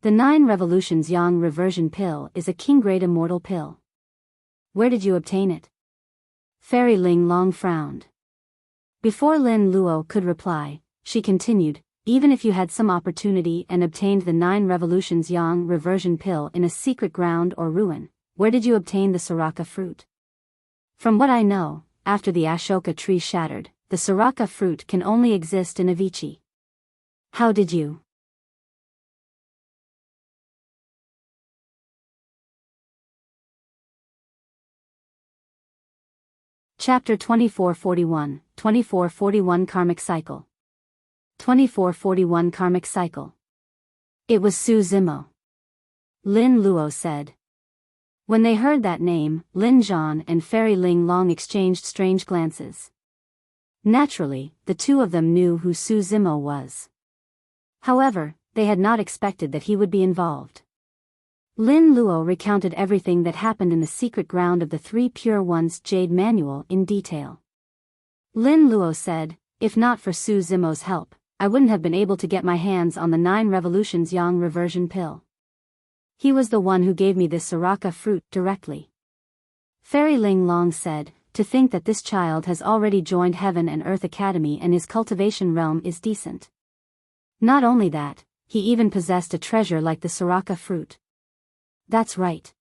The 9 revolutions yang reversion pill is a king-grade immortal pill. "Where did you obtain it?" Fairy Ling Long frowned. Before Lin Luo could reply, she continued, "Even if you had some opportunity and obtained the 9 revolutions yang reversion pill in a secret ground or ruin, where did you obtain the Soraka fruit?" "From what I know, after the Ashoka tree shattered, the Soraka fruit can only exist in Avicii." "How did you?" Chapter 2441, 2441 Karmic Cycle. 2441 Karmic Cycle. "It was Su Zimo," Lin Luo said. When they heard that name, Lin Zhan and Fairy Ling Long exchanged strange glances. Naturally, the two of them knew who Su Zimo was. However, they had not expected that he would be involved. Lin Luo recounted everything that happened in the secret ground of the Three Pure Ones Jade Manual in detail. Lin Luo said, "If not for Su Zimo's help, I wouldn't have been able to get my hands on the 9 revolutions yang reversion pill. He was the one who gave me this Soraka fruit directly." Fairy Ling Long said, "To think that this child has already joined Heaven and Earth Academy and his cultivation realm is decent. Not only that, he even possessed a treasure like the Soraka fruit." "That's right."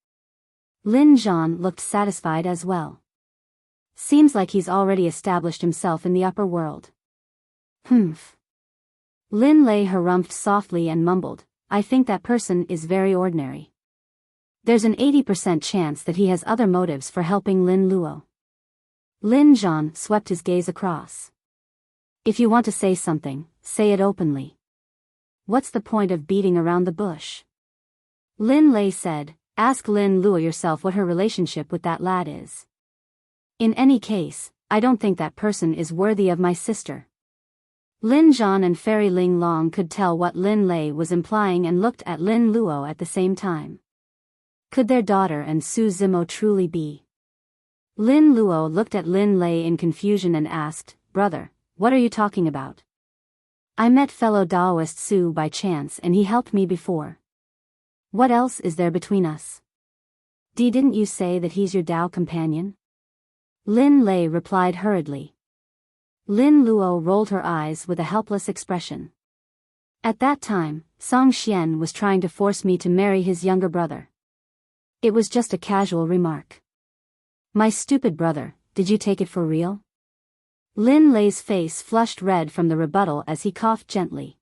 Lin Zhan looked satisfied as well. "Seems like he's already established himself in the upper world." "Humph." Lin Lei harumphed softly and mumbled, "I think that person is very ordinary." there's an 80% chance that he has other motives for helping Lin Luo. Lin Zhan swept his gaze across. If you want to say something, say it openly. What's the point of beating around the bush? Lin Lei said, ask Lin Luo yourself what her relationship with that lad is. In any case, I don't think that person is worthy of my sister. Lin Zhan and Fairy Ling Long could tell what Lin Lei was implying and looked at Lin Luo at the same time. Could their daughter and Su Zimo truly be? Lin Luo looked at Lin Lei in confusion and asked, brother, what are you talking about? I met fellow Daoist Su by chance and he helped me before. What else is there between us? Didn't you say that he's your Dao companion? Lin Lei replied hurriedly. Lin Luo rolled her eyes with a helpless expression. At that time, Song Xian was trying to force me to marry his younger brother. It was just a casual remark. My stupid brother, did you take it for real? Lin Lei's face flushed red from the rebuttal as he coughed gently.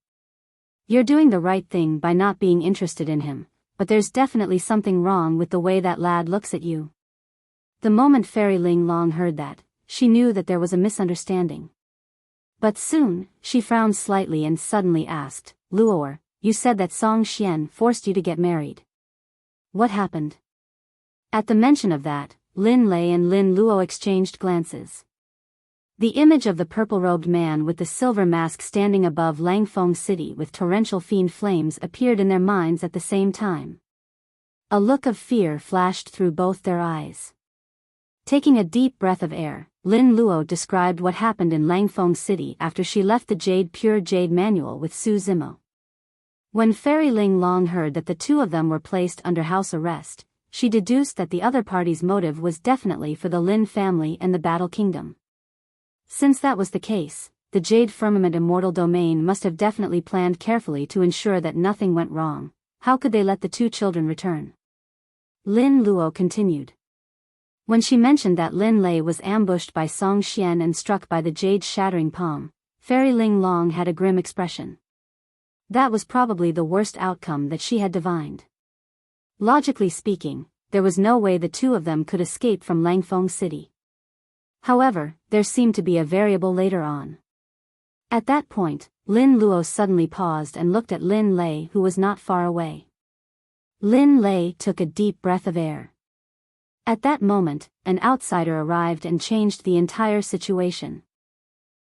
You're doing the right thing by not being interested in him, but there's definitely something wrong with the way that lad looks at you. The moment Fairy Ling Long heard that, she knew that there was a misunderstanding. But soon, she frowned slightly and suddenly asked, Luoer, you said that Song Xian forced you to get married. What happened? At the mention of that, Lin Lei and Lin Luo exchanged glances. The image of the purple-robed man with the silver mask standing above Langfeng City with torrential fiend flames appeared in their minds at the same time. A look of fear flashed through both their eyes. Taking a deep breath of air, Lin Luo described what happened in Langfeng City after she left the Pure Jade manual with Su Zimo. When Fairy Ling Long heard that the two of them were placed under house arrest, she deduced that the other party's motive was definitely for the Lin family and the Battle Kingdom. Since that was the case, the Jade Firmament Immortal Domain must have definitely planned carefully to ensure that nothing went wrong. How could they let the two children return? Lin Luo continued. When she mentioned that Lin Lei was ambushed by Song Xian and struck by the Jade's shattering palm, Fairy Ling Long had a grim expression. That was probably the worst outcome that she had divined. Logically speaking, there was no way the two of them could escape from Langfeng City. However, there seemed to be a variable later on. At that point, Lin Luo suddenly paused and looked at Lin Lei, who was not far away. Lin Lei took a deep breath of air. At that moment, an outsider arrived and changed the entire situation.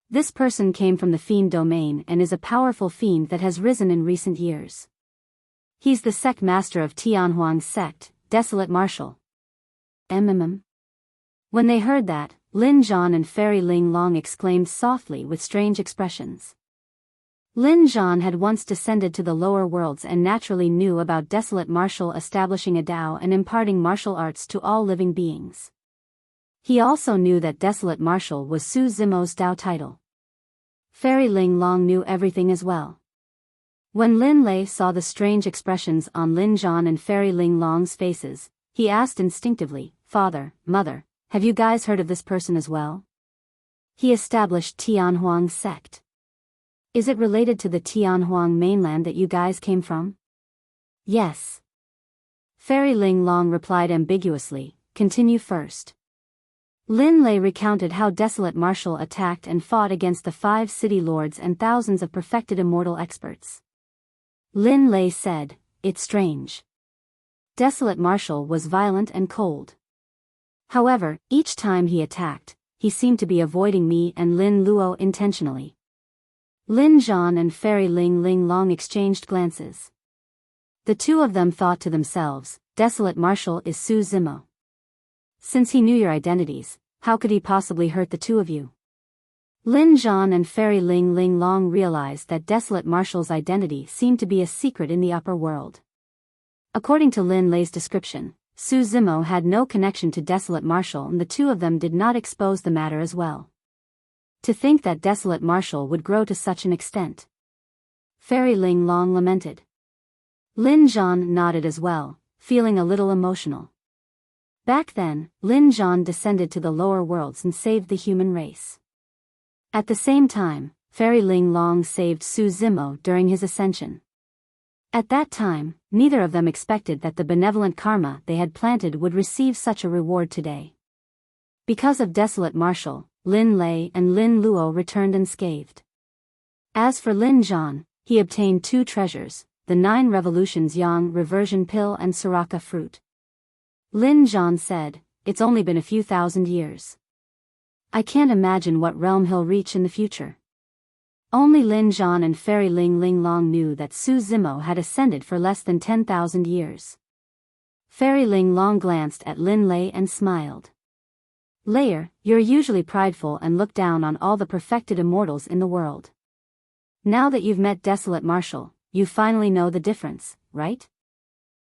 This person came from the fiend domain and is a powerful fiend that has risen in recent years. He's the sect master of Tianhuang's sect, Desolate Marshal. When they heard that, Lin Zhan and Fairy Ling Long exclaimed softly with strange expressions. Lin Zhan had once descended to the lower worlds and naturally knew about Desolate Marshal establishing a Dao and imparting martial arts to all living beings. He also knew that Desolate Marshal was Su Zimo's Dao title. Fairy Ling Long knew everything as well. When Lin Lei saw the strange expressions on Lin Zhan and Fairy Ling Long's faces, he asked instinctively, Father, Mother, have you guys heard of this person as well? He established Tianhuang's sect. Is it related to the Tianhuang mainland that you guys came from? Yes. Fairy Ling Long replied ambiguously, continue first. Lin Lei recounted how Desolate Marshal attacked and fought against the 5 city lords and thousands of perfected immortal experts. Lin Lei said, it's strange. Desolate Marshal was violent and cold. However, each time he attacked, he seemed to be avoiding me and Lin Luo intentionally. Lin Zhan and Fairy Ling Long exchanged glances. The two of them thought to themselves, Desolate Marshal is Su Zimo. Since he knew your identities, how could he possibly hurt the two of you? Lin Zhan and Fairy Ling Long realized that Desolate Marshal's identity seemed to be a secret in the upper world. According to Lin Lei's description, Su Zimo had no connection to Desolate Marshal and the two of them did not expose the matter as well. To think that Desolate Marshal would grow to such an extent. Fairy Ling Long lamented. Lin Zhan nodded as well, feeling a little emotional. Back then, Lin Zhan descended to the lower worlds and saved the human race. At the same time, Fairy Ling Long saved Su Zimo during his ascension. At that time, neither of them expected that the benevolent karma they had planted would receive such a reward today. Because of desolate Marshal, Lin Lei and Lin Luo returned unscathed. As for Lin Zhan, he obtained 2 treasures, the 9 revolutions yang reversion pill and Soraka fruit. Lin Zhan said, "It's only been a few thousand years. I can't imagine what realm he'll reach in the future." Only Lin Zhan and Fairy Ling Ling Long knew that Su Zimo had ascended for less than 10,000 years. Fairy Ling Long glanced at Lin Lei and smiled. "Layer, you're usually prideful and look down on all the perfected immortals in the world. Now that you've met Desolate Marshal, you finally know the difference, right?"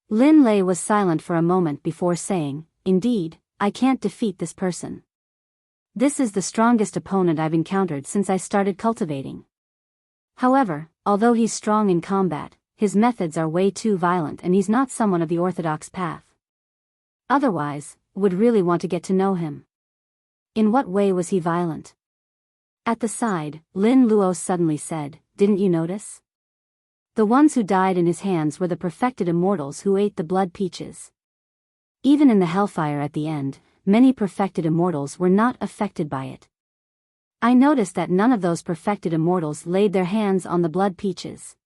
Lin Lei was silent for a moment before saying, "Indeed, I can't defeat this person. This is the strongest opponent I've encountered since I started cultivating. However, although he's strong in combat, his methods are way too violent and he's not someone of the orthodox path. Otherwise, would really want to get to know him." "In what way was he violent?" At the side, Lin Luo suddenly said, "Didn't you notice? The ones who died in his hands were the perfected immortals who ate the blood peaches. Even in the hellfire at the end, many perfected immortals were not affected by it. I noticed that none of those perfected immortals laid their hands on the blood peaches."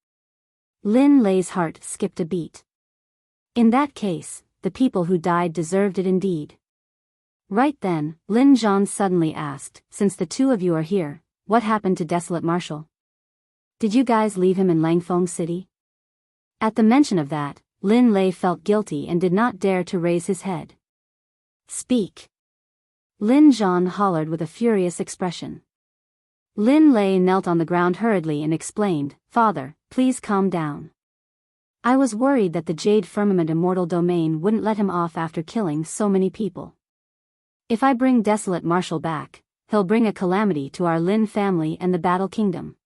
Lin Lei's heart skipped a beat. In that case, the people who died deserved it indeed. Right then, Lin Zhan suddenly asked, "Since the 2 of you are here, what happened to Desolate Marshal? Did you guys leave him in Langfeng City?" At the mention of that, Lin Lei felt guilty and did not dare to raise his head. "Speak!" Lin Zhan hollered with a furious expression. Lin Lei knelt on the ground hurriedly and explained, "Father, please calm down. I was worried that the Jade Firmament Immortal Domain wouldn't let him off after killing so many people. If I bring Desolate Marshal back, he'll bring a calamity to our Lin family and the Battle Kingdom."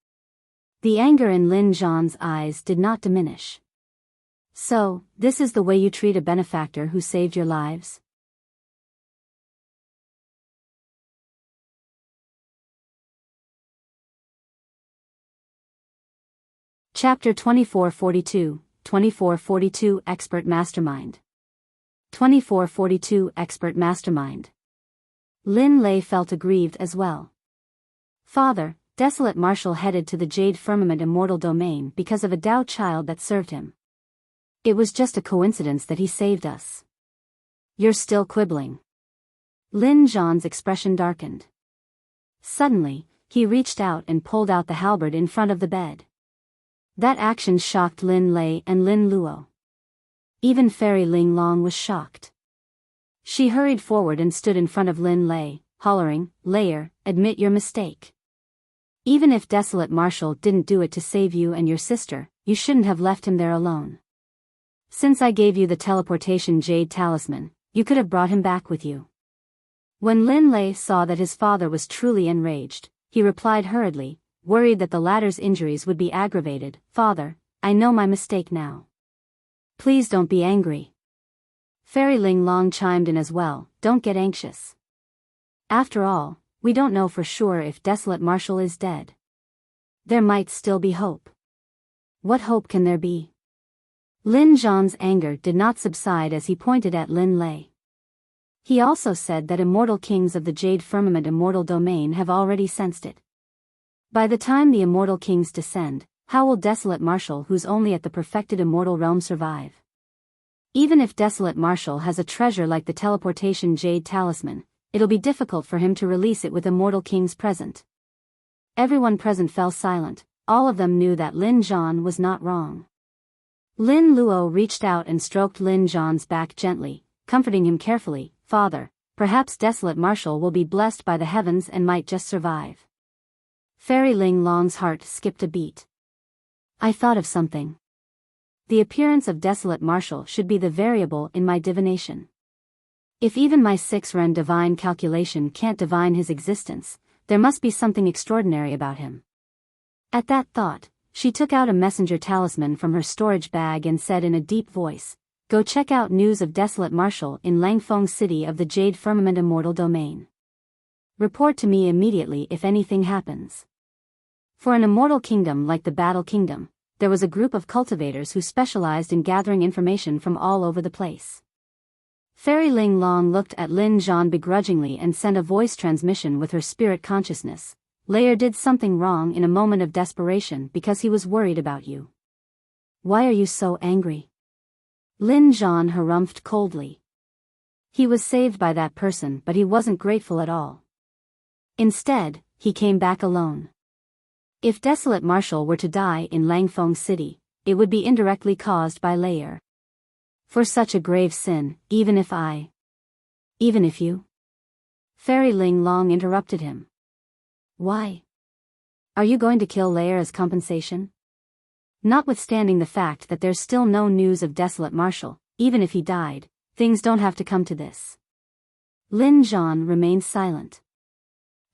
The anger in Lin Zhan's eyes did not diminish. "So, this is the way you treat a benefactor who saved your lives?" Chapter 2442, 2442 Expert Mastermind. 2442 Expert Mastermind. Lin Lei felt aggrieved as well. "Father, Desolate Marshal headed to the Jade Firmament Immortal Domain because of a Dao child that served him. It was just a coincidence that he saved us." "You're still quibbling." Lin Zhan's expression darkened. Suddenly, he reached out and pulled out the halberd in front of the bed. That action shocked Lin Lei and Lin Luo. Even Fairy Ling Long was shocked. She hurried forward and stood in front of Lin Lei, hollering, "Layer, admit your mistake. Even if Desolate Marshal didn't do it to save you and your sister, you shouldn't have left him there alone. Since I gave you the teleportation jade talisman, you could have brought him back with you." When Lin Lei saw that his father was truly enraged, he replied hurriedly, worried that the latter's injuries would be aggravated, "Father, I know my mistake now. Please don't be angry." Fairy Ling Long chimed in as well, "Don't get anxious. After all, we don't know for sure if Desolate Marshal is dead. There might still be hope." "What hope can there be?" Lin Zhan's anger did not subside as he pointed at Lin Lei. He also said that immortal kings of the Jade Firmament Immortal Domain have already sensed it. By the time the immortal kings descend, how will Desolate Marshal, who's only at the perfected immortal realm, survive? Even if Desolate Marshal has a treasure like the teleportation jade talisman, it'll be difficult for him to release it with immortal kings present. Everyone present fell silent. All of them knew that Lin Zhan was not wrong. Lin Luo reached out and stroked Lin Zhan's back gently, comforting him carefully, "Father, perhaps Desolate Marshal will be blessed by the heavens and might just survive." Fairy Ling Long's heart skipped a beat. "I thought of something. The appearance of Desolate Marshal should be the variable in my divination. If even my 6-ren divine calculation can't divine his existence, there must be something extraordinary about him." At that thought, she took out a messenger talisman from her storage bag and said in a deep voice, "Go check out news of Desolate Marshal in Langfeng City of the Jade Firmament Immortal Domain. Report to me immediately if anything happens." For an immortal kingdom like the Battle Kingdom, there was a group of cultivators who specialized in gathering information from all over the place. Fairy Ling Long looked at Lin Zhan begrudgingly and sent a voice transmission with her spirit consciousness. Layer did something wrong in a moment of desperation because he was worried about you. Why are you so angry? Lin Zhan harumphed coldly. He was saved by that person, but he wasn't grateful at all. Instead, he came back alone. If Desolate Marshal were to die in Langfeng City, it would be indirectly caused by Layer. For such a grave sin, even if you? Fairy Ling Long interrupted him. Why? Are you going to kill Layer as compensation? Notwithstanding the fact that there's still no news of Desolate Marshal, even if he died, things don't have to come to this. Lin Zhan remained silent.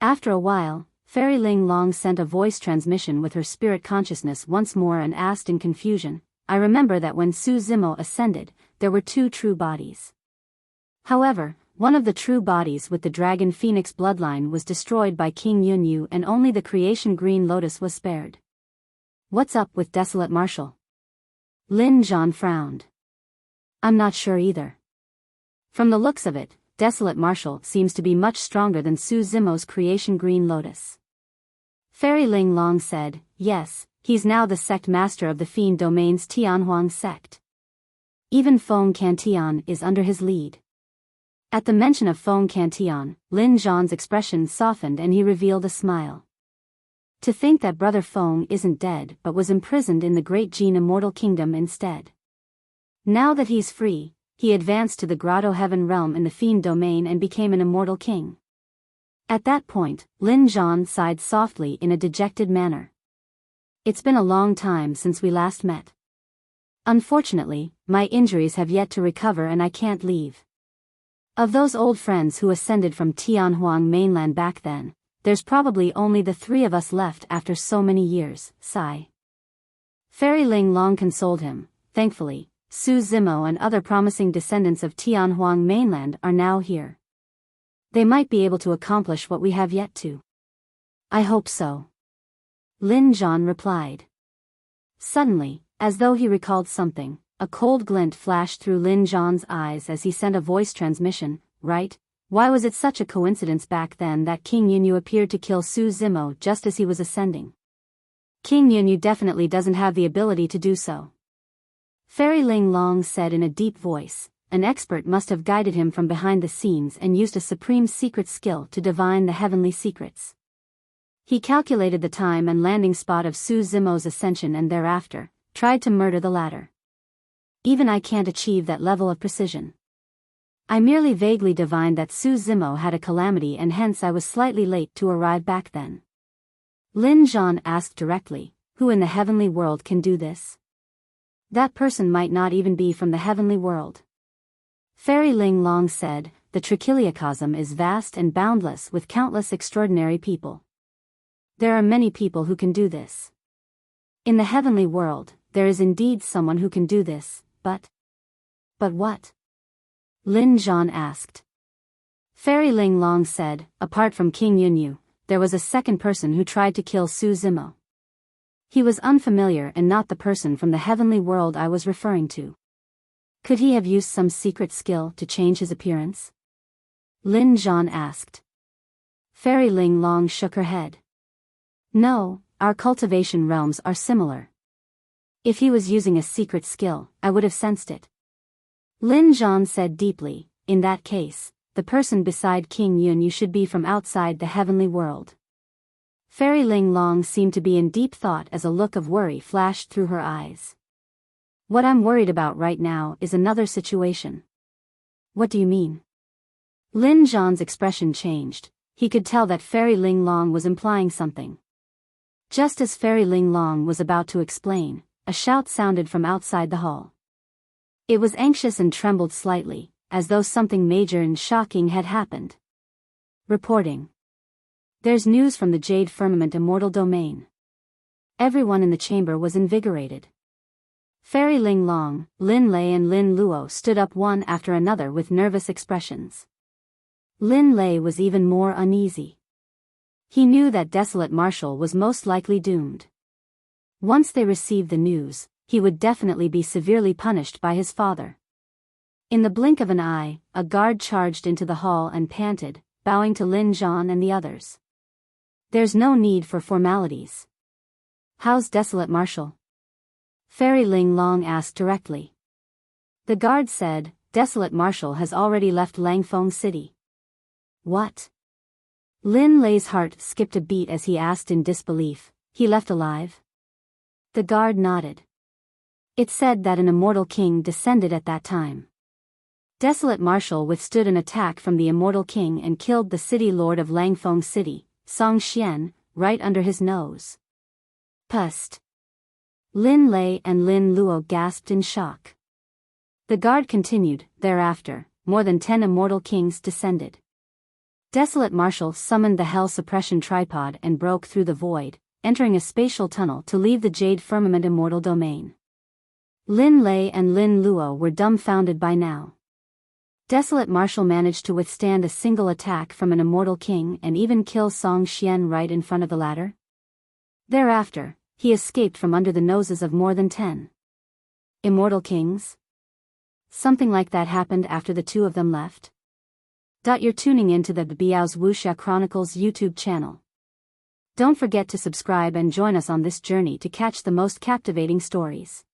After a while, Fairy Ling Long sent a voice transmission with her spirit consciousness once more and asked in confusion, I remember that when Su Zimo ascended, there were 2 true bodies. However, one of the true bodies with the Dragon Phoenix bloodline was destroyed by King Yunyu and only the creation Green Lotus was spared. What's up with Desolate Marshal? Lin Zhan frowned. I'm not sure either. From the looks of it, Desolate Marshal seems to be much stronger than Su Zimo's creation Green Lotus. Fairy Ling Long said, yes, he's now the sect master of the Fiend Domain's Tianhuang sect. Even Feng Cantian is under his lead. At the mention of Feng Cantian, Lin Zhan's expression softened and he revealed a smile. To think that Brother Feng isn't dead but was imprisoned in the Great Jin Immortal Kingdom instead. Now that he's free, he advanced to the Grotto Heaven realm in the Fiend Domain and became an immortal king. At that point, Lin Zhan sighed softly in a dejected manner. It's been a long time since we last met. Unfortunately, my injuries have yet to recover and I can't leave. Of those old friends who ascended from Tianhuang mainland back then, there's probably only the 3 of us left after so many years, sigh. Fairy Ling Long consoled him. Thankfully, Su Zimo and other promising descendants of Tianhuang mainland are now here. They might be able to accomplish what we have yet to. I hope so. Lin Zhan replied. Suddenly, as though he recalled something, a cold glint flashed through Lin Zhan's eyes as he sent a voice transmission, right? Why was it such a coincidence back then that King Yunyu appeared to kill Su Zimo just as he was ascending? King Yunyu definitely doesn't have the ability to do so. Fairy Ling Long said in a deep voice, an expert must have guided him from behind the scenes and used a supreme secret skill to divine the heavenly secrets. He calculated the time and landing spot of Su Zimo's ascension and thereafter, tried to murder the latter. Even I can't achieve that level of precision. I merely vaguely divined that Su Zimo had a calamity and hence I was slightly late to arrive back then. Lin Zhan asked directly, who in the heavenly world can do this? That person might not even be from the heavenly world. Fairy Ling Long said, the Trichiliacosm is vast and boundless with countless extraordinary people. There are many people who can do this. In the heavenly world, there is indeed someone who can do this, but what? Lin Zhan asked. Fairy Ling Long said, apart from King Yunyu, there was a second person who tried to kill Su Zimo. He was unfamiliar and not the person from the heavenly world I was referring to. Could he have used some secret skill to change his appearance? Lin Zhan asked. Fairy Ling Long shook her head. No, our cultivation realms are similar. If he was using a secret skill, I would have sensed it. Lin Zhan said deeply, in that case, the person beside King Yunyu should be from outside the heavenly world. Fairy Ling Long seemed to be in deep thought as a look of worry flashed through her eyes. What I'm worried about right now is another situation. What do you mean? Lin Zhan's expression changed. He could tell that Fairy Ling Long was implying something. Just as Fairy Ling Long was about to explain, a shout sounded from outside the hall. It was anxious and trembled slightly, as though something major and shocking had happened. Reporting. There's news from the Jade Firmament Immortal Domain. Everyone in the chamber was invigorated. Fairy Ling Long, Lin Lei and Lin Luo stood up one after another with nervous expressions. Lin Lei was even more uneasy. He knew that Desolate Marshal was most likely doomed. Once they received the news, he would definitely be severely punished by his father. In the blink of an eye, a guard charged into the hall and panted, bowing to Lin Zhan and the others. "There's no need for formalities. How's Desolate Marshal?" Fairy Ling Long asked directly. The guard said, "Desolate Marshal has already left Langfeng City." "What?" Lin Lei's heart skipped a beat as he asked in disbelief, "He left alive?" The guard nodded. It said that an immortal king descended at that time. Desolate Marshal withstood an attack from the immortal king and killed the city lord of Langfeng City, Song Xian, right under his nose. Pust. Lin Lei and Lin Luo gasped in shock. The guard continued, "Thereafter, more than 10 immortal kings descended." Desolate Marshal summoned the Hell Suppression Tripod and broke through the void, entering a spatial tunnel to leave the Jade Firmament immortal domain. Lin Lei and Lin Luo were dumbfounded by now. Desolate Marshal managed to withstand a single attack from an immortal king and even kill Song Xian right in front of the latter. Thereafter, he escaped from under the noses of more than 10 immortal kings? Something like that happened after the two of them left? You're tuning into the Biyao's Wuxia Chronicles YouTube channel. Don't forget to subscribe and join us on this journey to catch the most captivating stories.